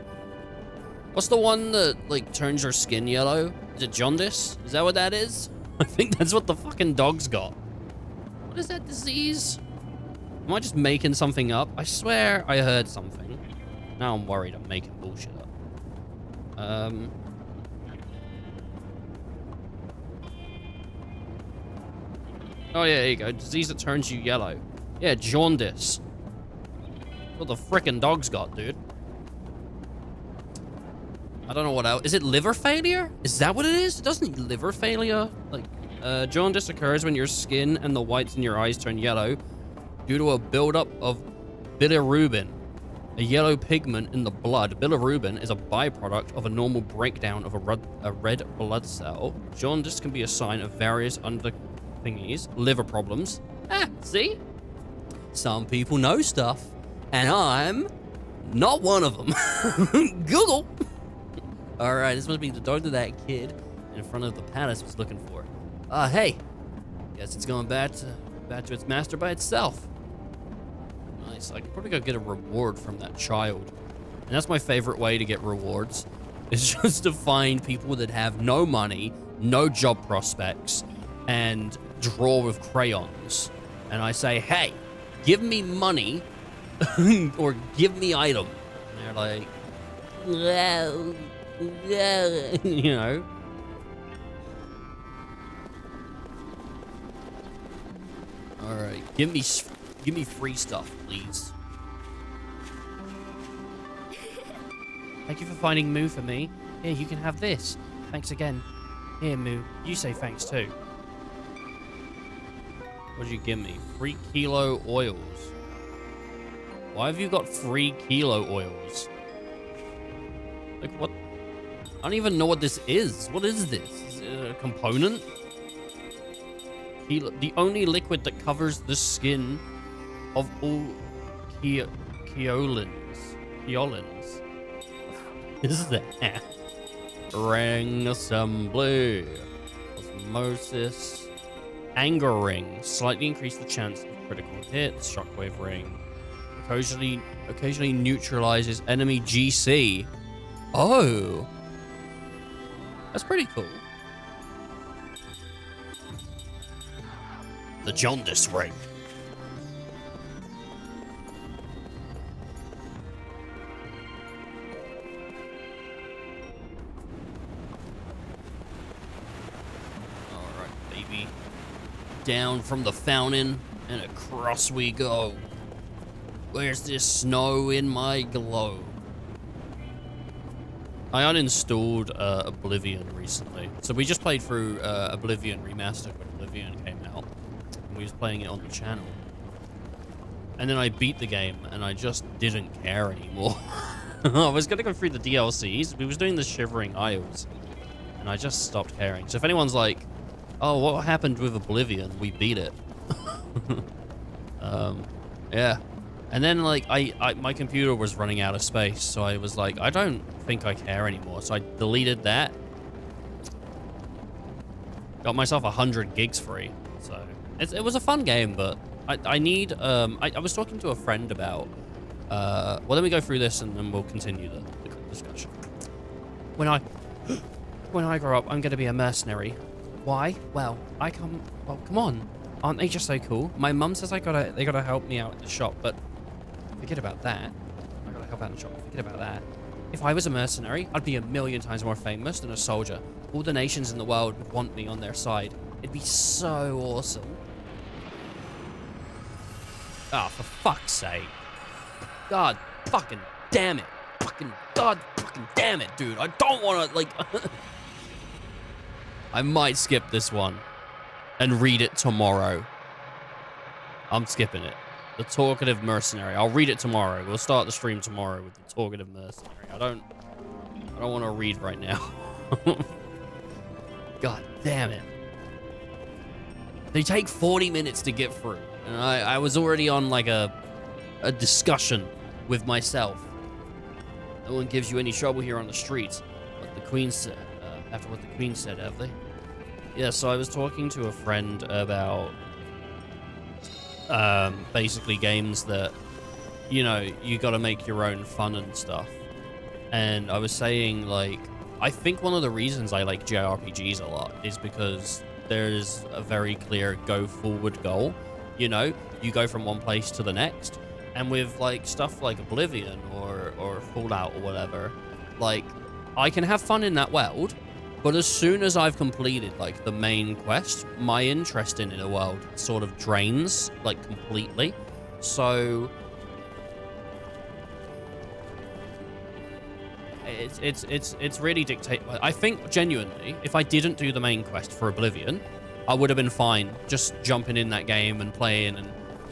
What's the one that, like, turns your skin yellow? Is it jaundice? Is that what that is? I think that's what the fucking dog's got. What is that disease? Am I just making something up? I swear I heard something. Now I'm worried I'm making bullshit up. Oh, yeah, there you go. Disease that turns you yellow. Yeah, jaundice. What the frickin' dog's got, dude. I don't know what else. Is it liver failure? Is that what it is? Doesn't liver failure? Like, jaundice occurs when your skin and the whites in your eyes turn yellow due to a buildup of bilirubin, a yellow pigment in the blood. Bilirubin is a byproduct of a normal breakdown of a red blood cell. Jaundice can be a sign of various under thingies, liver problems. Ah, see? Some people know stuff, and I'm not one of them. Google. Alright, this must be the dog that that kid in front of the palace was looking for. Hey. Guess it's going back to its master by itself. Nice. I could probably go get a reward from that child. And that's my favorite way to get rewards. Is just to find people that have no money, no job prospects, and draw with crayons. And I say, hey, give me money or give me item. And they're like, well, you know. All right, give me free stuff, please. Thank you for finding Moo for me. Here, you can have this. Thanks again. Here, Moo, you say thanks too. What did you give me? 3 kilo oils. Why have you got 3 kilo oils? Like, what? I don't even know what this is. What is this? Is it a component? The only liquid that covers the skin of all keolins. Is that? Ring assembly. Osmosis. Anger ring. Slightly increase the chance of critical hits. Shockwave ring. Occasionally neutralizes enemy GC. Oh. That's pretty cool. The jaundice ring. Alright, baby. Down from the fountain and across we go. Where's this snow in my globe? I uninstalled Oblivion recently. So we just played through Oblivion Remastered when Oblivion came out. And we was playing it on the channel. And then I beat the game and I just didn't care anymore. I was going to go through the DLCs. We was doing the Shivering Isles. And I just stopped caring. So if anyone's like, oh, what happened with Oblivion? We beat it. Yeah. And then, like, my computer was running out of space, so I was like, I don't think I care anymore. So I deleted that. Got myself 100 gigs free. So it was a fun game, but I need, I was talking to a friend about, well, let me go through this and then we'll continue the discussion. When I grow up, I'm going to be a mercenary. Why? Well, come on. Aren't they just so cool? My mum says they gotta help me out at the shop, but forget about that. I gotta help out in the shop, forget about that. If I was a mercenary, I'd be a million times more famous than a soldier. All the nations in the world would want me on their side. It'd be so awesome. Ah, for fuck's sake. God fucking damn it. God fucking damn it, dude. I don't wanna, like... I might skip this one and read it tomorrow. I'm skipping it. The Talkative Mercenary. I'll read it tomorrow. We'll start the stream tomorrow with the Talkative Mercenary. I don't want to read right now. God damn it. They take 40 minutes to get through. And I was already on like a discussion with myself. No one gives you any trouble here on the streets. What the Queen said. After what the Queen said, have they? Yeah, so I was talking to a friend about basically games that, you know, you got to make your own fun and stuff. And I was saying, like, I think one of the reasons I like JRPGs a lot is because there's a very clear go forward goal. You know, you go from one place to the next. And with like stuff like Oblivion or Fallout or whatever, like, I can have fun in that world. But as soon as I've completed, like, the main quest, my interest in the world sort of drains, like, completely. So... It's really dictated... I think, genuinely, if I didn't do the main quest for Oblivion, I would have been fine just jumping in that game and playing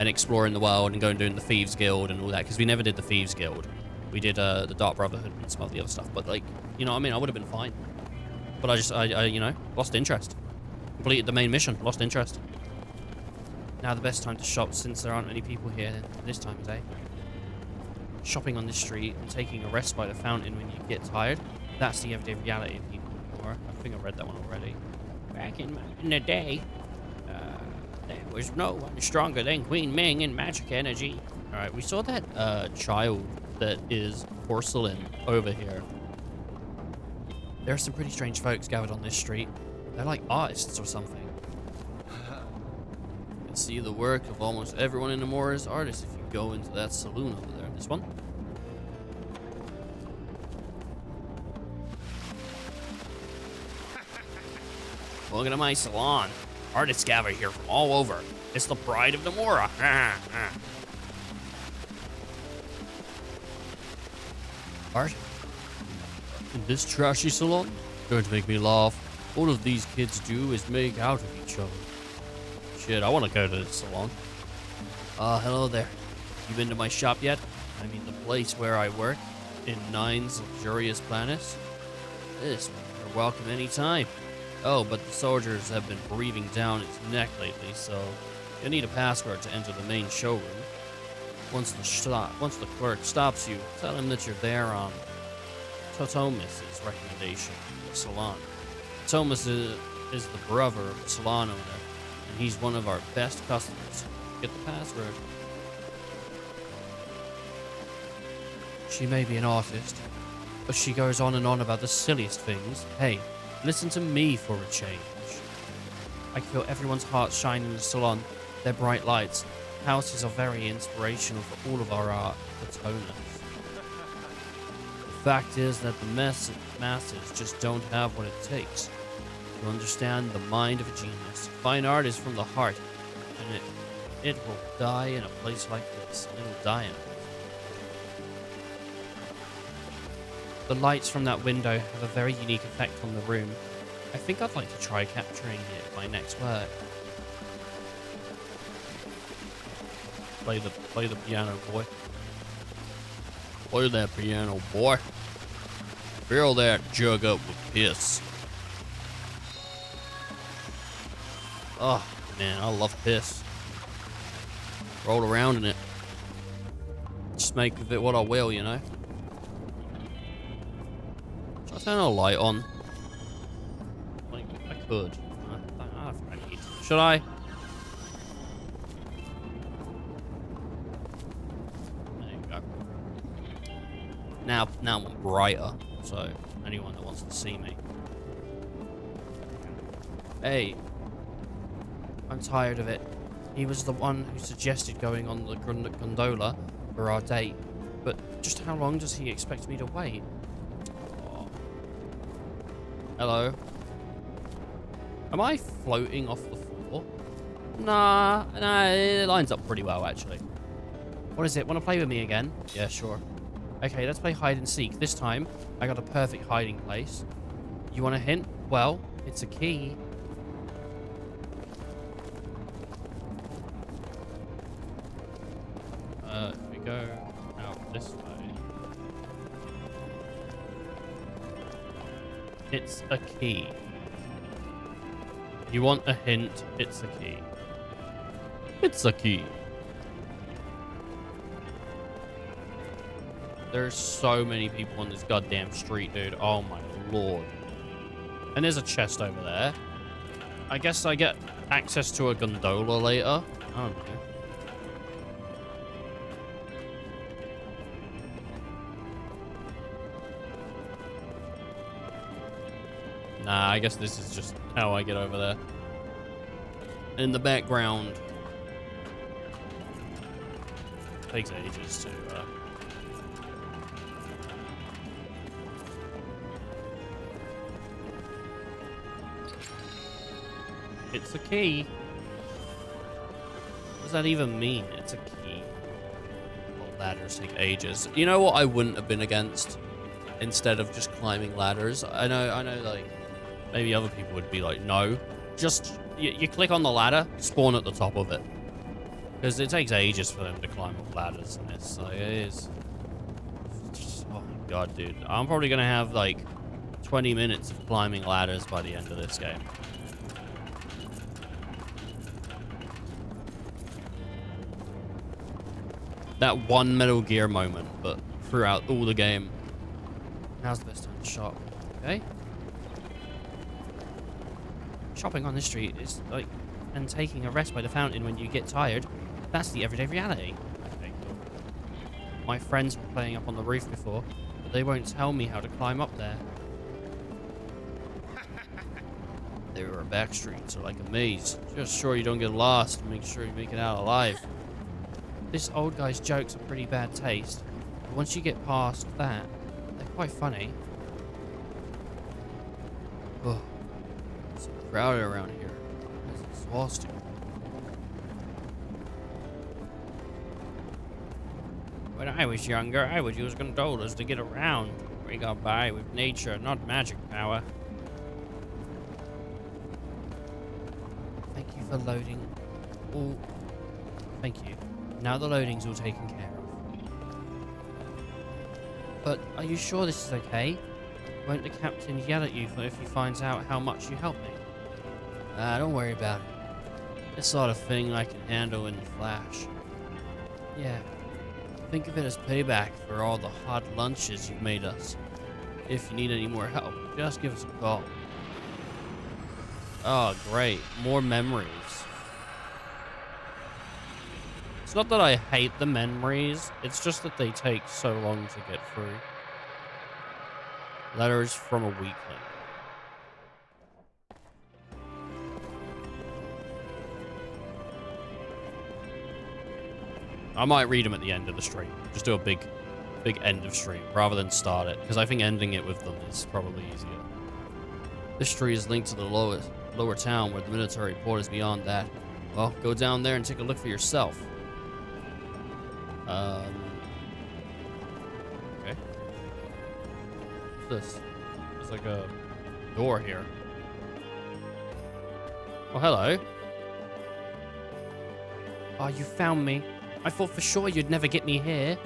and exploring the world and going doing the Thieves Guild and all that, because we never did the Thieves Guild. We did the Dark Brotherhood and some of the other stuff, but, like, you know what I mean? I would have been fine. But I you know, lost interest. Completed the main mission, lost interest. Now the best time to shop, since there aren't many people here this time of day. Shopping on this street and taking a rest by the fountain when you get tired. That's the everyday reality of people anymore. I think I read that one already. Back in the day, there was no one stronger than Queen Ming in magic energy. All right, we saw that child that is porcelain over here. There are some pretty strange folks gathered on this street. They're like artists or something. You can see the work of almost everyone in Namora as artists if you go into that saloon over there. This one. Welcome to my salon. Artists gather here from all over. It's the pride of Namora. Art? In this trashy salon? Don't make me laugh. All of these kids do is make out of each other. Shit, I want to go to this salon. Hello there. You been to my shop yet? I mean the place where I work, in 9's luxurious planets. This one, you're welcome anytime. Oh, but the soldiers have been breathing down its neck lately, so you'll need a password to enter the main showroom. Once the clerk stops you, tell him that you're there on Totomis's recommendation for the salon. Totomis is the brother of the salon owner, and he's one of our best customers. Get the password. She may be an artist, but she goes on and on about the silliest things. Hey, listen to me for a change. I can feel everyone's hearts shine in the salon. Their bright lights. Houses are very inspirational for all of our art, the toners. The fact is that the masses just don't have what it takes to understand the mind of a genius. Fine art is from the heart, and it will die in a place like this. It'll die in it. The lights from that window have a very unique effect on the room. I think I'd like to try capturing it in my next work. Play the piano, boy. Play that piano, boy. Fill that jug up with piss. Oh, man, I love piss. Roll around in it. Just make of it what I will, you know? Should I turn a light on? Like, I could. I don't think I need to. Should I? Now I'm brighter, so anyone that wants to see me. Hey, I'm tired of it. He was the one who suggested going on the gondola for our date, but just how long does he expect me to wait? Oh. Hello? Am I floating off the floor? Nah, it lines up pretty well, actually. What is it? Want to play with me again? Yeah, sure. Okay, let's play hide and seek. This time, I got a perfect hiding place. You want a hint? Well, it's a key. We go out this way. It's a key. You want a hint? It's a key. It's a key. There's so many people on this goddamn street, dude. Oh my lord. And there's a chest over there. I guess I get access to a gondola later. I don't know. Nah, I guess this is just how I get over there. In the background. Takes ages to... It's a key. What does that even mean? It's a key. Well, ladders take ages. You know what I wouldn't have been against? Instead of just climbing ladders. I know, like, maybe other people would be like, no. Just, you click on the ladder, spawn at the top of it. Because it takes ages for them to climb up ladders in this. So it is. Just, oh my god, dude. I'm probably going to have, like, 20 minutes of climbing ladders by the end of this game. That one Metal Gear moment, but throughout all the game. Now's the best time to shop. Okay. Shopping on this street is like, and taking a rest by the fountain when you get tired. That's the everyday reality. Okay, cool. My friends were playing up on the roof before, but they won't tell me how to climb up there. They were back streets, so like a maze. Just sure you don't get lost and make sure you make it out alive. This old guy's jokes are pretty bad taste, but once you get past that, they're quite funny. Oh, it's so crowded around here. It's exhausting. When I was younger, I would use gondolas to get around. We got by with nature, not magic power. Thank you for loading. All. Thank you. Now the loading's all taken care of. But are you sure this is okay? Won't the captain yell at you if he finds out how much you helped me? Don't worry about it. This sort of thing I can handle in a flash. Yeah. Think of it as payback for all the hot lunches you've made us. If you need any more help, just give us a call. Oh, great. More memories. It's not that I hate the memories, it's just that they take so long to get through. Letters from a weakling. I might read them at the end of the stream. Just do a big end of stream rather than start it, because I think ending it with them is probably easier. This street is linked to the lower town where the military port is beyond that. Well, go down there and take a look for yourself. Okay. What's this? There's like a door here. Oh, hello. Oh, you found me. I thought for sure you'd never get me here.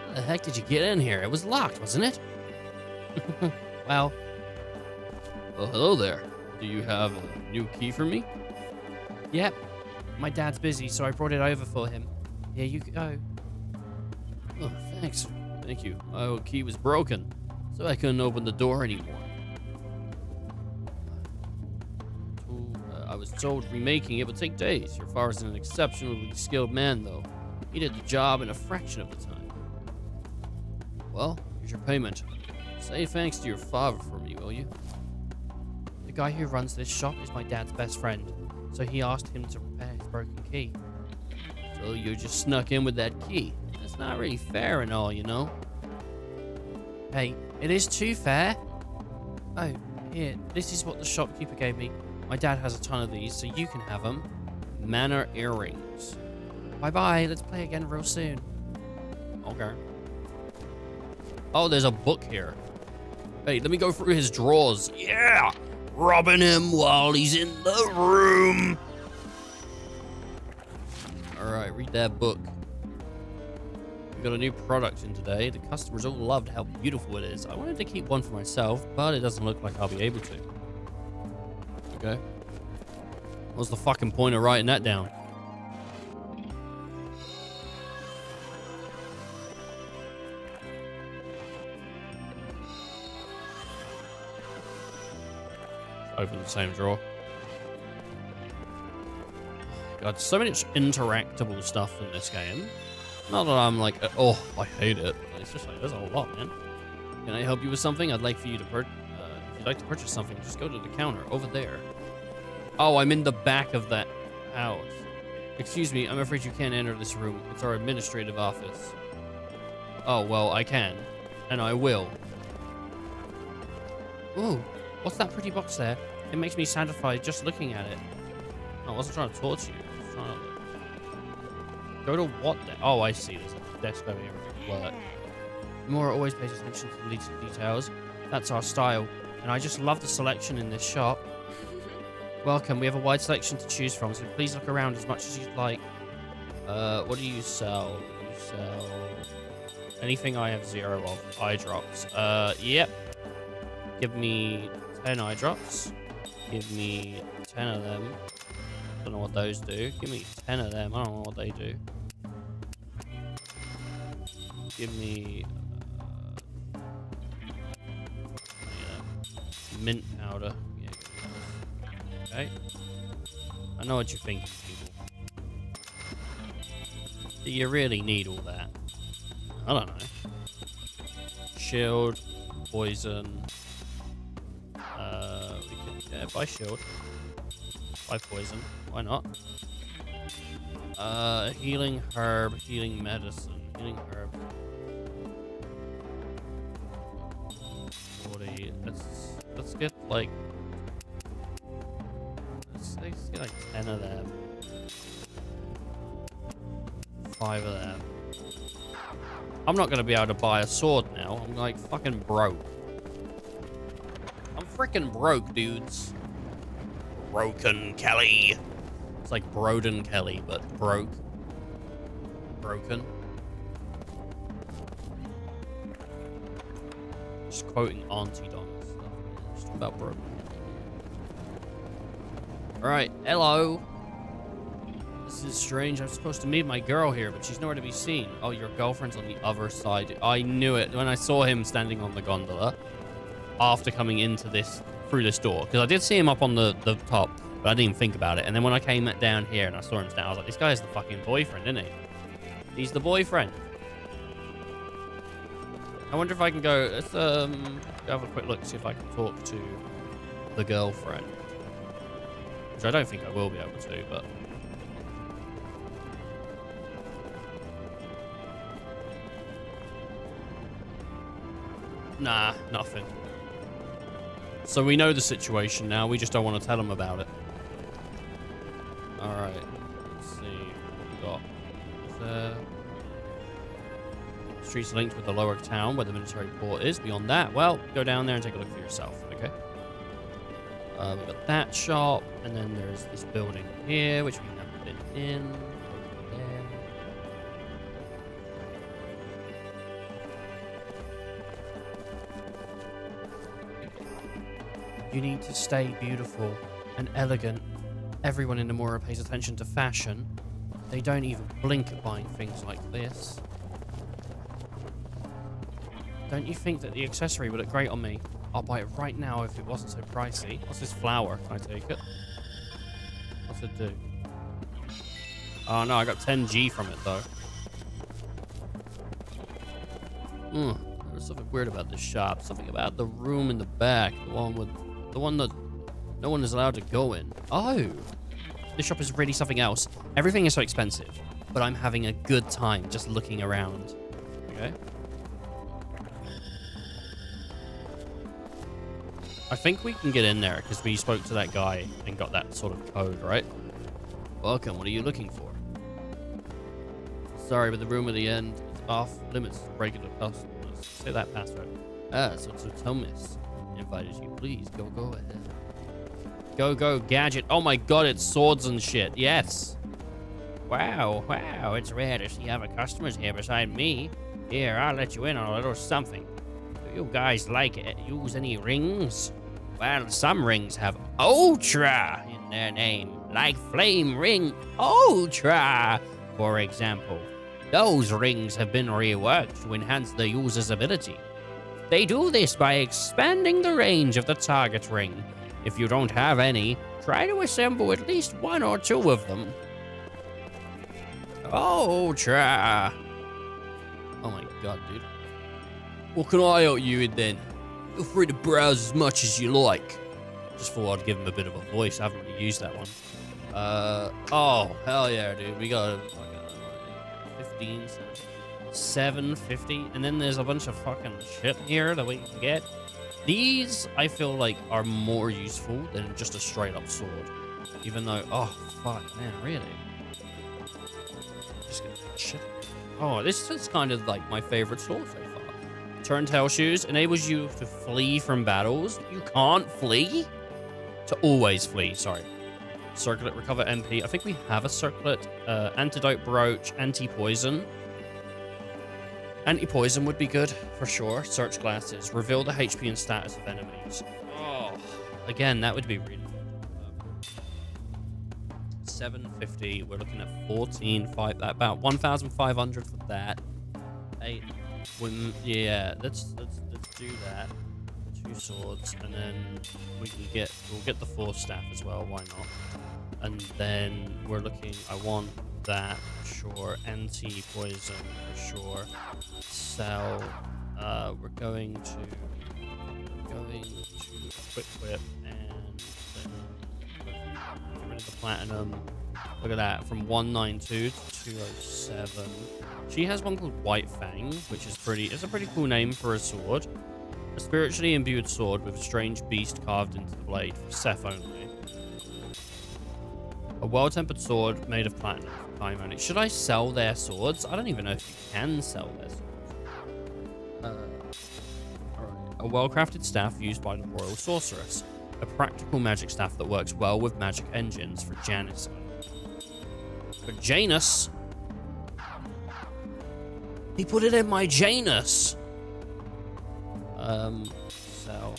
How the heck did you get in here? It was locked, wasn't it? Well, hello there. Do you have a new key for me? Yep. My dad's busy, so I brought it over for him. Here you go. Oh, thanks. Thank you. My old key was broken, so I couldn't open the door anymore. I was told remaking it would take days. Your father's an exceptionally skilled man, though. He did the job in a fraction of the time. Well, here's your payment. Say thanks to your father for me, will you? The guy who runs this shop is my dad's best friend, so he asked him to repair his broken key. So you just snuck in with that key. That's not really fair and all, you know? Hey, it is too fair. Oh, here, this is what the shopkeeper gave me. My dad has a ton of these, so you can have them. Manor earrings. Bye-bye, let's play again real soon. Okay. Oh, there's a book here. Hey, let me go through his drawers. Yeah! Robbing him while he's in the room. Alright, read that book. We got a new product in today. The customers all loved how beautiful it is. I wanted to keep one for myself, but it doesn't look like I'll be able to. Okay. What's the fucking point of writing that down? Open the same drawer. God, so much interactable stuff in this game. Not that I'm like, oh, I hate it. It's just like, there's a lot, man. Can I help you with something? I'd like for you to if you'd like to purchase something, just go to the counter over there. Oh, I'm in the back of that house. Excuse me, I'm afraid you can't enter this room. It's our administrative office. Oh, well, I can. And I will. Ooh, what's that pretty box there? It makes me satisfied just looking at it. I wasn't trying to torture you. I was trying to... Go to what then? Oh, I see. There's a desk over here. What? Mora always pays attention to the little details. That's our style. And I just love the selection in this shop. Welcome. We have a wide selection to choose from, so please look around as much as you'd like. What do you sell? You sell... anything I have 0 of. Eye drops. Yep. Give me 10 eye drops. Give me 10 of them. Don't know what those do. Give me 10 of them. I don't know what they do. Give me mint powder. Yeah, okay. I know what you're thinking, people. Do you really need all that? I don't know. Shield, poison. We could, yeah, buy shield. Buy poison. Why not? Healing herb, healing medicine, healing herb. 40. Let's get like. Let's get like 10 of them. 5 of them. I'm not gonna be able to buy a sword now. I'm like fucking broke. I'm freaking broke, dudes. Broken Kelly. It's like Broden Kelly, but broke. Broken. Just quoting Auntie Donna stuff. Just about broken. Alright, hello. This is strange. I'm supposed to meet my girl here, but she's nowhere to be seen. Oh, your girlfriend's on the other side. I knew it when I saw him standing on the gondola after coming into this, through this door. Because I did see him up on the top, but I didn't even think about it. And then when I came down here and I saw him stand, I was like, this guy's the fucking boyfriend, isn't he? He's the boyfriend. I wonder if I can go, let's have a quick look, see if I can talk to the girlfriend. Which I don't think I will be able to, but... Nah, nothing. So we know the situation now, we just don't want to tell him about it. Alright, let's see what we got. There. Streets linked with the lower town where the military port is. Beyond that, well, go down there and take a look for yourself, okay? We've got that shop, and then there's this building here, which we've never been in. Over there. You need to stay beautiful and elegant. Everyone in Namora pays attention to fashion. They don't even blink at buying things like this. Don't you think that the accessory would look great on me? I'll buy it right now if it wasn't so pricey. What's this flower? Can I take it? What's it do? Oh no, I got 10G from it though. There's something weird about this shop. Something about the room in the back. The one that no one is allowed to go in. Oh! This shop is really something else. Everything is so expensive, but I'm having a good time just looking around. Okay? I think we can get in there because we spoke to that guy and got that sort of code, right? Welcome, what are you looking for? Sorry, but the room at the end is off limits to regular customers. Say that password. Ah, so Thomas invited you. Please, go ahead. Go, gadget. Oh my god, it's swords and shit. Yes. Wow, it's rare to see other customers here beside me. Here, I'll let you in on a little something. Do you guys like it? Use any rings? Well, some rings have Ultra in their name, like Flame Ring Ultra, for example. Those rings have been reworked to enhance the user's ability. They do this by expanding the range of the target ring. If you don't have any, try to assemble at least 1 or 2 of them. Ultra! Oh my god, dude. What can I help you with then? Feel free to browse as much as you like. Just thought I'd give him a bit of a voice. I haven't really used that one. Oh, hell yeah, dude. We got 15, 750. And then there's a bunch of fucking shit here that we can get. These, I feel like, are more useful than just a straight up sword. Even though, oh, fuck, man, really? Just gonna shit. Oh, this is kind of like my favorite sword so far. Turntail shoes enables you to flee from battles. You can't flee? To always flee, sorry. Circlet, recover MP. I think we have a circlet. Antidote brooch, anti-poison. Anti-poison would be good, for sure. Search glasses. Reveal the HP and status of enemies. Oh, again, that would be really good. 750. We're looking at 14.5. About 1,500 for that. 8. Yeah, let's do that. 2 swords, and then we'll get the 4 staff as well. Why not? And then we're looking. I want that for sure. Anti-poison for sure. Sell. We're going to equip and then get rid of the platinum. Look at that, from 192 to 207. She has one called White Fang, which is it's a pretty cool name for a sword. A spiritually imbued sword with a strange beast carved into the blade for Seth only. A well-tempered sword made of platinum for time only. Should I sell their swords? I don't even know if you can sell their swords. Alright. A well-crafted staff used by the Royal Sorceress. A practical magic staff that works well with magic engines for Janus. For Janus? He put it in my Janus! Sell.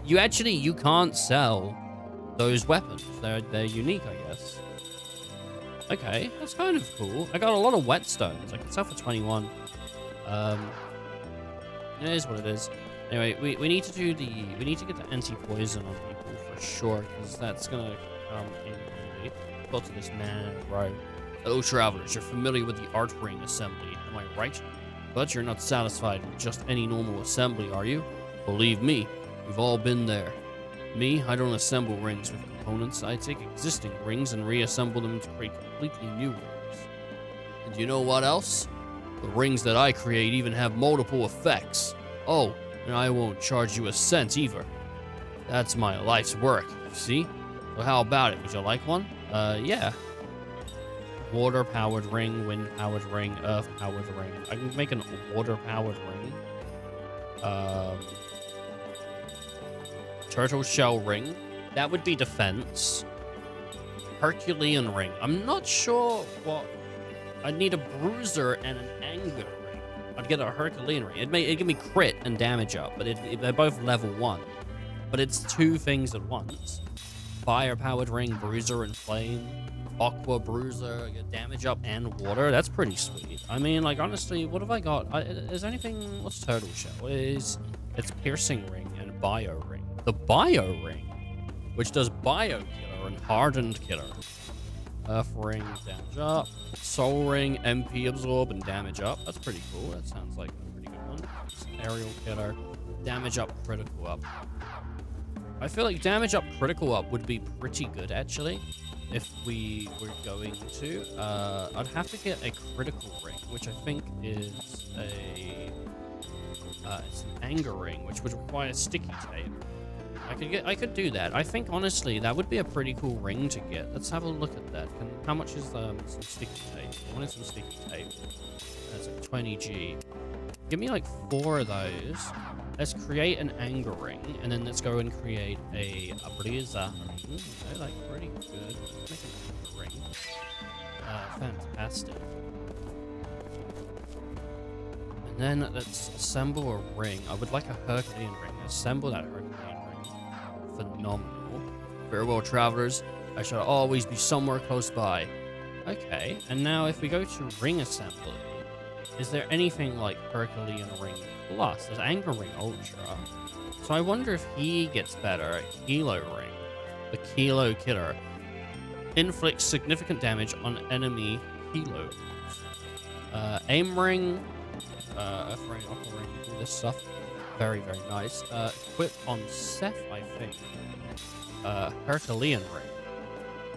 You can't sell those weapons. They're unique, I guess. Okay, that's kind of cool. I got a lot of whetstones. I can sell for 21. It is what it is. Anyway, we need to get the anti-poison on people for sure, because that's gonna come in handy. Go to this man in a row. Hello, travelers. You're familiar with the art ring assembly, am I right? But you're not satisfied with just any normal assembly, are you? Believe me, we've all been there. Me, I don't assemble rings with components. I take existing rings and reassemble them to create completely new rings. And you know what else? The rings that I create even have multiple effects. Oh, and I won't charge you a cent either. That's my life's work, see? So how about it? Would you like one? Yeah. Water-powered ring, wind-powered ring, earth-powered ring. I can make a water-powered ring. Turtle shell ring. That would be defense. Herculean ring. I'm not sure what... I'd need a bruiser and an anger ring. I'd get a Herculean ring. It'd give me crit and damage up, but they're both level 1. But it's 2 things at once. Fire-powered ring, bruiser and flame. Aqua bruiser, I get damage up and water. That's pretty sweet. I mean, like, honestly, what have I got? Is there anything... What's turtle shell? It's piercing ring and bio ring. The bio ring, which does bio killer and hardened killer. Earth ring, damage up. Soul ring, MP absorb and damage up. That's pretty cool. That sounds like a pretty good one. Aerial killer, damage up, critical up. I feel like damage up, critical up would be pretty good, actually. If we were going to, I'd have to get a critical ring, which I think is it's an anger ring, which would require sticky tape. I could do that. I think honestly that would be a pretty cool ring to get. Let's have a look at that. How much is some sticky tape? I wanted some sticky tape. That's like 20G. Give me like 4 of those. Let's create an anger ring, and then let's go and create a bruiser ring. They're like pretty good. Let's make an anger ring. Fantastic. And then let's assemble a ring. I would like a Herculean ring. Assemble that Herculean ring. Phenomenal. Farewell, travelers. I shall always be somewhere close by. Okay, and now if we go to ring assembly, is there anything like Herculean ring plus? There's anger ring ultra. So I wonder if he gets better at Kilo ring. The Kilo killer inflicts significant damage on enemy kilos. Aim ring, F ring, upper ring, all this stuff. Very, very nice. Equip on Seth, I think. Herculean ring.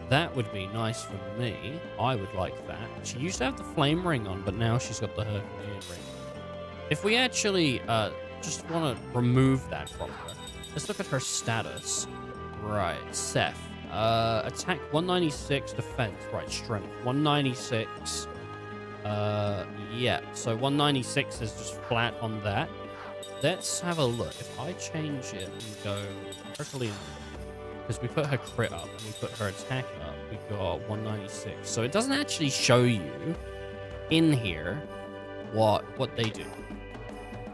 That would be nice for me. I would like that. She used to have the flame ring on, but now she's got the Herculean ring. If we actually just want to remove that from her, let's look at her status. Right, Seth. Attack 196, defense. Right, strength 196. Yeah, so 196 is just flat on that. Let's have a look. If I change it and go Herculean, because we put her crit up and we put her attack up, we got 196. So it doesn't actually show you in here what they do.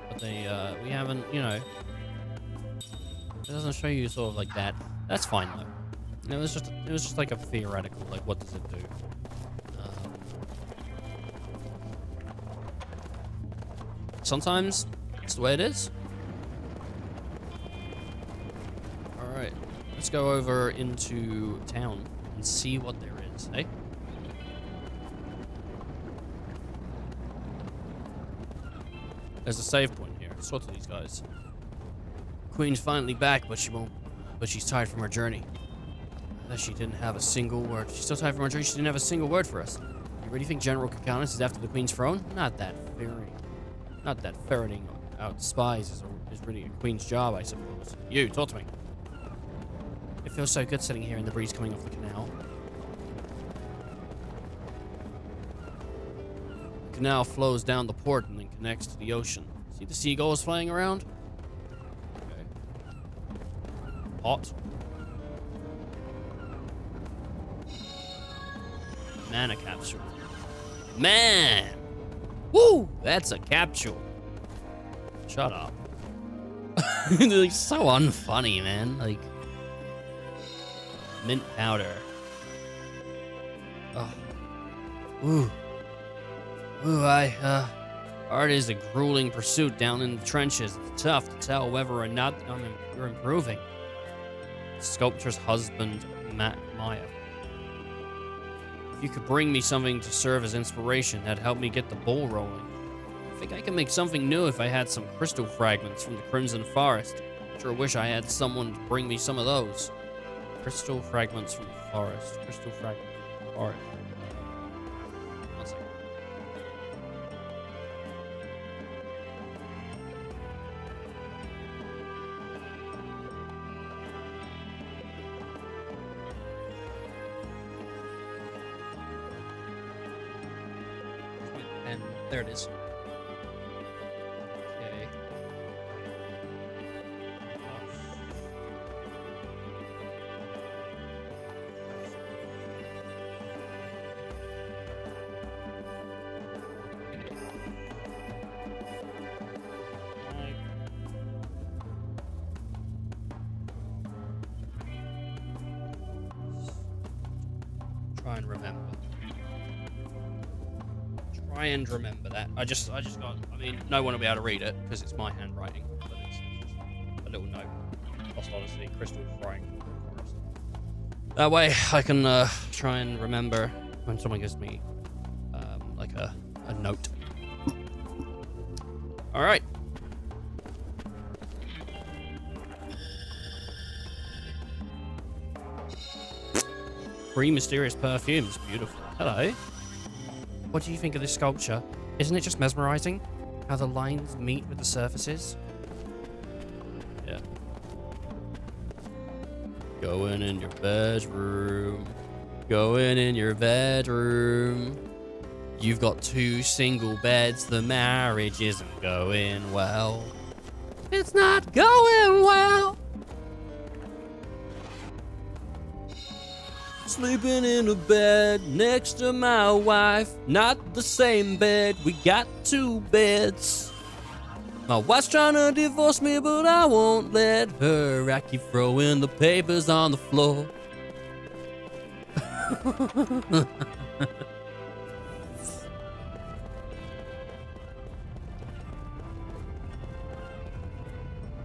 But they we haven't, you know, it doesn't show you sort of like that. That's fine though. It was just like a theoretical, like what does it do? Sometimes it's the way it is. Alright, let's go over into town and see what there is, eh? There's a save point here. Let's talk to these guys. Queen's finally back, but she's tired from her journey. She didn't have a single word. She's still tired from her journey. She didn't have a single word for us. You really think General Kakanis is after the Queen's throne? Not that ferreting out spies is really a Queen's job, I suppose. You, talk to me. It feels so good sitting here in the breeze coming off the canal. The canal flows down the port and then connects to the ocean. See the seagulls flying around? Okay. Hot. Mana capsule. Man! Woo! That's a capsule. Shut up. They're so unfunny, man. Like, mint powder. Oh. Ooh. Ooh, art is a grueling pursuit down in the trenches. It's tough to tell whether or not you're improving. Sculptor's husband, Maya. If you could bring me something to serve as inspiration, that'd help me get the ball rolling. I think I could make something new if I had some crystal fragments from the Crimson Forest. Sure wish I had someone to bring me some of those. Crystal fragments from the forest. Crystal fragments from the forest. One second. And there it is. Okay. Try and remember. Try and remember that. I just got, I mean, no one will be able to read it because it's my handwriting, but it's just a little note. Lost Odyssey, Crystal Frying Forest. That way I can try and remember when someone gives me like a note. All right. Three mysterious perfumes. Beautiful. Hello. What do you think of this sculpture? Isn't it just mesmerizing? How the lines meet with the surfaces? Yeah. Going in your bedroom. Going in your bedroom. You've got 2 single beds. The marriage isn't going well. It's not going well. Sleeping in a bed next to my wife. Not the same bed, we got 2 beds. My wife's trying to divorce me, but I won't let her. I keep throwing the papers on the floor.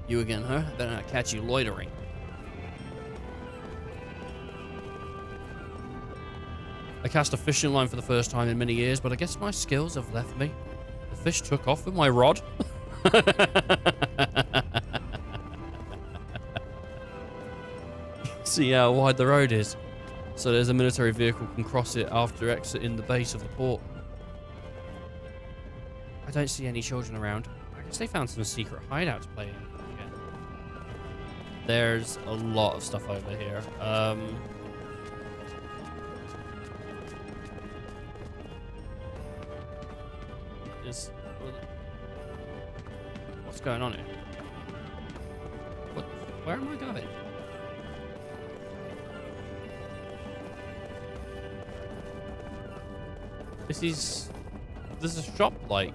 You again, huh? Better not catch you loitering. I cast a fishing line for the first time in many years, but I guess my skills have left me. The fish took off with my rod. See how wide the road is. So there's a military vehicle can cross it after exiting the base of the port. I don't see any children around. I guess they found some secret hideout to play in again. There's a lot of stuff over here. What's going on here? Where am I going? This is a shop, like.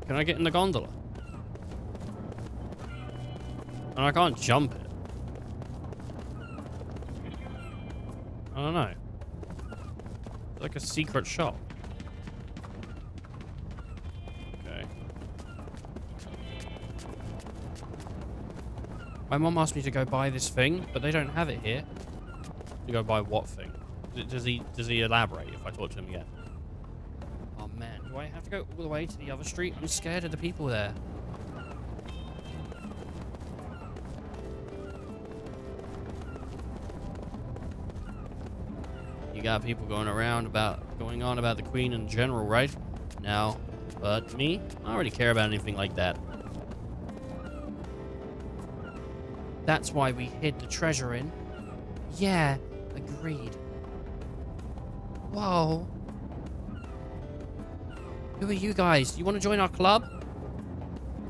Can I get in the gondola? And I can't jump it. I don't know. It's like a secret shop. My mom asked me to go buy this thing, but they don't have it here. To go buy what thing? Does he elaborate if I talk to him again? Oh man, do I have to go all the way to the other street? I'm scared of the people there. You got people going on about the Queen in general, right? Now, but me, I don't really care about anything like that. That's why we hid the treasure in. Yeah, agreed. Whoa. Who are you guys? You want to join our club?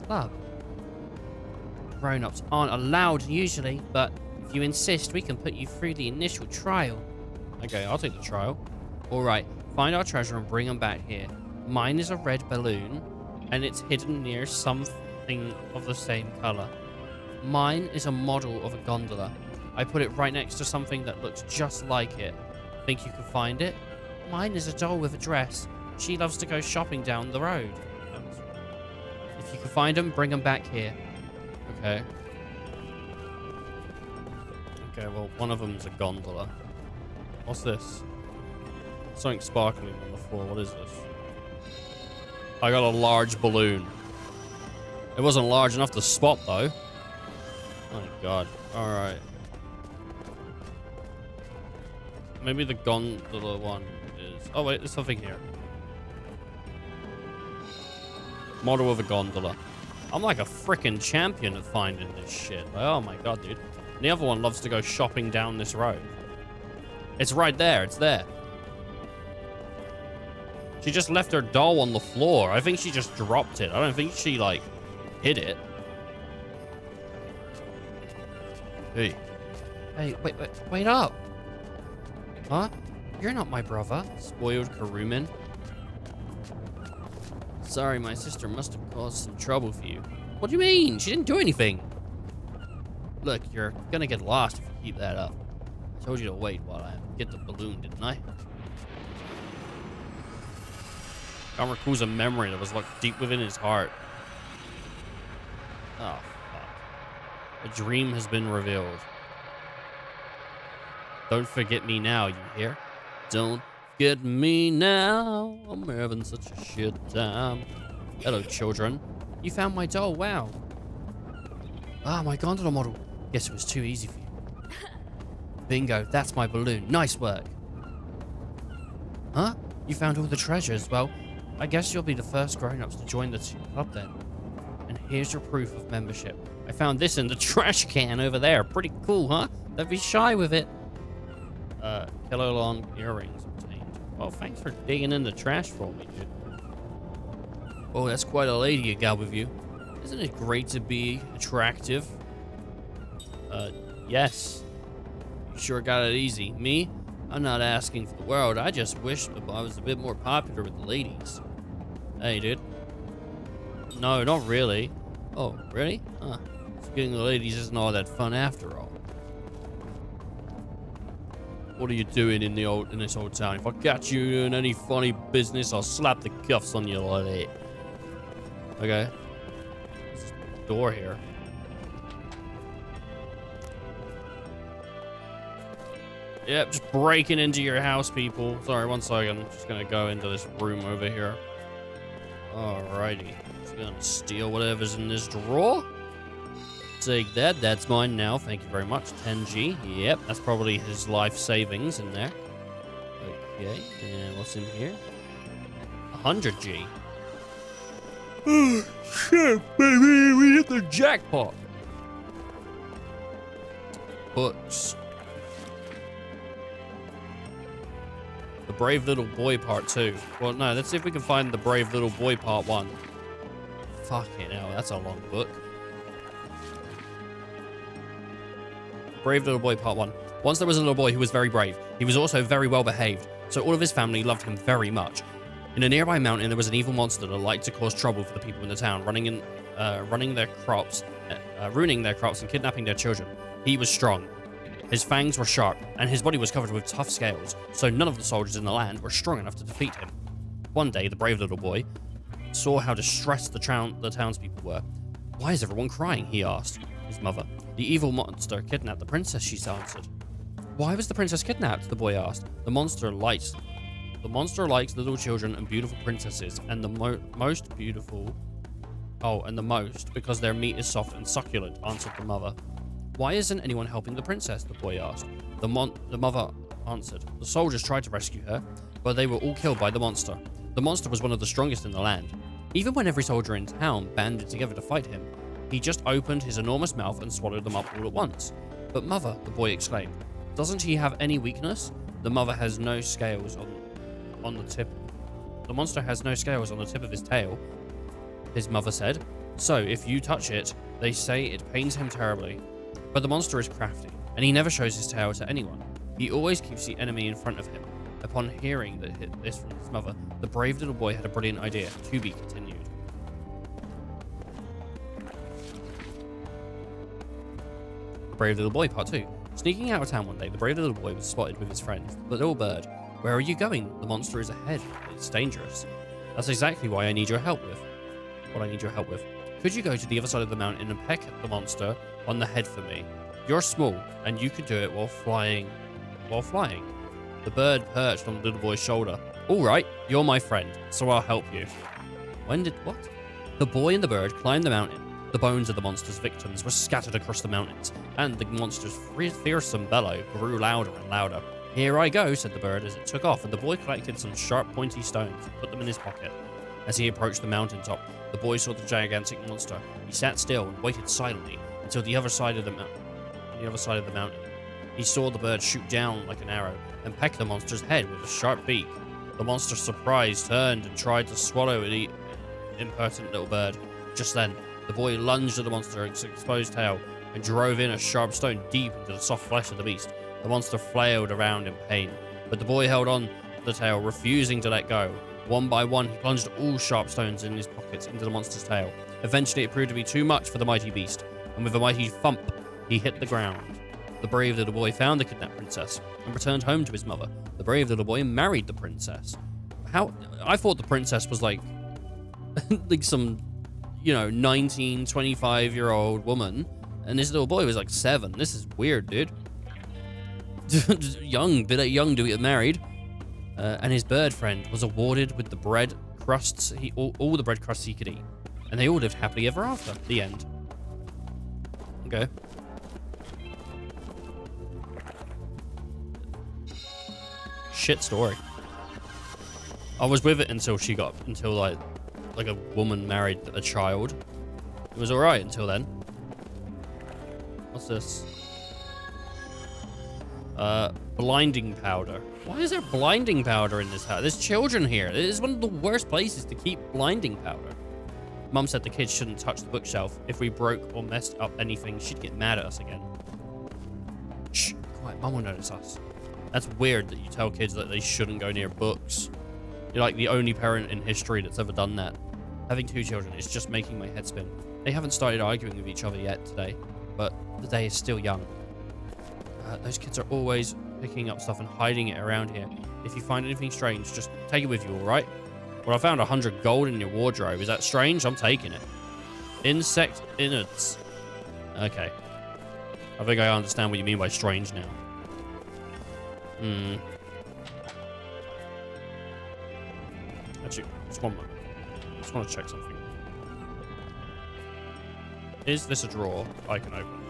Club? Grown-ups aren't allowed usually, but if you insist, we can put you through the initial trial. Okay, I'll take the trial. Alright, find our treasure and bring them back here. Mine is a red balloon, and it's hidden near something of the same color. Mine is a model of a gondola. I put it right next to something that looks just like it. Think you can find it? Mine is a doll with a dress. She loves to go shopping down the road. If you can find them, bring them back here. Okay. Okay, well, one of them's a gondola. What's this? Something sparkling on the floor. What is this? I got a large balloon. It wasn't large enough to spot, though. Oh, my God. All right. Maybe the gondola one is... Oh, wait. There's something here. Model of a gondola. I'm like a freaking champion at finding this shit. Like, oh, my God, dude. And the other one loves to go shopping down this road. It's right there. It's there. She just left her doll on the floor. I think she just dropped it. I don't think she, like, hid it. Hey. Hey, wait up. Huh? You're not my brother. Spoiled Karuman. Sorry, my sister must have caused some trouble for you. What do you mean? She didn't do anything. Look, you're gonna get lost if you keep that up. I told you to wait while I get the balloon, didn't I? God recalls a memory that was locked deep within his heart. Oh, fuck. A dream has been revealed. Don't forget me now, you hear? Don't forget me now. I'm having such a shit time. Hello, children. You found my doll, wow. Ah, my gondola model. Guess it was too easy for you. Bingo, that's my balloon. Nice work. Huh? You found all the treasures. Well, I guess you'll be the first grown-ups to join the club then. And here's your proof of membership. I found this in the trash can over there. Pretty cool, huh? Don't be shy with it. Kilo-long earrings obtained. Oh, thanks for digging in the trash for me, dude. Oh, that's quite a lady you got with you. Isn't it great to be attractive? Yes. You sure got it easy. Me? I'm not asking for the world. I just wish I was a bit more popular with the ladies. Hey, dude. No, not really. Oh, really? Huh. Getting the ladies isn't all that fun after all. What are you doing in this old town? If I catch you doing any funny business, I'll slap the cuffs on your leg. Okay. There's a door here. Yep, just breaking into your house, people. Sorry, one second. I'm just gonna go into this room over here. Alrighty. Just gonna steal whatever's in this drawer. Take that. That's mine now. Thank you very much. 10G. Yep, that's probably his life savings in there. Okay, and what's in here? 100G. Oh, shit, baby. We hit the jackpot. Books. The Brave Little Boy Part 2. Well, no, let's see if we can find the Brave Little Boy Part 1. Fucking hell, that's a long book. Brave Little Boy Part 1. Once there was a little boy who was very brave. He was also very well behaved, so all of his family loved him very much. In a nearby mountain, there was an evil monster that liked to cause trouble for the people in the town, ruining their crops and kidnapping their children. He was strong. His fangs were sharp, and his body was covered with tough scales, so none of the soldiers in the land were strong enough to defeat him. One day, the brave little boy saw how distressed the townspeople were. Why is everyone crying? He asked his mother. The evil monster kidnapped the princess, she answered. Why was the princess kidnapped? The boy asked. The monster likes little children and beautiful princesses, and the most beautiful. Oh, and the most because their meat is soft and succulent, answered the mother. Why isn't anyone helping the princess? The boy asked. The mother answered. The soldiers tried to rescue her, but they were all killed by the monster. The monster was one of the strongest in the land. Even when every soldier in town banded together to fight him, he just opened his enormous mouth and swallowed them up all at once. But mother, the boy exclaimed, doesn't he have any weakness? The mother has no scales on the tip. The monster has no scales on the tip of his tail, his mother said. So if you touch it, they say it pains him terribly. But the monster is crafty, and he never shows his tail to anyone. He always keeps the enemy in front of him. Upon hearing this from his mother, the brave little boy had a brilliant idea. To be continued. The Brave Little Boy, Part 2. Sneaking out of town one day, the brave little boy was spotted with his friends. The little bird. Where are you going? The monster is ahead. It's dangerous. That's exactly why I need your help with. What I need your help with. Could you go to the other side of the mountain and peck at the monster on the head for me? You're small, and you could do it while flying. The bird perched on the little boy's shoulder. All right, you're my friend, so I'll help you. What? The boy and the bird climbed the mountain. The bones of the monster's victims were scattered across the mountains, and the monster's fearsome bellow grew louder and louder. Here I go, said the bird as it took off, and the boy collected some sharp, pointy stones and put them in his pocket. As he approached the mountaintop, the boy saw the gigantic monster. He sat still and waited silently until the other side of the mountain. He saw the bird shoot down like an arrow and peck the monster's head with a sharp beak. The monster, surprised, turned and tried to swallow the impertinent little bird. Just then, the boy lunged at the monster's exposed tail and drove in a sharp stone deep into the soft flesh of the beast. The monster flailed around in pain, but the boy held on to the tail, refusing to let go. One by one, he plunged all sharp stones in his pockets into the monster's tail. Eventually, it proved to be too much for the mighty beast, and with a mighty thump, he hit the ground. The brave little boy found the kidnapped princess and returned home to his mother. The brave little boy married the princess. I thought the princess was like some 19, 25-year-old woman, and this little boy was like 7. This is weird, dude. Young to get married. And his bird friend was awarded with the bread crusts, all the bread crusts he could eat. And they all lived happily ever after. The end. Okay. Shit story. I was with it until like a woman married a child. It was alright until then. What's this? Blinding powder. Why is there blinding powder in this house? There's children here. This is one of the worst places to keep blinding powder. Mum said the kids shouldn't touch the bookshelf. If we broke or messed up anything, she'd get mad at us again. Shh, quiet. Mum will notice us. That's weird that you tell kids that they shouldn't go near books. You're like the only parent in history that's ever done that. Having 2 children is just making my head spin. They haven't started arguing with each other yet today, but the day is still young. Those kids are always picking up stuff and hiding it around here. If you find anything strange, just take it with you, alright? Well, I found 100 gold in your wardrobe. Is that strange? I'm taking it. Insect innards. Okay. I think I understand what you mean by strange now. Actually, just one moment. Just want to check something. Is this a drawer I can open?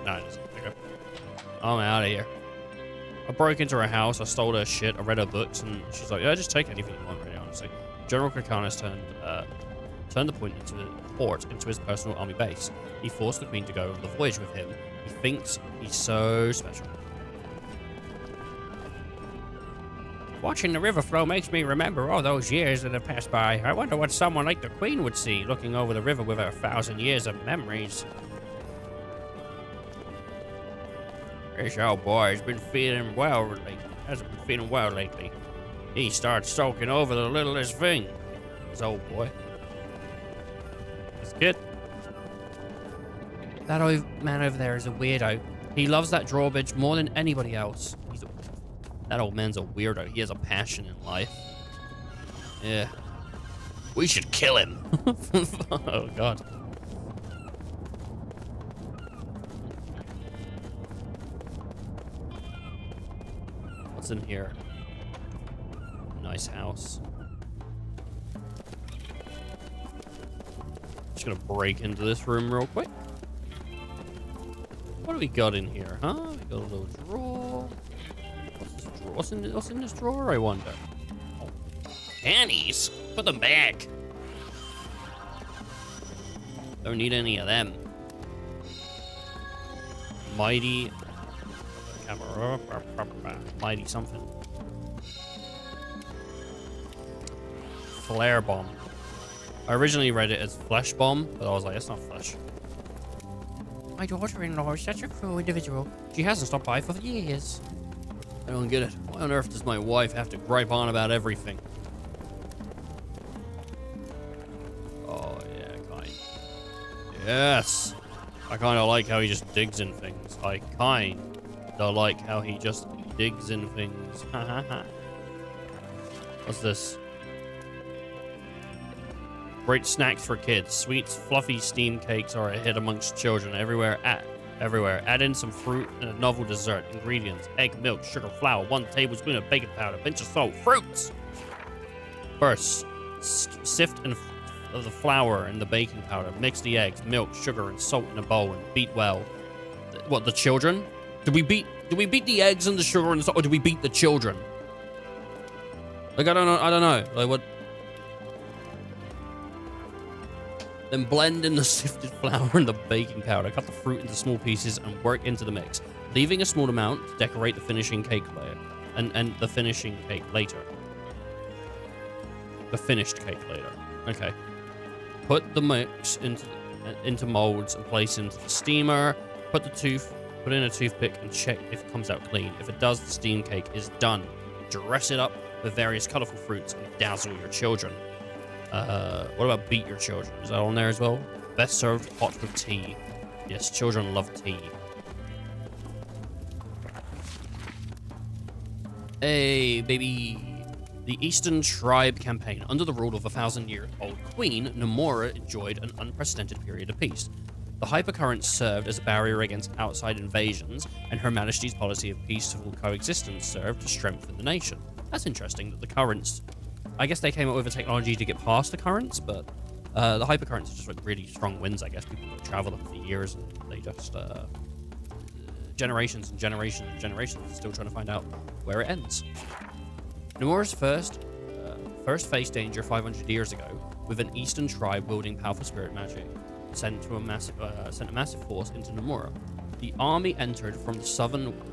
No, it isn't. Okay. I'm out of here. I broke into her house, I stole her shit, I read her books, and she's like, yeah, just take anything you want, really, honestly. General Krakanis turned the port into his personal army base. He forced the queen to go on the voyage with him. He thinks he's so special. Watching the river flow makes me remember all those years that have passed by. I wonder what someone like the queen would see, looking over the river with her 1,000 years of memories. This old boy has been feeling well lately. Hasn't been feeling well lately. He starts sulking over the littlest thing. This old boy. This kid. That old man over there is a weirdo. He loves that drawbridge more than anybody else. That old man's a weirdo. He has a passion in life. Yeah. We should kill him. Oh, God. in here? Nice house. Just gonna break into this room real quick. What do we got in here, huh? We got a little drawer. What's this drawer? What's in this drawer, I wonder? Oh. Panties! Put them back! Don't need any of them. Mighty... camera... mighty something. Flare bomb. I originally read it as flesh bomb, but I was like, it's not flesh. My daughter-in-law is such a cruel individual. She hasn't stopped by for years. I don't get it. Why on earth does my wife have to gripe on about everything? Oh, yeah, kind. Yes! I kind of like how he just digs in things. I kind of like how he just digs in things. Ha ha ha. What's this? Great snacks for kids. Sweets, fluffy steam cakes are a hit amongst children everywhere. Add in some fruit and a novel dessert. Ingredients: egg, milk, sugar, flour, 1 tablespoon of baking powder, pinch of salt, fruits. First, sift the flour and the baking powder. Mix the eggs, milk, sugar, and salt in a bowl and beat well. What, the children? Do we beat the eggs and the sugar and the salt, or do we beat the children? Like, I don't know. Like, what? Then blend in the sifted flour and the baking powder. Cut the fruit into small pieces and work into the mix, leaving a small amount to decorate the finishing cake layer, and the finishing cake later. The finished cake later. Okay. Put the mix into molds and place into the steamer. Put in a toothpick and check if it comes out clean. If it does, the steam cake is done. Dress it up with various colorful fruits and dazzle your children. What about beat your children? Is that on there as well? Best served hot with tea. Yes, children love tea. Hey, baby. The Eastern Tribe Campaign. Under the rule of a 1,000-year-old queen, Nomura enjoyed an unprecedented period of peace. The hypercurrent served as a barrier against outside invasions, and Her Majesty's policy of peaceful coexistence served to strengthen the nation. That's interesting that the currents... I guess they came up with a technology to get past the currents, but the hypercurrents are just like really strong winds, I guess. People that travel them for years, and they just... generations and generations and generations still trying to find out where it ends. Nomura's first faced danger 500 years ago, with an eastern tribe wielding powerful spirit magic, sent a massive force into Nomura. The army entered from the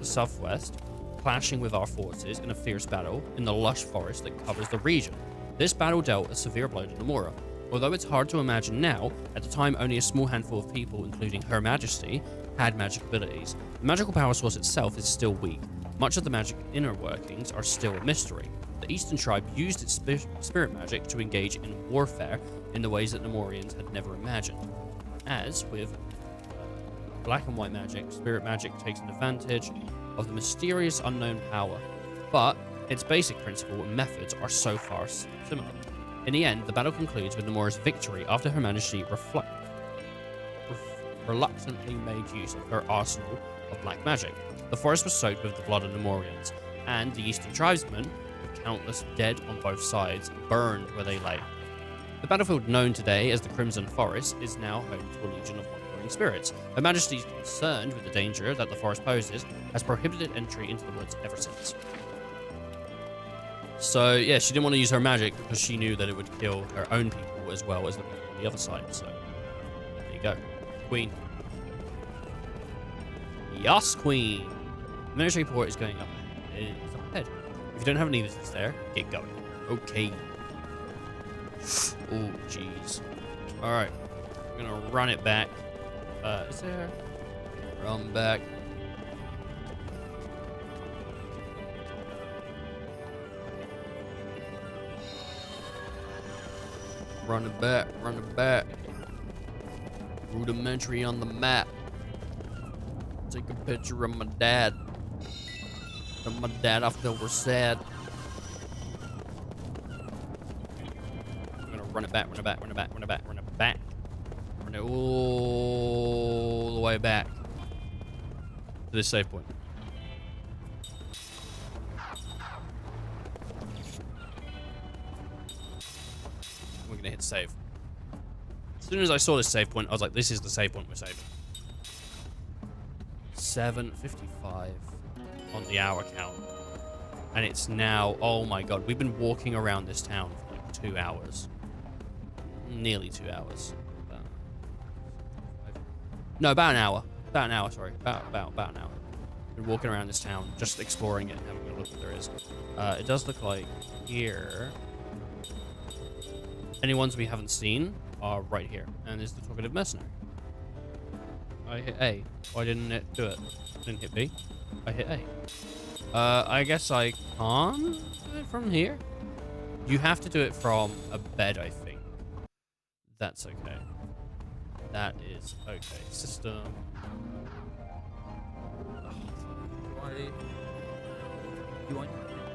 southwest, clashing with our forces in a fierce battle in the lush forest that covers the region. This battle dealt a severe blow to Nomura. Although it's hard to imagine now, at the time only a small handful of people, including Her Majesty, had magic abilities. The magical power source itself is still weak. Much of the magic inner workings are still a mystery. The Eastern Tribe used its spirit magic to engage in warfare in the ways that Nomurians had never imagined. As with black and white magic, spirit magic takes an advantage of the mysterious unknown power, but its basic principle and methods are so far similar. In the end, the battle concludes with Nomura's victory after Her Majesty reluctantly made use of her arsenal of black magic. The forest was soaked with the blood of Nomurians, and the Eastern tribesmen, with countless dead on both sides, burned where they lay. The battlefield known today as the Crimson Forest is now home to a legion of wandering spirits. Her Majesty, concerned with the danger that the forest poses, has prohibited entry into the woods ever since. So, yeah, she didn't want to use her magic because she knew that it would kill her own people as well as the people on the other side. So, there you go. Queen. Yes, Queen. The military port is going up. It's up ahead. If you don't have any visitors there, get going. Okay. Oh, jeez. Alright. I'm gonna run it back. Is there... Run back. Run it back, run it back. Rudimentary on the map. Take a picture of my dad. And my dad, I feel we're sad. I'm gonna run it back, run it back, run it back, run it back, run it back. Run it all the way back to this save point. we're gonna hit save. As soon as I saw this save point, I was like, this is the save point we're saving. 7:55 on the hour count. And it's now, oh my god, we've been walking around this town for like 2 hours. Nearly 2 hours. No, about an hour. About an hour, sorry. About an hour. Been walking around this town, just exploring it and having a look what there is. It does look like here. Any ones we haven't seen are right here. And there's the talkative mercenary. I hit A. Why didn't it do it? Didn't hit B. I hit A. I guess I can't do it from here. You have to do it from a bed, I think. That's okay. That is okay. System.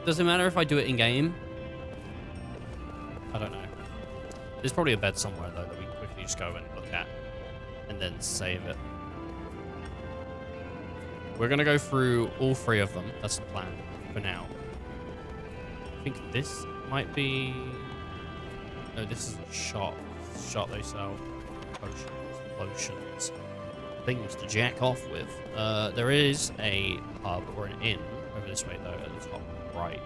Does it matter if I do it in game? I don't know. There's probably a bed somewhere though that we can quickly just go and look at and then save it. We're gonna go through all 3 of them. That's the plan for now. I think this might be. No, this is a shop. Shop they sell potions, lotions, things to jack off with. There is a pub or an inn over this way though, at the top right.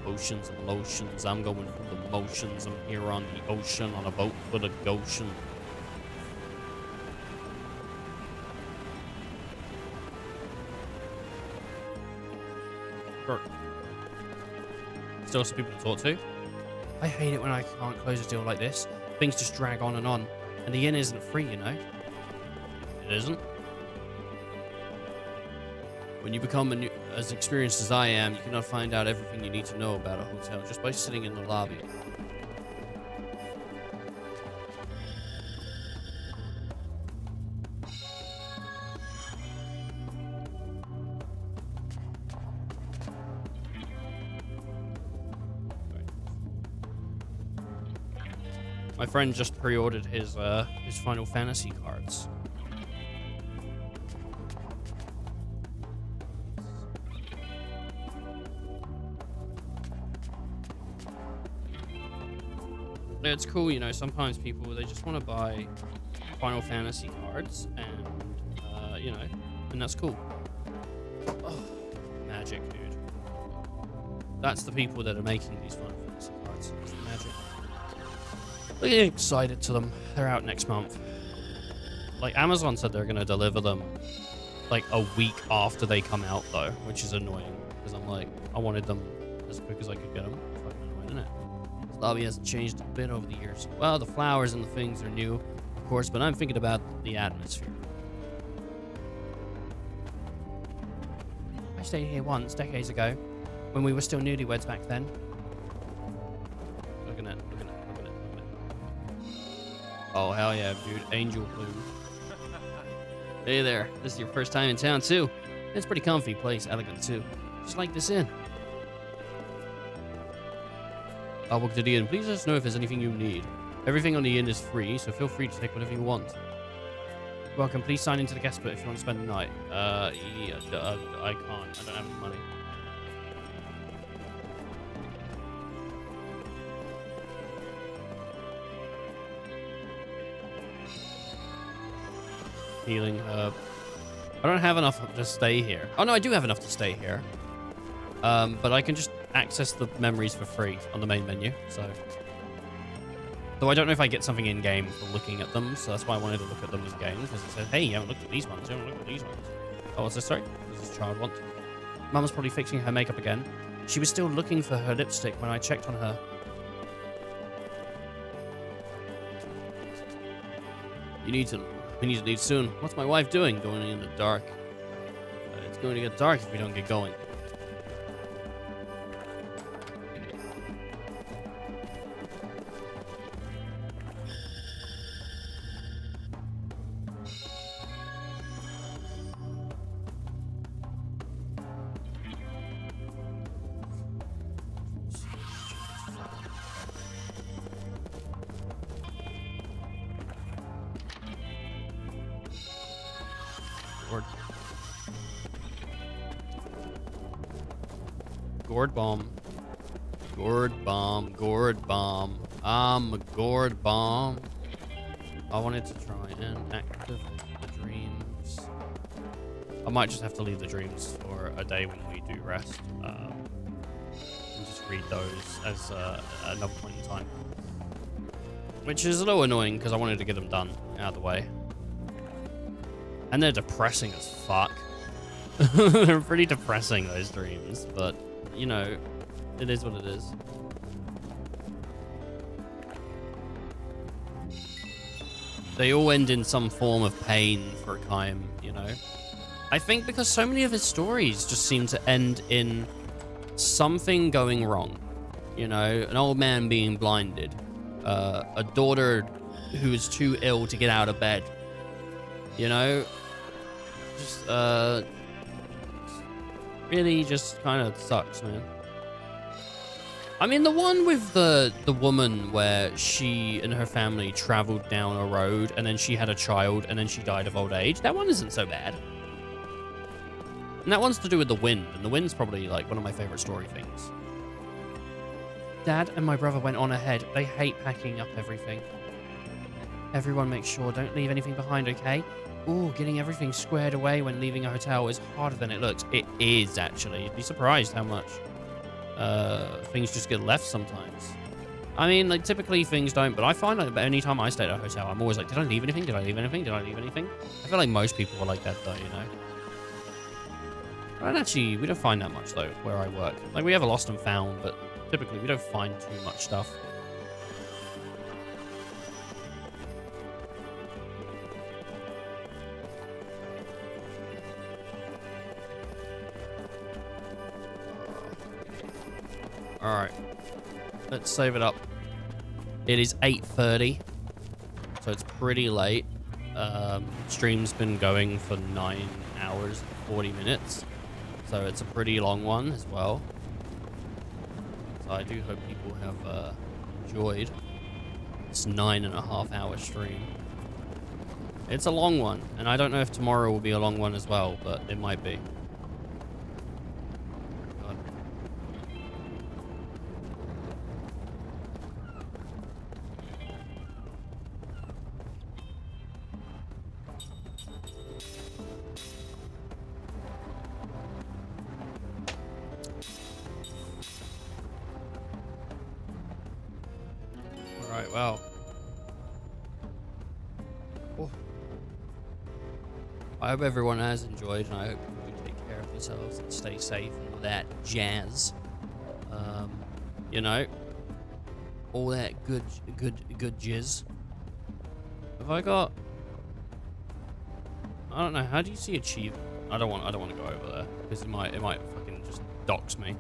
Oceans and lotions. I'm going through the motions. I'm here on the ocean on a boat for the Goshen. Sure. Still some people to talk to. I hate it when I can't close a deal like this. Things just drag on. And the inn isn't free, you know? It isn't. When you become as experienced as I am, you cannot find out everything you need to know about a hotel just by sitting in the lobby. My friend just pre-ordered his Final Fantasy cards. It's cool, you know, sometimes people, they just want to buy Final Fantasy cards and, you know, and that's cool. Oh, magic, dude. That's the people that are making these Final Fantasy cards. It's magic. Look at excited to them. They're out next month. Like, Amazon said they're going to deliver them, like, a week after they come out, though, which is annoying. Because I'm like, I wanted them as quick as I could get them. It's fucking annoying, isn't it? This lobby hasn't changed a bit over the years. Well, the flowers and the things are new, of course, but I'm thinking about the atmosphere. I stayed here once, decades ago, when we were still newlyweds back then. Looking at. Oh, hell yeah, dude. Angel Bloom. Hey there. This is your first time in town, too. It's a pretty comfy place. Elegant, too. Just like this inn. I'll walk to the inn. Please let us know if there's anything you need. Everything on the inn is free, so feel free to take whatever you want. Welcome. Please sign into the guest book if you want to spend the night. Yeah, I can't. I don't have any money. Healing herb. I don't have enough to stay here. Oh no, I do have enough to stay here. But I can just access the memories for free on the main menu. So, though I don't know if I get something in game for looking at them. So that's why I wanted to look at them in game, because it said, "Hey, you haven't looked at these ones. You haven't looked at these ones." Oh, what's this? Sorry, what does this child want? Mama's probably fixing her makeup again. She was still looking for her lipstick when I checked on her. We need to leave soon. What's my wife doing? Going in the dark. It's going to get dark if we don't get going. Gourd bomb. Gourd bomb, gourd bomb. I'm a gourd bomb. I wanted to try and activate the dreams. I might just have to leave the dreams for a day when we do rest. And just read those as another point in time. Which is a little annoying because I wanted to get them done out of the way. And they're depressing as fuck. They're pretty depressing, those dreams. But, you know, it is what it is. They all end in some form of pain for Kaim, you know? I think because so many of his stories just seem to end in something going wrong. You know, an old man being blinded. A daughter who is too ill to get out of bed. You know? Just, really just kind of sucks, man. I mean, the one with the woman where she and her family traveled down a road and then she had a child and then she died of old age, that one isn't so bad. And that one's to do with the wind, and the wind's probably like one of my favorite story things. Dad and my brother went on ahead. They hate packing up everything. Everyone make sure don't leave anything behind, okay? Ooh, getting everything squared away when leaving a hotel is harder than it looks. It is, actually. You'd be surprised how much things just get left sometimes. I mean, like, typically things don't, but I find like any time I stay at a hotel, I'm always like, did I leave anything? Did I leave anything? Did I leave anything? I feel like most people are like that, though, you know? And actually, we don't find that much, though, where I work. Like, we have a lost and found, but typically we don't find too much stuff. Alright. Let's save it up. It is 8:30, so it's pretty late. Stream's been going for 9 hours and 40 minutes, so it's a pretty long one as well. So I do hope people have enjoyed this 9.5 hour stream. It's a long one, and I don't know if tomorrow will be a long one as well, but it might be. God. Alright, well. Oh. I hope everyone has enjoyed, and I hope you take care of yourselves and stay safe and all that jazz. You know, all that good jizz. Have I got? I don't know. How do you see achievement? I don't want to go over there because it might fucking just dox me.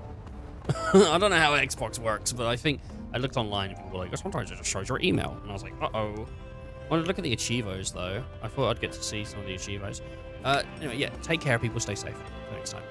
I don't know how Xbox works, but I think I looked online and people were like, sometimes it just shows your email, and I was like, uh-oh. I wanted to look at the achievos though. I thought I'd get to see some of the achievos. Anyway, yeah, take care, people. Stay safe. Until next time.